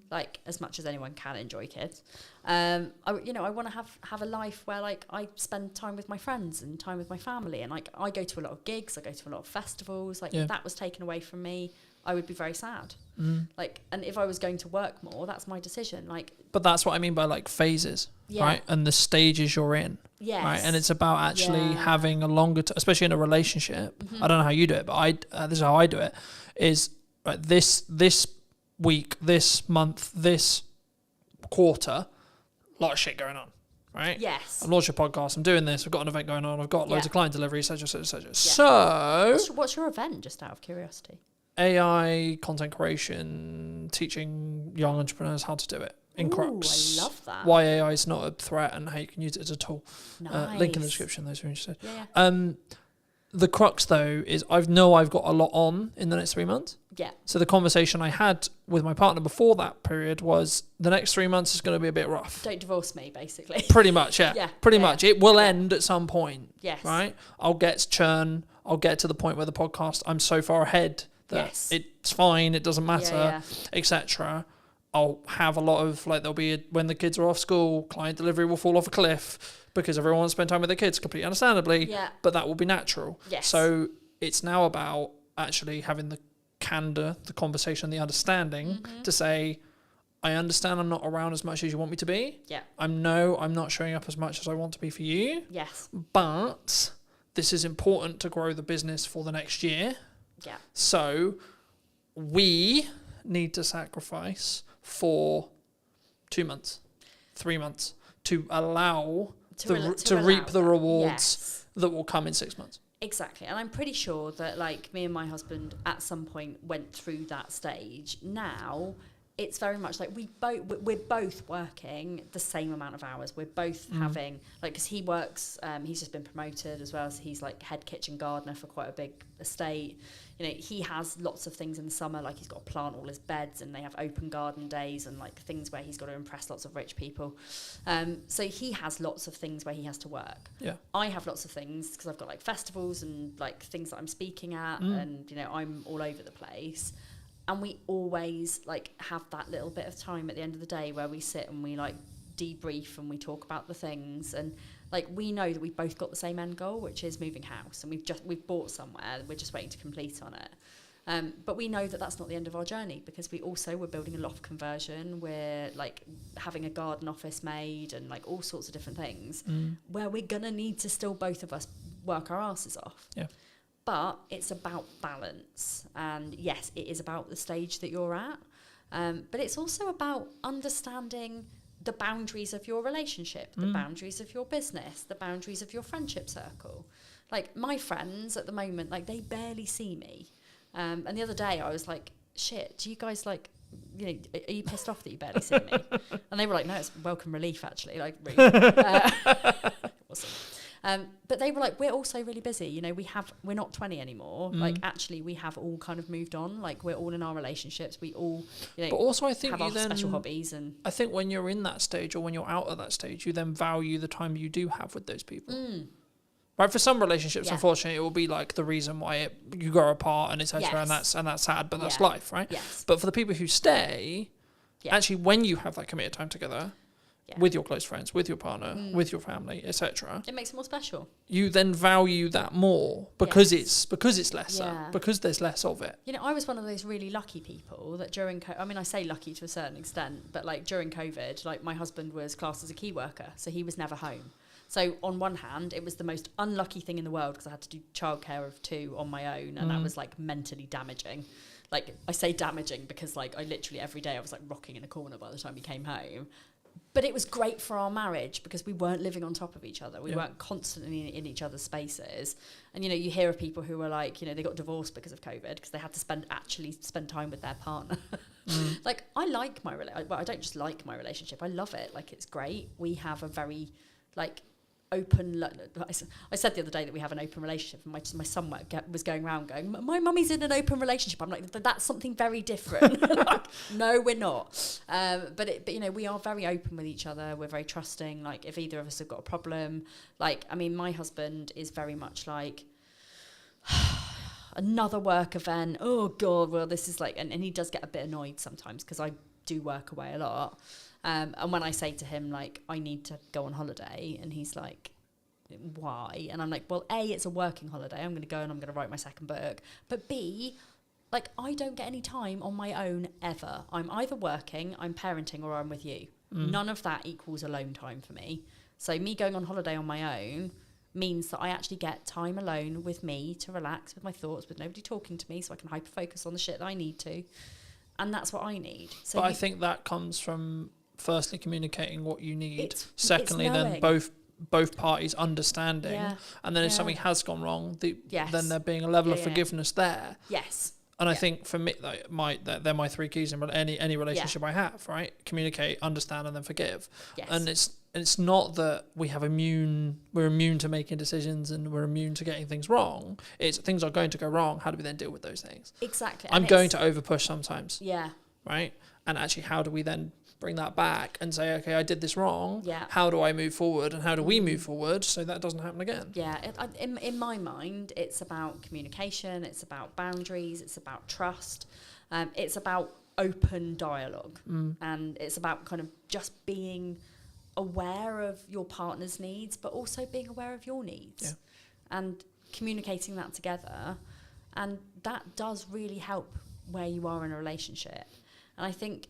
like as much as anyone can enjoy kids. I want to have a life where like I spend time with my friends and time with my family, and like I go to a lot of gigs, I go to a lot of festivals. Like if that was taken away from me, I would be very sad. Like, and if I was going to work more, that's my decision. Like, but that's what I mean by like phases, right? And the stages you're in. Yes. Right, and it's about actually having a longer, especially in a relationship. I don't know how you do it, but this is how I do it. Is right, this week, this month, this quarter, a lot of shit going on, right? Yes. I've launched a podcast, I'm doing this, I've got an event going on, I've got loads of client deliveries, etc. Yeah. So what's your event, just out of curiosity? AI, content creation, teaching young entrepreneurs how to do it in Crux. I love that. Why AI is not a threat and how you can use it as a tool. Nice. Link in the description, those who are interested. Yeah. The crux, though, is I've got a lot on in the next 3 months. Yeah. So the conversation I had with my partner before that period was the next 3 months is going to be a bit rough. Don't divorce me, basically. Pretty much, yeah. Yeah. Pretty much. It will end at some point. Yes. Right? I'll get churn. I'll get to the point where the podcast, I'm so far ahead that it's fine, it doesn't matter, etc. I'll have a lot of, like, when the kids are off school, client delivery will fall off a cliff because everyone wants to spend time with their kids, completely understandably, but that will be natural. Yes. So it's now about actually having the candor, the conversation, the understanding to say, I understand I'm not around as much as you want me to be. Yeah. I'm not showing up as much as I want to be for you. Yes. But this is important to grow the business for the next year. Yeah. So we need to sacrifice for 2 months, 3 months to allow to reap the rewards that will come in 6 months. Exactly. And I'm pretty sure that like me and my husband at some point went through that stage. Now it's very much like we're both working the same amount of hours. We're both having, like, because he works, he's just been promoted as well, so he's like head kitchen gardener for quite a big estate. You know, he has lots of things in the summer, like he's got to plant all his beds, and they have open garden days and like things where he's got to impress lots of rich people. So he has lots of things where he has to work. Yeah. I have lots of things because I've got like festivals and like things that I'm speaking at, and you know, I'm all over the place. And we always like have that little bit of time at the end of the day where we sit and we like debrief and we talk about the things, and like we know that we've both got the same end goal, which is moving house, and we've bought somewhere, we're just waiting to complete on it. But we know that that's not the end of our journey, because we're building a loft conversion, we're like having a garden office made, and like all sorts of different things where we're gonna need to still both of us work our asses off. Yeah. But it's about balance. And yes, it is about the stage that you're at. But it's also about understanding the boundaries of your relationship, the boundaries of your business, the boundaries of your friendship circle. Like my friends at the moment, like they barely see me. And the other day I was like, shit, do you guys like, you know, are you pissed off that you barely see me? And they were like, no, it's welcome relief actually. Like, really. It wasn't. But they were like, we're also really busy. You know, we're not 20 anymore. Like, actually, we have all kind of moved on. Like, we're all in our relationships. We all, you know, But also, I think have you our then special hobbies. And I think when you're in that stage or when you're out of that stage, you then value the time you do have with those people. Right, for some relationships, Yeah. unfortunately, it will be like the reason why you grow apart and etc. Yes. and that's sad, but that's Yeah. life, right? Yes. But for the people who stay, Yeah. actually, when you have that committed time together Yeah. with your close friends, with your partner, with your family, etc., it makes it more special. you then value that more because Yes. it's lesser, Yeah. because there's less of it. You know, I was one of those really lucky people that during I mean, I say lucky to a certain extent, but like during COVID, like my husband was classed as a key worker, so he was never home. So on one hand, it was the most unlucky thing in the world because I had to do childcare of 2 on my own, and that was like mentally damaging. Like I say damaging because like I literally every day I was like rocking in a corner by the time he came home. But it was great for our marriage because we weren't living on top of each other. We weren't constantly in each other's spaces. And, you know, you hear of people who were like, you know, they got divorced because of COVID because they had to spend time with their partner. Like, I like my relationship. Well, I don't just like my relationship. I love it. Like, it's great. We have a very, like, open. I said the other day that we have an open relationship, and my son was going around going, "My mummy's in an open relationship." I'm like, "That's something very different." Like, no, we're not. But you know, we are very open with each other. We're very trusting. Like, if either of us have got a problem, like, I mean, my husband is very much like, another work event. Oh God, well, this is like, and he does get a bit annoyed sometimes because I do work away a lot. And when I say to him, like, I need to go on holiday, and he's like, why? And I'm like, well, A, it's a working holiday. I'm going to go and I'm going to write my second book. But B, like, I don't get any time on my own ever. I'm either working, I'm parenting, or I'm with you. None of that equals alone time for me. So me going on holiday on my own means that I actually get time alone with me to relax with my thoughts, with nobody talking to me, so I can hyper-focus on the shit that I need to. And that's what I need. So but I think that comes from firstly communicating what you need, It's secondly then knowing. both parties understanding, Yeah. and then if Yeah. something has gone wrong, Yes. then there being a level of Yeah. forgiveness there. Yes. And I Yeah. think for me, like, they're my 3 keys in any relationship I have, right? Communicate, understand, and then forgive. Yes. And it's not that we're immune to making decisions and we're immune to getting things wrong. It's things are going to go wrong. How do we then deal with those things? Exactly. I'm And going it's- to overpush sometimes, Yeah. right? And actually, how do we then bring that back and say, okay, I did this wrong. Yeah. How do I move forward, and how do we move forward so that doesn't happen again? Yeah. In my mind, it's about communication. It's about boundaries. It's about trust. It's about open dialogue. And it's about kind of just being aware of your partner's needs, but also being aware of your needs. Yeah. And communicating that together. And that does really help where you are in a relationship. And I think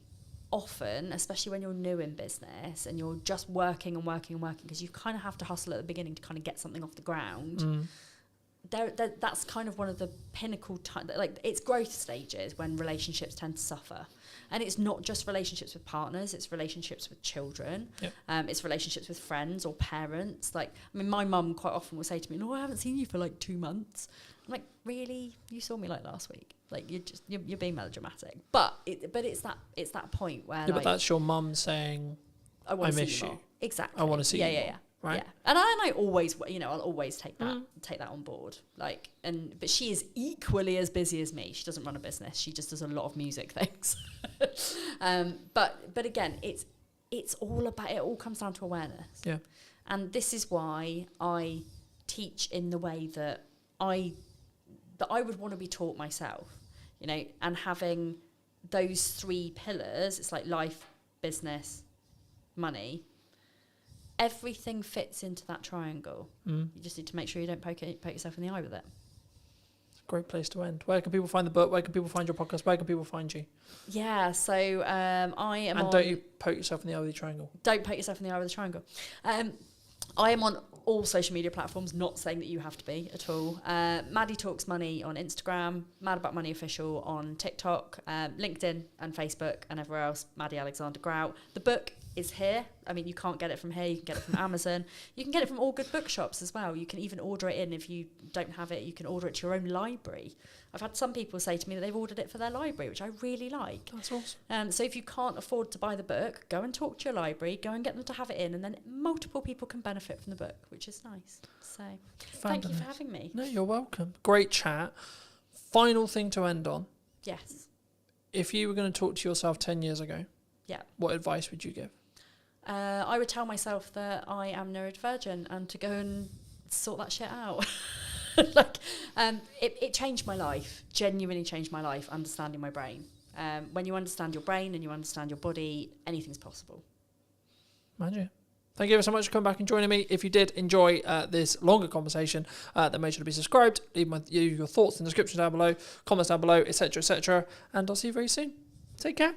often, especially when you're new in business and you're just working and working and working, because you kind of have to hustle at the beginning to kind of get something off the ground. That's kind of one of the pinnacle time, like, it's growth stages when relationships tend to suffer. And it's not just relationships with partners, it's relationships with children. Yep. It's relationships with friends or parents. Like, I mean, my mum quite often will say to me, "No, I haven't seen you for like 2 months." I'm like, "Really? You saw me like last week?" Like, you're being melodramatic. But it's that point where, Yeah, like, but that's your mum saying, I want I to see miss you you. more. Exactly. I wanna see yeah, you yeah, more, yeah. right? Yeah. And I always, you know, I'll always take that on board. Like, but she is equally as busy as me. She doesn't run a business. She just does a lot of music things. But again, it's all about, it all comes down to awareness. Yeah. And this is why I teach in the way that I would want to be taught myself, you know, and having those 3 pillars, it's like life, business, money, everything fits into that triangle. You just need to make sure you don't poke yourself in the eye with it. Great place to end. Where can people find the book? Where can people find your podcast? Where can people find you? Yeah, so I am And on... don't you poke yourself in the eye with the triangle. Don't poke yourself in the eye with a triangle. I am on all social media platforms, not saying that you have to be at all. Maddie Talks Money on Instagram, Mad About Money Official on TikTok, LinkedIn and Facebook and everywhere else, Maddie Alexander Grout. The book is here. I mean, you can't get it from here. You can get it from Amazon. You can get it from all good bookshops as well. You can even order it in. If you don't have it, you can order it to your own library. I've had some people say to me that they've ordered it for their library, which I really like. That's awesome. So if you can't afford to buy the book, go and talk to your library, go and get them to have it in, and then multiple people can benefit from the book, which is nice. So thank you for having me. No, you're welcome. Great chat. Final thing to end on. Yes. If you were going to talk to yourself 10 years ago, Yeah. what advice would you give? I would tell myself that I am neurodivergent and to go and sort that shit out. It changed my life, genuinely changed my life, understanding my brain. When you understand your brain and you understand your body, anything's possible. Magic. Thank you ever so much for coming back and joining me. If you did enjoy this longer conversation, then make sure to be subscribed. Leave your thoughts in the description down below, comments down below, etc., etc. And I'll see you very soon. Take care.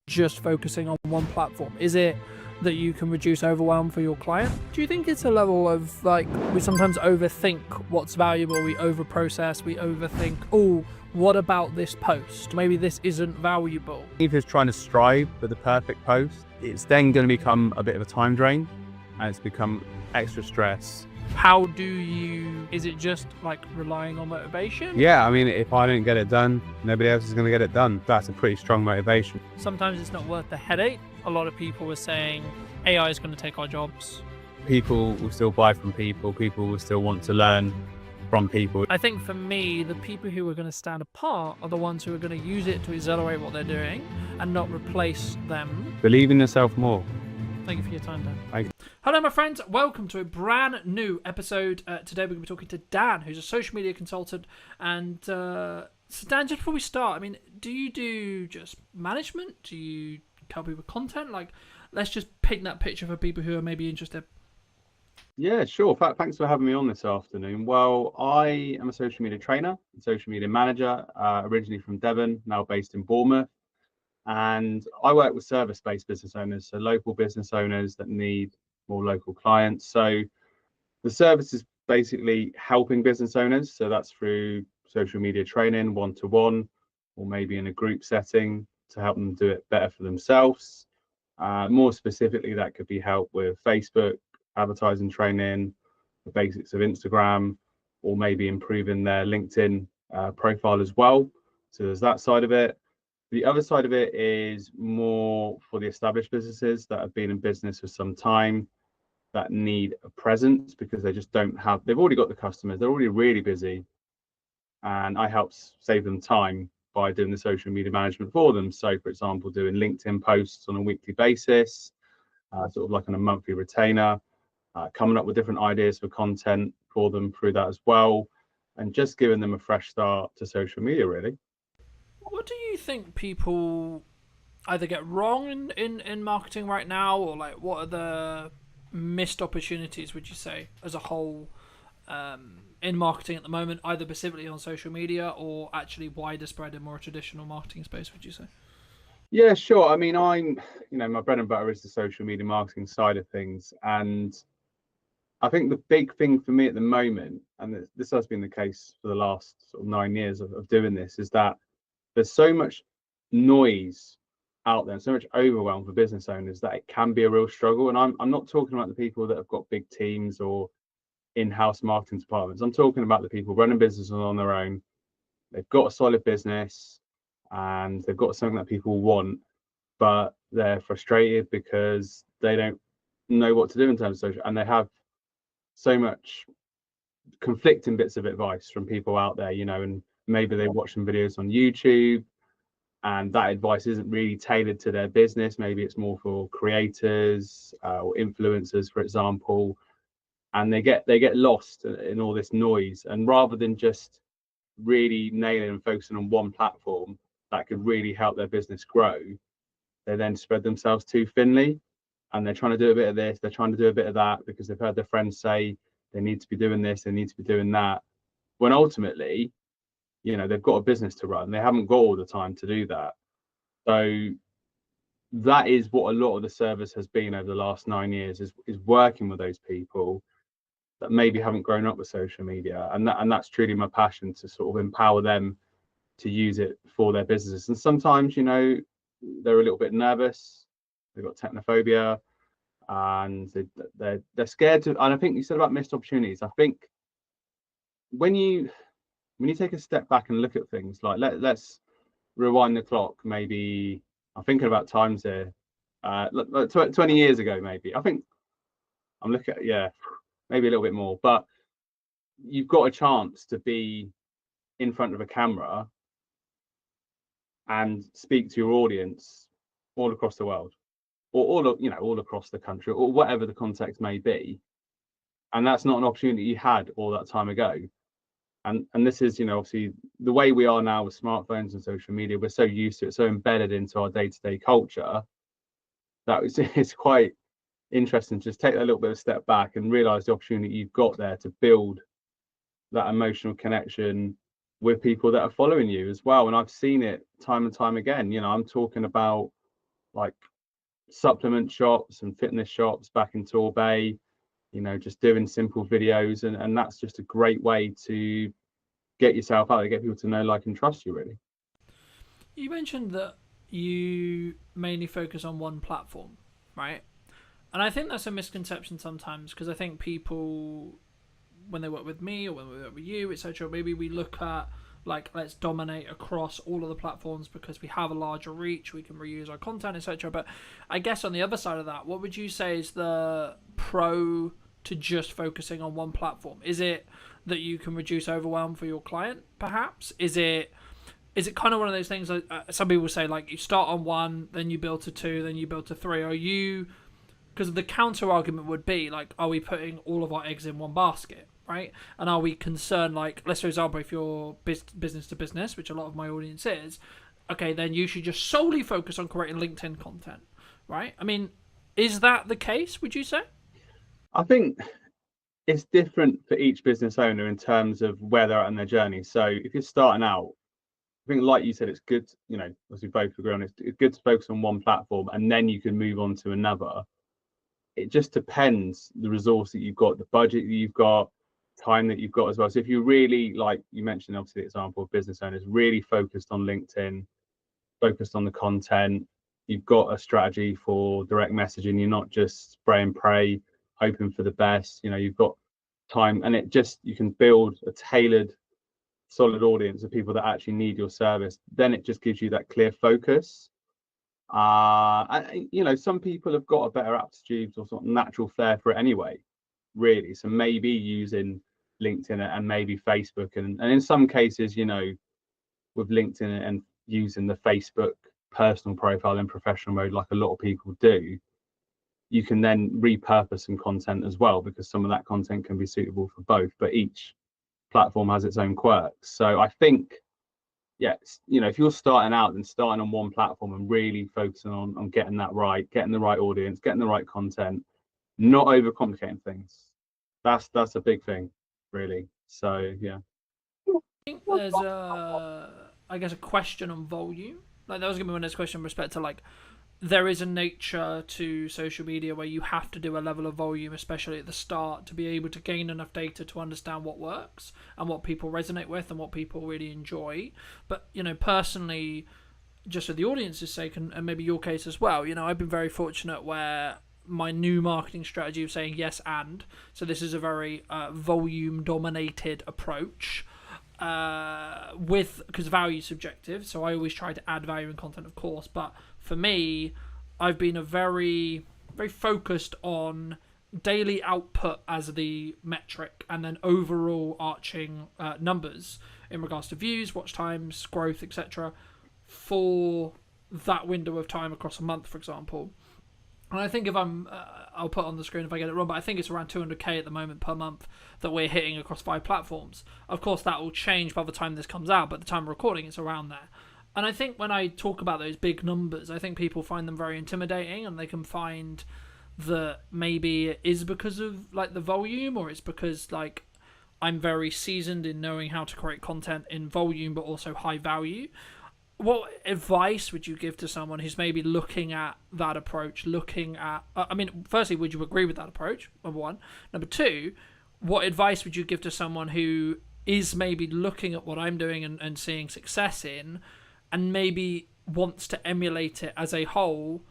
Just focusing on one platform? Is it that you can reduce overwhelm for your client? Do you think it's a level of, like, we sometimes overthink what's valuable, we overprocess, we overthink, oh, what about this post? Maybe this isn't valuable. If it's trying to strive for the perfect post, it's then going to become a bit of a time drain and it's become extra stress. How do you, is it just like relying on motivation? Yeah, I mean, if I don't get it done, nobody else is going to get it done. That's a pretty strong motivation. Sometimes it's not worth the headache. A lot of people were saying AI is going to take our jobs. People will still buy from people. People will still want to learn from people. I think for me, the people who are going to stand apart are the ones who are going to use it to accelerate what they're doing and not replace them. Believe in yourself more. Thank you for your time, Dan. Thank you. Hello, my friends. Welcome to a brand new episode. Today we're going to be talking to Dan, who's a social media consultant. And so, Dan, just before we start, I mean, do you do just management? Do you help people with content? Like, let's just paint that picture for people who are maybe interested. Yeah, sure. Thanks for having me on this afternoon. Well, I am a social media trainer, and social media manager, originally from Devon, now based in Bournemouth. And I work with service-based business owners, so local business owners that need more local clients. So the service is basically helping business owners. So that's through social media training, one-to-one, or maybe in a group setting to help them do it better for themselves. More specifically, that could be help with Facebook, advertising training, the basics of Instagram, or maybe improving their LinkedIn profile as well. So there's that side of it. The other side of it is more for the established businesses that have been in business for some time that need a presence because they just don't have, they've already got the customers, they're already really busy. And I help save them time by doing the social media management for them. So, for example, doing LinkedIn posts on a weekly basis, sort of like on a monthly retainer, coming up with different ideas for content for them through that as well, and just giving them a fresh start to social media, really. What do you think people either get wrong in marketing right now, or like what are the missed opportunities, would you say, as a whole, in marketing at the moment, either specifically on social media or actually wider spread in more traditional marketing space, would you say? Yeah, sure. I mean, my bread and butter is the social media marketing side of things. And I think the big thing for me at the moment, and this has been the case for the last sort of 9 years of doing this, is that there's so much noise out there, so much overwhelm for business owners that it can be a real struggle. And I'm not talking about the people that have got big teams or in-house marketing departments. I'm talking about the people running businesses on their own. They've got a solid business and they've got something that people want, but they're frustrated because they don't know what to do in terms of social, and they have so much conflicting bits of advice from people out there, and maybe they watch some videos on YouTube and that advice isn't really tailored to their business. Maybe it's more for creators or influencers, for example, and they get lost in all this noise. And rather than just really nailing and focusing on one platform that could really help their business grow, they then spread themselves too thinly, and they're trying to do a bit of this, they're trying to do a bit of that because they've heard their friends say they need to be doing this, they need to be doing that, when ultimately, they've got a business to run. They haven't got all the time to do that. So that is what a lot of the service has been over the last 9 years, is working with those people that maybe haven't grown up with social media, and that's truly my passion, to sort of empower them to use it for their businesses. And sometimes, you know, they're a little bit nervous, they've got technophobia, and they're scared to. And I think you said about missed opportunities. I think when you take a step back and look at things, like let's rewind the clock, maybe I'm thinking about times here, 20 years ago, maybe. I think I'm looking at, yeah, maybe a little bit more, but you've got a chance to be in front of a camera and speak to your audience all across the world, or all across the country, or whatever the context may be. And that's not an opportunity you had all that time ago. And this is, obviously the way we are now with smartphones and social media. We're so used to it, so embedded into our day-to-day culture, that it's quite interesting to just take a little bit of a step back and realize the opportunity you've got there to build that emotional connection with people that are following you as well. And I've seen it time and time again. I'm talking about like supplement shops and fitness shops back in Torbay, just doing simple videos, and that's just a great way to get yourself out there, get people to know, like, and trust you, really. You mentioned that you mainly focus on one platform, right? And I think that's a misconception sometimes, because I think people, when they work with me or when we work with you, etc., maybe we look at, like, let's dominate across all of the platforms because we have a larger reach, we can reuse our content, etc. But I guess on the other side of that, what would you say is the pro to just focusing on one platform? Is it that you can reduce overwhelm for your client, perhaps? Is it kind of one of those things that some people say, like, you start on one, then you build to two, then you build to three? Are you, because the counter argument would be, like, are we putting all of our eggs in one basket, right? And are we concerned, like, let's for example, if you're business to business, which a lot of my audience is, okay, then you should just solely focus on creating LinkedIn content, right? I mean, is that the case, would you say? I think it's different for each business owner in terms of where they're at in their journey. So if you're starting out, I think, like you said, it's good, as we both agree on, it's good to focus on one platform and then you can move on to another. It just depends the resource that you've got, the budget that you've got, time that you've got as well. So if you really, like you mentioned, obviously the example of business owners really focused on LinkedIn, focused on the content, you've got a strategy for direct messaging, you're not just spray and pray, hoping for the best, you've got time, and you can build a tailored, solid audience of people that actually need your service. Then it just gives you that clear focus. Some people have got a better aptitude or sort of natural flair for it anyway, really. So maybe using LinkedIn and maybe Facebook, and in some cases, with LinkedIn and using the Facebook personal profile in professional mode, like a lot of people do, you can then repurpose some content as well, because some of that content can be suitable for both, but each platform has its own quirks. So I think, yes, if you're starting out, then starting on one platform and really focusing on getting that right, getting the right audience, getting the right content, not overcomplicating things. That's a big thing, really. So yeah. I think there's a question on volume. Like, that was gonna be my next question in respect to, like, there is a nature to social media where you have to do a level of volume, especially at the start, to be able to gain enough data to understand what works and what people resonate with and what people really enjoy. But, personally, just for the audience's sake, and maybe your case as well, I've been very fortunate where my new marketing strategy of saying yes and, so this is a very volume dominated approach, because value is subjective, so I always try to add value in content, of course, but for me, I've been very focused on daily output as the metric, and then overall arching numbers in regards to views, watch times, growth, etc. for that window of time across a month, for example. And I think if I'll put on the screen if I get it wrong, but I think it's around 200k at the moment per month that we're hitting across 5 platforms. Of course, that will change by the time this comes out, but at the time of recording, it's around there. And I think when I talk about those big numbers, I think people find them very intimidating, and they can find that maybe it is because of, like, the volume, or it's because, like, I'm very seasoned in knowing how to create content in volume but also high value. what advice would you give to someone who's maybe looking at that approach, I mean, firstly, would you agree with that approach, number one? Number two, what advice would you give to someone who is maybe looking at what I'm doing and seeing success in, and maybe wants to emulate it as a whole,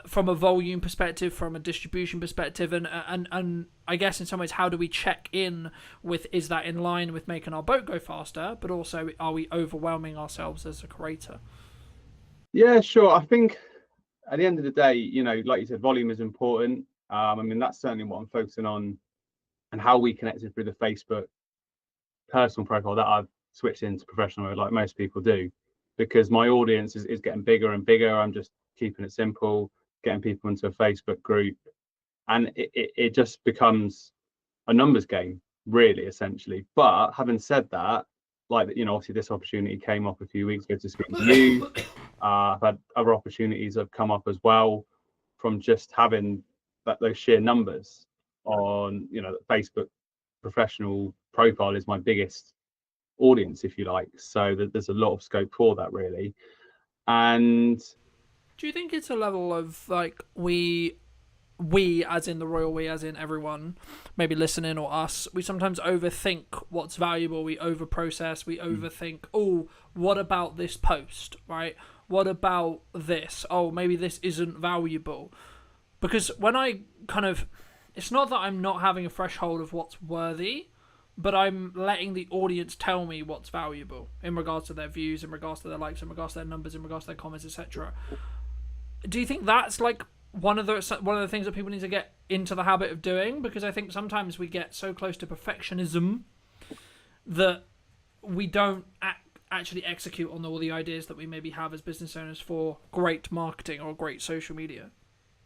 from a volume perspective, from a distribution perspective, and I guess in some ways, how do we check in with, is that in line with making our boat go faster, but also are we overwhelming ourselves as a creator? Yeah, sure. I think at the end of the day, like you said, volume is important. I mean, that's certainly what I'm focusing on, and how we connected through the Facebook personal profile that I've switched into professional mode, like most people do, because my audience is getting bigger and bigger. I'm just keeping it simple, getting people into a Facebook group, and it just becomes a numbers game, really, essentially. But having said that, like, obviously this opportunity came up a few weeks ago to speak to you. I've had other opportunities that have come up as well from just having those sheer numbers on, Facebook professional profile is my biggest audience, if you like. So there's a lot of scope for that, really. And do you think it's a level of like we as in the royal we, as in everyone maybe listening, or us, we sometimes overthink what's valuable, we overprocess, we overthink, oh, what about this post, right? What about this? Oh, maybe this isn't valuable. Because when I it's not that I'm not having a threshold of what's worthy, but I'm letting the audience tell me what's valuable in regards to their views, in regards to their likes, in regards to their numbers, in regards to their comments, etc. Do you think that's like one of the things that people need to get into the habit of doing? Because I think sometimes we get so close to perfectionism that we don't actually execute on all the ideas that we maybe have as business owners for great marketing or great social media.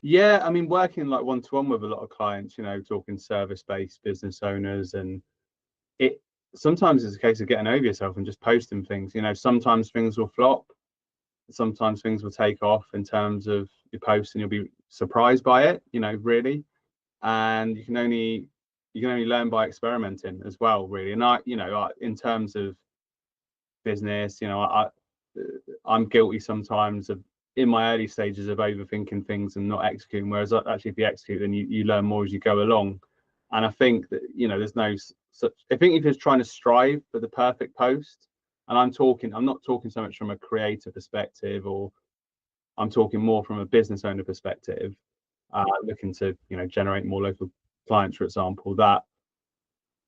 Yeah, I mean, working like one-to-one with a lot of clients, talking service-based business owners, and it sometimes it's a case of getting over yourself and just posting things. Sometimes things will flop, sometimes things will take off in terms of your posts, and you'll be surprised by it, really. And you can only learn by experimenting as well, really. And in terms of business, I'm guilty sometimes of, in my early stages, of overthinking things and not executing, whereas actually if you execute, then you learn more as you go along. And I think that there's no such, I think if you're trying to strive for the perfect post, and I'm not talking so much from a creator perspective, or I'm talking more from a business owner perspective, looking to generate more local clients, for example, that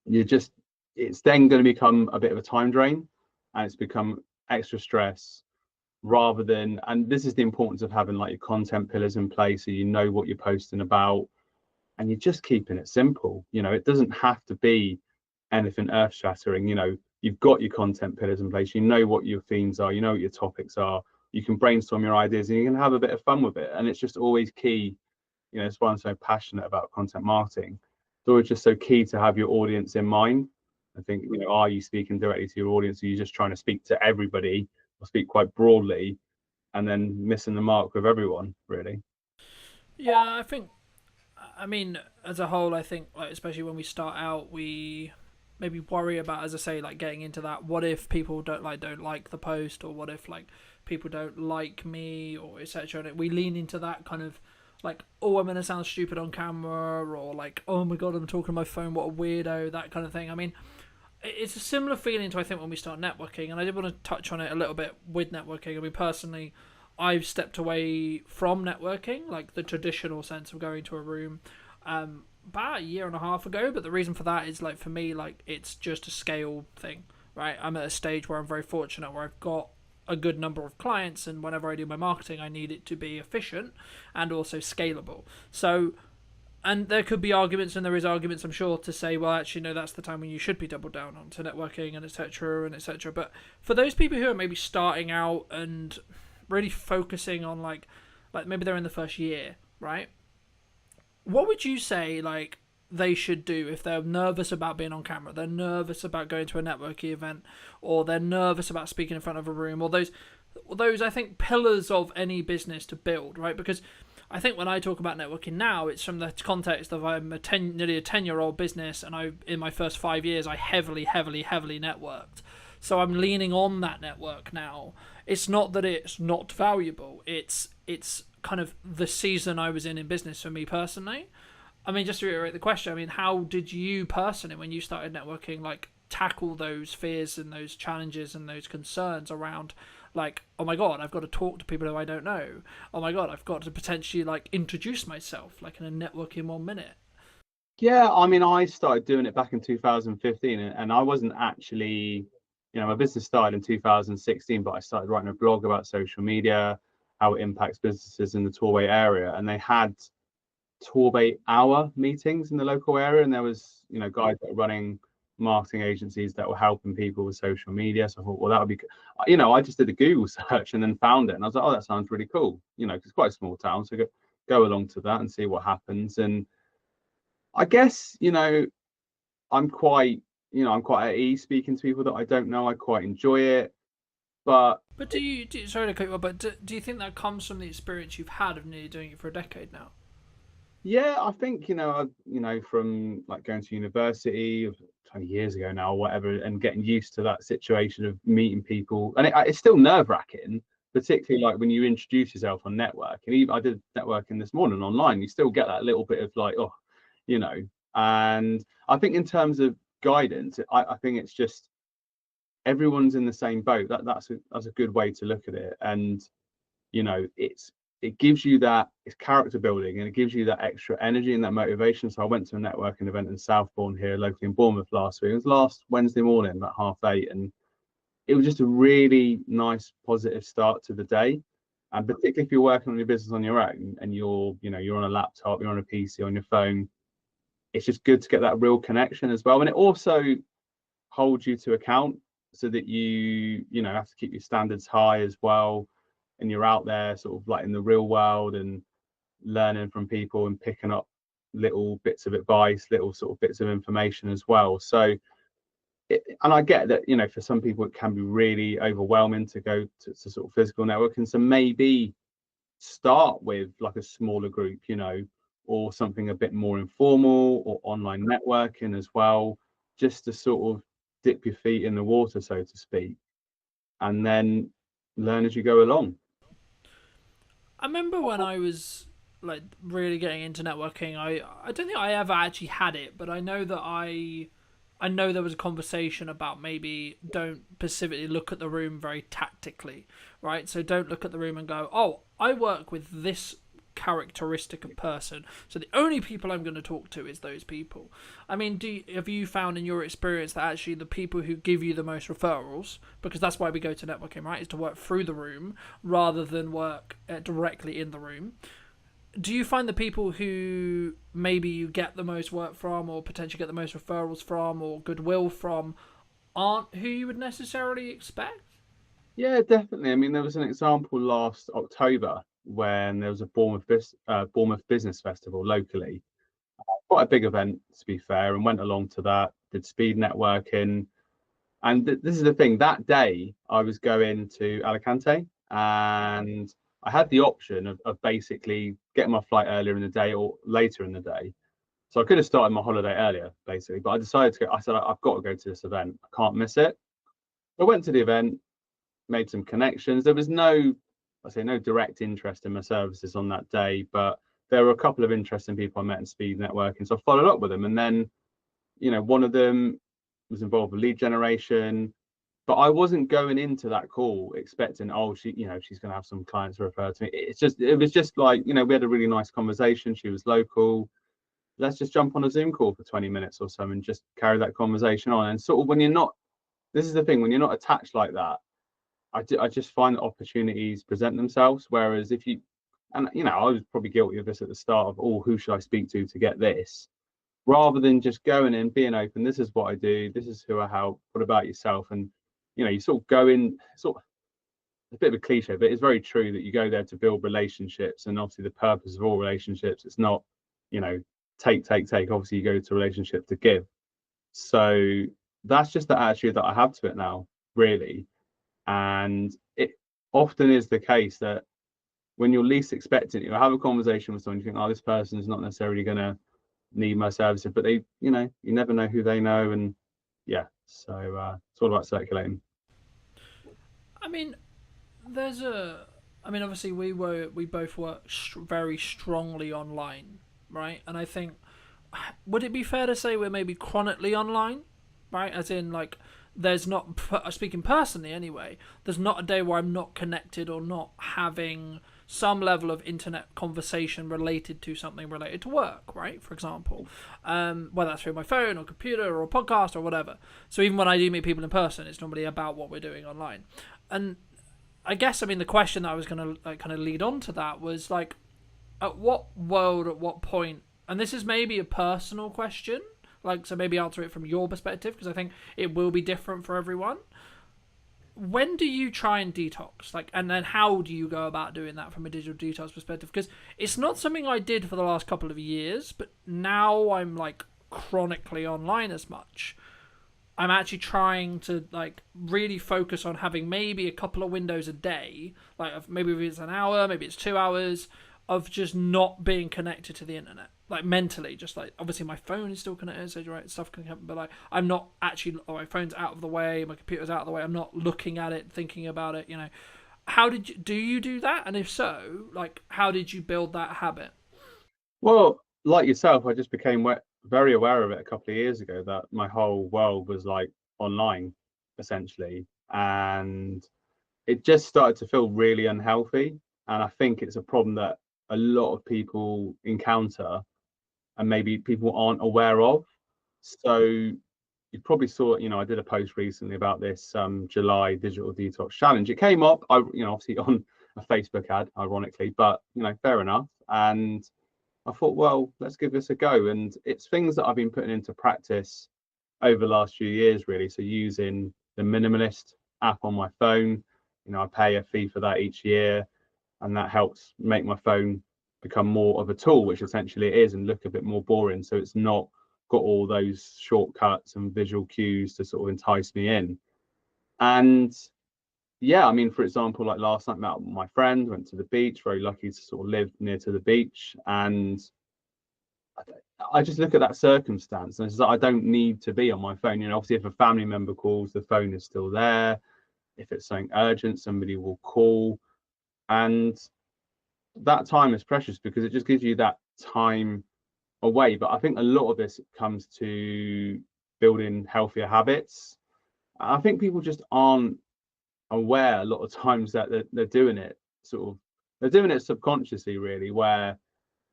it's then going to become a bit of a time drain, and it's become extra stress, rather than, and this is the importance of having like your content pillars in place, so you know what you're posting about, and you're just keeping it simple. It doesn't have to be anything earth shattering. You've got your content pillars in place, you know what your themes are, you know what your topics are, you can brainstorm your ideas, and you can have a bit of fun with it. And it's just always key, that's why I'm so passionate about content marketing. It's always just so key to have your audience in mind. I think, are you speaking directly to your audience, or are you just trying to speak to everybody, or speak quite broadly, and then missing the mark with everyone, really? Yeah, I mean, as a whole, I think, like, especially when we start out, we maybe worry about, as I say, like getting into that. What if people don't like the post, or what if like people don't like me, or etc. And we lean into that kind of like, oh, I'm gonna sound stupid on camera, or like, oh my god, I'm talking on my phone, what a weirdo, that kind of thing. I mean, it's a similar feeling to, I think, when we start networking, and I did want to touch on it a little bit with networking. I mean, personally, I've stepped away from networking, like the traditional sense of going to a room, about a year and a half ago. But the reason for that is, like, for me, like, it's just a scale thing, right? I'm at a stage where I'm very fortunate, where I've got a good number of clients, and whenever I do my marketing, I need it to be efficient and also scalable. So, and there could be arguments, and there is arguments, I'm sure, to say, well, actually, no, that's the time when you should be doubled down onto networking and etc. and etc. But for those people who are maybe starting out and really focusing on like maybe they're in the first year, right? What would you say like they should do if they're nervous about being on camera, they're nervous about going to a networking event, or they're nervous about speaking in front of a room, or those I think pillars of any business to build, right? Because I think when I talk about networking now, it's from the context of I'm nearly a 10-year-old business, and in my first 5 years, I heavily networked. So I'm leaning on that network now it's not that it's not valuable. It's kind of the season I was in business for me personally. I mean, just to reiterate the question, I mean, how did you personally, when you started networking, like tackle those fears and those challenges and those concerns around, like, oh my god, I've got to talk to people who I don't know. Oh my god, I've got to potentially like introduce myself, like in a network in 1 minute. Yeah, I mean, I started doing it back in 2015, and I wasn't actually, my business started in 2016, but I started writing a blog about social media, how it impacts businesses in the Torbay area, and they had Torbay hour meetings in the local area, and there was, guys that were running marketing agencies that were helping people with social media. So I thought, well, that would be good. I just did a Google search and then found it, and I was like, oh, that sounds really cool. Because it's quite a small town, so go along to that and see what happens. And I guess, I'm quite, I'm quite at ease speaking to people that I don't know. I quite enjoy it, but sorry to cut you off, but do you think that comes from the experience you've had of nearly doing it for a decade now? yeah, I think, from like going to university of 20 years ago now or whatever, and getting used to that situation of meeting people, and it's still nerve-wracking, particularly like when you introduce yourself on network. And even I did networking this morning online, you still get that little bit of like, oh, and I think in terms of guidance, I think it's just everyone's in the same boat. That's a good way to look at it. And it gives you it's character building, and it gives you that extra energy and that motivation. So I went to a networking event in Southbourne here locally in Bournemouth last week. It was last Wednesday morning about 8:30, and it was just a really nice positive start to the day. And particularly if you're working on your business on your own and you're on a laptop, you're on a PC, on your phone, it's just good to get that real connection as well. And it also holds you to account, so that you have to keep your standards high as well, and you're out there sort of like in the real world and learning from people and picking up little bits of advice, little sort of bits of information as well. So and I get that, for some people it can be really overwhelming to go to sort of physical networking. So maybe start with like a smaller group, or something a bit more informal, or online networking as well, just to sort of dip your feet in the water, so to speak, and then learn as you go along. I remember when I was like really getting into networking, I don't think I ever actually had it, but I know that I know there was a conversation about maybe don't specifically look at the room very tactically, right? So don't look at the room and go, oh, I work with this characteristic of person, so the only people I'm going to talk to is those people. I mean, have you found in your experience that actually the people who give you the most referrals, because that's why we go to networking, right, is to work through the room rather than work directly in the room? Do you find the people who maybe you get the most work from, or potentially get the most referrals from, or goodwill from, aren't who you would necessarily expect? Yeah, definitely. I mean, there was an example last October when there was a Bournemouth Business Festival locally. Quite a big event, to be fair, and went along to that, did speed networking. And this is the thing, that day I was going to Alicante, and I had the option of basically getting my flight earlier in the day or later in the day. So I could have started my holiday earlier, basically, but I decided to go. I said, I've got to go to this event. I can't miss it. I went to the event, made some connections. There was no direct interest in my services on that day, but there were a couple of interesting people I met in speed networking. So I followed up with them. And then, one of them was involved with lead generation, but I wasn't going into that call expecting, oh, she's going to have some clients to refer to me. It was just like, we had a really nice conversation. She was local. Let's just jump on a Zoom call for 20 minutes or so and just carry that conversation on. And sort of this is the thing, when you're not attached like that, I just find that opportunities present themselves. Whereas I was probably guilty of this at the start of, oh, who should I speak to get this? Rather than just going in, being open, this is what I do, this is who I help, what about yourself? And, you sort of go in, sort of a bit of a cliche, but it's very true that you go there to build relationships. And obviously the purpose of all relationships, it's not, take. Obviously you go to a relationship to give. So that's just the attitude that I have to it now, really. And it often is the case that when you're least expecting it, you have a conversation with someone, you think, oh, this person is not necessarily going to need my services, but they, you never know who they know. And yeah, so it's all about circulating. I mean, There's a, I mean, obviously we both work very strongly online, right? And I think, would it be fair to say we're maybe chronically online, right? As in, like, there's not, speaking personally anyway, there's not a day where I'm not connected or not having some level of internet conversation related to something related to work, right? For example, whether that's through my phone or computer or a podcast or whatever. So even when I do meet people in person, it's normally about what we're doing online. And I guess, I mean, the question that I was going to kind of lead on to that was like, at what point, and this is maybe a personal question, like, so maybe answer it from your perspective, because I think it will be different for everyone. When do you try and detox? Like, and then how do you go about doing that from a digital detox perspective? Because it's not something I did for the last couple of years, but now I'm like chronically online as much. I'm actually trying to like really focus on having maybe a couple of windows a day, like maybe it's an hour, maybe it's 2 hours of just not being connected to the internet, like mentally, just like obviously my phone is still connected, so right, stuff can happen, but like I'm not actually, my phone's out of the way, my computer's out of the way, I'm not looking at it, thinking about it, you know. How do you do that? And if so, like, how did you build that habit? Well, like yourself, I just became very aware of it a couple of years ago that my whole world was like online, essentially, and it just started to feel really unhealthy. And I think it's a problem that a lot of people encounter and maybe people aren't aware of. So you probably saw, I did a post recently about this July digital detox challenge. It came up, obviously on a Facebook ad, ironically, but fair enough. And I thought, well, let's give this a go. And it's things that I've been putting into practice over the last few years, really. So using the minimalist app on my phone, I pay a fee for that each year, and that helps make my phone become more of a tool, which essentially it is, and look a bit more boring. So it's not got all those shortcuts and visual cues to sort of entice me in. And yeah, I mean, for example, like last night, met my friend, went to the beach, very lucky to sort of live near to the beach. And I just look at that circumstance and it's like, I don't need to be on my phone. Obviously, if a family member calls, the phone is still there. If it's something urgent, somebody will call. And that time is precious because it just gives you that time away. But I think a lot of this comes to building healthier habits. I think people just aren't aware a lot of times that they're doing it they're doing it subconsciously, really, where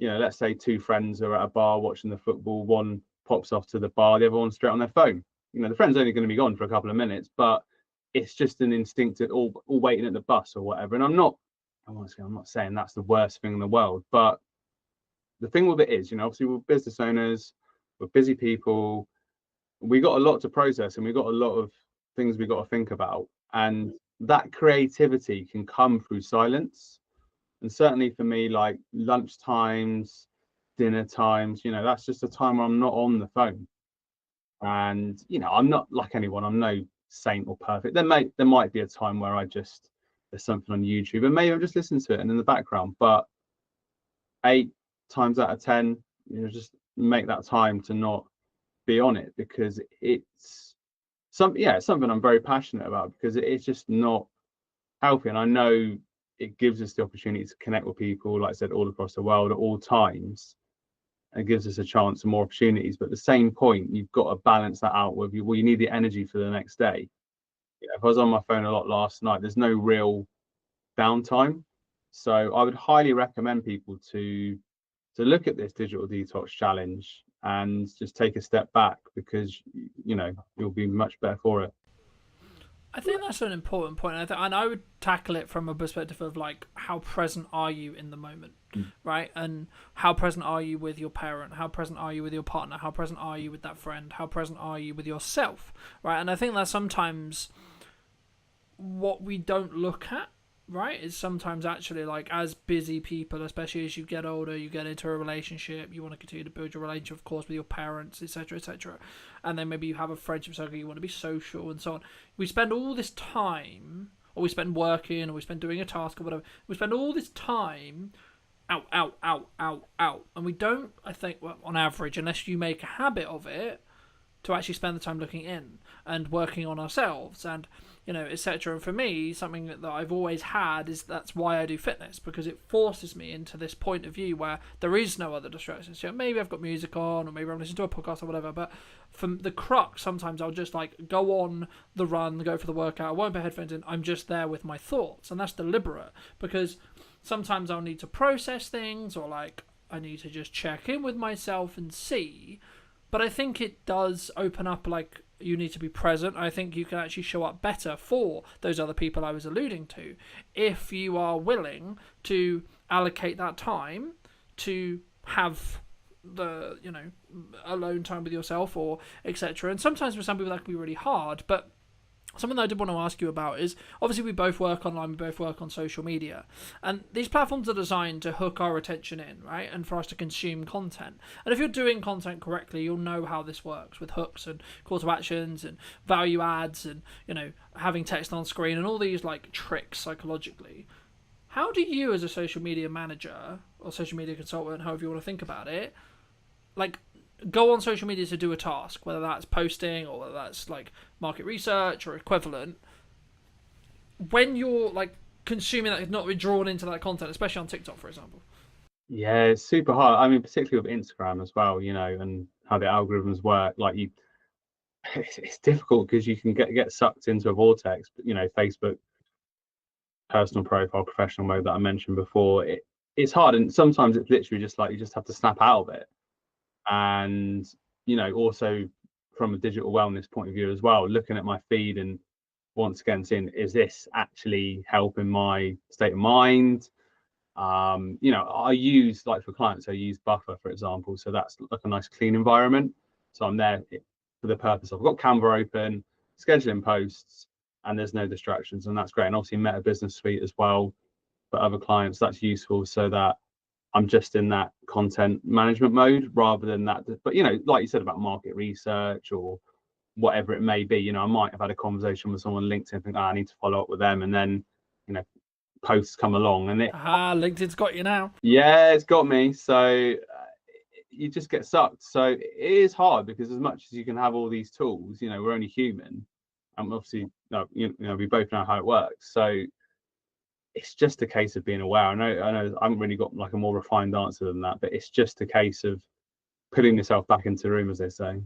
let's say two friends are at a bar watching the football, one pops off to the bar, the other one's straight on their phone. The friend's only going to be gone for a couple of minutes, but it's just an instinctive all waiting at the bus or whatever. And I'm not saying that's the worst thing in the world, but the thing with it is, obviously we're business owners, we're busy people, we got a lot to process and we got a lot of things we got to think about, and that creativity can come through silence. And certainly for me, like lunch times, dinner times, that's just a time where I'm not on the phone. And I'm not like anyone, I'm no saint or perfect. There might be a time where there's something on YouTube and maybe I'm just listening to it and in the background, but 8 times out of 10, just make that time to not be on it, because it's something I'm very passionate about, because it's just not healthy. And I know it gives us the opportunity to connect with people, like I said, all across the world at all times. It gives us a chance and more opportunities. But at the same point, you've got to balance that out with you. Well, you need the energy for the next day. If I was on my phone a lot last night, there's no real downtime. So I would highly recommend people to look at this digital detox challenge and just take a step back, because you'll be much better for it. I think that's an important point, and I would tackle it from a perspective of like, how present are you in the moment, right? And how present are you with your parent? How present are you with your partner? How present are you with that friend? How present are you with yourself, right? And I think that's sometimes what we don't look at, right? Is sometimes actually, like, as busy people, especially as you get older, you get into a relationship, you want to continue to build your relationship, of course, with your parents, etc., etc., and then maybe you have a friendship circle, you want to be social and so on. We spend all this time, or we spend working, or we spend doing a task or whatever, we spend all this time out, and we don't, I think, well, on average, unless you make a habit of it, to actually spend the time looking in and working on ourselves and, you know, etc. And for me, something that I've always had is that's why I do fitness, because it forces me into this point of view where there is no other distractions. You know, maybe I've got music on, or maybe I'm listening to a podcast or whatever, but from the crux, sometimes I'll just like go on the run, go for the workout, I won't put headphones in, I'm just there with my thoughts, and that's deliberate, because sometimes I'll need to process things, or like I need to just check in with myself and see. But I think it does open up, like, you need to be present. I think you can actually show up better for those other people I was alluding to if you are willing to allocate that time to have the, you know, alone time with yourself, or etc. And sometimes for some people that can be really hard. But something that I did want to ask you about is, obviously we both work online, we both work on social media, and these platforms are designed to hook our attention in, right, and for us to consume content. And if you're doing content correctly, you'll know how this works with hooks and call to actions and value adds and, you know, having text on screen and all these like tricks psychologically. How do you, as a social media manager or social media consultant, however you want to think about it, like, go on social media to do a task, whether that's posting or whether that's like market research or equivalent, when you're like consuming that, not be drawn into that content, especially on TikTok, for example? Yeah, it's super hard. I mean, particularly with Instagram as well, you know, and how the algorithms work. Like it's difficult because you can get sucked into a vortex. But, you know, Facebook, personal profile, professional mode that I mentioned before, it's hard, and sometimes it's literally just like you just have to snap out of it. And, you know, also from a digital wellness point of view as well, looking at my feed and once again seeing, is this actually helping my state of mind? You know, I use, like for clients, I use Buffer, for example, so that's like a nice clean environment. So I'm there for the purpose of, I've got Canva open, scheduling posts, and there's no distractions, and that's great. And obviously Meta Business Suite as well for other clients, that's useful, so that I'm just in that content management mode rather than that. But, you know, like you said about market research or whatever it may be, you know, I might have had a conversation with someone on LinkedIn and think, I need to follow up with them. And then, you know, posts come along and LinkedIn's got you now. Yeah, it's got me. So you just get sucked. So it is hard because as much as you can have all these tools, you know, we're only human. And obviously, you know, we both know how it works. So it's just a case of being aware. I know I haven't really got like a more refined answer than that, but it's just a case of putting yourself back into the room, as they say.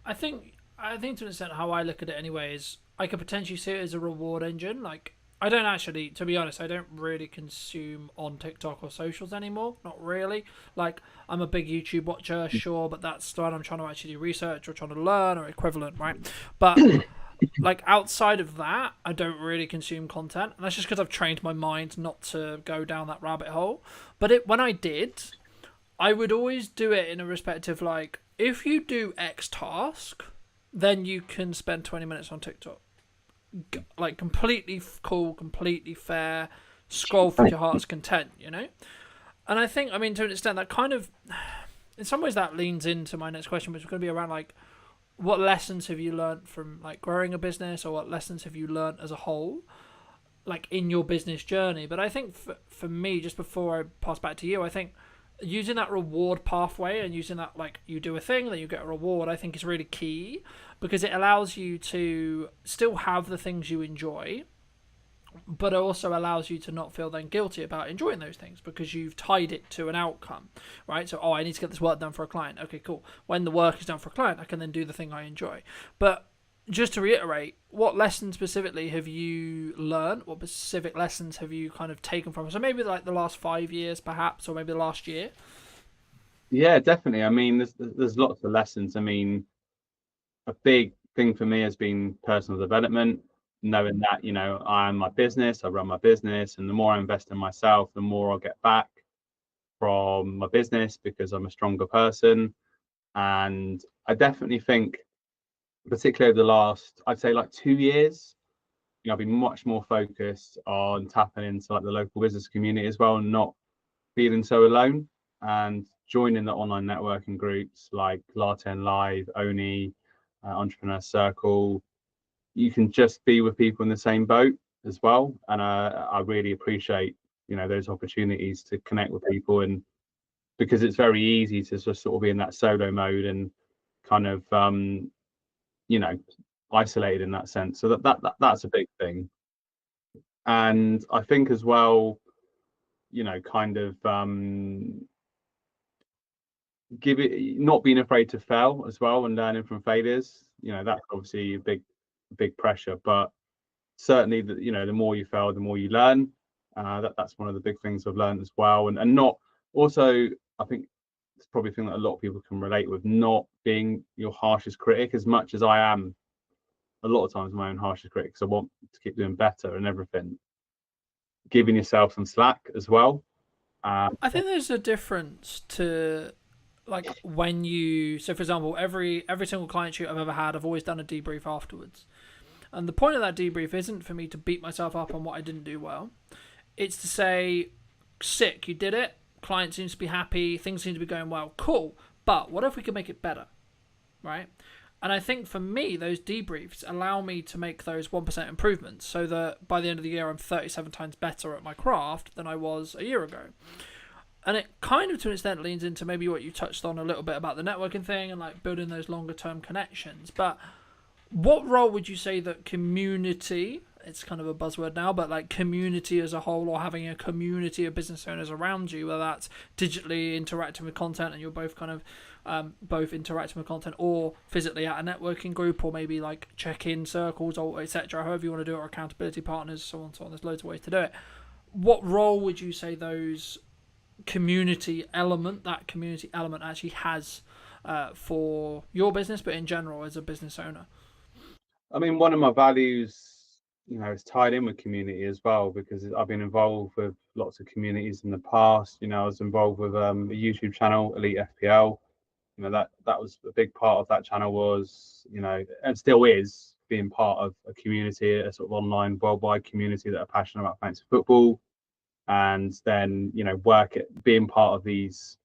I think to an extent how I look at it anyway is I could potentially see it as a reward engine. Like, I don't actually, to be honest, I don't really consume on TikTok or socials anymore. Not really. Like, I'm a big YouTube watcher, sure, but that's when I'm trying to actually do research or trying to learn or equivalent, right? But like outside of that, I don't really consume content, and that's just because I've trained my mind not to go down that rabbit hole. But when I did, I would always do it in a respect of like, if you do X task, then you can spend 20 minutes on TikTok. Like, completely cool, completely fair, scroll for your heart's content, you know? And I think, I mean, to an extent, that kind of, in some ways, that leans into my next question, which is going to be around like, what lessons have you learned from like growing a business, or what lessons have you learned as a whole, like in your business journey? But I think for me, just before I pass back to you, I think using that reward pathway and using that, like, you do a thing, then you get a reward, I think is really key, because it allows you to still have the things you enjoy, but it also allows you to not feel then guilty about enjoying those things because you've tied it to an outcome, right? So, I need to get this work done for a client. Okay, cool. When the work is done for a client, I can then do the thing I enjoy. But just to reiterate, what lessons specifically have you learned? What specific lessons have you kind of taken from it? So maybe like the last 5 years, perhaps, or maybe the last year? Yeah, definitely. I mean, there's lots of lessons. I mean, a big thing for me has been personal development, knowing that, you know, I'm my business, I run my business, and the more I invest in myself, the more I'll get back from my business because I'm a stronger person. And I definitely think, particularly over the last, I'd say like 2 years, you know, I've been much more focused on tapping into like the local business community as well, and not feeling so alone, and joining the online networking groups like Larten Live, Oni, Entrepreneur Circle. You can just be with people in the same boat as well, and I really appreciate, you know, those opportunities to connect with people, and because it's very easy to just sort of be in that solo mode and kind of isolated in that sense. So that's a big thing. And I think as well, kind of give it, not being afraid to fail as well and learning from failures. That's obviously a big pressure, but certainly the more you fail, the more you learn. That's one of the big things I've learned as well. And not also, I think it's probably a thing that a lot of people can relate with, not being your harshest critic, as much as I am a lot of times my own harshest critic, because I want to keep doing better and everything. Giving yourself some slack as well. I think there's a difference to like when you, so for example, every single client shoot I've ever had, I've always done a debrief afterwards. And the point of that debrief isn't for me to beat myself up on what I didn't do well. It's to say, sick, you did it. Client seems to be happy. Things seem to be going well. Cool. But what if we could make it better? Right? And I think for me, those debriefs allow me to make those 1% improvements so that by the end of the year, I'm 37 times better at my craft than I was a year ago. And it kind of, to an extent, leans into maybe what you touched on a little bit about the networking thing and like building those longer term connections. But what role would you say that community, it's kind of a buzzword now, but like community as a whole, or having a community of business owners around you, whether that's digitally interacting with content and you're both kind of both interacting with content, or physically at a networking group, or maybe like check-in circles, or etc., however you want to do it, or accountability partners, so on, so on. There's loads of ways to do it. What role would you say those community element actually has for your business, but in general as a business owner? I mean, one of my values, is tied in with community as well, because I've been involved with lots of communities in the past. I was involved with a YouTube channel, Elite FPL. That was a big part of that channel was, and still is, being part of a community, a sort of online worldwide community that are passionate about fantasy football. And then, being part of these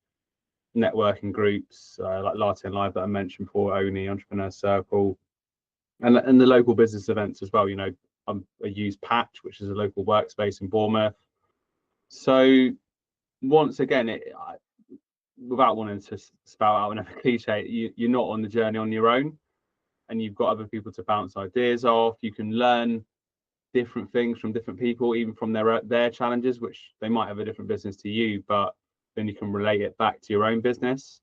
networking groups like Latte and Live that I mentioned before, Oni, Entrepreneur Circle, and the local business events as well. I use Patch, which is a local workspace in Bournemouth. So once again, without wanting to spout out another cliche, you're not on the journey on your own, and you've got other people to bounce ideas off. You can learn different things from different people, even from their challenges, which they might have a different business to you, but then you can relate it back to your own business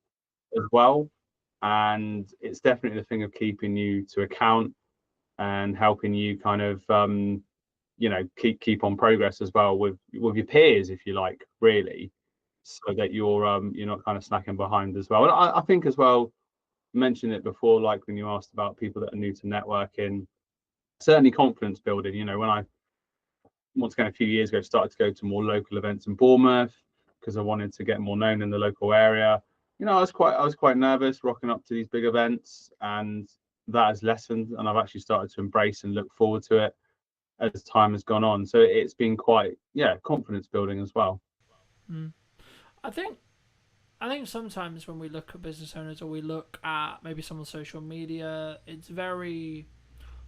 as well. And it's definitely the thing of keeping you to account and helping you kind of keep on progress as well with your peers, if you like, really, so that you're not kind of slacking behind as well. And I think as well, mentioned it before, like when you asked about people that are new to networking, certainly confidence building. When I, once again, a few years ago, started to go to more local events in Bournemouth because I wanted to get more known in the local area. I was quite nervous rocking up to these big events, and that has lessened, and I've actually started to embrace and look forward to it as time has gone on. So it's been quite, confidence building as well. I think sometimes when we look at business owners, or we look at maybe some on social media, it's very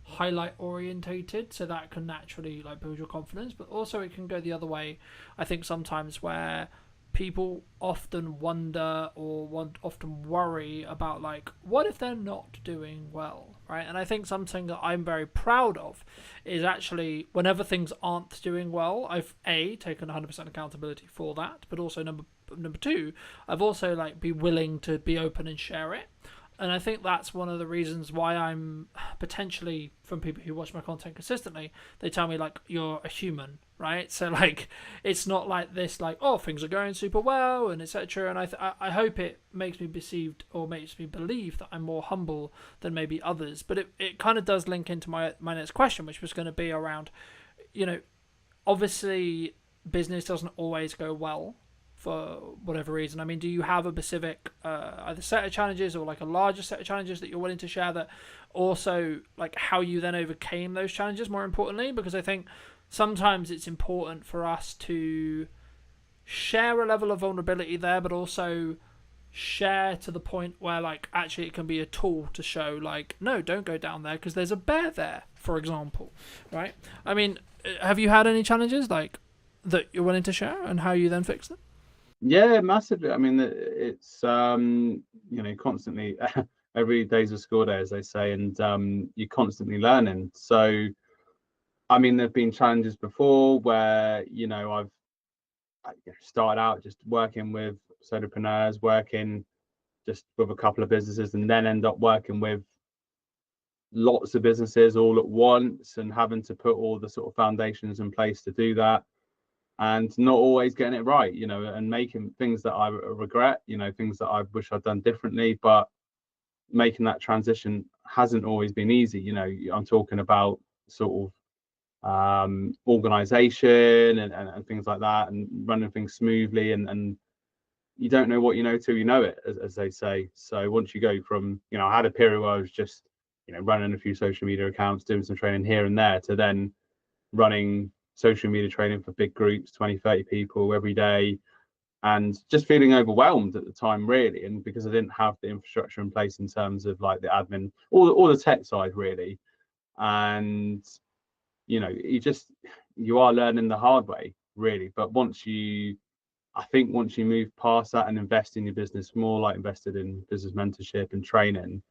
highlight orientated, so that can naturally like build your confidence, but also it can go the other way. I think sometimes where people often wonder or often worry about like, what if they're not doing well, right? And I think something that I'm very proud of is actually whenever things aren't doing well, I've taken 100% accountability for that, but also number two, I've also like be willing to be open and share it. And I think that's one of the reasons why I'm potentially, from people who watch my content consistently, they tell me like, you're a human, right? So like, it's not like this, like, oh, things are going super well and etc. And I hope it makes me perceived, or makes me believe, that I'm more humble than maybe others. But it kind of does link into my next question, which was going to be around, obviously business doesn't always go well for whatever reason. I mean, do you have a specific either set of challenges or like a larger set of challenges that you're willing to share, that also like how you then overcame those challenges, more importantly? Because I think sometimes it's important for us to share a level of vulnerability there, but also share to the point where like actually it can be a tool to show like, no, don't go down there because there's a bear there, for example, right? I mean, have you had any challenges like that you're willing to share, and how you then fix them? Yeah, massively. I mean, it's constantly every day's a school day, as they say, and you're constantly learning. So, I mean, there've been challenges before where, you know, I started out just working with solopreneurs, working just with a couple of businesses, and then end up working with lots of businesses all at once and having to put all the sort of foundations in place to do that, and not always getting it right, you know, and making things that I regret, you know, things that I wish I'd done differently. But making that transition hasn't always been easy. You know, I'm talking about sort of organization and things like that, and running things smoothly, and you don't know what you know till you know it, as they say. So once you go from, you know, I had a period where I was just, you know, running a few social media accounts, doing some training here and there, to then running social media training for big groups, 20, 30 people every day, and just feeling overwhelmed at the time, really. And because I didn't have the infrastructure in place in terms of like the admin, all the tech side, really. And, you know, you are learning the hard way, really. But I think once you move past that and invest in your business more, like invested in business mentorship and training,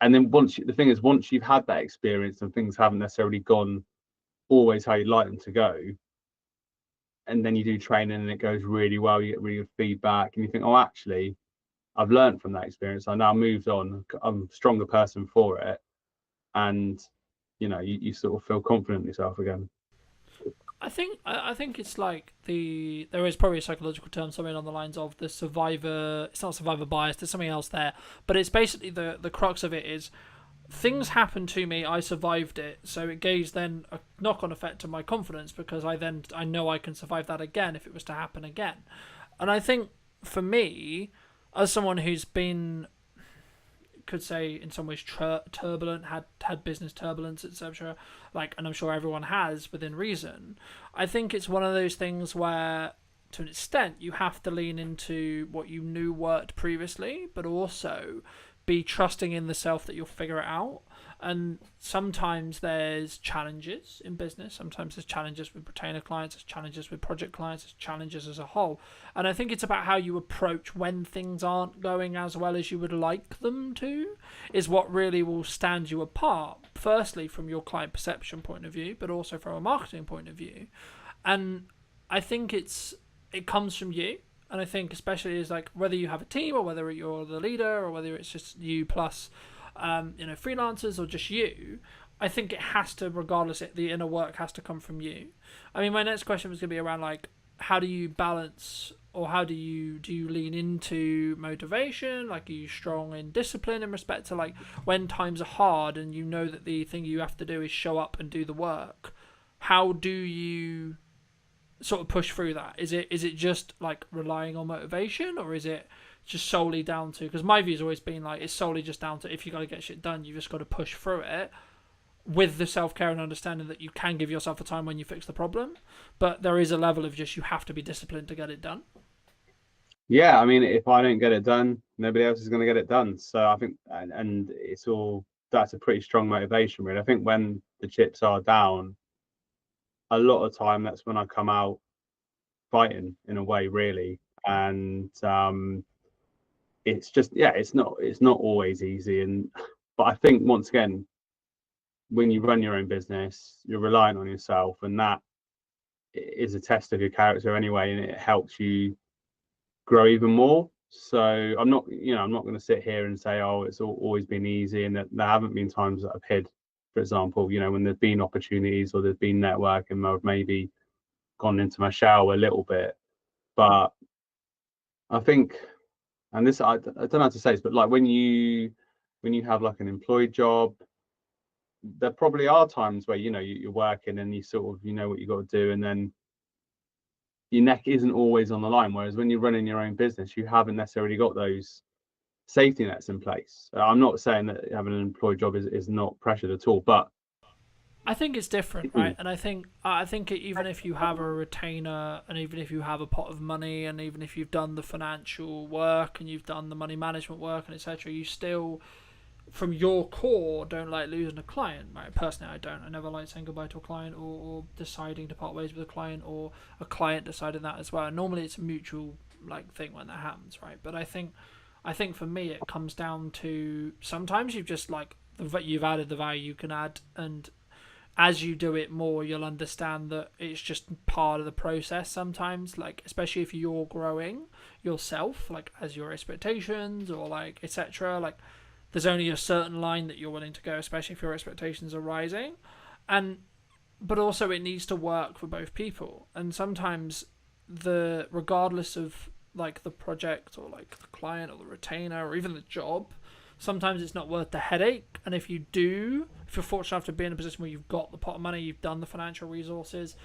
and then the thing is, once you've had that experience and things haven't necessarily gone always how you'd like them to go, and then you do training and it goes really well, you get really good feedback, and you think, oh, actually, I've learned from that experience. I now moved on. I'm a stronger person for it, and you know, you sort of feel confident in yourself again. I think it's like there is probably a psychological term, something on the lines of the survivor. It's not survivor bias. There's something else there, but it's basically the crux of it is things happened to me. I survived it, so it gives then a knock-on effect to my confidence, because I know I can survive that again if it was to happen again. And I think for me, as someone who's been, could say in some ways turbulent, had business turbulence, etc., like, and I'm sure everyone has within reason, I think it's one of those things where to an extent you have to lean into what you knew worked previously, but also be trusting in the self that you'll figure it out. And sometimes there's challenges in business, sometimes there's challenges with retainer clients, there's challenges with project clients, there's challenges as a whole. And I think it's about how you approach when things aren't going as well as you would like them to, is what really will stand you apart, firstly from your client perception point of view, but also from a marketing point of view. And I think it comes from you. And I think especially is like whether you have a team or whether you're the leader or whether it's just you plus freelancers or just you, I think it has to, regardless, the inner work has to come from you. I mean, my next question was going to be around like, how do you balance, or how do you lean into motivation? Like, are you strong in discipline in respect to like when times are hard and you know that the thing you have to do is show up and do the work? How do you sort of push through that? Is it just like relying on motivation, or is it just solely down to, because my view's always been like, it's solely just down to, if you got to get shit done, you just got to push through it with the self-care and understanding that you can give yourself a time when you fix the problem, but there is a level of just, you have to be disciplined to get it done. Yeah, I mean, if I don't get it done, nobody else is going to get it done. So I think, and it's all, that's a pretty strong motivation, really. I think when the chips are down, a lot of time that's when I come out fighting in a way, really. And it's just, yeah, it's not always easy. And but I think once again, when you run your own business, you're relying on yourself, and that is a test of your character anyway, and it helps you grow even more. So I'm not going to sit here and say, oh, it's always been easy, and that there haven't been times that I've hid, for example, you know, when there's been opportunities or there's been networking, I've maybe gone into my shell a little bit. But I think, and this, I don't know how to say this, but like when you have like an employed job, there probably are times where, you know, you're working and you sort of, you know what you got to do, and then your neck isn't always on the line. Whereas when you're running your own business, you haven't necessarily got those safety nets in place. I'm not saying that having an employed job is not pressured at all, but I think it's different, right? And I think even if you have a retainer, and even if you have a pot of money, and even if you've done the financial work and you've done the money management work and etc., you still, from your core, don't like losing a client, right? Personally, I don't. I never like saying goodbye to a client, or deciding to part ways with a client, or a client deciding that as well. And normally it's a mutual like thing when that happens, right? But I think I think for me it comes down to sometimes you've just like you've added the value you can add, and as you do it more, you'll understand that it's just part of the process sometimes, like especially if you're growing yourself, like as your expectations or like etc. Like there's only a certain line that you're willing to go, especially if your expectations are rising. And but also it needs to work for both people. And sometimes regardless of like the project or like the client or the retainer or even the job, sometimes it's not worth the headache. And if you're fortunate enough to be in a position where you've got the pot of money, you've done the financial resources,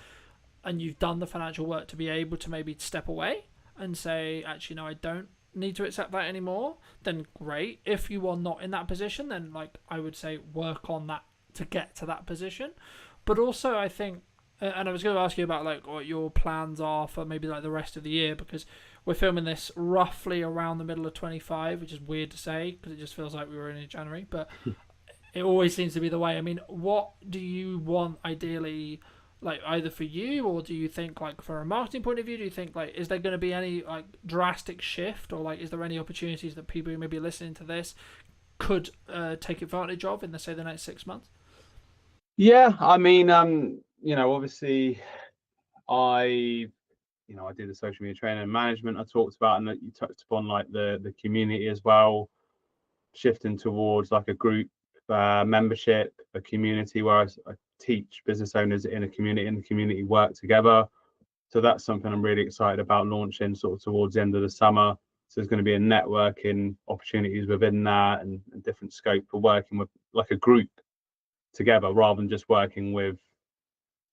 and you've done the financial work to be able to maybe step away and say, actually, no, I don't need to accept that anymore, then great. If you are not in that position, then like I would say work on that to get to that position. But also I think, and I was going to ask you about like what your plans are for maybe like the rest of the year, because we're filming this roughly around the middle of 25, which is weird to say because it just feels like we were in January, but it always seems to be the way. I mean, what do you want ideally, like either for you, or do you think like from a marketing point of view, do you think like is there going to be any like drastic shift, or like is there any opportunities that people who may be listening to this could take advantage of in the next 6 months? Yeah, I mean, obviously I do the social media training and management I talked about, and that you touched upon like the community as well, shifting towards like a group membership, a community where I teach business owners in a community, and the community work together. So that's something I'm really excited about launching sort of towards the end of the summer. So there's going to be a networking opportunities within that, and different scope for working with like a group together rather than just working with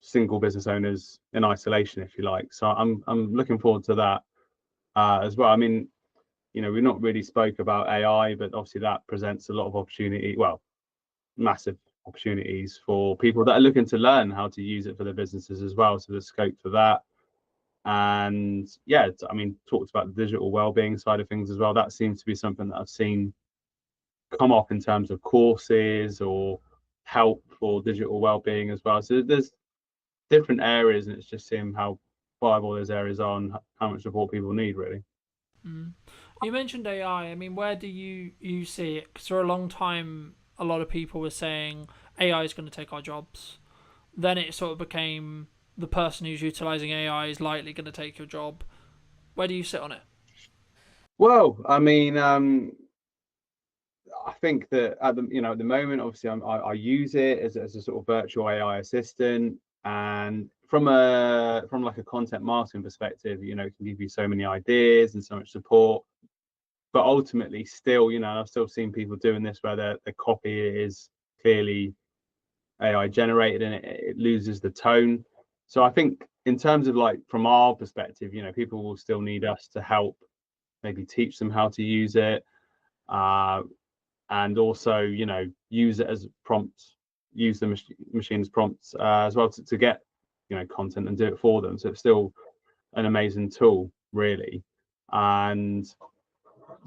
single business owners in isolation, if you like. So I'm looking forward to that as well. I mean, we've not really spoke about AI, but obviously that presents a lot of opportunity, well, massive opportunities for people that are looking to learn how to use it for their businesses as well. So there's scope for that. And yeah, I mean, talked about the digital well-being side of things as well. That seems to be something that I've seen come up in terms of courses or help for digital well-being as well. So there's different areas, and it's just seeing how viable those areas are and how much support people need, really. You mentioned AI. I mean, where do you see it? Because for a long time, a lot of people were saying AI is going to take our jobs. Then it sort of became the person who's utilizing AI is likely going to take your job. Where do you sit on it? Well, I mean, I think that at the moment, obviously, I use it as a sort of virtual AI assistant, and from like a content marketing perspective, it can give you so many ideas and so much support. But ultimately, still, I've still seen people doing this where their copy is clearly AI generated, and it loses the tone. So I think in terms of like from our perspective, people will still need us to help maybe teach them how to use it. And also, use it as prompts, use the machine's prompts as well to get, content and do it for them. So it's still an amazing tool, really. And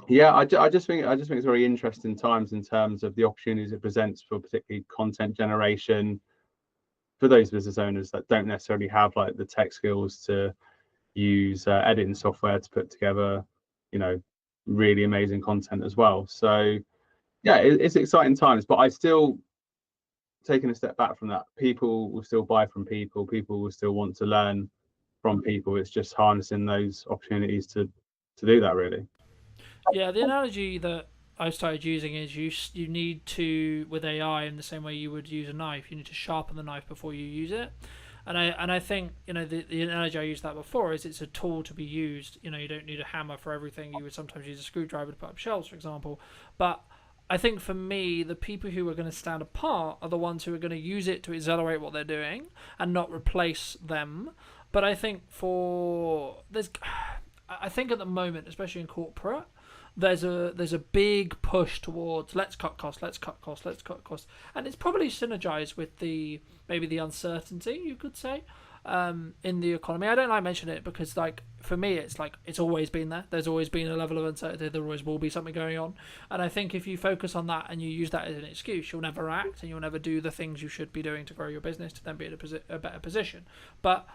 yeah, I just think it's very interesting times in terms of the opportunities it presents for particularly content generation for those business owners that don't necessarily have like the tech skills to use editing software to put together, really amazing content as well. So yeah, it's exciting times, but I still taking a step back from that. People will still buy from people. People will still want to learn from people. It's just harnessing those opportunities to do that, really. Yeah, the analogy that I started using is you need to, with AI, in the same way you would use a knife, you need to sharpen the knife before you use it. And I think the analogy I used that before is it's a tool to be used. You don't need a hammer for everything. You would sometimes use a screwdriver to put up shelves, for example. But I think for me, the people who are going to stand apart are the ones who are going to use it to accelerate what they're doing and not replace them. But I think I think at the moment, especially in corporate, there's a big push towards let's cut costs, and it's probably synergized with maybe the uncertainty, you could say, in the economy. I don't like mentioning it because, like, for me, it's like it's always been there. There's always been a level of uncertainty. There always will be something going on, and I think if you focus on that and you use that as an excuse, you'll never act and you'll never do the things you should be doing to grow your business to then be in a better position. But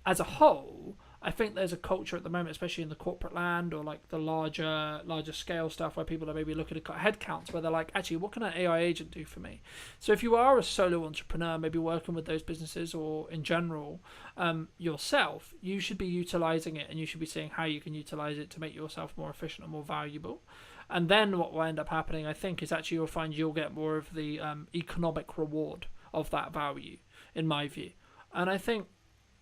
as a whole, I think there's a culture at the moment, especially in the corporate land or like the larger scale stuff, where people are maybe looking at headcounts, where they're like, actually, what can an AI agent do for me? So if you are a solo entrepreneur, maybe working with those businesses or in general yourself, you should be utilizing it, and you should be seeing how you can utilize it to make yourself more efficient and more valuable. And then what will end up happening, I think, is actually you'll get more of the economic reward of that value, in my view. And I think,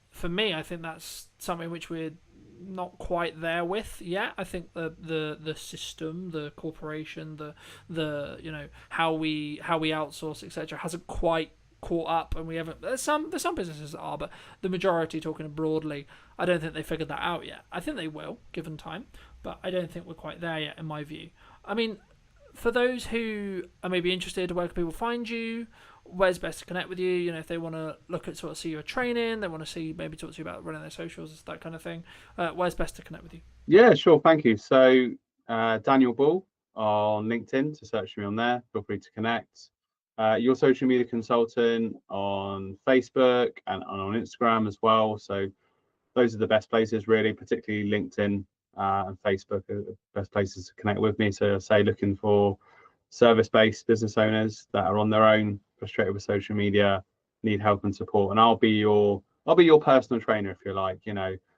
for me, I think that's something which we're not quite there with yet. I think the system, the corporation, the how we outsource, etc., hasn't quite caught up, and we haven't. There's some businesses that are, but the majority, talking broadly, I don't think they figured that out yet. I think they will, given time, but I don't think we're quite there yet, in my view. I mean, for those who are maybe interested, where can people find you? Where's best to connect with you? If they want to look at see your training, they want to maybe talk to you about running their socials, that kind of thing. Where's best to connect with you? Yeah, sure. Thank you. So Daniel Ball on LinkedIn, to search me on there. Feel free to connect. Your social media consultant on Facebook and on Instagram as well. So those are the best places, really, particularly LinkedIn and Facebook are the best places to connect with me. So say looking for service-based business owners that are on their own, frustrated with social media, need help and support, and I'll be your personal trainer, if you like.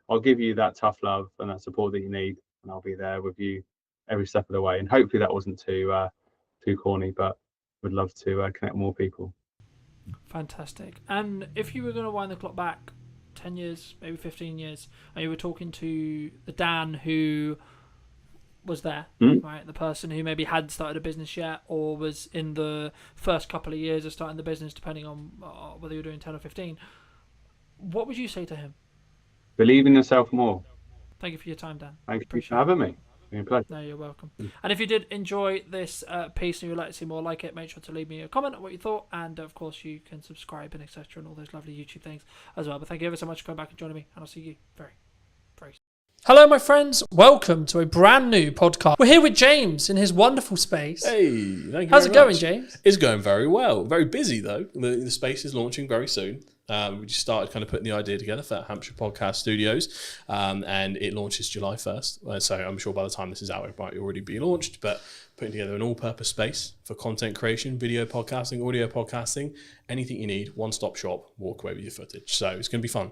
I'll give you that tough love and that support that you need, and I'll be there with you every step of the way. And hopefully that wasn't too corny, but would love to connect with more people. Fantastic. And if you were going to wind the clock back 10 years, maybe 15 years, and you were talking to the Dan who was there, right? The person who maybe hadn't started a business yet, or was in the first couple of years of starting the business, depending on whether you're doing 10 or 15, what would you say to him? Believe in yourself more. Thank you for your time, Dan. Thank you for having me. It's been a pleasure. No, you're welcome. And if you did enjoy this piece and you'd like to see more like it, make sure to leave me a comment on what you thought, and of course you can subscribe and etc. and all those lovely YouTube things as well. But thank you ever so much for coming back and joining me, and I'll see you very soon. Hello, my friends. Welcome to a brand new podcast. We're here with James in his wonderful space. Hey, thank you. How's it going, much. James? It's going very well. Very busy, though. The space is launching very soon. We just started kind of putting the idea together for Hampshire Podcast Studios, and it launches July 1st. So I'm sure by the time this is out, it might already be launched, but putting together an all-purpose space for content creation, video podcasting, audio podcasting, anything you need, one-stop shop, walk away with your footage. So it's going to be fun.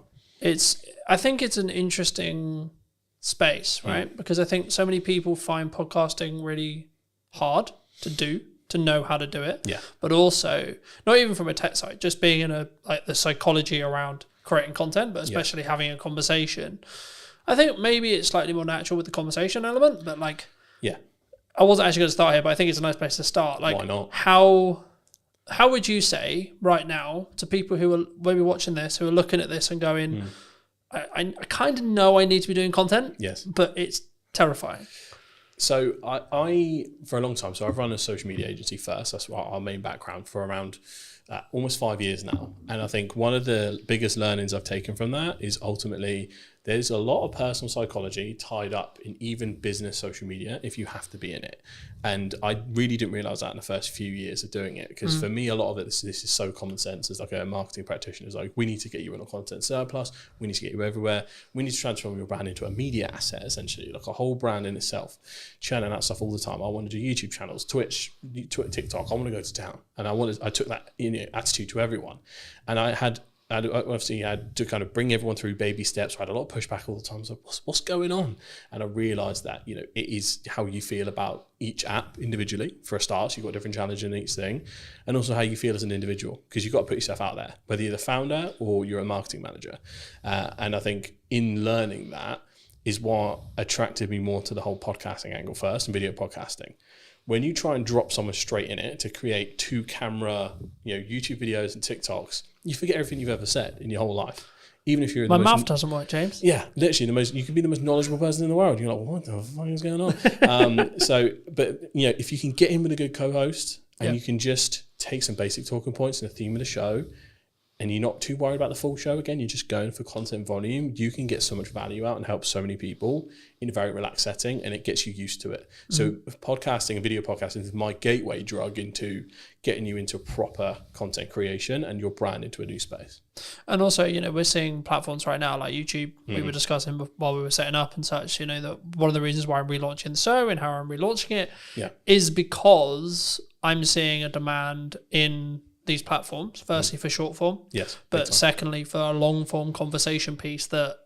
I think it's an interesting space, right? Because I think so many people find podcasting really hard to do, to know how to do it. Yeah. But also, not even from a tech side, just being in the psychology around creating content, but especially having a conversation. I think maybe it's slightly more natural with the conversation element, but I wasn't actually going to start here, but I think it's a nice place to start. Why not? How would you say right now to people who are maybe watching this, who are looking at this and going, I kind of know I need to be doing content, Yes, but it's terrifying. So I for a long time, so I've run a social media agency first. That's our main background for around almost 5 years now. And I think one of the biggest learnings I've taken from that is ultimately there's a lot of personal psychology tied up in even business social media if you have to be in it. And I really didn't realize that in the first few years of doing it, because for me, a lot of it, this is so common sense. As like a marketing practitioner, is like, we need to get you in a content surplus. We need to get you everywhere. We need to transform your brand into a media asset, essentially, like a whole brand in itself, churning out stuff all the time. I want to do YouTube channels, Twitch, TikTok. I want to go to town. And I took that attitude to everyone. And I obviously had to kind of bring everyone through baby steps. I had a lot of pushback all the time. I was like, what's going on? And I realized that, it is how you feel about each app individually. For a start, so you've got different challenges in each thing. And also how you feel as an individual, because you've got to put yourself out there, whether you're the founder or you're a marketing manager. And I think in learning that is what attracted me more to the whole podcasting angle first, and video podcasting. When you try and drop someone straight in it to create 2-camera, YouTube videos and TikToks, you forget everything you've ever said in your whole life. Even if you're my mouth doesn't work, James. Yeah, literally you can be the most knowledgeable person in the world. You're like, what the fuck is going on? But if you can get in with a good co-host and you can just take some basic talking points and the theme of the show, and you're not too worried about the full show, again, you're just going for content volume, you can get so much value out and help so many people in a very relaxed setting, and it gets you used to it. So podcasting and video podcasting is my gateway drug into getting you into proper content creation and your brand into a new space. And also, you know, we're seeing platforms right now like YouTube. We were discussing while we were setting up and such, you know, that one of the reasons why I'm relaunching the show and how I'm relaunching it is because I'm seeing a demand in these platforms, firstly for short form, but secondly for a long form conversation piece that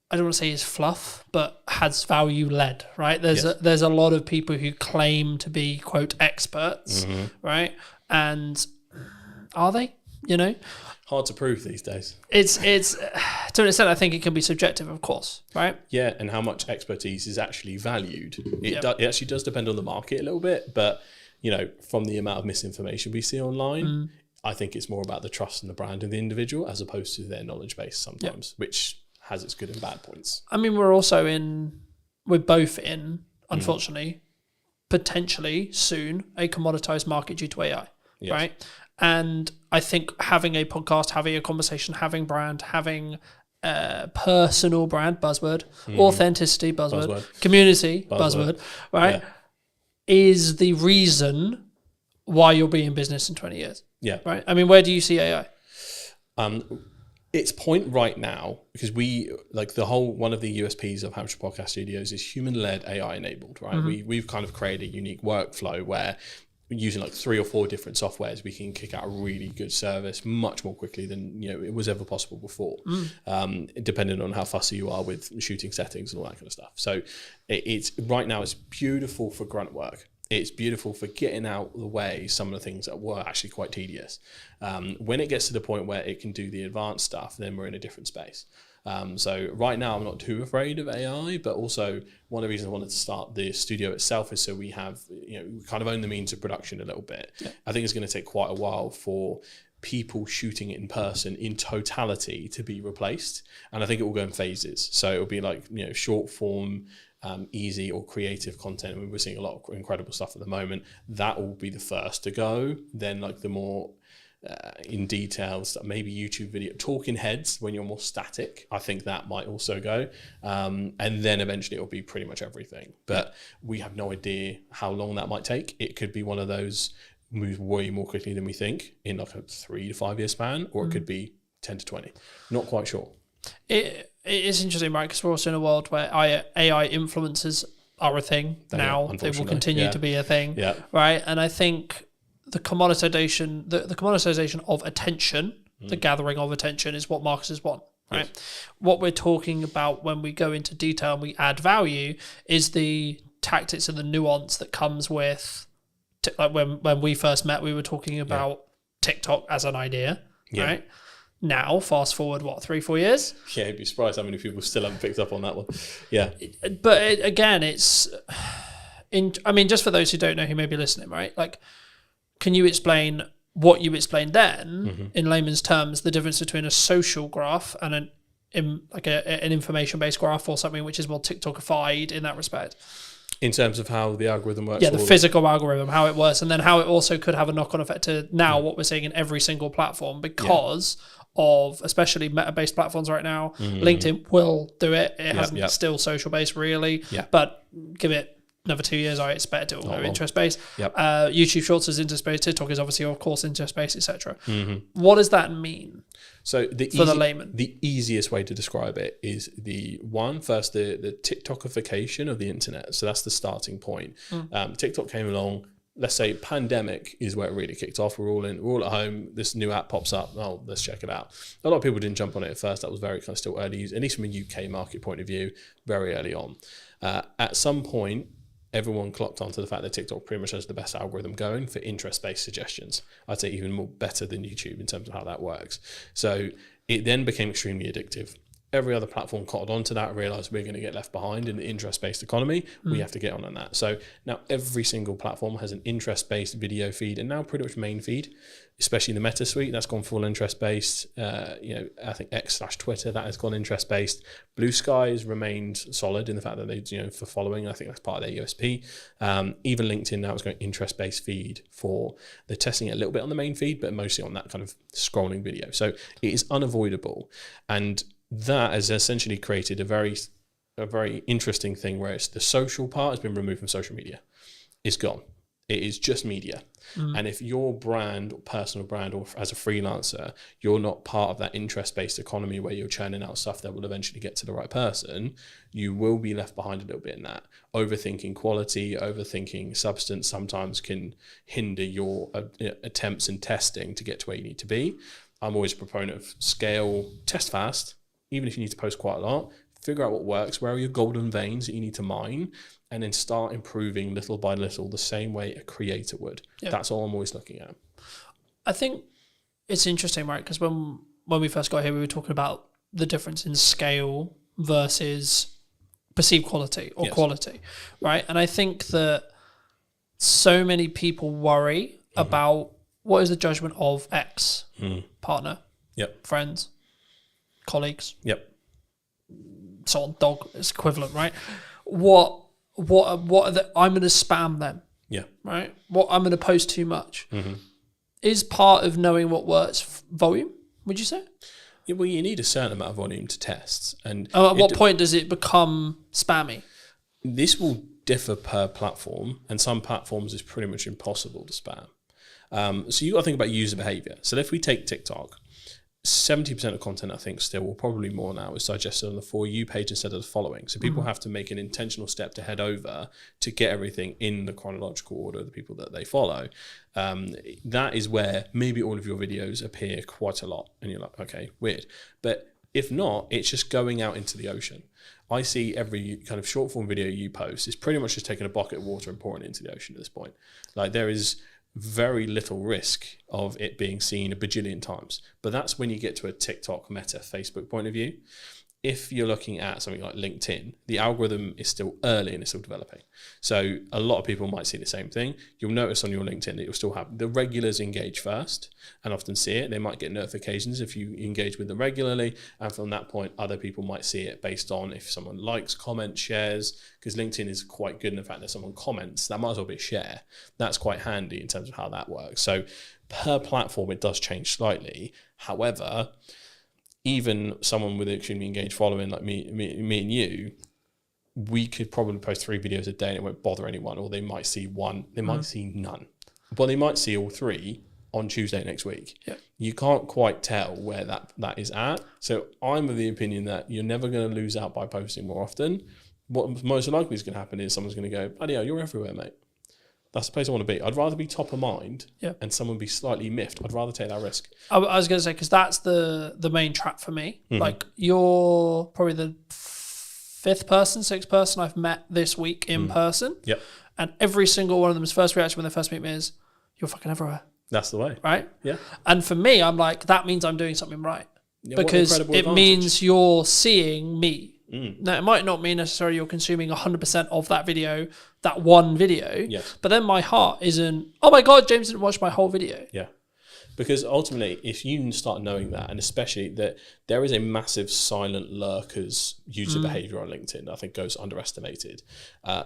I don't want to say is fluff, but has value led, right? There's a lot of people who claim to be quote experts, right? And are they? You know, hard to prove these days. It's to an extent, I think it can be subjective, of course, right? Yeah, and how much expertise is actually valued. It actually does depend on the market a little bit, but you know, from the amount of misinformation we see online, I think it's more about the trust and the brand of the individual as opposed to their knowledge base sometimes, which has its good and bad points. I mean, we're both in, unfortunately, potentially soon, a commoditized market due to AI, right? And I think having a podcast, having a conversation, having brand, having personal brand, buzzword, authenticity, buzzword, community, buzzword, right? Is the reason why you'll be in business in 20 years. Yeah. Right. I mean, where do you see AI? Its point right now, because we like one of the USPs of Hampshire Podcast Studios is human-led AI enabled, right? We've kind of created a unique workflow where using like 3 or 4 different softwares, we can kick out a really good service much more quickly than it was ever possible before, depending on how fussy you are with shooting settings and all that kind of stuff. So it's right now it's beautiful for grunt work. It's beautiful for getting out of the way some of the things that were actually quite tedious. When it gets to the point where it can do the advanced stuff, then we're in a different space. So right now I'm not too afraid of AI, but also one of the reasons I wanted to start the studio itself is so we have, we kind of own the means of production a little bit. I think it's going to take quite a while for people shooting it in person in totality to be replaced. And I think it will go in phases. So it'll be like, short form, easy or creative content. I mean, we're seeing a lot of incredible stuff at the moment. That will be the first to go. Then like the more in details, maybe YouTube video, talking heads when you're more static. I think that might also go. And then eventually it'll be pretty much everything. But we have no idea how long that might take. It could be one of those moves way more quickly than we think in like a 3 to 5 year span, or it could be 10 to 20. Not quite sure. It is interesting, right? Because we're also in a world where AI influencers are a thing now. They will continue to be a thing, right? And I think the commoditization, the commoditization of attention, the gathering of attention, is what marketers want, right? Yes. What we're talking about when we go into detail and we add value is the tactics and the nuance that comes with, like when we first met, we were talking about TikTok as an idea, right? Now, fast forward, 3-4 years? Yeah, you'd be surprised how many people still haven't picked up on that one. Yeah. But again, just for those who don't know who may be listening, right? Like, can you explain what you explained then, in layman's terms, the difference between a social graph and an information-based graph, or something which is more TikTokified in that respect? In terms of how the algorithm works? Yeah, the physical algorithm, how it works, and then how it also could have a knock-on effect to now what we're seeing in every single platform because of especially meta-based platforms right now. LinkedIn will do it. It hasn't still social-based really, but give it another 2 years, I expect it will go interest-based. YouTube Shorts is interest-based. TikTok is obviously, of course, interest-based, etc. What does that mean? So for the layman, the easiest way to describe it is the TikTokification of the internet. So that's the starting point. TikTok came along. Let's say pandemic is where it really kicked off. We're all at home. This new app pops up. Oh, let's check it out. A lot of people didn't jump on it at first. That was very kind of still early, at least from a UK market point of view, very early on. At some point, everyone clocked onto the fact that TikTok pretty much has the best algorithm going for interest-based suggestions. I'd say even more better than YouTube in terms of how that works. So it then became extremely addictive. every other platform caught onto that, realized we're going to get left behind in the interest-based economy. We have to get on that. So now every single platform has an interest-based video feed, and now pretty much main feed, especially the Meta suite, that's gone full interest-based. I think X/Twitter, that has gone interest-based. Blue Sky has remained solid in the fact that they, for following, I think that's part of their USP. Even LinkedIn now is going interest-based feed for, they're testing it a little bit on the main feed, but mostly on that kind of scrolling video. So it is unavoidable. And that has essentially created a very interesting thing where it's the social part has been removed from social media. It's gone. It is just media. And if your brand, or personal brand, or as a freelancer, you're not part of that interest-based economy where you're churning out stuff that will eventually get to the right person, you will be left behind a little bit in that. Overthinking quality, overthinking substance sometimes can hinder your attempts and testing to get to where you need to be. I'm always a proponent of scale, test fast, even if you need to post quite a lot, figure out what works, where are your golden veins that you need to mine, and then start improving little by little the same way a creator would. Yeah. That's all I'm always looking at. I think it's interesting, right? Because when we first got here, we were talking about the difference in scale versus perceived quality or quality, right? And I think that so many people worry about what is the judgment of X partner, friends, colleagues, so on, dog is equivalent, right? What are the, I'm going to spam them, right? What I'm going to post too much is part of knowing what works. Volume, would you say? Yeah, well, you need a certain amount of volume to test, and at what point does it become spammy? This will differ per platform, and some platforms is pretty much impossible to spam. So you got to think about user behavior. So if we take TikTok, 70% of content, I think still, or probably more now, is digested on the For You page instead of the following. So people have to make an intentional step to head over to get everything in the chronological order of the people that they follow. That is where maybe all of your videos appear quite a lot. And you're like, okay, weird. But if not, it's just going out into the ocean. I see every kind of short form video you post is pretty much just taking a bucket of water and pouring it into the ocean at this point. Like, there is very little risk of it being seen a bajillion times. But that's when you get to a TikTok, Meta, Facebook point of view. If you're looking at something like LinkedIn, the algorithm is still early and it's still developing. So a lot of people might see the same thing. You'll notice on your LinkedIn that you'll still have the regulars engage first and often see it. They might get notifications if you engage with them regularly. And from that point, other people might see it based on if someone likes, comments, shares, because LinkedIn is quite good in the fact that someone comments, that might as well be a share. That's quite handy in terms of how that works. So per platform, it does change slightly. However, even someone with an extremely engaged following like me and you, we could probably post 3 videos a day and it won't bother anyone, or they might see one, they might see none. But they might see all 3 on Tuesday next week. Yeah. You can't quite tell where that is at. So I'm of the opinion that you're never going to lose out by posting more often. What most likely is going to happen is someone's going to go, bloody hell, you're everywhere, mate. That's the place I want to be. I'd rather be top of mind and someone be slightly miffed. I'd rather take that risk. I was going to say, because that's the main trap for me. Like, you're probably the 5th person, 6th person I've met this week in person. Yep. And every single one of them's first reaction when they first meet me is, you're fucking everywhere. That's the way. Right? Yeah. And for me, I'm like, that means I'm doing something right. Yeah, because it means you're seeing me. Now, it might not mean necessarily you're consuming 100% of that video, that one video, but then my heart isn't, oh my God, James didn't watch my whole video. Yeah. Because ultimately, if you start knowing that, and especially that there is a massive silent lurkers user behavior on LinkedIn, I think goes underestimated.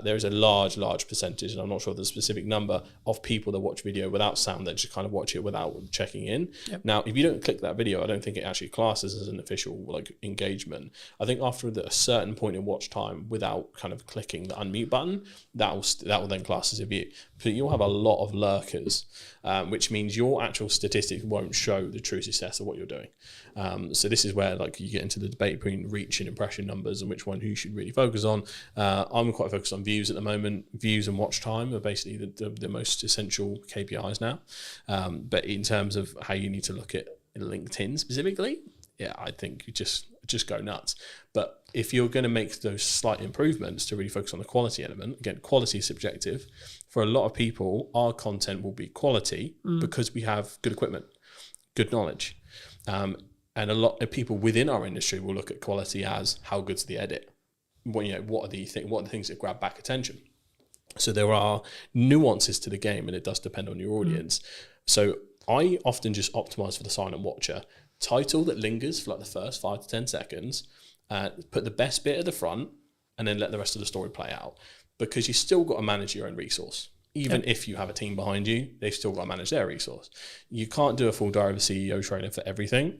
There is a large percentage, and I'm not sure the specific number, of people that watch video without sound that just kind of watch it without checking in. Yep. Now, if you don't click that video, I don't think it actually classes as an official engagement. I think after a certain point in watch time, without kind of clicking the unmute button, that will then class as a view. But you'll have a lot of lurkers, which means your actual statistics won't show the true success of what you're doing. So this is where you get into the debate between reach and impression numbers and which one you should really focus on. I'm quite focused on views at the moment. Views and watch time are basically the most essential KPIs now. But in terms of how you need to look at LinkedIn specifically, I think you just go nuts. But if you're going to make those slight improvements to really focus on the quality element, again, quality is subjective. For a lot of people, our content will be quality because we have good equipment, good knowledge. And a lot of people within our industry will look at quality as how good's the edit. What are the things that grab back attention? So there are nuances to the game, and it does depend on your audience. So I often just optimize for the silent watcher. Title that lingers for like the first 5 to 10 seconds, put the best bit at the front, and then let the rest of the story play out. Because you still got to manage your own resource. Even if you have a team behind you, they've still got to manage their resource. You can't do a full Diary of a CEO trailer for everything.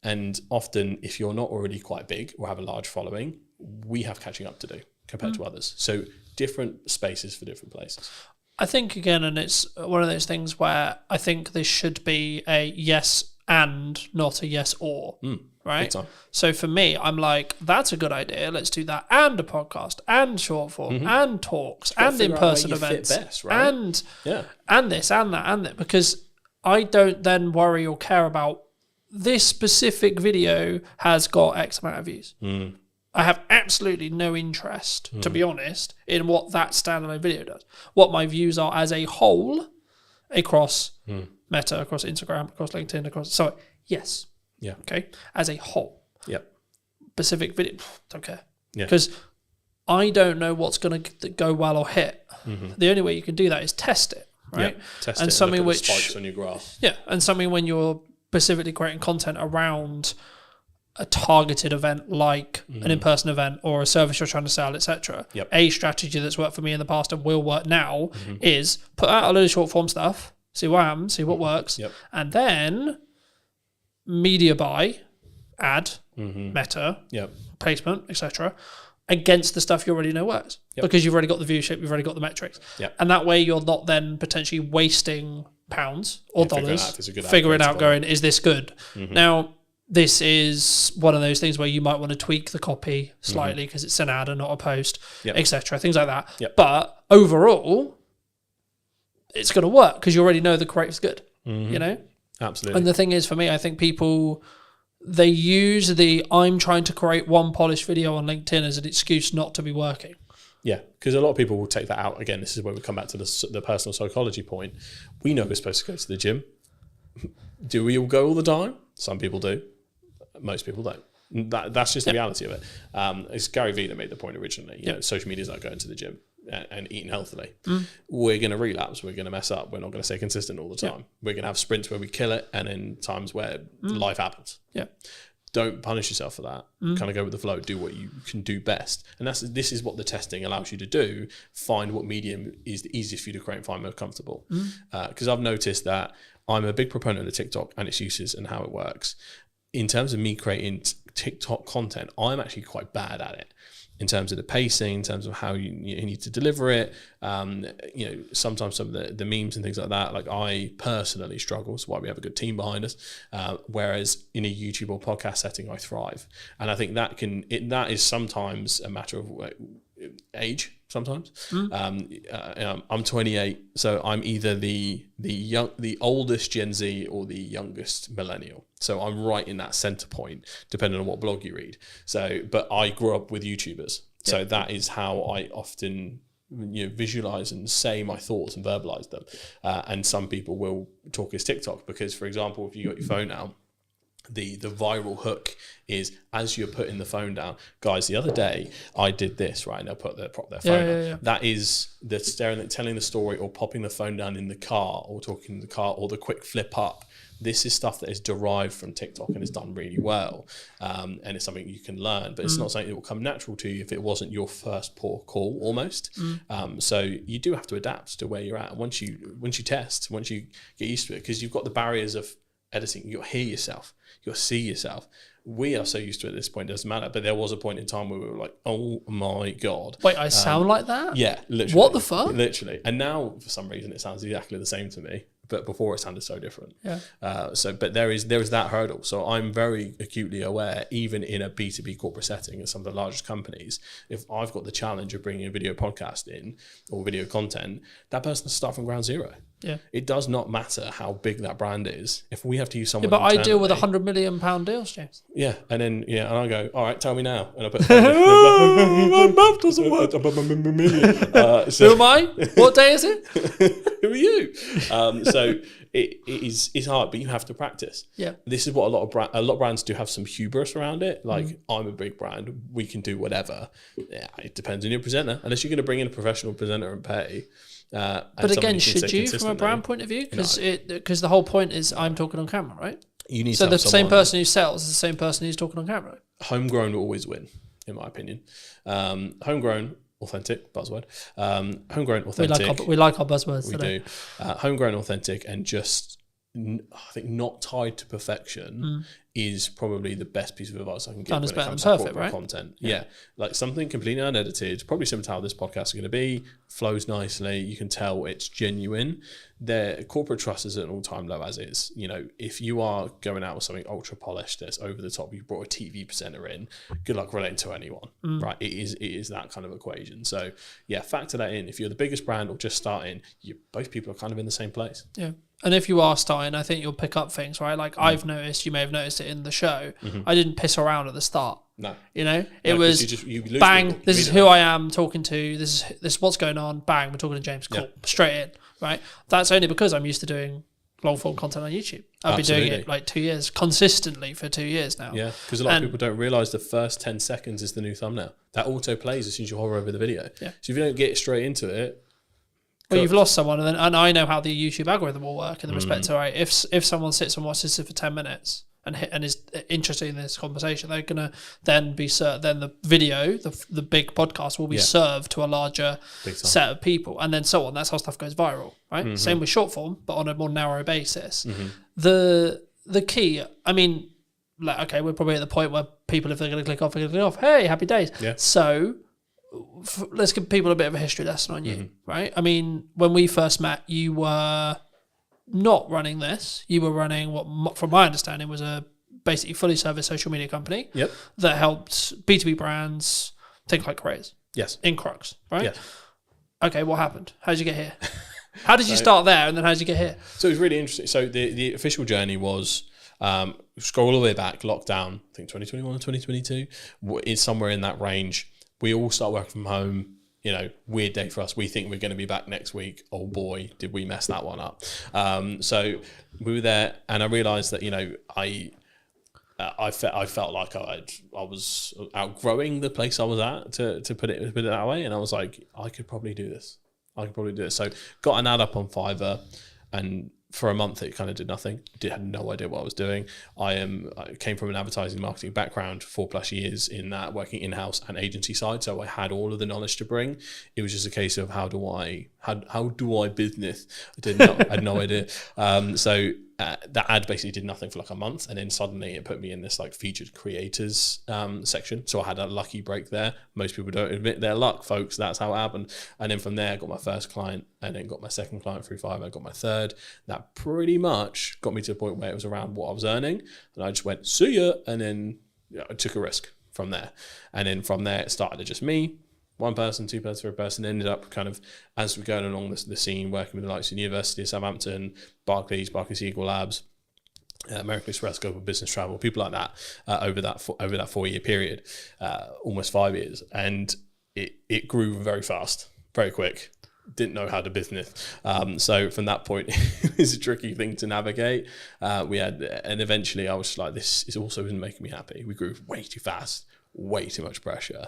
And often, if you're not already quite big or have a large following, we have catching up to do compared to others. So different spaces for different places. I think, again, and it's one of those things where I think this should be a yes and, not a yes or, right? So for me, I'm like, that's a good idea. Let's do that. And a podcast, and short form, and talks, and in-person events, best, right? and this, and that, and that. Because I don't then worry or care about this specific video has got X amount of views. I have absolutely no interest, to be honest, in what that standalone video does. What my views are as a whole across Meta, across Instagram, across LinkedIn, yes. Yeah. Okay. As a whole. Yep. Specific video, don't care. Yeah. Because I don't know what's going to go well or hit. The only way you can do that is test it, right? Yeah. Test and it. something Look at which the spikes on your graph. Yeah, and something when you're specifically creating content around a targeted event like an in-person event or a service you're trying to sell, etc. Yep. A strategy that's worked for me in the past and will work now is put out a load of short form stuff, see what happens, see what works, and then media buy, ad, Meta, placement, etc. against the stuff you already know works because you've already got the viewership, you've already got the metrics, and that way you're not then potentially wasting pounds or dollars figuring out going, is this good? Now, this is one of those things where you might want to tweak the copy slightly because it's an ad and not a post, etc. Things like that. But overall, it's going to work because you already know the creative's good. You know, absolutely. And the thing is, for me, I think people, they use the I'm trying to create one polished video on LinkedIn as an excuse not to be working. Yeah, because a lot of people will take that out. Again, this is where we come back to the personal psychology point. We know we're supposed to go to the gym. Do we all go all the time? Some people do. Most people don't. That's just the reality of it. It's Gary Vee that made the point originally. You know, social media is like going to the gym and eating healthily. We're going to relapse. We're going to mess up. We're not going to stay consistent all the time. We're going to have sprints where we kill it and then times where life happens. Yeah. Don't punish yourself for that. Kind of go with the flow. Do what you can do best. And this is what the testing allows you to do. Find what medium is the easiest for you to create and find most comfortable. Because I've noticed that I'm a big proponent of TikTok and its uses and how it works. In terms of me creating TikTok content, I'm actually quite bad at it. In terms of the pacing, in terms of how you need to deliver it, sometimes some of the memes and things like that, like I personally struggle. That's why we have a good team behind us. Whereas in a YouTube or podcast setting, I thrive, and I think that is sometimes a matter of age. Sometimes I'm 28, so I'm either the oldest Gen Z or the youngest millennial. So I'm right in that center point, depending on what blog you read. So, but I grew up with YouTubers, so that is how I often visualize and say my thoughts and verbalize them. And some people will talk as TikTok because, for example, if you got your phone out, the viral hook is as you're putting the phone down. Guys, the other day I did this, right? And they'll prop their phone up. That is the telling the story or popping the phone down in the car or talking in the car or the quick flip up. This is stuff that is derived from TikTok and is done really well. And it's something you can learn, but it's not something that will come natural to you if it wasn't your first port of call almost. So you do have to adapt to where you're at. Once you test, once you get used to it, because you've got the barriers of editing, you'll hear yourself, you'll see yourself. We are so used to it at this point, it doesn't matter. But there was a point in time where we were like, oh my God. Wait, I sound like that? Yeah, literally. What the fuck? Literally. And now, for some reason, it sounds exactly the same to me. But before it sounded so different. Yeah. But there is that hurdle. So I'm very acutely aware, even in a B2B corporate setting at some of the largest companies, if I've got the challenge of bringing a video podcast in or video content, that person has to start from ground zero. Yeah. It does not matter how big that brand is. If we have to use someone, but I deal with £100 million deals, James. Yeah, and then and I go, all right, tell me now, and I put my mouth doesn't work. Who am I? What day is it? Who are you? So it's hard, but you have to practice. Yeah. This is what a lot of brands do have some hubris around it. Like, I'm a big brand, we can do whatever. Yeah, it depends on your presenter. Unless you're going to bring in a professional presenter and pay. But again, should you, from a brand point of view? Because the whole point is I'm talking on camera, right? You need so to the have same person who sells is the same person who's talking on camera. Homegrown will always win, in my opinion. Homegrown, authentic, buzzword. Homegrown, authentic. We like our buzzwords We today. do. Homegrown, authentic, and just, I think, not tied to perfection is probably the best piece of advice I can give when it comes to corporate content. Yeah. Like something completely unedited, probably similar to how this podcast is going to be, flows nicely. You can tell it's genuine. Their corporate trust is at an all-time low as is. You know, if you are going out with something ultra polished that's over the top, you brought a TV presenter in, good luck relating to anyone, right? It is that kind of equation. So yeah, factor that in. If you're the biggest brand or just starting, both people are kind of in the same place. Yeah. And if you are starting, I think you'll pick up things, right? Like I've noticed, you may have noticed it in the show. I didn't piss around at the start. No. You know, it was you lose bang, people this is who I am talking to. This is what's going on. Bang, we're talking to James. Cool. Straight in, right? That's only because I'm used to doing long form content on YouTube. I've been doing it like 2 years, consistently for 2 years now. Yeah, because a lot of people don't realise the first 10 seconds is the new thumbnail. That auto plays as soon as you hover over the video. Yeah. So if you don't get straight into it, well, you've lost someone, and I know how the YouTube algorithm will work in the respect to, right, if someone sits and watches it for 10 minutes and is interested in this conversation, they're gonna then be then the video, the big podcast will be served to a larger set of people, and then so on. That's how stuff goes viral, right? Same with short form, but on a more narrow basis. The key, I mean, like, okay, we're probably at the point where people, if they're going to click off, they're going to click off. Hey, happy days. Yeah. So let's give people a bit of a history lesson on you, right? I mean, when we first met, you were not running this. You were running what, from my understanding, was a basically fully serviced social media company that helped B2B brands think like creators. Yes. In Crux, right? Yes. Okay, what happened? How did you get here? How did you start there, and then how did you get here? So it was really interesting. So the official journey was, scroll all the way back, lockdown, I think 2021 or 2022, is somewhere in that range. We all start working from home, you know, weird day for us. We think we're going to be back next week. Oh boy, did we mess that one up. So we were there, and I realized that, you know, I felt like I was outgrowing the place I was at, to put it that way. And I was like, I could probably do this. So got an ad up on Fiverr, and for a month it kind of did nothing. Had no idea what I was doing. I came from an advertising marketing background, 4+ years in that, working in-house and agency side. So I had all of the knowledge to bring. It was just a case of how do I business? I had no idea. So that ad basically did nothing for like a month, and then suddenly it put me in this like featured creators section. So I had a lucky break there. Most people don't admit their luck, folks. That's how it happened. And then from there, I got my first client, and then got my second client through Fiverr. I got my third. That pretty much got me to the point where it was around what I was earning, and I just went, see ya, and then I took a risk from there. And then from there, it started at just me. One person, two person, third person, ended up kind of, as we're going along the scene, working with the likes of the University of Southampton, Barclays Eagle Labs, American Express, Global Business Travel, people like that, over that 4-year period, almost 5 years. And it grew very fast, very quick. Didn't know how to business. So from that point, it was a tricky thing to navigate. And eventually I was just like, this is also isn't making me happy. We grew way too fast. Way too much pressure,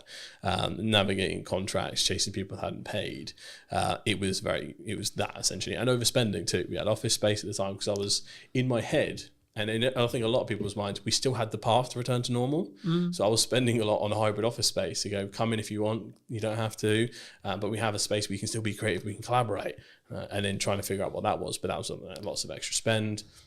navigating contracts, chasing people that hadn't paid. It was that essentially, and overspending too. We had office space at the time because I was in my head, and I think a lot of people's minds, we still had the path to return to normal. So I was spending a lot on a hybrid office space to go, come in if you want, you don't have to, but we have a space where you can still be creative, we can collaborate. And then trying to figure out what that was, but that was lots of extra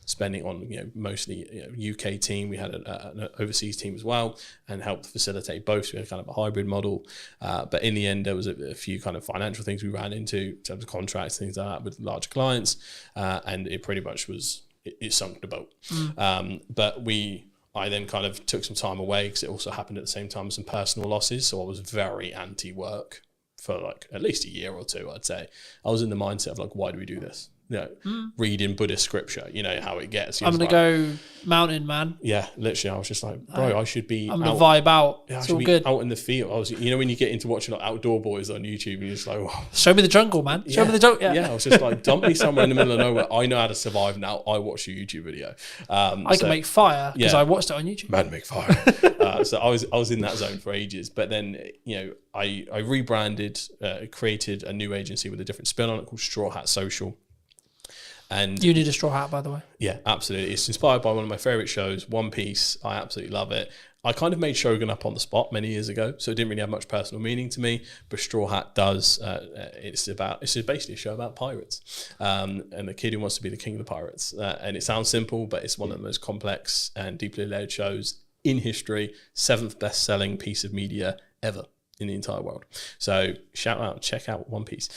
spending on, you know, mostly, you know, UK team. We had an overseas team as well, and helped facilitate both. So we had kind of a hybrid model, but in the end, there was a few kind of financial things we ran into in terms of contracts, things like that with larger clients, and it pretty much was it sunk the boat. But I then kind of took some time away because it also happened at the same time as some personal losses. So I was very anti-work for like at least a year or two, I'd say. I was in the mindset of like, why do we do this? reading Buddhist scripture. You know how it gets. He I'm was going to go mountain, man. Yeah, literally, I was just like, bro, I should be. I'm going to vibe out. Yeah, I it's should all be good. out in the field. I was, when you get into watching like Outdoor Boys on YouTube, and you're just like, oh. Show me the jungle, man. Show me the jungle. Yeah. I was just like, dump me somewhere in the middle of nowhere. I know how to survive now. I watch your YouTube video. I can make fire because I watched it on YouTube. Man, make fire. So I was in that zone for ages, but then I rebranded, created a new agency with a different spin on it called Straw Hat Social. And you need a straw hat, by the way. Yeah, absolutely. It's inspired by one of my favorite shows, One Piece. I absolutely love it. I kind of made Shogun up on the spot many years ago, so it didn't really have much personal meaning to me. But Straw Hat does. It's basically a show about pirates, and the kid who wants to be the king of the pirates. And it sounds simple, but it's one of the most complex and deeply layered shows in history. 7th best-selling piece of media ever in the entire world. So check out One Piece.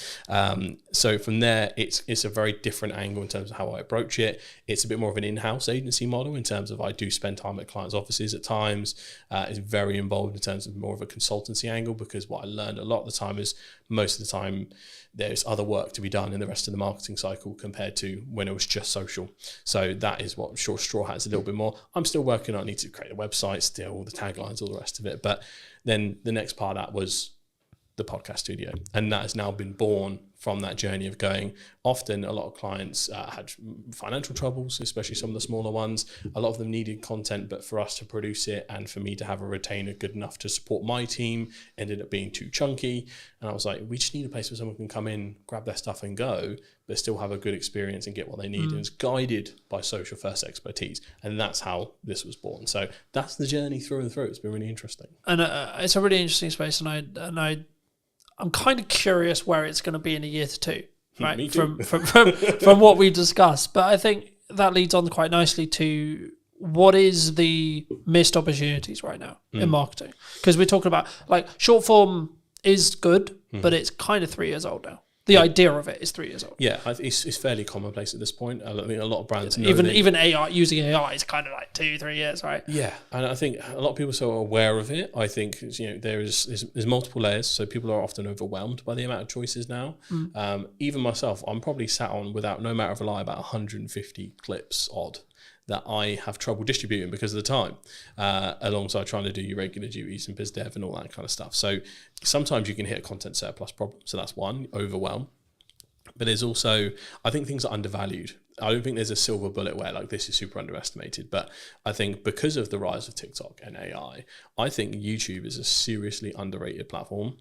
So from there, it's a very different angle in terms of how I approach it. It's a bit more of an in-house agency model in terms of I do spend time at clients' offices at times. It's very involved in terms of more of a consultancy angle, because what I learned a lot of the time is most of the time there's other work to be done in the rest of the marketing cycle compared to when it was just social. So that is what Straw Hat is a little bit more. I'm still working on, I need to create a website still, all the taglines, all the rest of it. But then the next part of that was the podcast studio. And that has now been born from that journey of going. Often a lot of clients had financial troubles, especially some of the smaller ones. A lot of them needed content, but for us to produce it and for me to have a retainer good enough to support my team ended up being too chunky. And I was like, we just need a place where someone can come in, grab their stuff and go, but still have a good experience and get what they need. And it's guided by social first expertise. And that's how this was born. So that's the journey through and through. It's been really interesting. And it's a really interesting space. And I'm kind of curious where it's going to be in a year to two, right? Me too. From what we discussed. But I think that leads on quite nicely to what is the missed opportunities right now in marketing? Because we're talking about like short form is good, but it's kind of 3 years old now. The idea of it is 3 years old. Yeah, it's fairly commonplace at this point. I think a lot of brands know even AI, using AI is kind of like 2-3 years, right? Yeah, and I think a lot of people are so aware of it. I think there's multiple layers, so people are often overwhelmed by the amount of choices now. Even myself, I'm probably sat on, without no matter of a lie, about 150 clips odd that I have trouble distributing because of the time, alongside trying to do your regular duties and biz dev and all that kind of stuff. So sometimes you can hit a content surplus problem. So that's one, overwhelm. But there's also, I think things are undervalued. I don't think there's a silver bullet where like this is super underestimated, but I think because of the rise of TikTok and AI, I think YouTube is a seriously underrated platform.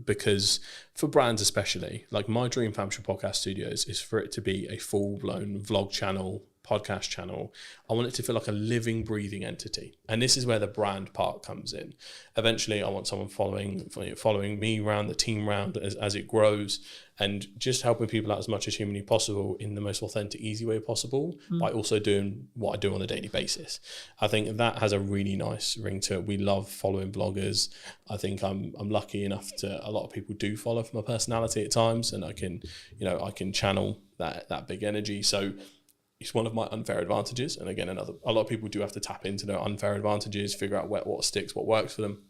Because for brands especially, like my dream for Hampshire Podcast Studios is for it to be a full-blown vlog channel, podcast channel. I want it to feel like a living, breathing entity. And this is where the brand part comes in. Eventually, I want someone following me around, the team around as it grows, and just helping people out as much as humanly possible in the most authentic, easy way possible, by also doing what I do on a daily basis. I think that has a really nice ring to it. We love following bloggers. I think I'm lucky enough to, a lot of people do follow for my personality at times, and I can channel that big energy. So it's one of my unfair advantages. And again, a lot of people do have to tap into their unfair advantages, figure out what sticks, what works for them.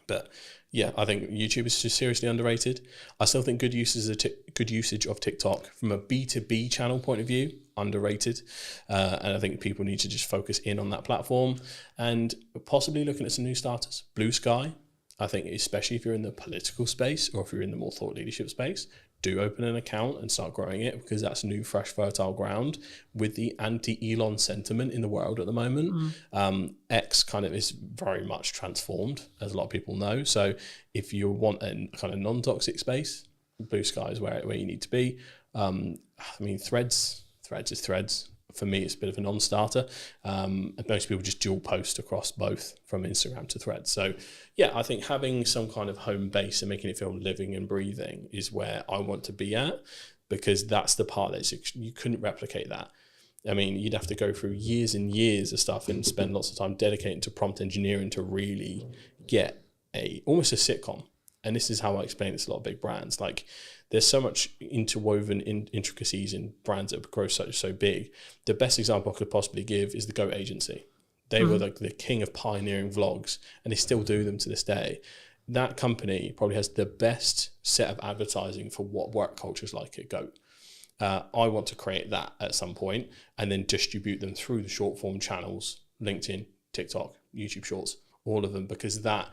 But yeah, I think YouTube is just seriously underrated. I still think good usage of TikTok from a B2B channel point of view, underrated. And I think people need to just focus in on that platform and possibly looking at some new starters. Blue Sky, I think, especially if you're in the political space or if you're in the more thought leadership space, do open an account and start growing it, because that's new, fresh, fertile ground with the anti-Elon sentiment in the world at the moment. X kind of is very much transformed, as a lot of people know. So if you want a kind of non-toxic space, Blue Sky is where you need to be. I mean, Threads is Threads. For me, it's a bit of a non-starter. Most people just dual post across both from Instagram to Threads. So yeah, I think having some kind of home base and making it feel living and breathing is where I want to be at, because that's the part that you couldn't replicate that. I mean, you'd have to go through years and years of stuff and spend lots of time dedicating to prompt engineering to really get almost a sitcom. And this is how I explain this to a lot of big brands. Like, there's so much interwoven intricacies in brands that grow so big. The best example I could possibly give is the Goat Agency. They were like the king of pioneering vlogs, and they still do them to this day. That company probably has the best set of advertising for what work culture is like at Goat. I want to create that at some point and then distribute them through the short form channels, LinkedIn, TikTok, YouTube Shorts, all of them, because that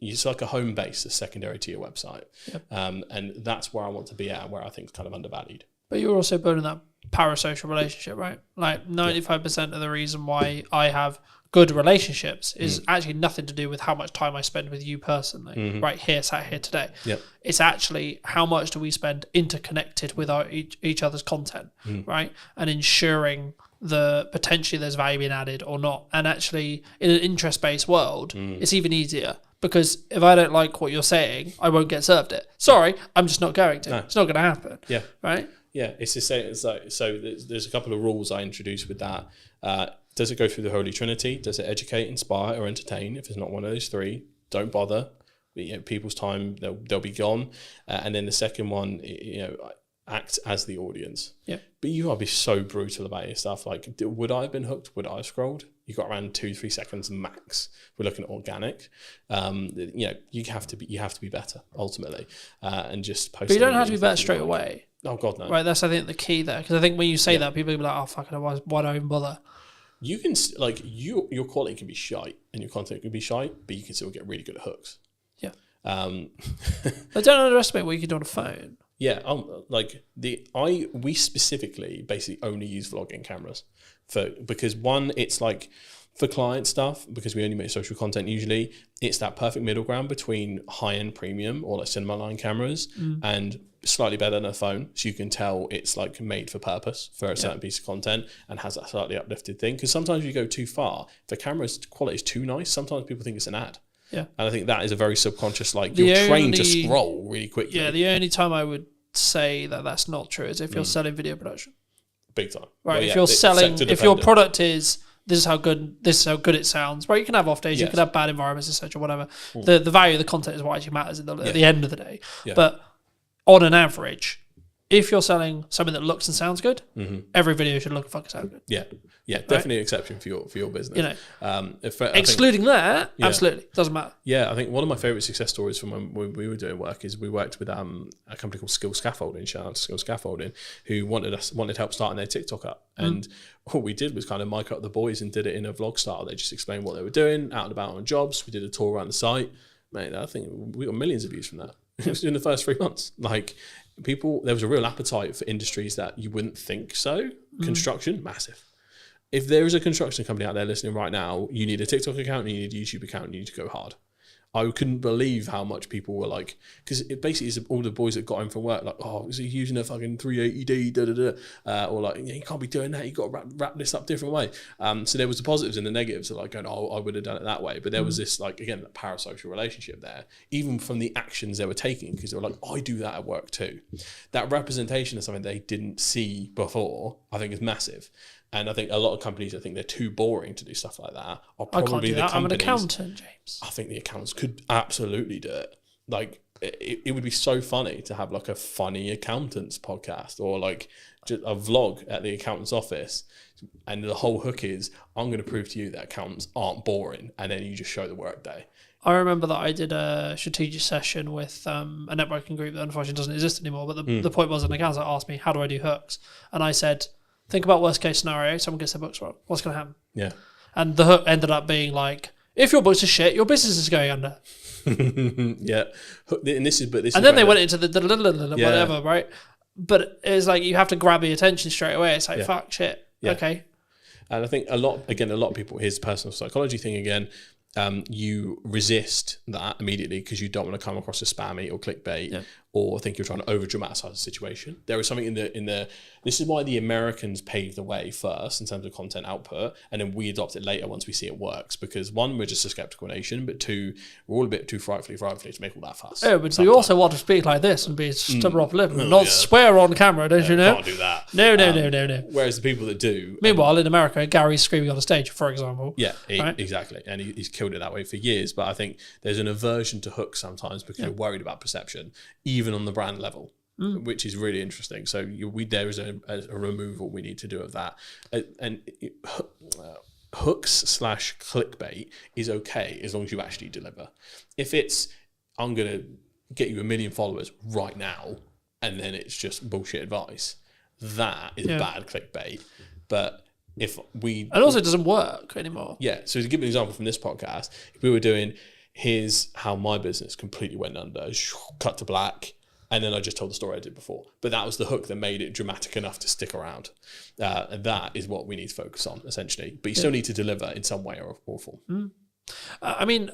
it's like a home base, a secondary to your website. Yep. And that's where I want to be at, where I think it's kind of undervalued. But you're also building that parasocial relationship, right? Like 95% of the reason why I have good relationships is actually nothing to do with how much time I spend with you personally, right here, sat here today. Yep. It's actually how much do we spend interconnected with our each other's content, right? And ensuring the potentially there's value being added or not. And actually, in an interest-based world, it's even easier. Because if I don't like what you're saying, I won't get served it. Sorry, I'm just not going to. No. It's not going to happen. Yeah. Right? Yeah, it's the same. It's like, so there's a couple of rules I introduced with that. Does it go through the Holy Trinity? Does it educate, inspire, or entertain? If it's not one of those three, don't bother. People's time, they'll be gone. And then the second one, act as the audience. Yeah. But you gotta be so brutal about your stuff. Like, would I have been hooked? Would I have scrolled? You got around 2-3 seconds max. We're looking at organic. You have to be better ultimately, and just post. But you don't have to be better straight away. Oh God, no. Right, that's I think the key there, because I think when you say that, people will be like, "Oh fuck it, why do I even bother?" You can your quality can be shite and your content can be shite, but you can still get really good at hooks. Yeah. I don't underestimate what you can do on a phone. Yeah, we specifically basically only use vlogging cameras because one, it's like for client stuff, because we only make social content usually, it's that perfect middle ground between high-end premium or like cinema line cameras and slightly better than a phone, so you can tell it's like made for purpose for a certain piece of content and has that slightly uplifted thing. Because sometimes if you go too far, if the camera's quality is too nice, sometimes people think it's an ad. Yeah. And I think that is a very subconscious, like you're trained to scroll really quickly. Yeah, the only time I would say that that's not true is if you're selling video production. Big time. Right, well, if you're selling, if your product is this is how good it sounds. Right, you can have off days, you can have bad environments, etc., whatever. The value of the content is what actually matters at the end of the day. Yeah. But on an average, if you're selling something that looks and sounds good, every video should look and fucking sound good. Yeah, yeah, definitely an exception for your business. Excluding that, absolutely doesn't matter. Yeah, I think one of my favorite success stories from when we were doing work is we worked with a company called Skill Scaffolding, shout out to Skill Scaffolding, who wanted help starting their TikTok up, and what we did was kind of mic up the boys and did it in a vlog style. They just explained what they were doing, out and about on jobs. We did a tour around the site. Mate, I think we got millions of views from that. It was in the first 3 months. Like, there was a real appetite for industries that you wouldn't think so. Construction, massive. If there is a construction company out there listening right now, you need a TikTok account, you need a YouTube account, you need to go hard. I couldn't believe how much people were like, because it basically is all the boys that got home from work, like, oh, is he using a fucking 380D, or like, you can't be doing that, you got to wrap this up a different way. So there was the positives and the negatives of like going, oh, I would have done it that way. But there was this, like, again, that parasocial relationship there, even from the actions they were taking, because they were like, I do that at work too. That representation of something they didn't see before, I think is massive. And I think a lot of companies, I think they're too boring to do stuff like that. Are probably I can't do that. I'm an accountant, James. I think the accountants could absolutely do it. Like, it would be so funny to have like a funny accountants podcast or like just a vlog at the accountant's office. And the whole hook is, I'm going to prove to you that accountants aren't boring. And then you just show the work day. I remember that I did a strategic session with a networking group that unfortunately doesn't exist anymore. But the point was, an accountant asked me, how do I do hooks? And I said, think about worst case scenario, someone gets their books wrong. What's going to happen? Yeah. And the hook ended up being like, if your books are shit, your business is going under. Yeah. And then they went into the whatever, right? But it's like you have to grab the attention straight away. It's like, fuck, shit. Yeah. Okay. And I think a lot of people, here's the personal psychology thing again, you resist that immediately because you don't want to come across as spammy or clickbait or think you're trying to over dramatize the situation. There is something in the this is why the Americans paved the way first in terms of content output, and then we adopt it later once we see it works, because one, we're just a skeptical nation, but two, we're all a bit too frightfully to make all that fuss. Oh, but we also want to speak like this and be stubborn off lip and not swear on camera, don't you know? Can't do that. No. Whereas the people that do, meanwhile in America, Gary's screaming on a stage, for example. Yeah, exactly, and he's killed it that way for years. But I think there's an aversion to hooks sometimes because you're worried about perception, even on the brand level, which is really interesting. So there is a removal we need to do of that, and hooks / clickbait is okay as long as you actually deliver. If it's, I'm gonna get you 1 million followers right now, and then it's just bullshit advice, that is bad clickbait. But if we... And also it doesn't work anymore. Yeah. So to give an example from this podcast, if we were doing, here's how my business completely went under, cut to black, and then I just told the story I did before. But that was the hook that made it dramatic enough to stick around. And that is what we need to focus on, essentially. But you still need to deliver in some way or form. I mean,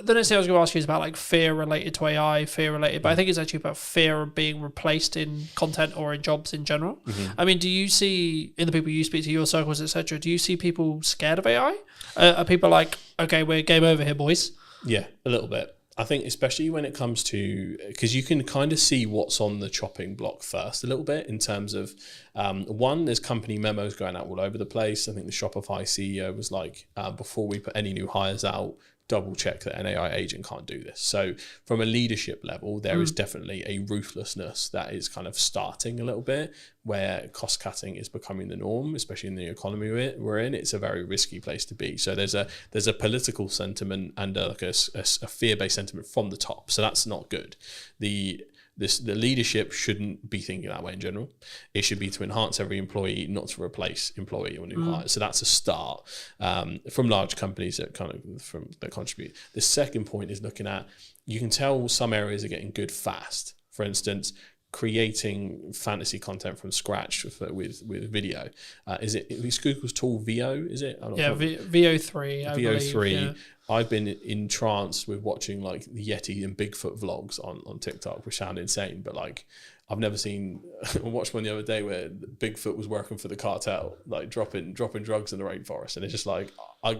the next thing I was going to ask you is about like fear related to AI, fear related, but I think it's actually about fear of being replaced in content or in jobs in general. I mean, do you see, in the people you speak to, your circles, etc., do you see people scared of AI? Are people like, okay, we're game over here, boys? Yeah, a little bit. I think especially when it comes to, because you can kind of see what's on the chopping block first a little bit in terms of, one, there's company memos going out all over the place. I think the Shopify CEO was like, before we put any new hires out, double check that an AI agent can't do this. So from a leadership level, there is definitely a ruthlessness that is kind of starting a little bit, where cost cutting is becoming the norm, especially in the economy we're in. It's a very risky place to be. So there's a political sentiment and a fear-based sentiment from the top. So that's not good. The leadership shouldn't be thinking that way in general. It should be to enhance every employee, not to replace employee or new hires. So that's a start from large companies that contribute. The second point is looking at, you can tell some areas are getting good fast. For instance, creating fantasy content from scratch with video. Is Google's tool VO? Is it? VO3. VO3. Yeah. I've been entranced with watching like the Yeti and Bigfoot vlogs on TikTok, which sound insane, but like I've never seen. I watched one the other day where Bigfoot was working for the cartel, like dropping drugs in the rainforest, and it's just like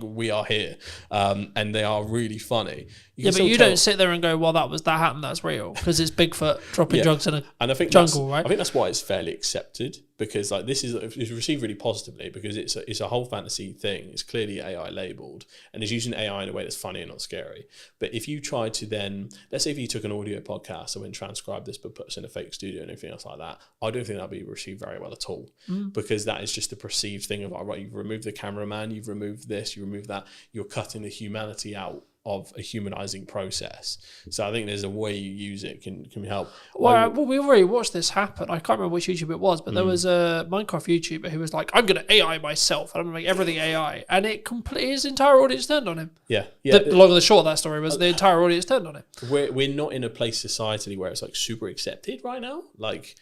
we are here, and they are really funny. But you don't sit there and go, "Well, that happened. That's real," because it's Bigfoot dropping drugs in a and I think jungle, right? I think that's why it's fairly accepted, because like it's received really positively, because it's a whole fantasy thing. It's clearly AI labeled, and it's using AI in a way that's funny and not scary. But if you try to then, let's say if you took an audio podcast and then transcribe this but put us in a fake studio and everything else like that, I don't think that'd be received very well at all, because that is just a perceived thing of, right, you've removed the cameraman, you've removed this, you remove that, you're cutting the humanity out of a humanizing process. So I think there's a way you use it can help. Well, we've already watched this happen. I can't remember which YouTube it was, but there was a Minecraft YouTuber who was like, I'm going to AI myself, and I'm going to make everything AI. And his entire audience turned on him. Yeah. The long and the short of that story was the entire audience turned on him. We're not in a place societally where it's like super accepted right now. Like,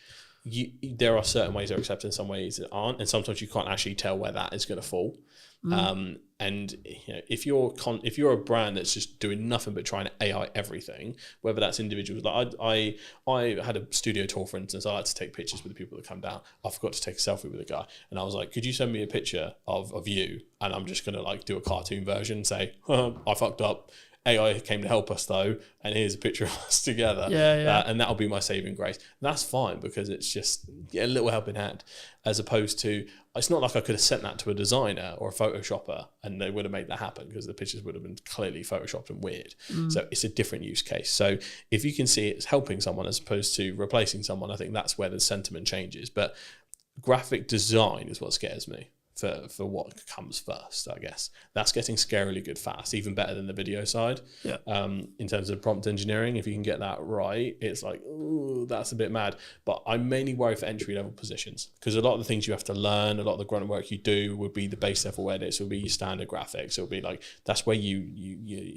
there are certain ways they're accepted and some ways that aren't, and sometimes you can't actually tell where that is going to fall. And if you're a brand that's just doing nothing but trying to AI everything, whether that's individuals, like I had a studio tour, for instance. I like to take pictures with the people that come down. I forgot to take a selfie with a guy, and I was like, could you send me a picture of you? And I'm just gonna like do a cartoon version and say, I fucked up. AI came to help us though, and here's a picture of us together. And that'll be my saving grace. And that's fine, because it's just a little helping hand, as opposed to, it's not like I could have sent that to a designer or a Photoshopper and they would have made that happen, because the pictures would have been clearly Photoshopped and weird. So it's a different use case. So if you can see it's helping someone as opposed to replacing someone, I think that's where the sentiment changes. But graphic design is what scares me. For what comes first, I guess. That's getting scarily good fast, even better than the video side. In terms of prompt engineering, if you can get that right, it's like, ooh, that's a bit mad. But I mainly worry for entry-level positions, because a lot of the things you have to learn, a lot of the grunt work you do would be the base level edits, it would be your standard graphics, it would be like, that's where you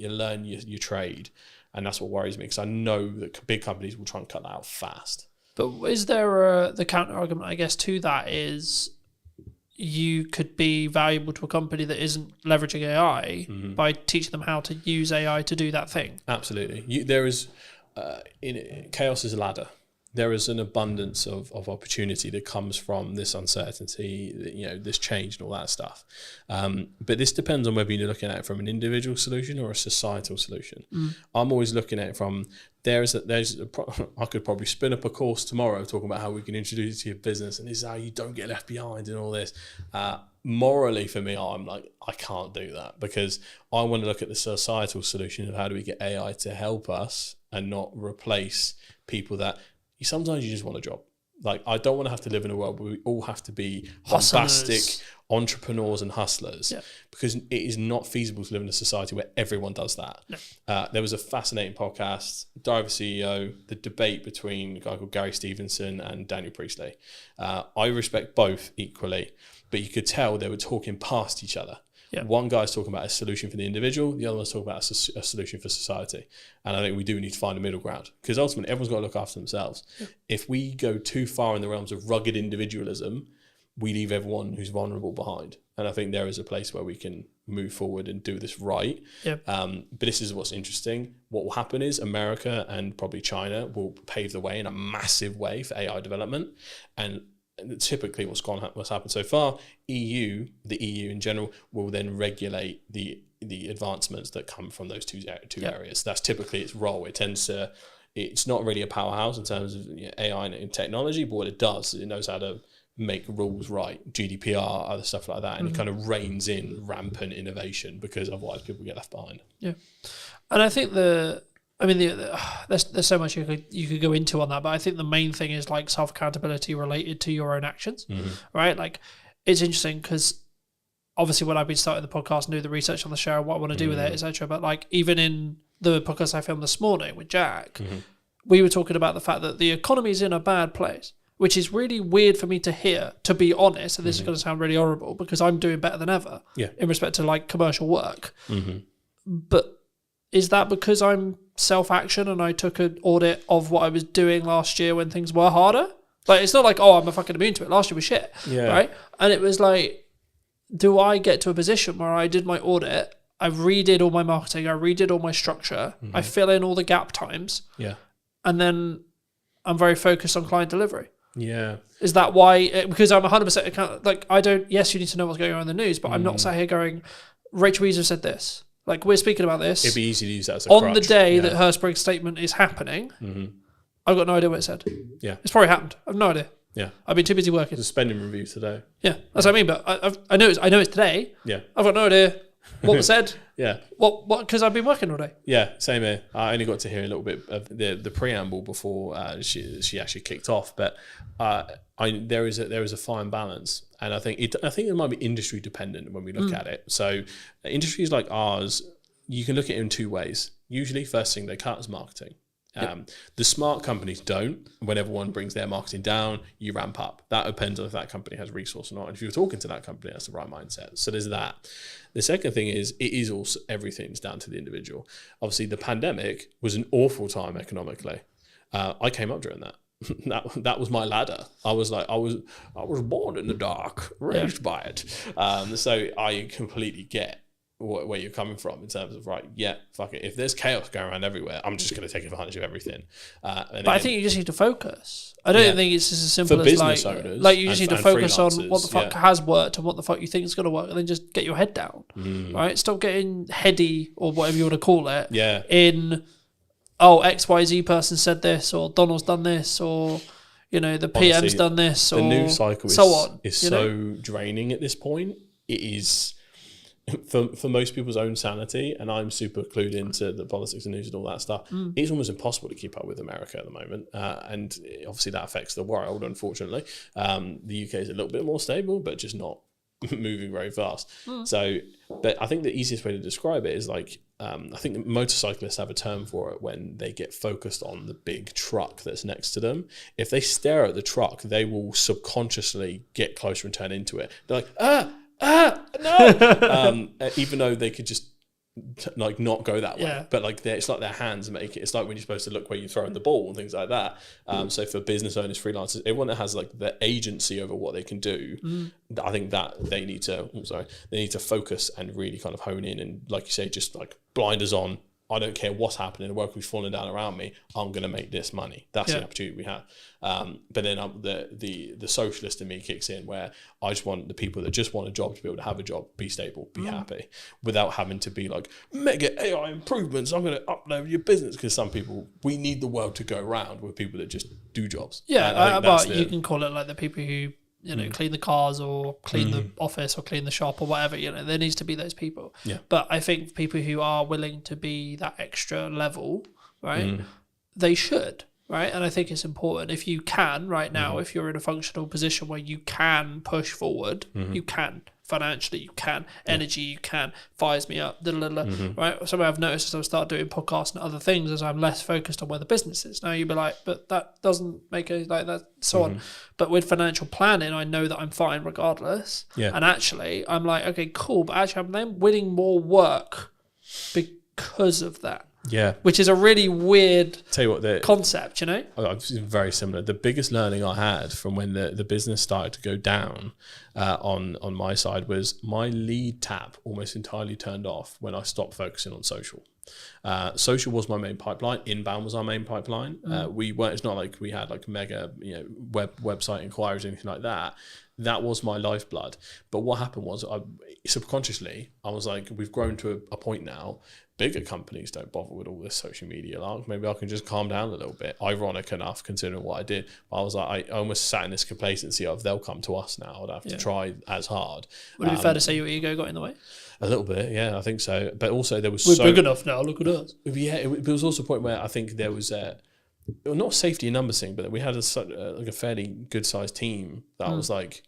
learn your trade. And that's what worries me, because I know that big companies will try and cut that out fast. But is there the counter argument, I guess, to that is, you could be valuable to a company that isn't leveraging AI by teaching them how to use AI to do that thing. Absolutely. There is, chaos is a ladder. There is an abundance of opportunity that comes from this uncertainty, this change and all that stuff. But this depends on whether you're looking at it from an individual solution or a societal solution. I'm always looking at it from, I could probably spin up a course tomorrow talking about how we can introduce it to your business, and this is how you don't get left behind and all this. Morally, for me, I'm like, I can't do that, because I want to look at the societal solution of how do we get AI to help us and not replace people that sometimes you just want a job. Like, I don't want to have to live in a world where we all have to be Hustlers. bombastic entrepreneurs and hustlers, Yeah. because it is not feasible to live in a society where everyone does that. No. There was a fascinating podcast, Diver CEO, the debate between a guy called Gary Stevenson and Daniel Priestley. I respect both equally, but you could tell they were talking past each other. Yeah. One guy's talking about a solution for the individual, the other one's talking about a solution for society. And I think we do need to find a middle ground, because ultimately everyone's got to look after themselves. Yeah. If we go too far in the realms of rugged individualism, we leave everyone who's vulnerable behind. And I think there is a place where we can move forward and do this right. Yeah. But this is what's interesting. What will happen is America and probably China will pave the way in a massive way for AI development. And typically what's happened so far, the EU in general, will then regulate the advancements that come from those two areas. That's typically its role. It's not really a powerhouse in terms of AI and technology, but what it does is it knows how to make rules right, GDPR, other stuff like that, and it kind of reins in rampant innovation, because otherwise people get left behind. Yeah, and I think there's so much you could go into on that, but I think the main thing is like self accountability related to your own actions, right? Like, it's interesting because obviously when I've been starting the podcast and do the research on the show, what I want to do with it, etc. But like, even in the podcast I filmed this morning with Jack, we were talking about the fact that the economy is in a bad place, which is really weird for me to hear, to be honest. And this is going to sound really horrible, because I'm doing better than ever in respect to like commercial work. But is that because I'm self-action and I took an audit of what I was doing last year when things were harder? Like, it's not like, oh, I'm fucking immune to it. Last year was shit, right? And it was like, do I get to a position where I did my audit, I redid all my marketing, I redid all my structure, I fill in all the gap times, and then I'm very focused on client delivery? Yeah. Is that why? Because I'm 100% account. Like, I don't. Yes, you need to know what's going on in the news, but I'm not sat here going, Rachel Weaver said this. Like, we're speaking about this. It'd be easy to use that as a on crutch. the day that her Spriggs statement is happening. I've got no idea what it said. Yeah. It's probably happened. I've no idea. Yeah. I've been too busy working. There's a spending review today. Yeah, that's what I mean. But I know it's today. Yeah. I've got no idea what was said. Yeah. What? Because I've been working all day. Yeah, same here. I only got to hear a little bit of the preamble before she actually kicked off, but there is a fine balance, and I think it might be industry dependent when we look at it. So industries like ours, you can look at it in two ways. Usually, first thing they cut is marketing. The smart companies don't. When everyone brings their marketing down, you ramp up. That depends on if that company has resource or not. And if you're talking to that company, that's the right mindset. So there's that. The second thing is, it is also, everything's down to the individual. Obviously, the pandemic was an awful time economically. I came up during that. That was my ladder. I was born in the dark, raised by it. So I completely get where you're coming from in terms of, right, yeah, fuck it. If there's chaos going around everywhere, I'm just going to take advantage of everything. But I think you just need to focus. I don't think it's just as simple for as business like owners you just need to focus on freelancers, what the fuck has worked and what the fuck you think is going to work, and then just get your head down, right? Stop getting heady or whatever you want to call it. Yeah. In XYZ person said this, or Donald's done this, or the PM's Honestly, done this, or the news cycle is so draining at this point. It is. For most people's own sanity, and I'm super clued into the politics and news and all that stuff, it's almost impossible to keep up with America at the moment. And obviously that affects the world, unfortunately. The UK is a little bit more stable, but just not moving very fast. So, but I think the easiest way to describe it is like, I think the motorcyclists have a term for it when they get focused on the big truck that's next to them. If they stare at the truck, they will subconsciously get closer and turn into it. They're like, no! Even though they could just not go that way, but it's like their hands make it. It's like when you're supposed to look where you're throwing the ball and things like that. So for business owners, freelancers, everyone that has like the agency over what they can do, I think that they need to focus and really kind of hone in, and like you say, just like blinders on. I don't care what's happening, the work is falling down around me, I'm going to make this money. That's the opportunity we have. But then the socialist in me kicks in, where I just want the people that just want a job to be able to have a job, be stable, be happy, without having to be like, mega AI improvements, I'm going to upload your business. Because some people, we need the world to go round with people that just do jobs. Yeah, but you can call it like the people who clean the cars or clean the office or clean the shop or whatever, there needs to be those people. Yeah. But I think people who are willing to be that extra level, right, they should. right? And I think it's important if you can right now, if you're in a functional position where you can push forward, you can financially, you can energy, you can fires me up, right? Something I've noticed as I've started doing podcasts and other things is I'm less focused on where the business is. Now you'd be like, but that doesn't make any like that, so on. But with financial planning, I know that I'm fine regardless. And actually, I'm like, okay, cool, but actually, I'm then winning more work because of that. Yeah. Which is a really weird Tell you what, concept, you know? I've seen very similar. The biggest learning I had from when the business started to go down on my side was my lead tap almost entirely turned off when I stopped focusing on social. Social was my main pipeline. Inbound was our main pipeline. We weren't. It's not like we had like mega, website inquiries or anything like that. That was my lifeblood. But what happened was, subconsciously, I was like, we've grown to a point now. Bigger companies don't bother with all this social media. Like, maybe I can just calm down a little bit. Ironic enough, considering what I did. But I was like, I almost sat in this complacency of they'll come to us now. I don't have to try as hard. Would it be fair to say your ego got in the way? A little bit, yeah, I think so. But also there was We're big enough now. Look at us. Yeah, it was also a point where I think there was not a safety in numbers thing, but we had a fairly good sized team that was like,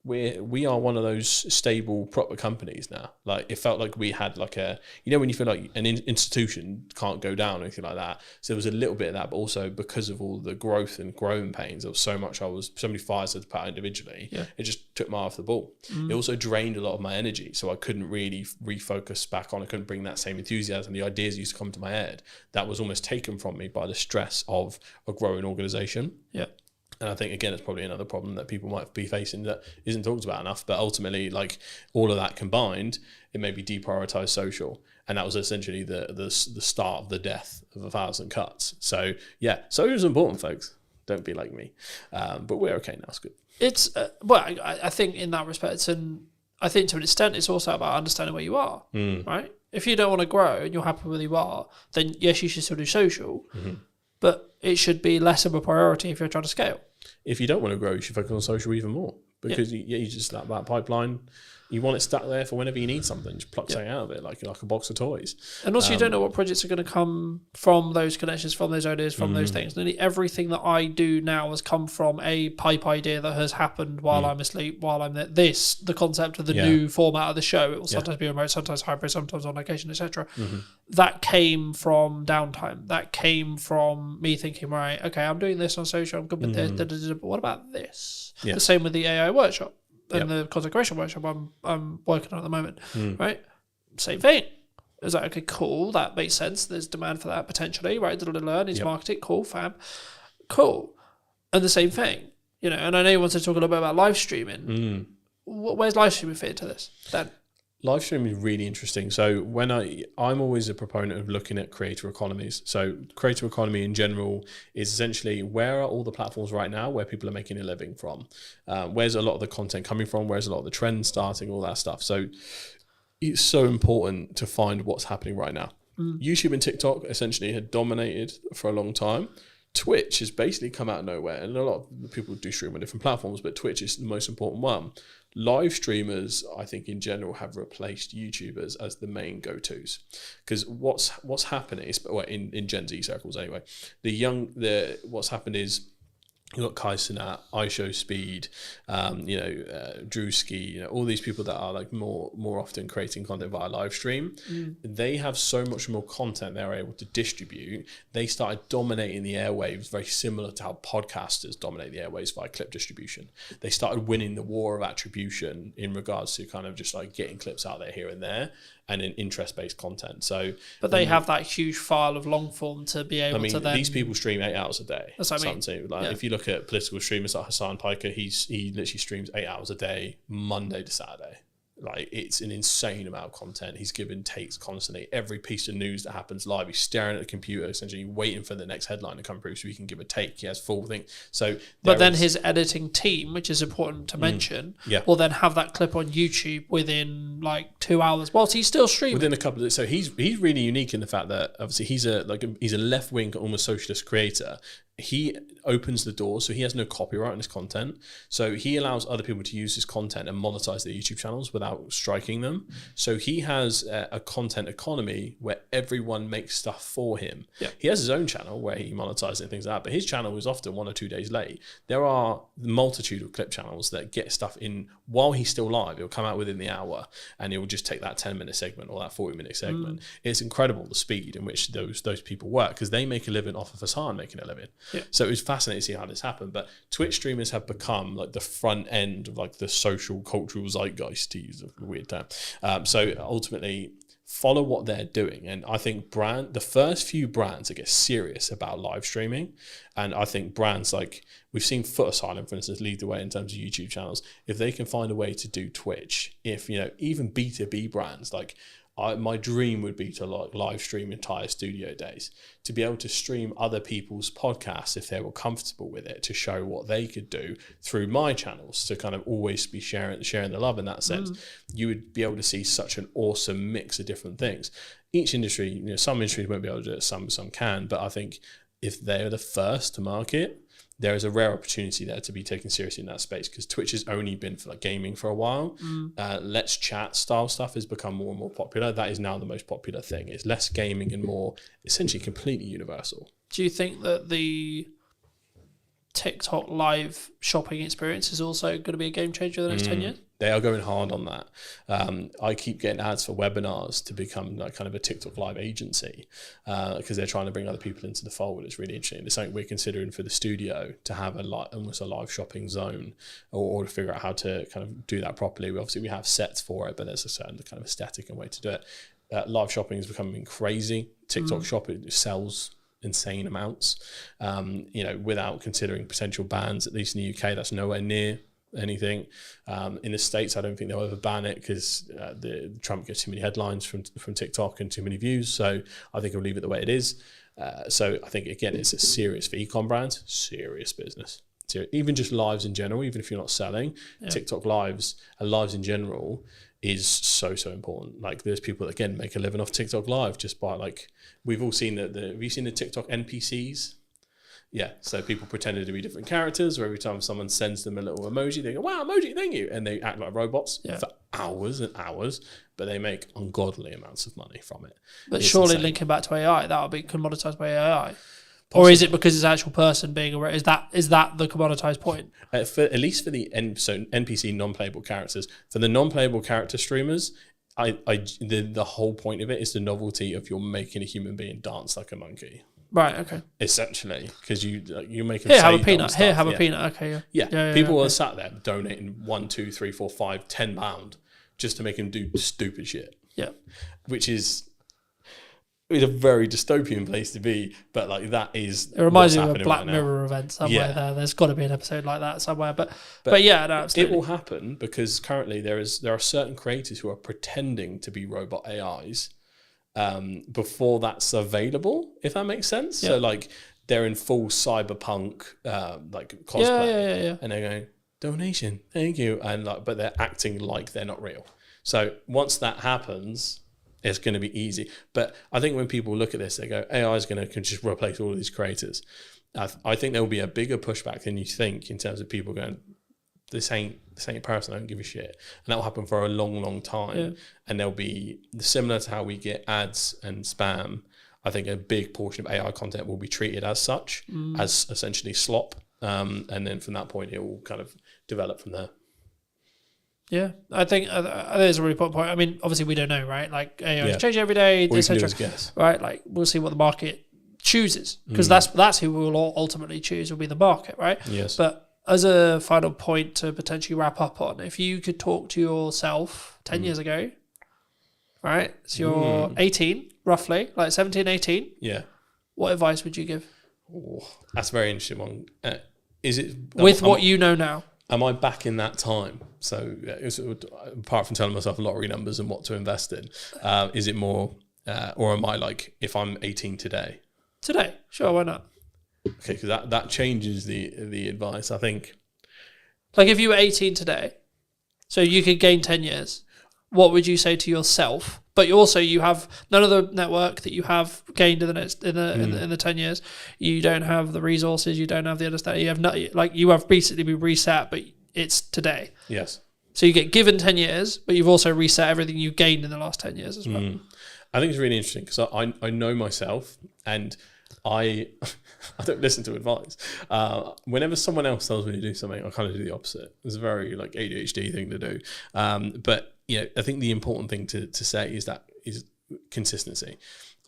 we are one of those stable proper companies now. Like it felt like we had like when you feel like an institution can't go down or anything like that. So there was a little bit of that, but also because of all the growth and growing pains, there was so many fires to put out individually. It just took my eye off the ball. It also drained a lot of my energy, so I couldn't really refocus back on. I couldn't bring that same enthusiasm. The ideas used to come to my head. That was almost taken from me by the stress of a growing organization. Yeah. And I think, again, it's probably another problem that people might be facing that isn't talked about enough. But ultimately, like all of that combined, it made me deprioritize social. And that was essentially the start of the death of 1,000 cuts. So, yeah, social is important, folks. Don't be like me. But we're okay now. It's good. It's, I think in that respect, and I think to an extent, it's also about understanding where you are, right? If you don't want to grow and you're happy with where you are, then yes, you should still do social. But it should be less of a priority if you're trying to scale. If you don't want to grow, you should focus on social even more because you just that pipeline. You want it stuck there for whenever you need something. Just pluck something out of it, like a box of toys. And also, you don't know what projects are going to come from those connections, from those ideas, from those things. Nearly everything that I do now has come from a pipe idea that has happened while I'm asleep, while I'm there. The concept of the new format of the show. It will sometimes be remote, sometimes hybrid, sometimes on location, etc. That came from downtime. That came from me thinking, right, okay, I'm doing this on social, I'm good with this, but what about this? The same with the AI workshop. And the content creation workshop I'm working on at the moment, right? Same thing. It was like, okay, cool, that makes sense. There's demand for that potentially, right? Needs marketing, cool, fab, cool. And the same thing, and I know you want to talk a little bit about live streaming. Where's live streaming fit into this then? Live streaming is really interesting. So when I'm always a proponent of looking at creator economies. So creator economy in general is essentially where are all the platforms right now where people are making a living from? Where's a lot of the content coming from? Where's a lot of the trends starting? All that stuff. So it's so important to find what's happening right now. YouTube and TikTok essentially had dominated for a long time. Twitch has basically come out of nowhere, and a lot of people do stream on different platforms, but Twitch is the most important one. Live streamers, I think in general, have replaced YouTubers as the main go-tos, because what's happening is, well, in Gen Z circles anyway, what's happened is you've got Kai Cenat, iShowSpeed, Drewski, all these people that are like more often creating content via live stream. They have so much more content they're able to distribute. They started dominating the airwaves, very similar to how podcasters dominate the airwaves via clip distribution. They started winning the war of attribution in regards to kind of just like getting clips out there here and there, and in interest-based content. So, but they have that huge file of long form to be able to then. These people stream 8 hours a day. That's what I mean. If you look at political streamers like Hassan Piker, he literally streams 8 hours a day, Monday to Saturday. Like, it's an insane amount of content. He's giving takes constantly. Every piece of news that happens live, he's staring at the computer, essentially waiting for the next headline to come through so he can give a take. He has full thing. So, but then his editing team, which is important to mention, will then have that clip on YouTube within like 2 hours whilst he's still streaming. Within a couple of, so he's really unique in the fact that obviously he's a left wing, almost socialist creator. he opens the door, so he has no copyright on his content. So he allows other people to use his content and monetize their YouTube channels without striking them. So he has a content economy where everyone makes stuff for him. Yeah. He has his own channel where he monetizes and things like that, but his channel is often 1 or 2 days late. There are a multitude of clip channels that get stuff in while he's still live. It'll come out within the hour and it will just take that 10-minute segment or that 40-minute segment. It's incredible the speed in which those people work, because they make a living off of Hassan making a living. Yeah. So it was fascinating to see how this happened. But Twitch streamers have become like the front end of like the social cultural zeitgeist, to use a weird term. So ultimately, follow what they're doing. And I think the first few brands that get serious about live streaming, and I think brands like, we've seen Foot Asylum, for instance, lead the way in terms of YouTube channels. If they can find a way to do Twitch, if, you know, even B2B brands, like my dream would be to like live stream entire studio days, to be able to stream other people's podcasts if they were comfortable with it, to show what they could do through my channels, to kind of always be sharing the love in that sense. You would be able to see such an awesome mix of different things. Each industry, you know, some industries won't be able to do it, some can, but I think if they're the first to market, there is a rare opportunity there to be taken seriously in that space, because Twitch has only been for like gaming for a while. Let's Chat style stuff has become more and more popular. That is now the most popular thing. It's less gaming and more essentially completely universal. Do you think that the TikTok live shopping experience is also going to be a game changer in the next 10 years? They are going hard on that. I keep getting ads for webinars to become like kind of a TikTok live agency, because they're trying to bring other people into the fold. It's really interesting. It's something we're considering for the studio, to have almost a live shopping zone, or to figure out how to kind of do that properly. We have sets for it, but there's a certain kind of aesthetic and way to do it. Live shopping is becoming crazy. TikTok shop, it sells insane amounts, you know, without considering potential bans. At least in the UK, that's nowhere near anything. In the States, I don't think they'll ever ban it, because Trump gets too many headlines from TikTok and too many views. So I think he'll leave it the way it is. So I think, again, it's a serious, for e-com brands, serious business. So even just lives in general, even if you're not selling, TikTok lives and lives in general is so important. Like, there's people that, again, make a living off TikTok live just by, like, we've all seen have you seen the TikTok NPCs? Yeah, so people pretended to be different characters, or every time someone sends them a little emoji, they go, wow, emoji, thank you. And they act like robots for hours and hours, but they make ungodly amounts of money from it. But It's surely insane. linking back to AI, that will be commoditized by AI. Possibly. Or is it because it's an actual person being aware? Is that the commoditized point? At least for the NPC non-playable characters, for the non-playable character streamers, the whole point of it is the novelty of you're making a human being dance like a monkey. Right. Okay. Essentially, because you make them Here, say have a dumb peanut. stuff. Here, have a peanut. Okay. Yeah. People are sat there donating £1, £2, £3, £4, £5, £10 just to make them do stupid shit. Yeah. Which is a very dystopian place to be, but like that is. It reminds me what's of a happening Black right now. Mirror event somewhere. Yeah. There's got to be an episode like that somewhere. But yeah, no, absolutely. It will happen, because currently there are certain creators who are pretending to be robot AIs before that's available, if that makes sense. Yeah. So like they're in full cyberpunk like cosplay, Yeah. and they're going, donation, thank you, and like, but they're acting like they're not real. So once that happens, it's going to be easy. But I think when people look at this, they go, AI is going to just replace all of these creators. I think there will be a bigger pushback than you think, in terms of people going, this ain't a person, I don't give a shit. And that will happen for a long time. Yeah. And there'll be, similar to how we get ads and spam, I think a big portion of AI content will be treated as such, as essentially slop. And then from that point, it will kind of develop from there. Yeah, I think there's a really important point. I mean, obviously we don't know, right? Like AI is changing every day, All you can do etc. is guess. Right? Like we'll see what the market chooses, because that's who will ultimately choose, will be the market, right? Yes. But as a final point to potentially wrap up on, if you could talk to yourself 10 years ago, right? So you're 18, roughly, like 17, 18. Yeah. What advice would you give? Oh, that's a very interesting one. Is it With what you know now? Am I back in that time? So apart from telling myself lottery numbers and what to invest in, is it more, or am I like, if I'm 18 today? Today, sure, why not? Okay, because that changes the advice. I think. Like if you were 18 today, so you could gain 10 years. what would you say to yourself? But you have none of the network that you have gained in the 10 years. You don't have the resources. You don't have the understanding. You have you have basically been reset, but it's today. Yes. So you get given 10 years, but you've also reset everything you gained in the last 10 years as well. I think it's really interesting because I know myself, and I don't listen to advice. Whenever someone else tells me to do something, I kind of do the opposite. It's a very ADHD thing to do. But I think the important thing to say is consistency.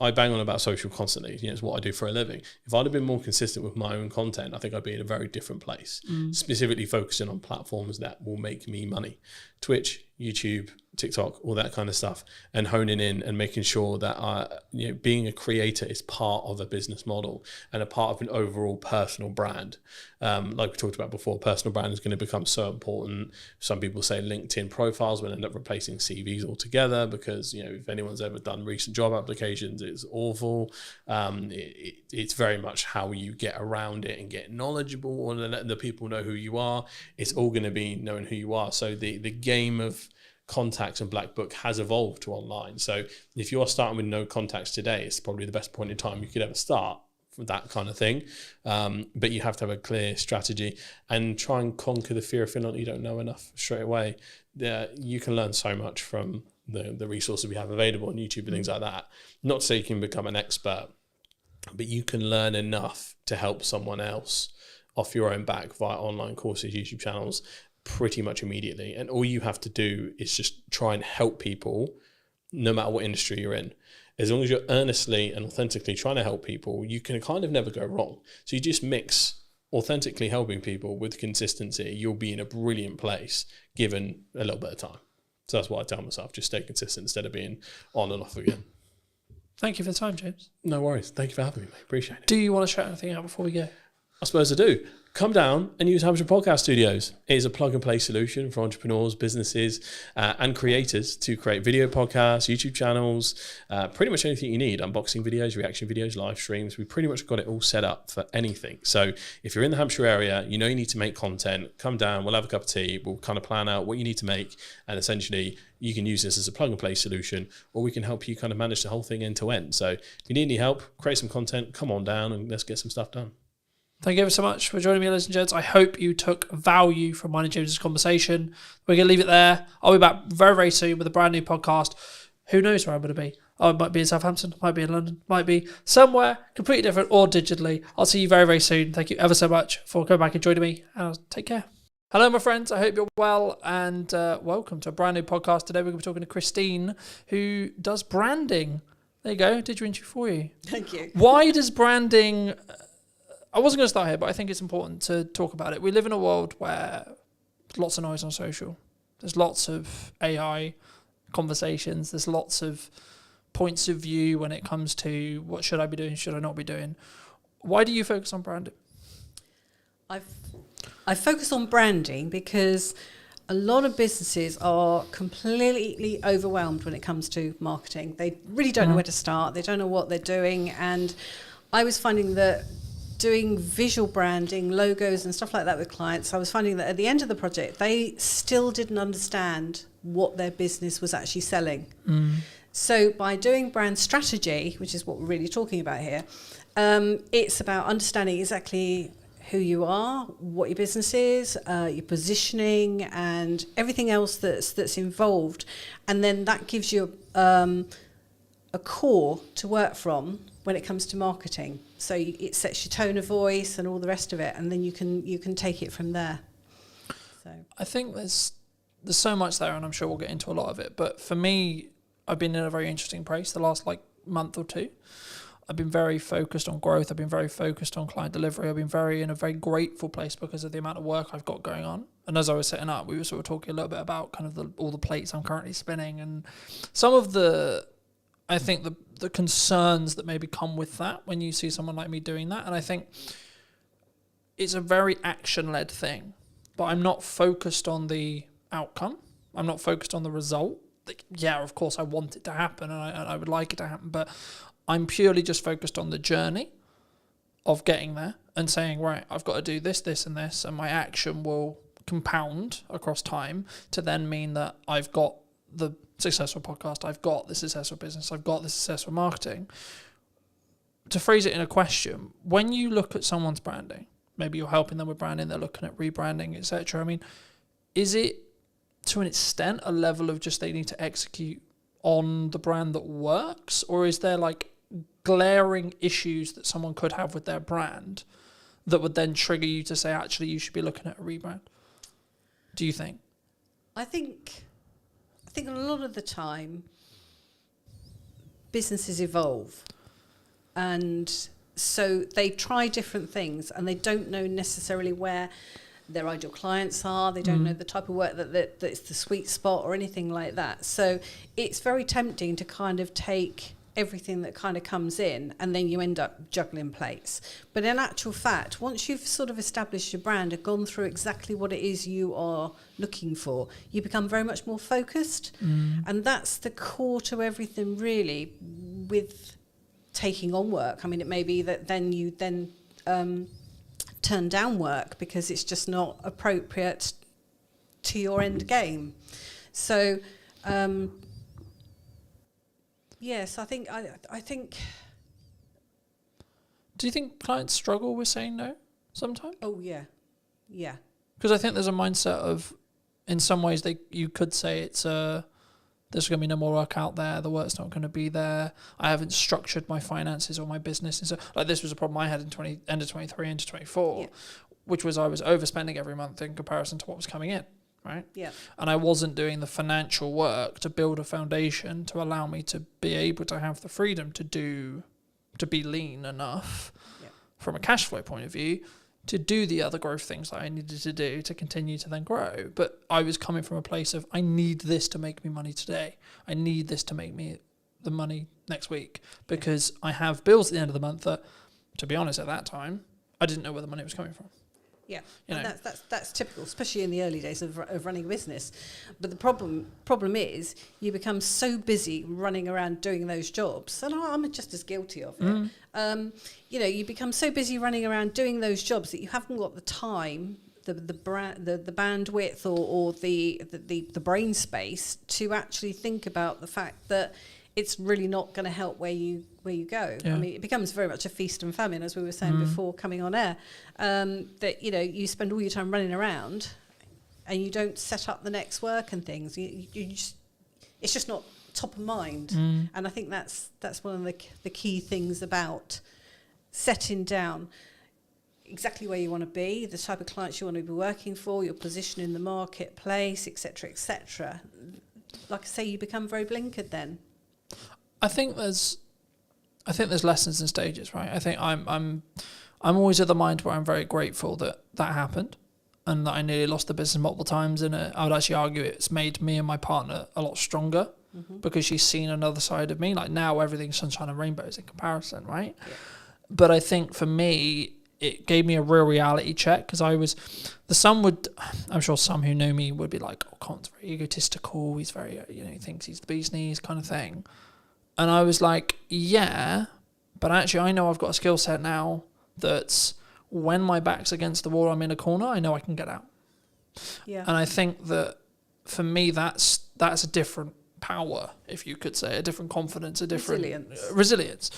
I bang on about social constantly. It's what I do for a living. If I'd have been more consistent with my own content, I think I'd be in a very different place. Specifically focusing on platforms that will make me money. Twitch, YouTube, TikTok, all that kind of stuff, and honing in and making sure that being a creator is part of a business model and a part of an overall personal brand. Like we talked about before, personal brand is going to become so important. Some people say LinkedIn profiles will end up replacing CVs altogether because if anyone's ever done recent job applications, it's awful. It's very much how you get around it and get knowledgeable and letting the people know who you are. It's all going to be knowing who you are. So the game of contacts and black book has evolved to online. So if you are starting with no contacts today, it's probably the best point in time you could ever start for that kind of thing. But you have to have a clear strategy and try and conquer the fear of feeling like you don't know enough straight away. You can learn so much from the resources we have available on YouTube and things like that. Not to say you can become an expert, but you can learn enough to help someone else off your own back via online courses, YouTube channels, pretty much immediately. And all you have to do is just try and help people no matter what industry you're in. As long as you're earnestly and authentically trying to help people, you can kind of never go wrong. So you just mix authentically helping people with consistency. You'll be in a brilliant place given a little bit of time. So that's what I tell myself, just stay consistent instead of being on and off again. Thank you for the time, James. No worries. Thank you for having me, mate. Appreciate it. Do you want to shout anything out before we go? I suppose I do. Come down and use Hampshire Podcast Studios. It is a plug-and-play solution for entrepreneurs, businesses, and creators to create video podcasts, YouTube channels, pretty much anything you need. Unboxing videos, reaction videos, live streams. We pretty much got it all set up for anything. So if you're in the Hampshire area, you need to make content, come down, we'll have a cup of tea, we'll kind of plan out what you need to make, and essentially you can use this as a plug-and-play solution, or we can help you kind of manage the whole thing end to end. So if you need any help, create some content, come on down and let's get some stuff done. Thank you ever so much for joining me, ladies and gents. I hope you took value from mine and James's conversation. We're going to leave it there. I'll be back very, very soon with a brand new podcast. Who knows where I'm going to be? I might be in Southampton, might be in London, might be somewhere completely different or digitally. I'll see you very, very soon. Thank you ever so much for coming back and joining me. And take care. Hello, my friends. I hope you're well and welcome to a brand new podcast. Today we're going to be talking to Christine, who does branding. There you go. Did your interview for you. Thank you. Why does branding... I wasn't going to start here, but I think it's important to talk about it. We live in a world where there's lots of noise on social. There's lots of AI conversations. There's lots of points of view when it comes to what should I be doing, should I not be doing. Why do you focus on branding? I focus on branding because a lot of businesses are completely overwhelmed when it comes to marketing. They really don't know where to start. They don't know what they're doing. And I was finding that doing visual branding, logos and stuff like that with clients, I was finding that at the end of the project, they still didn't understand what their business was actually selling. So by doing brand strategy, which is what we're really talking about here, it's about understanding exactly who you are, what your business is, your positioning and everything else that's involved. And then that gives you a core to work from when it comes to marketing. So it sets your tone of voice and all the rest of it, and then you can take it from there. So I think there's so much there, and I'm sure we'll get into a lot of it. But for me, I've been in a very interesting place the last month or two. I've been very focused on growth. I've been very focused on client delivery. I've been in a very grateful place because of the amount of work I've got going on. And as I was setting up, we were sort of talking a little bit about kind of all the plates I'm currently spinning and some of the concerns that maybe come with that when you see someone like me doing that. And I think it's a very action-led thing, but I'm not focused on the outcome. I'm not focused on the result. Yeah, of course I want it to happen and I would like it to happen, but I'm purely just focused on the journey of getting there and saying, right, I've got to do this, this and this, and my action will compound across time to then mean that I've got the successful podcast, I've got this successful business, I've got this successful marketing. To phrase it in a question, when you look at someone's branding, maybe you're helping them with branding, they're looking at rebranding, etc. I mean, is it to an extent a level of just they need to execute on the brand that works, or is there like glaring issues that someone could have with their brand that would then trigger you to say, actually, you should be looking at a rebrand? Do you think? I think a lot of the time businesses evolve, and so they try different things, and they don't know necessarily where their ideal clients are. They don't know the type of work that's the sweet spot or anything like that. So it's very tempting to kind of take everything that kind of comes in, and then you end up juggling plates. But in actual fact, once you've sort of established your brand and gone through exactly what it is you are looking for, you become very much more focused. And that's the core to everything, really, with taking on work. I mean, it may be that then you turn down work because it's just not appropriate to your end game. So yes, I think. Do you think clients struggle with saying no sometimes? Oh yeah. Because I think there's a mindset of, in some ways, you could say it's there's going to be no more work out there. The work's not going to be there. I haven't structured my finances or my business. And so, like, this was a problem I had in end of 23 into 24, which was I was overspending every month in comparison to what was coming in, right? Yeah. And I wasn't doing the financial work to build a foundation to allow me to be able to have the freedom to be lean enough from a cash flow point of view to do the other growth things that I needed to do to continue to then grow. But I was coming from a place of, I need this to make me money today. I need this to make me the money next week, because I have bills at the end of the month that, to be honest, at that time, I didn't know where the money was coming from. Yeah, You and know. that's typical, especially in the early days of running a business. But the problem is you become so busy running around doing those jobs, and I'm just as guilty of it. You become so busy running around doing those jobs that you haven't got the time, the bandwidth, or the brain space to actually think about the fact that it's really not going to help where you go. Yeah. I mean, it becomes very much a feast and famine, as we were saying before coming on air. That you spend all your time running around, and you don't set up the next work and things. It's just not top of mind. And I think that's one of the key things about setting down exactly where you want to be, the type of clients you want to be working for, your position in the marketplace, etc., etc. Like I say, you become very blinkered then. I think there's lessons and stages, right? I think I'm always of the mind where I'm very grateful that happened, and that I nearly lost the business multiple times. And I would actually argue it's made me and my partner a lot stronger, because she's seen another side of me. Like, now everything's sunshine and rainbows in comparison, right? Yeah. But I think for me, it gave me a real reality check, because I'm sure some who know me would be like, oh, Colin's very egotistical. He's very, he thinks he's the bee's knees kind of thing. And I was like, yeah, but actually I know I've got a skill set now that's, when my back's against the wall, I'm in a corner, I know I can get out. Yeah. And I think that for me, that's a different power, if you could say, a different confidence, a different resilience.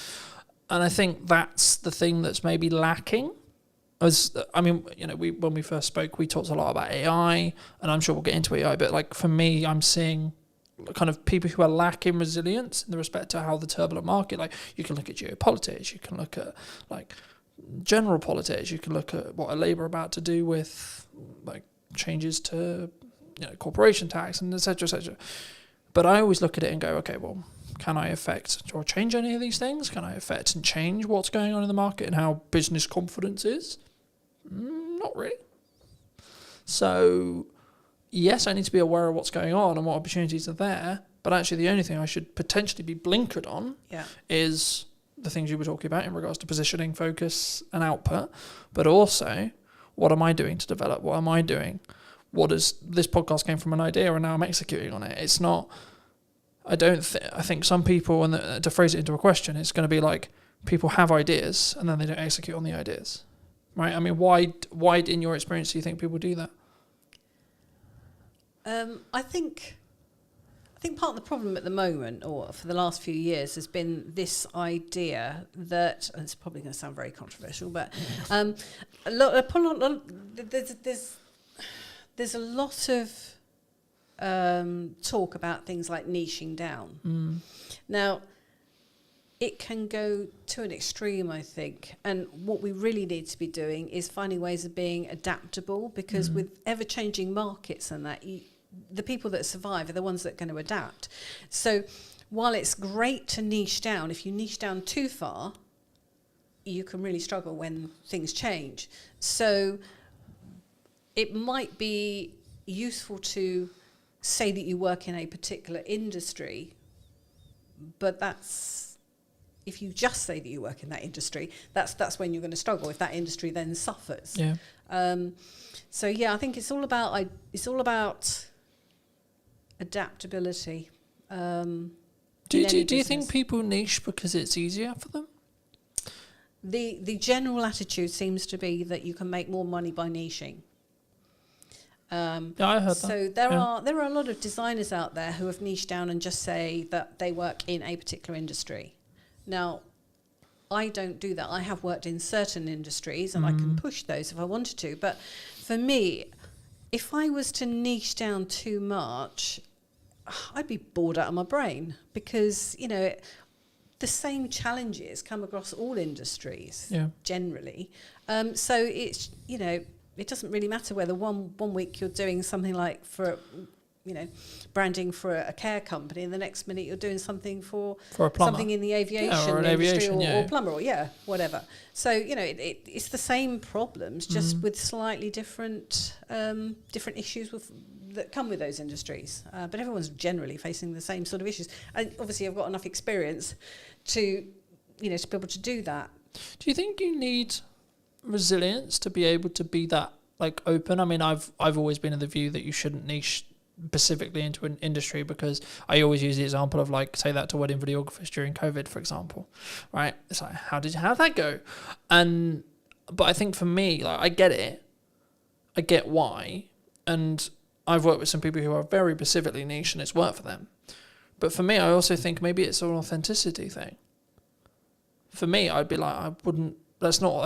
And I think that's the thing that's maybe lacking. When we first spoke, we talked a lot about AI, and I'm sure we'll get into AI, but like, for me, I'm seeing kind of people who are lacking resilience in the respect to how the turbulent market, like, you can look at geopolitics, you can look at like general politics, you can look at what are Labour about to do with like changes to corporation tax and etc. But I always look at it and go, okay, well, can I affect or change any of these things? Can I affect and change what's going on in the market and how business confidence is? Not really. So yes, I need to be aware of what's going on and what opportunities are there, but actually the only thing I should potentially be blinkered on is the things you were talking about in regards to positioning, focus and output, but also, what am I doing to develop? What am I doing? This podcast came from an idea and now I'm executing on it. It's not, I think some people, and to phrase it into a question, it's going to be like, people have ideas and then they don't execute on the ideas, right? I mean, why in your experience do you think people do that? I think think part of the problem at the moment, or for the last few years, has been this idea that, and it's probably going to sound very controversial, but there's a lot of talk about things like niching down. Now, it can go to an extreme, I think. And what we really need to be doing is finding ways of being adaptable, because with ever-changing markets and that, the people that survive are the ones that are going to adapt. So while it's great to niche down, if you niche down too far, you can really struggle when things change. So it might be useful to say that you work in a particular industry, but if you just say that you work in that industry, that's when you're going to struggle, if that industry then suffers. Yeah. So yeah, I think it's all about adaptability. Do you think people niche because it's easier for them? The general attitude seems to be that you can make more money by niching. Yeah, I heard that. So there are a lot of designers out there who have niched down and just say that they work in a particular industry. Now, I don't do that. I have worked in certain industries and I can push those if I wanted to. But for me, if I was to niche down too much, I'd be bored out of my brain, because, the same challenges come across all industries generally. So it's, it doesn't really matter whether one week you're doing something like for branding for a care company, and the next minute you're doing something for a plumber. something in the aviation industry, or plumber, or whatever. So it's the same problems, just with slightly different issues that come with those industries. But everyone's generally facing the same sort of issues. And obviously, I've got enough experience to be able to do that. Do you think you need resilience to be able to be that open? I mean, I've always been of the view that you shouldn't niche specifically into an industry, because I always use the example of say that to wedding videographers during COVID, for example, right? It's like, how'd that go? But I think for me, I get it, I get why, and I've worked with some people who are very specifically niche and it's worked for them. But for me, I also think maybe it's an authenticity thing. For me, I'd be like, I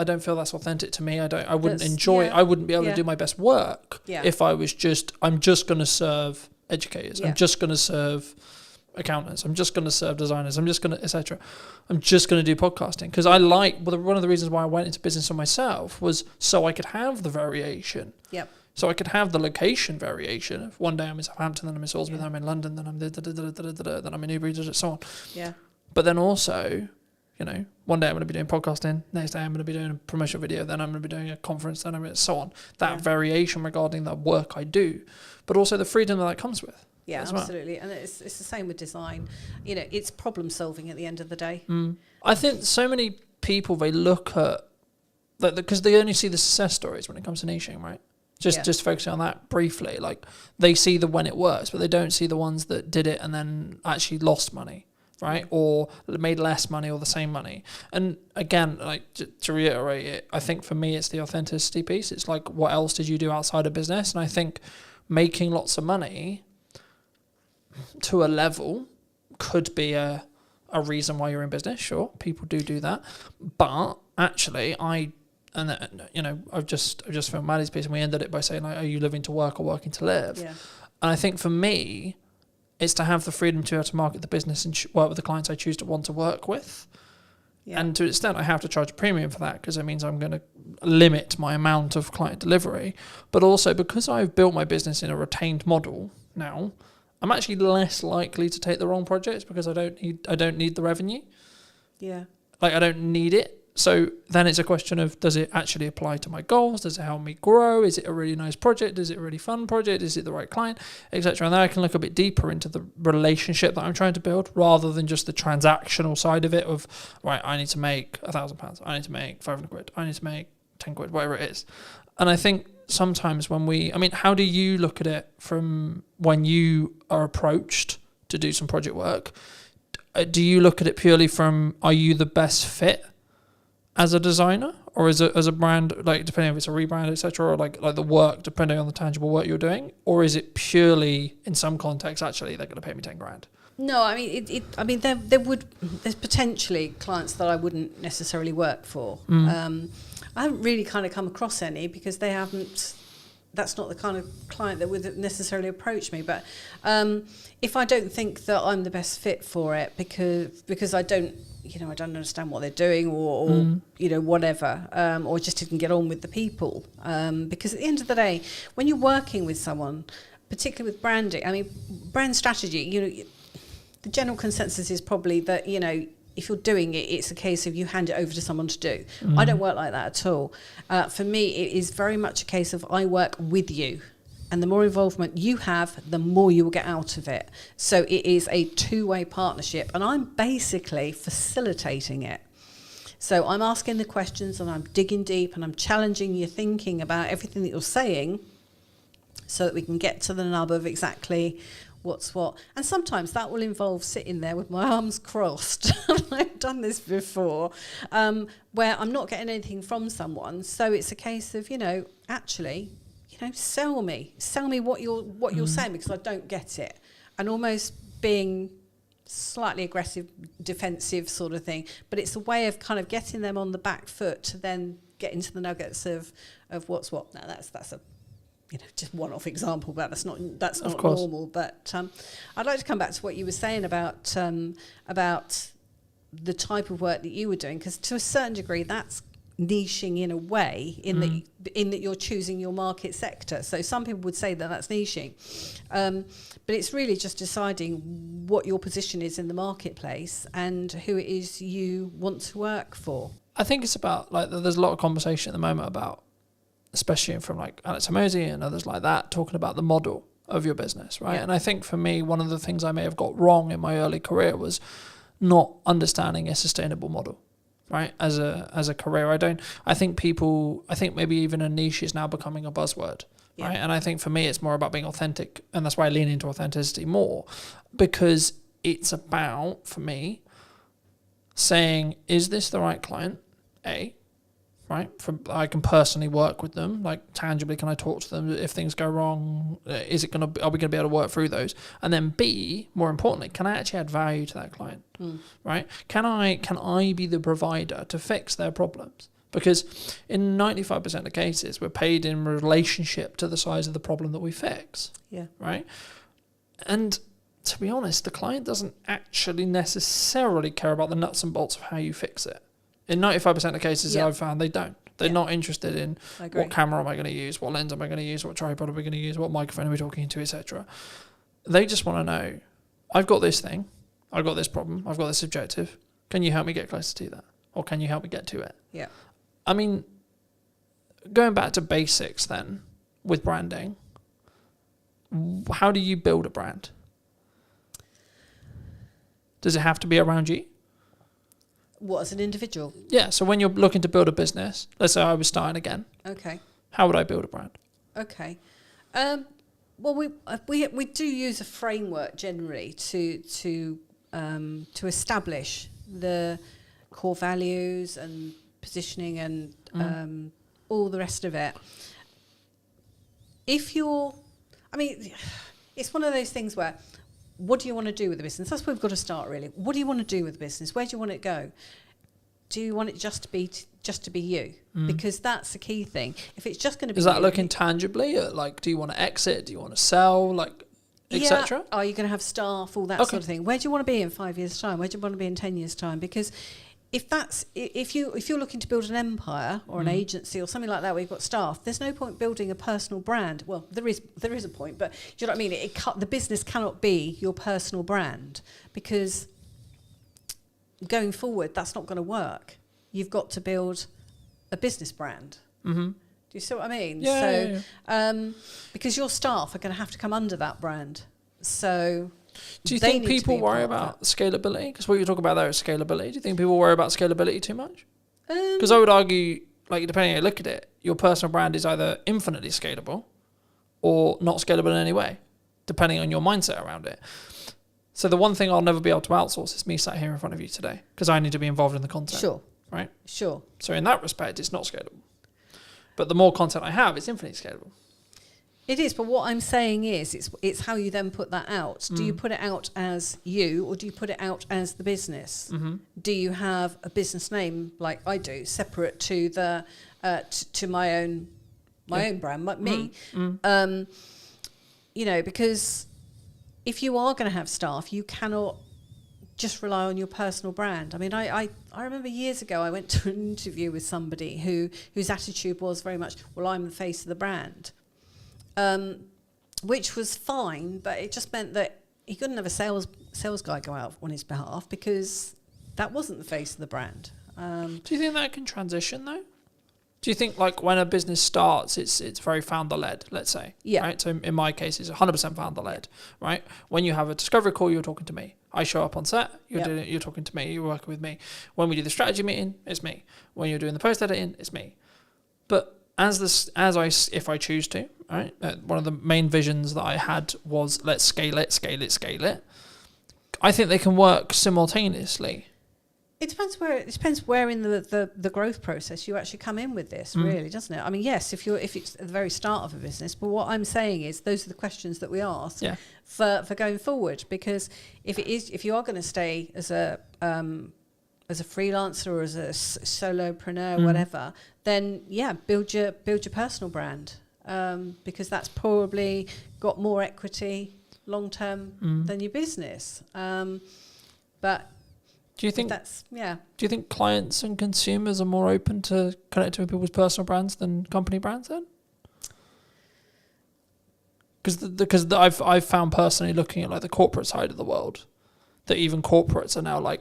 don't feel that's authentic to me. I wouldn't enjoy it. I wouldn't be able to do my best work if I was I'm just going to serve educators. I'm just going to serve accountants. I'm just going to serve designers. I'm just going to, etc. I'm just going to do podcasting. Because one of the reasons why I went into business for myself was so I could have the variation. Yep. So I could have the location variation. If one day I'm in Southampton, then I'm in Salisbury, then I'm in London, then I'm then I'm in Newbury, so on. Yeah. But then also, one day I'm going to be doing podcasting, next day I'm going to be doing a promotional video, then I'm going to be doing a conference, then I'm going to, so on. That variation regarding the work I do, but also the freedom that comes with. Yeah, absolutely. Well. And it's the same with design. It's problem solving at the end of the day. I think so many people, they look at, because they only see the success stories when it comes to niching, right? Just focusing on that briefly. They see the when it works, but they don't see the ones that did it and then actually lost money. Right, or made less money or the same money. And again, to reiterate it, I think for me it's the authenticity piece. It's what else did you do outside of business? And I think making lots of money to a level could be a reason why you're in business. Sure, people do that, but actually, I've just filmed Maddie's piece, and we ended it by saying, are you living to work or working to live? Yeah. And I think for me, it's to have the freedom to be able to market the business and work with the clients I choose to want to work with. Yeah. And to an extent, I have to charge a premium for that, because it means I'm going to limit my amount of client delivery. But also, because I've built my business in a retained model now, I'm actually less likely to take the wrong projects, because I don't need the revenue. Yeah. I don't need it. So then it's a question of, does it actually apply to my goals? Does it help me grow? Is it a really nice project? Is it a really fun project? Is it the right client, etc.? And then I can look a bit deeper into the relationship that I'm trying to build, rather than just the transactional side of it of, right, I need to make £1,000. I need to make 500 quid. I need to make 10 quid, whatever it is. And I think sometimes how do you look at it from when you are approached to do some project work? Do you look at it purely from, are you the best fit? as a designer or as a brand, like depending if it's a rebrand, etc., or like the work, depending on the tangible work you're doing, or is it purely in some context actually they're going to pay me 10 grand? No, I mean, there's potentially clients that I wouldn't necessarily work for. I haven't really kind of come across any because that's not the kind of client that would necessarily approach me. But if I don't think that I'm the best fit for it because I don't understand what they're doing or whatever, or just didn't get on with the people. Because at the end of the day, when you're working with someone, particularly with branding, I mean, brand strategy, the general consensus is probably that, if you're doing it, it's a case of you hand it over to someone to do. I don't work like that at all. For me, it is very much a case of I work with you. And the more involvement you have, the more you will get out of it. So it is a two-way partnership. And I'm basically facilitating it. So I'm asking the questions and I'm digging deep and I'm challenging your thinking about everything that you're saying so that we can get to the nub of exactly what's what. And sometimes that will involve sitting there with my arms crossed. I've done this before, where I'm not getting anything from someone. So it's a case of, actually, sell me what you're saying, because I don't get it. And almost being slightly aggressive, defensive sort of thing. But it's a way of kind of getting them on the back foot to then get into the nuggets of what's what. Now that's a just one-off example, but that's not normal. But I'd like to come back to what you were saying about the type of work that you were doing, because to a certain degree that's niching in a way, in that you're choosing your market sector. So some people would say that that's niching, but it's really just deciding what your position is in the marketplace and who it is you want to work for. I think it's about, like, there's a lot of conversation at the moment about, especially from like Alex Hormozy and others like that, talking about the model of your business, right? Yeah. And I think for me, one of the things I may have got wrong in my early career was not understanding a sustainable model, right? As a career, I think maybe even a niche is now becoming a buzzword, right? And I think for me, it's more about being authentic, and that's why I lean into authenticity more, because it's about, for me, saying, is this the right client? Right? I can personally work with them, like tangibly, can I talk to them if things go wrong? Are we going to be able to work through those? And then B, more importantly, can I actually add value to that client? Right? Can I be the provider to fix their problems? Because in 95% of cases, we're paid in relationship to the size of the problem that we fix. Yeah. Right? And to be honest, the client doesn't actually necessarily care about the nuts and bolts of how you fix it. In 95% of cases that I've found, they don't. They're not interested in what camera am I going to use, what lens am I going to use, what tripod are we going to use, what microphone are we talking into, etc. They just want to know, I've got this thing, I've got this problem, I've got this objective. Can you help me get closer to that? Or can you help me get to it? Yeah. I mean, going back to basics then, with branding, how do you build a brand? Does it have to be around you? What, as an individual? Yeah, so when you're looking to build a business, let's say I was starting again. Okay. How would I build a brand? Okay. Well, we do use a framework generally to establish the core values and positioning and all the rest of it. It's one of those things where, what do you want to do with the business? That's where we've got to start, really. What do you want to do with the business? Where do you want it to go? Do you want it just to be you? Because that's the key thing. If it's just going to be, is that looking tangibly at, like, do you want to exit? Do you want to sell? Like, etc. Are you going to have staff? All that sort of thing. Where do you want to be in 5 years' time? Where do you want to be in 10 years' time? Because if you're looking to build an empire or an agency or something like that where you've got staff, there's no point building a personal brand. Well, there is a point, but do you know what I mean? The business cannot be your personal brand, because going forward, that's not going to work. You've got to build a business brand. Do you see what I mean? Yeah. So, because your staff are going to have to come under that brand. So, do you think people worry about scalability? Because what you're talking about there is scalability. Do you think people worry about scalability too much? Because I would argue, like, depending on how you look at it, your personal brand is either infinitely scalable or not scalable in any way, depending on your mindset around it. So the one thing I'll never be able to outsource is me sat here in front of you today, because I need to be involved in the content. Sure. right? Sure. So in that respect, it's not scalable. But the more content I have, it's infinitely scalable. It is, but what I'm saying is, it's how you then put that out. Do you put it out as you, or do you put it out as the business? Mm-hmm. Do you have a business name like I do, separate to the to my own brand, like me? You know, because if you are going to have staff, you cannot just rely on your personal brand. I mean, I remember years ago I went to an interview with somebody whose attitude was very much, well, I'm the face of the brand. Which was fine, but it just meant that he couldn't have a sales guy go out on his behalf because that wasn't the face of the brand. Do you think that can transition though? Do you think like when a business starts, it's very founder led, let's say? Yeah. Right. So in my case, it's 100% founder led. Right. When you have a discovery call, you're talking to me. I show up on set. You're talking to me. You're working with me. When we do the strategy meeting, it's me. When you're doing the post editing, it's me. But if I choose to, right? One of the main visions that I had was let's scale it. I think they can work simultaneously. It depends where in the growth process you actually come in with this, really, doesn't it? I mean, yes, if it's at the very start of a business, but what I'm saying is those are the questions that we ask for going forward, because if you are going to stay as a freelancer or as a solopreneur, whatever, then build your personal brand, because that's probably got more equity long term than your business. But do you think that's Do you think clients and consumers are more open to connecting with people's personal brands than company brands then? Because I've found personally looking at like the corporate side of the world, that even corporates are now like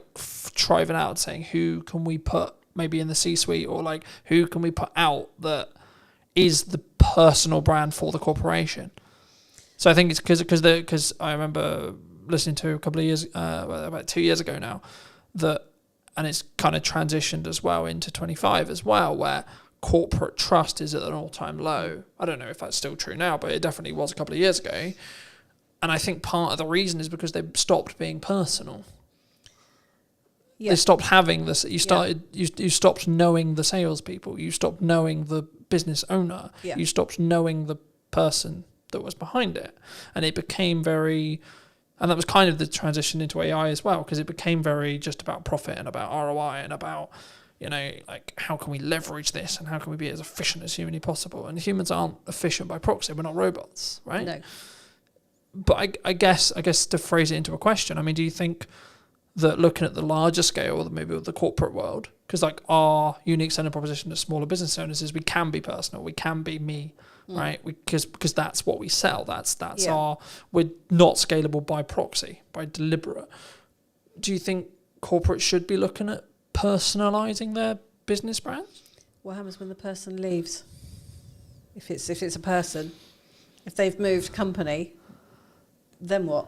driving out saying who can we put maybe in the C-suite, or like who can we put out that is the personal brand for the corporation. So I think it's because I remember listening to a couple of years, about 2 years ago now, and it's kind of transitioned as well into 25 as well, where corporate trust is at an all-time low. I don't know if that's still true now, but it definitely was a couple of years ago. And I think part of the reason is because they stopped being personal. Yeah. They stopped having this. You stopped knowing the salespeople. You stopped knowing the business owner. Yeah. You stopped knowing the person that was behind it. And it became very... And that was kind of the transition into AI as well, because it became very just about profit and about ROI and about, like how can we leverage this and how can we be as efficient as humanly possible. And humans aren't efficient by proxy. We're not robots, right? No. But I guess to phrase it into a question, I mean, do you think that looking at the larger scale, or maybe with the corporate world, because like our unique selling proposition to smaller business owners is we can be personal, we can be me, right? Because that's what we sell. That's we're not scalable by proxy, by deliberate. Do you think corporates should be looking at personalizing their business brands? What happens when the person leaves? If it's a person, if they've moved company, then what?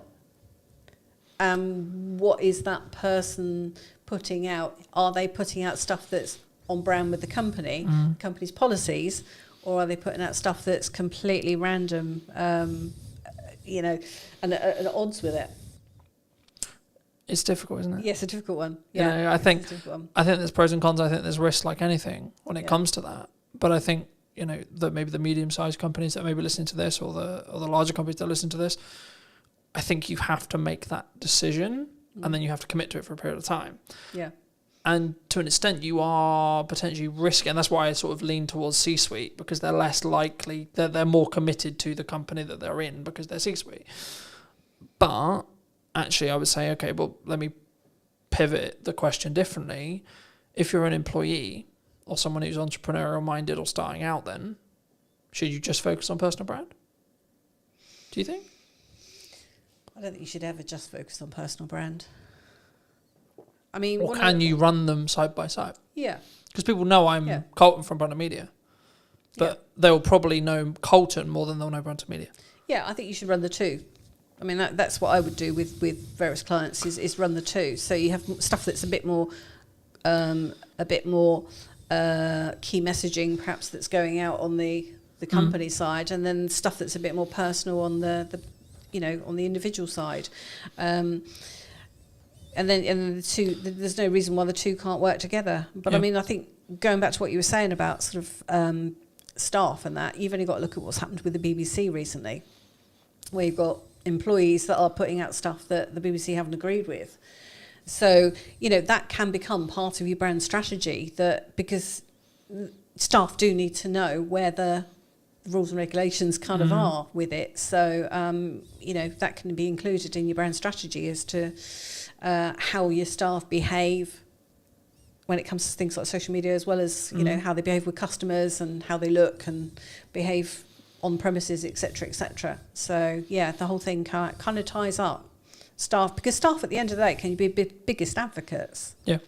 What is that person putting out? Are they putting out stuff that's on brand with the company's policies, or are they putting out stuff that's completely random, and at odds with it? It's difficult, isn't it? Yes, a difficult one. Yeah, I think there's pros and cons. I think there's risks like anything when it comes to that. But I think that maybe the medium-sized companies that may be listening to this, or the larger companies that listen to this, I think you have to make that decision, and then you have to commit to it for a period of time. Yeah. And to an extent, you are potentially risking, and that's why I sort of lean towards C-suite, because they're less likely, they're more committed to the company that they're in because they're C-suite. But actually, I would say, okay, well, let me pivot the question differently. If you're an employee or someone who's entrepreneurial minded or starting out, then should you just focus on personal brand? Do you think? I don't think you should ever just focus on personal brand. I mean, or can you run them side by side? Yeah. Because people know I'm Colton from Brandon Media, but they'll probably know Colton more than they'll know Brandon Media. Yeah, I think you should run the two. I mean, that's what I would do with various clients is run the two. So you have stuff that's a bit more key messaging, perhaps, that's going out on the company side, and then stuff that's a bit more personal on the on the individual side. and then the two, there's no reason why the two can't work together. But I mean, I think going back to what you were saying about sort of staff and that, you've only got to look at what's happened with the BBC recently, where you've got employees that are putting out stuff that the BBC haven't agreed with. So, you know, that can become part of your brand strategy, that because staff do need to know where the rules and regulations kind of are with it. So, you know, that can be included in your brand strategy as to how your staff behave when it comes to things like social media, as well as, you know, how they behave with customers and how they look and behave on premises, etc., etc. So, yeah, the whole thing kind of ties up staff, because staff at the end of the day can be biggest advocates. Yeah.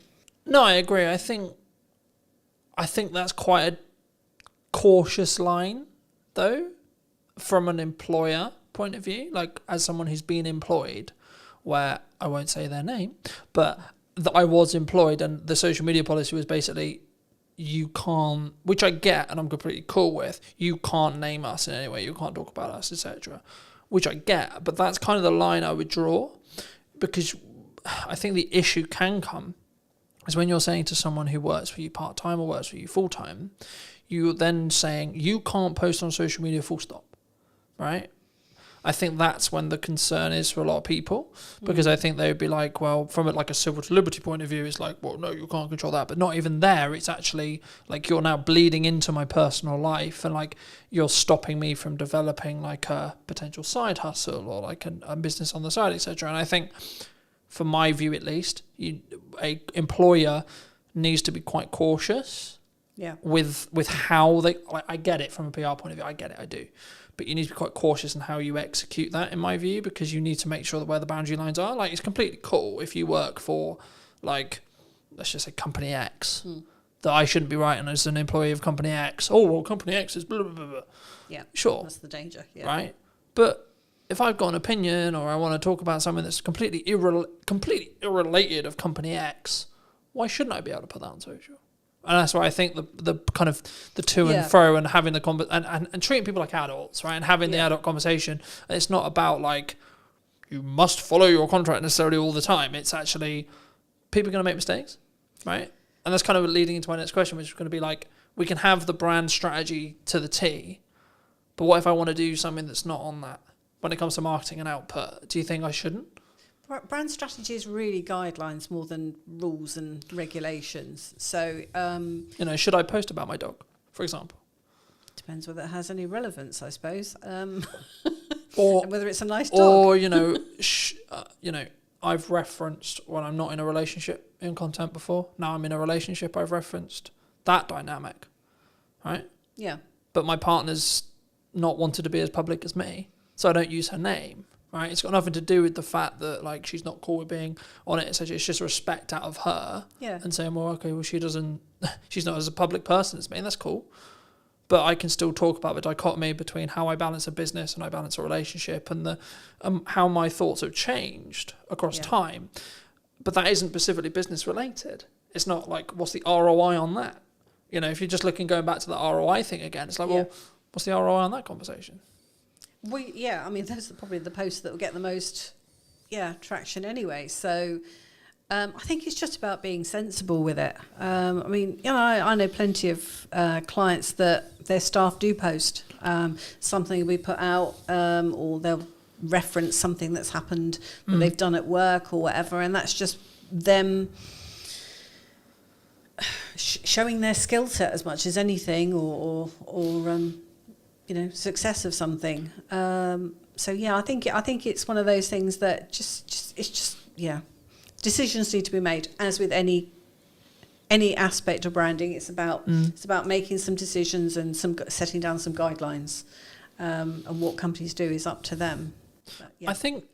No, I agree. I think that's quite a cautious line, though, from an employer point of view. Like, as someone who's been employed, where I won't say their name, but I was employed, and the social media policy was basically, you can't, which I get and I'm completely cool with, you can't name us in any way, you can't talk about us, etc., which I get, but that's kind of the line I would draw, because I think the issue can come is when you're saying to someone who works for you part-time or works for you full-time, you're then saying, you can't post on social media full stop, right? I think that's when the concern is for a lot of people, because I think they would be like, well, from it like a civil to liberty point of view, it's like, well, no, you can't control that. But not even there. It's actually like, you're now bleeding into my personal life, and like you're stopping me from developing like a potential side hustle or like a business on the side, etc. And I think, from my view at least, a employer needs to be quite cautious with how they, I get it from a PR point of view, I get it, I do. But you need to be quite cautious in how you execute that, in my view, because you need to make sure that where the boundary lines are. Like, it's completely cool if you work for, like, let's just say Company X, that I shouldn't be writing as an employee of Company X. Oh, well, Company X is blah, blah, blah, blah. Yeah, sure. That's the danger, Right? But if I've got an opinion, or I want to talk about something that's completely irrelated of Company X, why shouldn't I be able to put that on social? And that's why I think the kind of the to and fro, and having the and treating people like adults, right, and having the adult conversation. It's not about like, you must follow your contract necessarily all the time. It's actually, people are going to make mistakes, right? And that's kind of leading into my next question, which is going to be like, we can have the brand strategy to the T, but what if I want to do something that's not on that? When it comes to marketing and output, do you think I shouldn't? Brand strategy is really guidelines more than rules and regulations. So, you know, should I post about my dog, for example? Depends whether it has any relevance, I suppose. Or whether it's a nice dog. Or, you know, I've referenced when I'm not in a relationship in content before. Now I'm in a relationship, I've referenced that dynamic, right? Yeah. But my partner's not wanted to be as public as me, so I don't use her name. Right, it's got nothing to do with the fact that like she's not cool with being on it. It's just respect out of her, and saying, well, okay, well, she's not as a public person as me, and that's cool. But I can still talk about the dichotomy between how I balance a business and I balance a relationship, and the how my thoughts have changed across time. But that isn't specifically business related. It's not like, what's the ROI on that? You know, if you're just going back to the ROI thing again, it's like, well, what's the ROI on that conversation? I mean, those are probably the posts that will get the most, traction anyway. So I think it's just about being sensible with it. I mean, you know, I know plenty of clients that their staff do post something we put out, or they'll reference something that's happened that they've done at work or whatever, and that's just them showing their skill set as much as anything, or you know, success of something. So I think it's one of those things that decisions need to be made. As with any aspect of branding, it's about making some decisions and setting down some guidelines. And what companies do is up to them. But, I think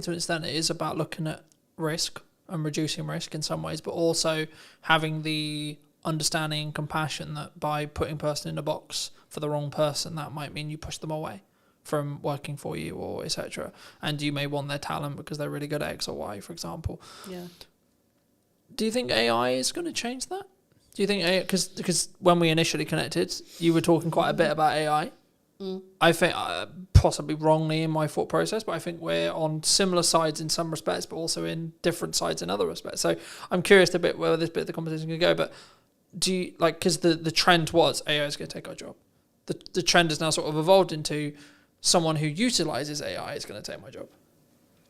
to an extent it is about looking at risk and reducing risk in some ways, but also having the understanding and compassion that by putting person in a box for the wrong person, that might mean you push them away from working for you, or etc. And you may want their talent because they're really good at X or Y, for example. Yeah. Do you think AI is going to change that? Do you think AI, because when we initially connected, you were talking quite a bit about AI. I think, possibly wrongly in my thought process, but I think we're on similar sides in some respects, but also in different sides in other respects. So I'm curious a bit where this bit of the conversation can go, but do you, like, because the trend was AI is going to take our job. The trend has now sort of evolved into someone who utilizes AI is going to take my job.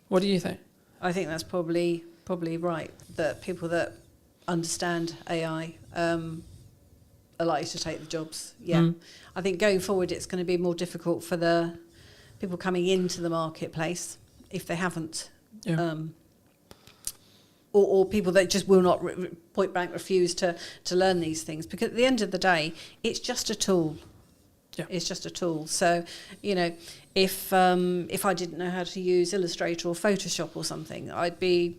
What do you think? I think that's probably right, that people that understand AI are likely to take the jobs. Yeah. I think going forward it's going to be more difficult for the people coming into the marketplace if they haven't, or people that just will not point blank refuse to learn these things, because at the end of the day it's just a tool. Yeah. It's just a tool. So, you know, if I didn't know how to use Illustrator or Photoshop or something, I'd be,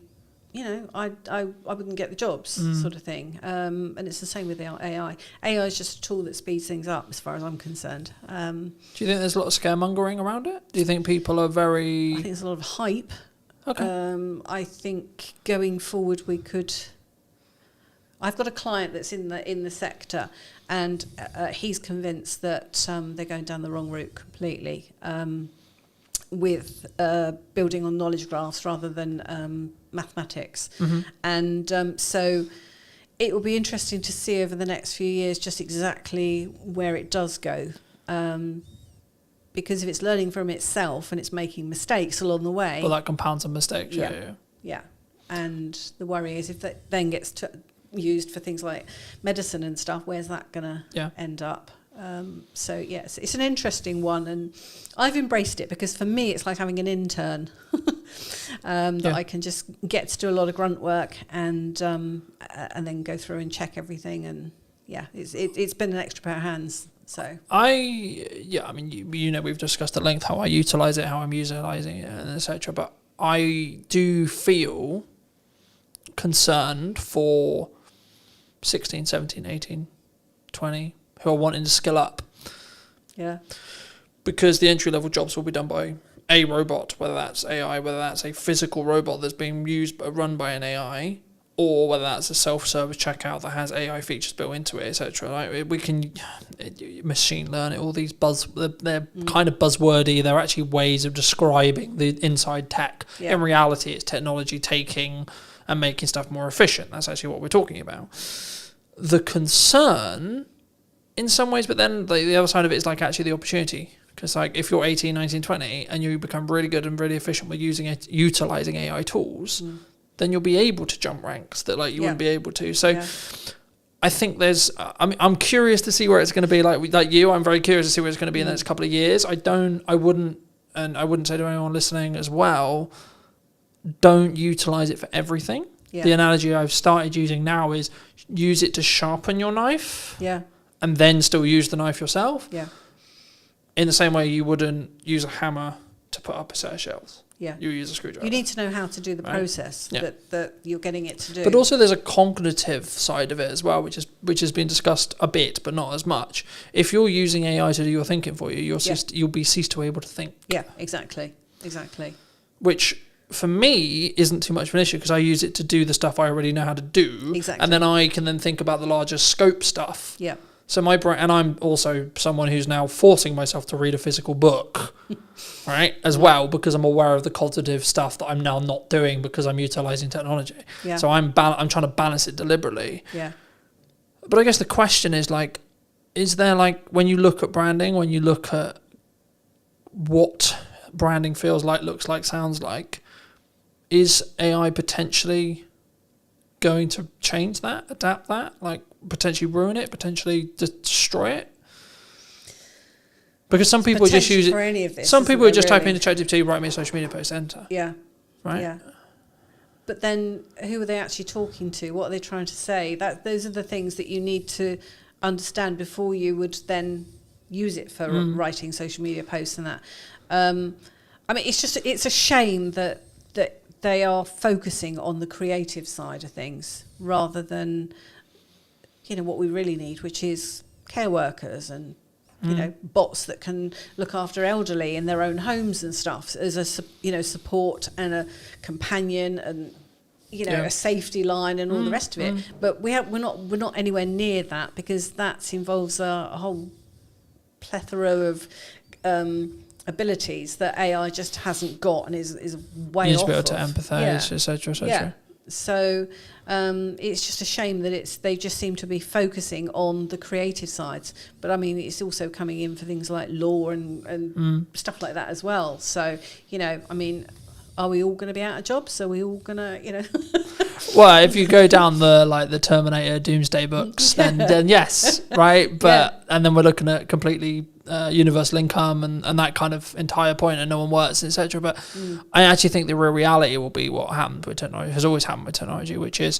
you know, I wouldn't get the jobs, sort of thing. And it's the same with AI. AI is just a tool that speeds things up, as far as I'm concerned. Do you think there's a lot of scaremongering around it? Do you think people are very... I think there's a lot of hype. Okay. I think going forward we could... I've got a client that's in the sector, and he's convinced that they're going down the wrong route completely, with building on knowledge graphs rather than mathematics. And so it will be interesting to see over the next few years just exactly where it does go. Because if it's learning from itself and it's making mistakes along the way... Well, that compounds on mistakes. Yeah. And the worry is if that then gets used for things like medicine and stuff, where's that going to end up? So yes, it's an interesting one, and I've embraced it because for me it's like having an intern that I can just get to do a lot of grunt work and then go through and check everything, and it's been an extra pair of hands. So I mean, you know, we've discussed at length how I utilize it, how I'm utilizing it, and etc. But I do feel concerned for 16, 17, 18, 20 who are wanting to skill up. Yeah. Because the entry-level jobs will be done by a robot, whether that's AI, whether that's a physical robot that's being run by an AI, or whether that's a self-service checkout that has AI features built into it, etc. Like, we can machine learn it, all these they're kind of buzzwordy. They're actually ways of describing the inside tech. Yeah. In reality, it's technology taking and making stuff more efficient. That's actually what we're talking about. The concern, in some ways, but then the other side of it is like actually the opportunity. Because like if you're 18, 19, 20 and you become really good and really efficient with utilizing AI tools, then you'll be able to jump ranks that like you wouldn't be able to. So I think there's, I'm curious to see where it's going to be. Like you, I'm very curious to see where it's going to be in the next couple of years. I wouldn't say to anyone listening as well, don't utilize it for everything. Yeah. The analogy I've started using now is use it to sharpen your knife. Yeah. And then still use the knife yourself. Yeah. In the same way you wouldn't use a hammer to put up a set of shelves. Yeah. You use a screwdriver. You need to know how to do the process that you're getting it to do. But also there's a cognitive side of it as well, which has been discussed a bit, but not as much. If you're using AI to do your thinking for you, you'll be ceased to be able to think. Yeah, exactly. Which for me isn't too much of an issue because I use it to do the stuff I already know how to do. Exactly. And then I can then think about the larger scope stuff. Yeah. So my brain, and I'm also someone who's now forcing myself to read a physical book, right, as well, because I'm aware of the cognitive stuff that I'm now not doing because I'm utilizing technology. Yeah. So I'm trying to balance it deliberately. Yeah. But I guess the question is like, is there like, when you look at branding, when you look at what branding feels like, looks like, sounds like, is AI potentially going to change that, adapt that, like potentially ruin it, potentially destroy it? Because some people just use it. Some people are just type into ChatGPT, write me a social media post, enter. Yeah. Right. Yeah. But then, who are they actually talking to? What are they trying to say? Those are the things that you need to understand before you would then use it for writing social media posts and that. I mean, it's a shame that they are focusing on the creative side of things rather than, you know, what we really need, which is care workers and, you know, bots that can look after elderly in their own homes and stuff as a, you know, support and a companion and, you know, a safety line and all the rest of it. But we're not anywhere near that because that involves a whole plethora of abilities that AI just hasn't got and is way You need off to be able to of. empathise, etc., etc. Yeah. So it's just a shame that they just seem to be focusing on the creative sides. But I mean, it's also coming in for things like law and stuff like that as well. So, you know, I mean, are we all going to be out of jobs? Are we all going to, you know? Well, if you go down the Terminator Doomsday books, then yes, right? But and then we're looking at completely universal income and that kind of entire point, and no one works, etc. But I actually think the real reality will be what happened with technology, has always happened with technology, which is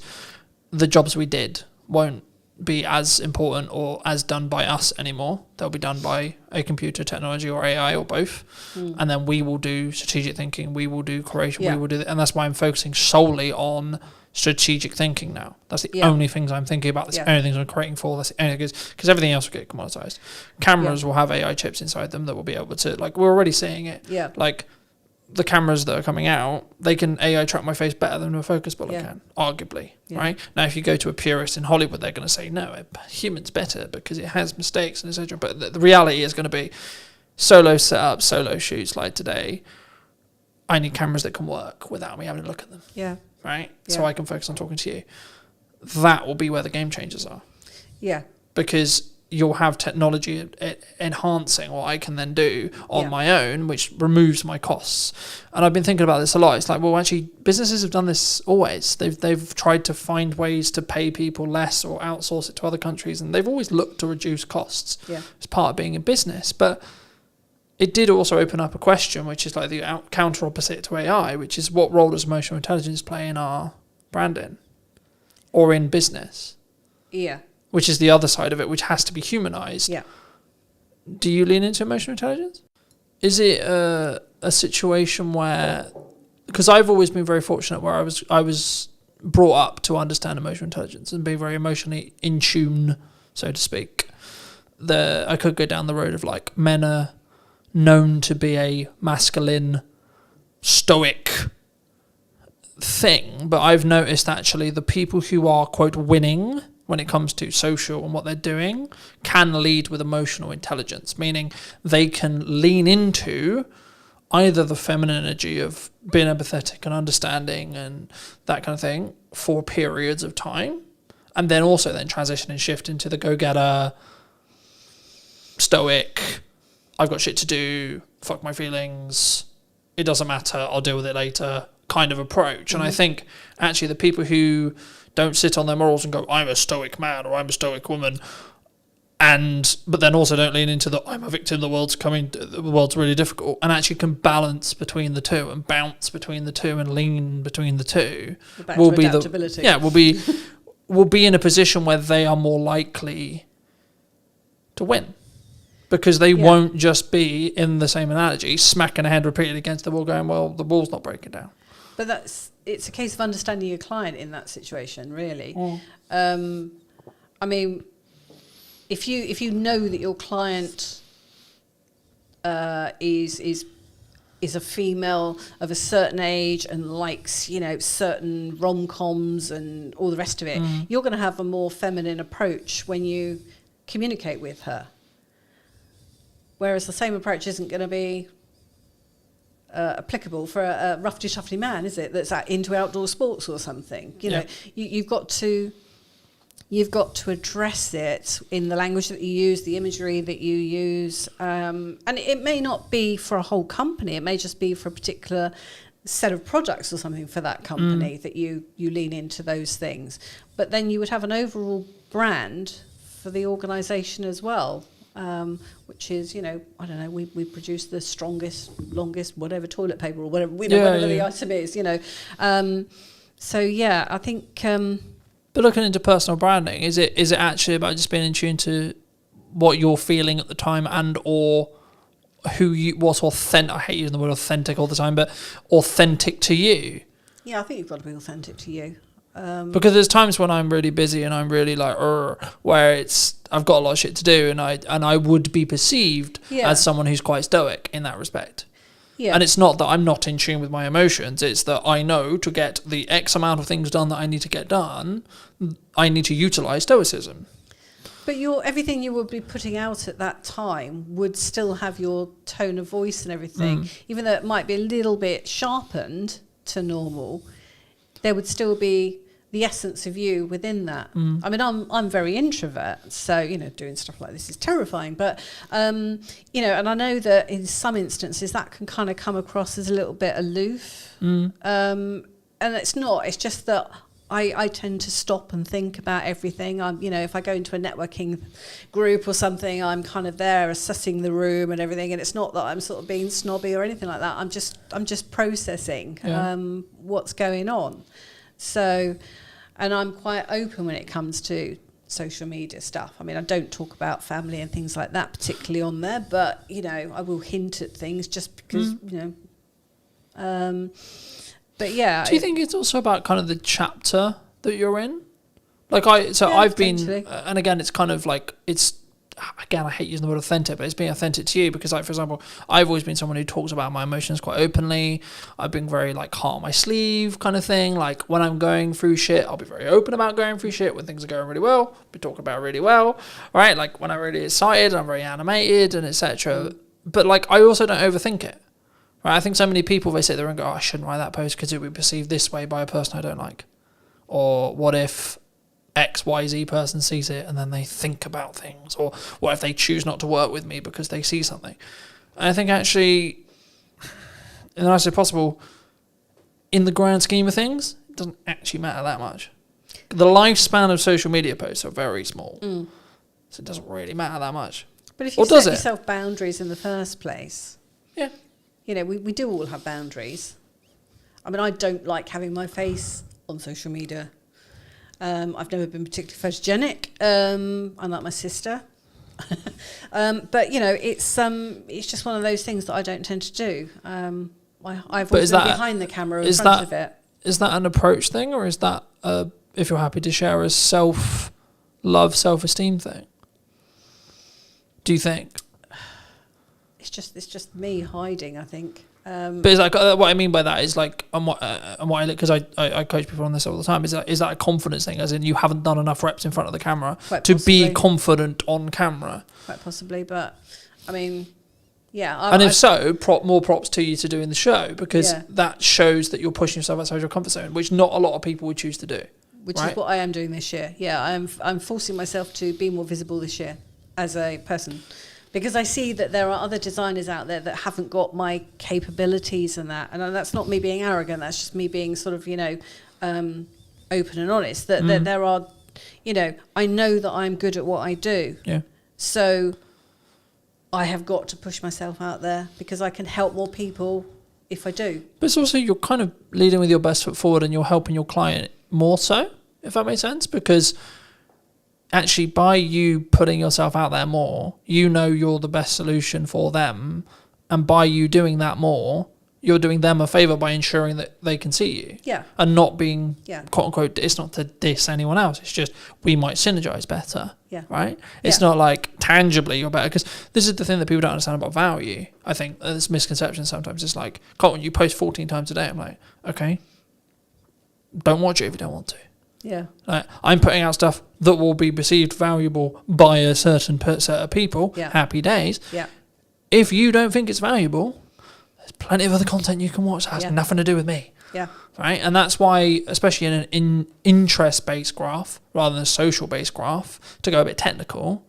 the jobs we did won't be as important or as done by us anymore. They'll be done by a computer, technology, or AI, or both. And then we will do strategic thinking, we will do creation, we will do and that's why I'm focusing solely on strategic thinking now. That's the only things I'm thinking about. That's the only things I'm creating for. That's the only because everything else will get commoditized. Cameras will have AI chips inside them that will be able to, like, we're already seeing it. Yeah. Like the cameras that are coming out, they can AI track my face better than a focus puller can, arguably, right? Now, if you go to a purist in Hollywood, they're going to say, no, a human's better because it has mistakes and etc. But the reality is going to be solo setup, solo shoots like today. I need cameras that can work without me having to look at them. Yeah. Right? Yeah. So I can focus on talking to you. That will be where the game changers are. Yeah. Because you'll have technology enhancing what I can then do on my own, which removes my costs. And I've been thinking about this a lot. It's like, well, actually, businesses have done this always. They've tried to find ways to pay people less or outsource it to other countries, and they've always looked to reduce costs as part of being a business. But it did also open up a question, which is like the counter opposite to AI, which is what role does emotional intelligence play in our branding or in business? Yeah. Which is the other side of it, which has to be humanized. Yeah. Do you lean into emotional intelligence? Is it a situation where, because I've always been very fortunate where I was brought up to understand emotional intelligence and be very emotionally in tune, so to speak. I could go down the road of like men are known to be a masculine, stoic thing, but I've noticed actually the people who are, quote, winning when it comes to social and what they're doing can lead with emotional intelligence, meaning they can lean into either the feminine energy of being empathetic and understanding and that kind of thing for periods of time, and then also then transition and shift into the go-getter, stoic, I've got shit to do, fuck my feelings, it doesn't matter, I'll deal with it later kind of approach. And I think actually the people who don't sit on their morals and go, I'm a stoic man or I'm a stoic woman, but then also don't lean into the I'm a victim, the world's really difficult, and actually can balance between the two and bounce between the two and lean between the two, will be in a position where they are more likely to win. Because they won't just be, in the same analogy, smacking a head repeatedly against the wall going, well, the wall's not breaking down. But it's a case of understanding your client in that situation, really. I mean, if you know that your client is a female of a certain age and likes, you know, certain rom-coms and all the rest of it, you're going to have a more feminine approach when you communicate with her. Whereas the same approach isn't going to be applicable for a roughy-toughy man, is it? That's into outdoor sports or something. You know, you've got to address it in the language that you use, the imagery that you use, and it may not be for a whole company. It may just be for a particular set of products or something for that company that you lean into those things. But then you would have an overall brand for the organisation as well. Which is, you know, I don't know, we produce the strongest, longest, whatever toilet paper or whatever, whatever the item is, you know. So yeah, I think. But looking into personal branding, is it actually about just being in tune to what you're feeling at the time and or what's authentic? I hate using the word authentic all the time, but authentic to you. Yeah, I think you've got to be authentic to you. Because there's times when I'm really busy and I'm really like, where I've got a lot of shit to do, and I would be perceived as someone who's quite stoic in that respect. Yeah. And it's not that I'm not in tune with my emotions, it's that I know to get the X amount of things done that I need to get done, I need to utilise stoicism. But everything you would be putting out at that time would still have your tone of voice and everything, even though it might be a little bit sharpened to normal. There would still be the essence of you within that. I mean, I'm very introvert, so doing stuff like this is terrifying. But and I know that in some instances that can kind of come across as a little bit aloof. And it's not. It's just that I tend to stop and think about everything. If I go into a networking group or something, I'm kind of there assessing the room and everything. And it's not that I'm sort of being snobby or anything like that. I'm just processing what's going on. So, and I'm quite open when it comes to social media stuff. I mean, I don't talk about family and things like that particularly on there, but I will hint at things just because but yeah. Do you think it's also about kind of the chapter that you're in? I've been, and again, it's kind of like, again, I hate using the word authentic, but it's being authentic to you because, like, for example, I've always been someone who talks about my emotions quite openly. I've been very, like, heart on my sleeve kind of thing. Like, when I'm going through shit, I'll be very open about going through shit. When things are going really well, I'll be talking about it really well, right? Like, when I'm really excited, I'm very animated and etc. But, like, I also don't overthink it, right? I think so many people, they sit there and go, I shouldn't write that post because it would be perceived this way by a person I don't like. Or what if XYZ person sees it and then they think about things, or what if they choose not to work with me because they see something? And I think actually, in the nicest way possible, in the grand scheme of things, it doesn't actually matter that much. The lifespan of social media posts are very small, so it doesn't really matter that much. But if you set yourself boundaries in the first place, we do all have boundaries. I mean, I don't like having my face on social media. I've never been particularly photogenic, unlike my sister. But it's just one of those things that I don't tend to do. I've always been behind the camera in front of it. Is that an approach thing, or is that if you're happy to share a self-love, self-esteem thing? Do you think? It's just me hiding, I think. But it's like what I mean by that is like, because I coach people on this all the time. Is that a confidence thing? As in, you haven't done enough reps in front of the camera to be confident on camera. Quite possibly, but I mean, yeah. If so, more props to you to doing the show, because that shows that you're pushing yourself outside your comfort zone, which not a lot of people would choose to do. Which is what I am doing this year. Yeah, I'm forcing myself to be more visible this year as a person. Because I see that there are other designers out there that haven't got my capabilities and that. And that's not me being arrogant. That's just me being sort of, open and honest. That there are, I know that I'm good at what I do. Yeah. So I have got to push myself out there because I can help more people if I do. But it's also, you're kind of leading with your best foot forward and you're helping your client more so, if that makes sense. Because actually, by you putting yourself out there more, you're the best solution for them. And by you doing that more, you're doing them a favour by ensuring that they can see you. Yeah. And not being, quote unquote, it's not to diss anyone else. It's just, we might synergise better. Yeah. Right? It's not like tangibly you're better. Because this is the thing that people don't understand about value. I think there's misconception sometimes. It's like, Colin, you post 14 times a day. I'm like, okay, don't watch it if you don't want to. Yeah. I'm putting out stuff that will be perceived valuable by a certain set of people. Yeah. Happy days. Yeah. If you don't think it's valuable, there's plenty of other content you can watch that has nothing to do with me. Yeah. Right? And that's why, especially in an interest-based graph rather than a social-based graph, to go a bit technical,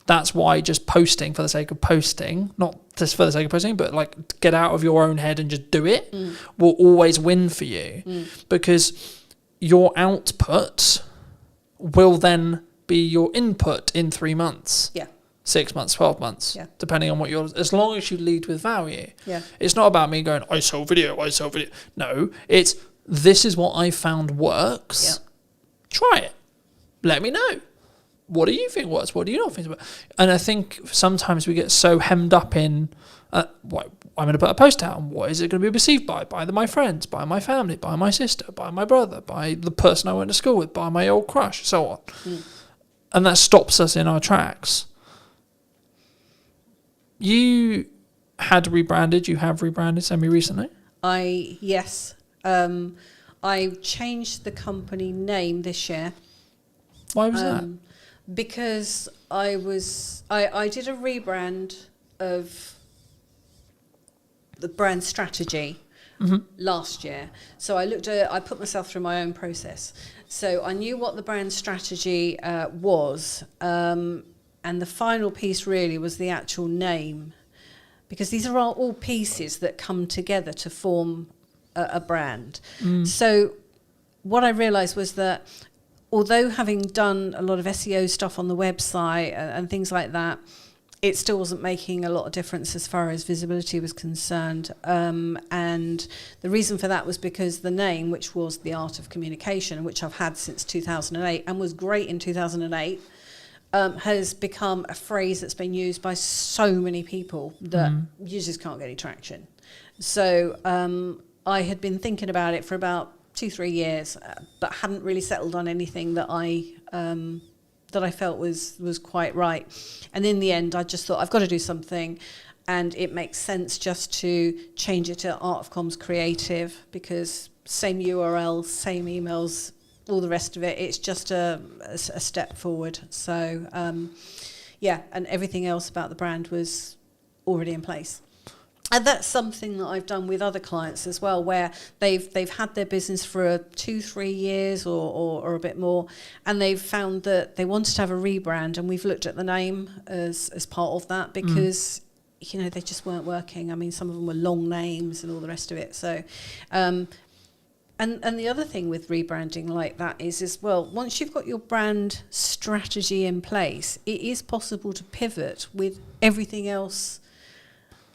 that's why just posting for the sake of posting, not just for the sake of posting, but like get out of your own head and just do it, will always win for you. Because your output will then be your input in 3 months. Yeah. 6 months, 12 months, depending on what as long as you lead with value. Yeah. It's not about me going, I sell video. No, it's, this is what I found works. Yeah. Try it. Let me know. What do you think works? What do you not think works? And I think sometimes we get so hemmed up in, what I'm going to put a post out, and what is it going to be perceived by my friends, by my family, by my sister, by my brother, by the person I went to school with, by my old crush, so on. And that stops us in our tracks. You have rebranded semi-recently? Yes. I changed the company name this year. Why was that? because I did a rebrand of the brand strategy last year. So I put myself through my own process. So I knew what the brand strategy was, and the final piece really was the actual name, because these are all pieces that come together to form a brand. So what I realised was that although having done a lot of SEO stuff on the website and things like that, it still wasn't making a lot of difference as far as visibility was concerned. And the reason for that was because the name, which was The Art of Communication, which I've had since 2008 and was great in 2008, has become a phrase that's been used by so many people that you just can't get any traction. So I had been thinking about it for about 2-3 years, but hadn't really settled on anything that I felt was quite right. And in the end, I just thought, I've got to do something, and it makes sense just to change it to Art of Comms Creative, because same URL, same emails, all the rest of it, it's just a step forward. So and everything else about the brand was already in place. And that's something that I've done with other clients as well, where they've had their business for 2-3 years or a bit more, and they've found that they wanted to have a rebrand, and we've looked at the name as part of that, because they just weren't working. I mean, some of them were long names and all the rest of it. So, and the other thing with rebranding like that is well, once you've got your brand strategy in place, it is possible to pivot with everything else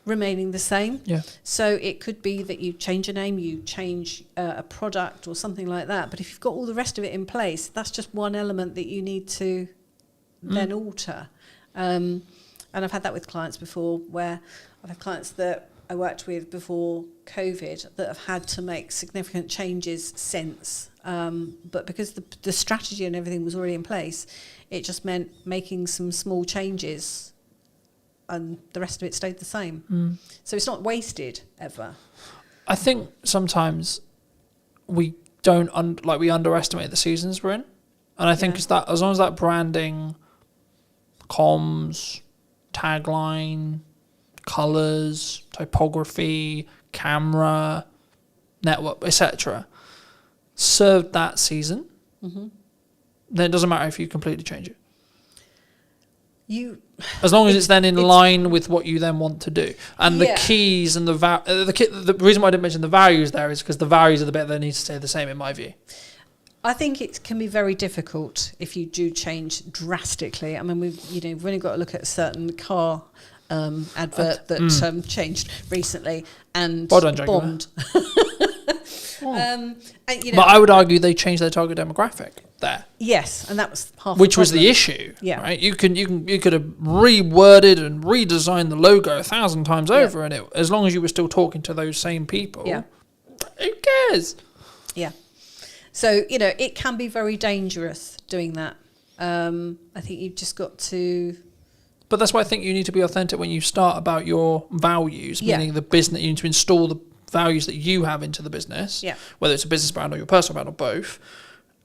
remaining the same. Yeah. So it could be that you change a name, you change a product or something like that. But if you've got all the rest of it in place, that's just one element that you need to then alter. And I've had that with clients before, where I've had clients that I worked with before COVID that have had to make significant changes since. But because the strategy and everything was already in place, it just meant making some small changes, and the rest of it stayed the same. So it's not wasted ever. I think sometimes we don't we underestimate the seasons we're in, and I think it's that as long as that branding, comms, tagline, colours, typography, camera, network, etc., served that season, then it doesn't matter if you completely change it. As long as it's then in line with what you then want to do. And the keys and the reason why I didn't mention the values there is because the values are the bit that need to stay the same, in my view. I think it can be very difficult if you do change drastically. I mean, we've only got to look at a certain car advert that changed recently and bombed. But I would argue they changed their target demographic there. Yes, and that was half. Which was the issue. Yeah. Right. You could have reworded and redesigned the logo 1,000 times over, and as long as you were still talking to those same people, who cares? Yeah. So it can be very dangerous doing that. I think you've just got to. But that's why I think you need to be authentic when you start about your values, meaning the business. You need to install the values that you have into the business, whether it's a business brand or your personal brand or both.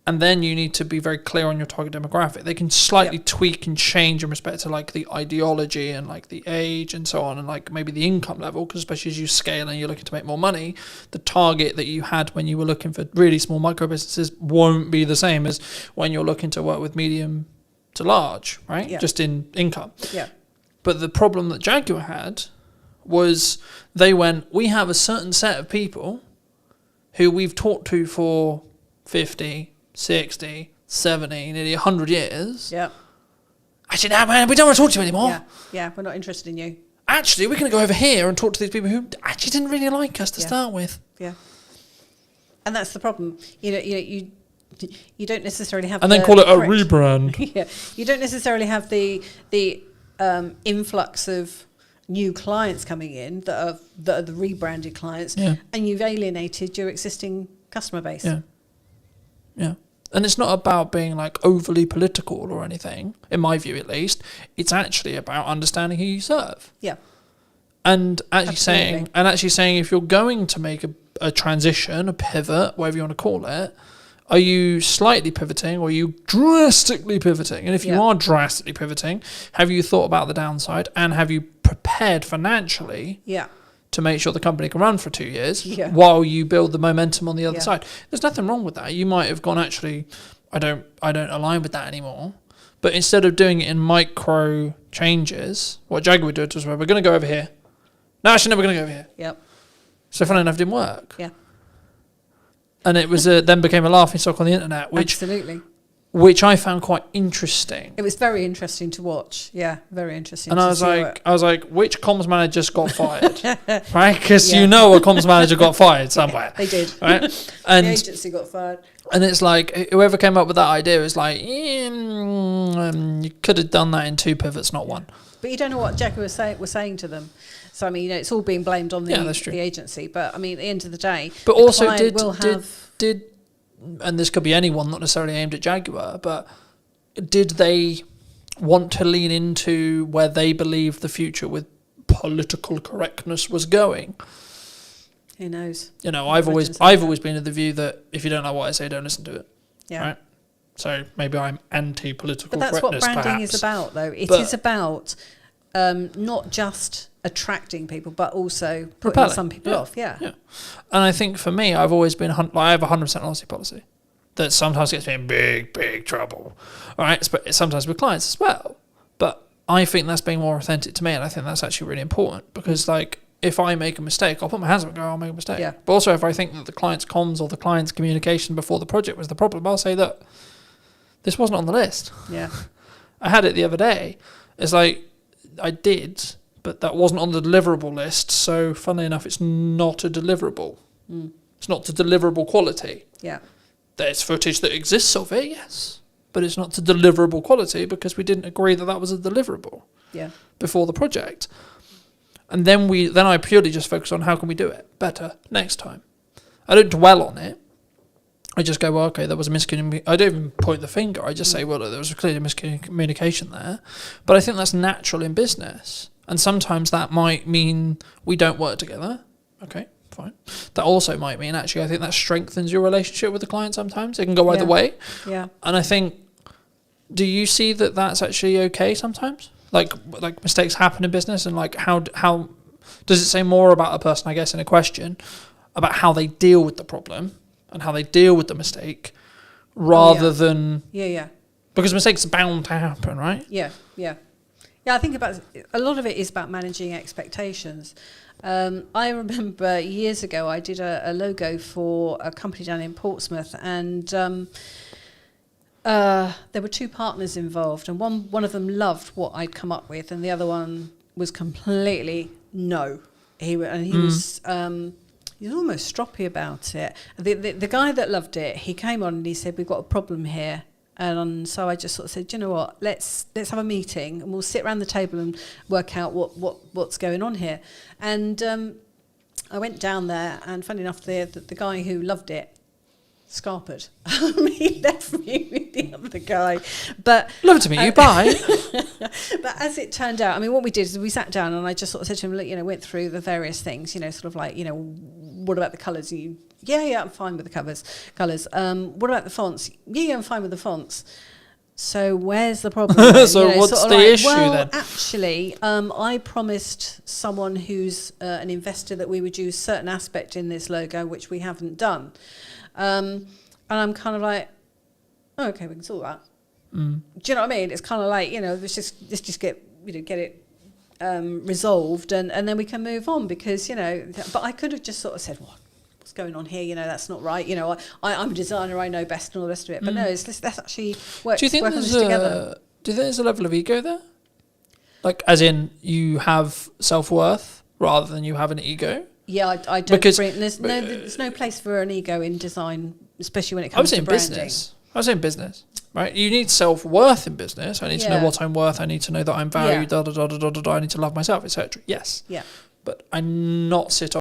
And then you need to be very clear on your target demographic. They can slightly tweak and change in respect to like the ideology and like the age and so on, and like maybe the income level, because especially as you scale and you're looking to make more money, the target that you had when you were looking for really small micro businesses won't be the same as when you're looking to work with medium to large, right? Yeah. Just in income. Yeah. But the problem that Jaguar had was they went, we have a certain set of people who we've talked to for 50, 60, 70, nearly 100 years. Yeah. Actually, no, man, we don't want to talk to you anymore. Yeah, yeah, we're not interested in you. Actually, we're going to go over here and talk to these people who actually didn't really like us to start with. Yeah. And that's the problem. You don't necessarily have. And then call it a rebrand. Yeah. You don't necessarily have the influx of new clients coming in that are the rebranded clients, and you've alienated your existing customer base. Yeah. Yeah. And it's not about being like overly political or anything, in my view at least. It's actually about understanding who you serve. Yeah. And actually saying if you're going to make a transition, a pivot, whatever you want to call it, Are you slightly pivoting, or are you drastically pivoting? And if you are drastically pivoting, have you thought about the downside, and have you prepared financially to make sure the company can run for 2 years while you build the momentum on the other side? There's nothing wrong with that. You might have gone, actually, I don't align with that anymore. But instead of doing it in micro changes, what Jaguar did was, we're going to go over here. No, actually, no, we're going to go over here. Yep. So funny enough, it didn't work. Yeah. And it was then became a laughing stock on the internet, which I found quite interesting. It was very interesting to watch. Yeah, very interesting. And I was like, which comms manager just got fired, right? Because you know a comms manager got fired somewhere. They did. Right? And the agency got fired. And it's like, whoever came up with that idea is like, you could have done that in 2 pivots, not 1. But you don't know what Jaguar was saying to them. So, I mean, you know, it's all being blamed on the agency. But, I mean, at the end of the day, but also did, and this could be anyone, not necessarily aimed at Jaguar, but did they want to lean into where they believed the future with political correctness was going? Who knows? You know, I've always been of the view that if you don't know what I say, don't listen to it. Yeah. Right? So maybe I'm anti-political correctness, but that's what branding is about, though. It is about not just attracting people, but also putting some people off. Yeah. And I think for me, I've always been, I have a 100% honesty policy that sometimes gets me in big trouble. All right, sometimes with clients as well. But I think that's being more authentic to me, and I think that's actually really important because, like, if I make a mistake, I'll put my hands up and go, I'll make a mistake. Yeah. But also, if I think that the client's comms or the client's communication before the project was the problem, I'll say that this wasn't on the list. Yeah. I had it the other day. It's like, I did, but that wasn't on the deliverable list. So, funnily enough, it's not a deliverable. It's not to deliverable quality. Yeah. There's footage that exists of it, yes. But it's not to deliverable quality because we didn't agree that that was a deliverable before the project. And then I purely just focus on how can we do it better next time. I don't dwell on it. I just go, well, okay, there was a miscommunication. I don't even point the finger. I just say, well, there was clearly miscommunication there. But I think that's natural in business. And sometimes that might mean we don't work together. Okay, fine. That also might mean, actually, I think that strengthens your relationship with the client sometimes. It can go either way. Yeah. And I think, do you see that that's actually okay sometimes? Like mistakes happen in business, and like how does it say more about a person, I guess, in a question about how they deal with the problem and how they deal with the mistake rather than because mistakes are bound to happen, right? Yeah. I think about a lot of it is about managing expectations. I remember years ago I did a logo for a company down in Portsmouth, and there were 2 partners involved, and one of them loved what I'd come up with, and the other one was completely no. He was almost stroppy about it. The guy that loved it, he came on and he said, "We've got a problem here." And so I just sort of said, you know what, let's have a meeting and we'll sit around the table and work out what's going on here. And I went down there, and funny enough, the guy who loved it scarpered. He left me with the other guy. But love to meet you, bye. But as it turned out, I mean, what we did is we sat down and I just sort of said to him, look, you know, went through the various things, you know, sort of like, you know, what about the colours? Yeah, I'm fine with the colours. What about the fonts? Yeah, I'm fine with the fonts. So where's the problem? So what's the issue then? Actually, I promised someone who's an investor that we would use certain aspect in this logo, which we haven't done. And I'm kind of like, oh, okay, we can sort that. Do you know what I mean? It's kind of like, you know, let's just get it resolved, and then we can move on, because, you know, but I could have just sort of said, what's going on here? You know, that's not right. You know, I'm a designer, I know best, and all the rest of it. But no, that's actually work on this together. Do you think there's a level of ego there? Like, as in, you have self-worth rather than you have an ego? Yeah, I don't bring... There's no place for an ego in design, especially when it comes to branding. I was saying business, right? You need self-worth in business. I need to know what I'm worth. I need to know that I'm valued, I need to love myself, etc. Yes. Yeah. But I'm not sit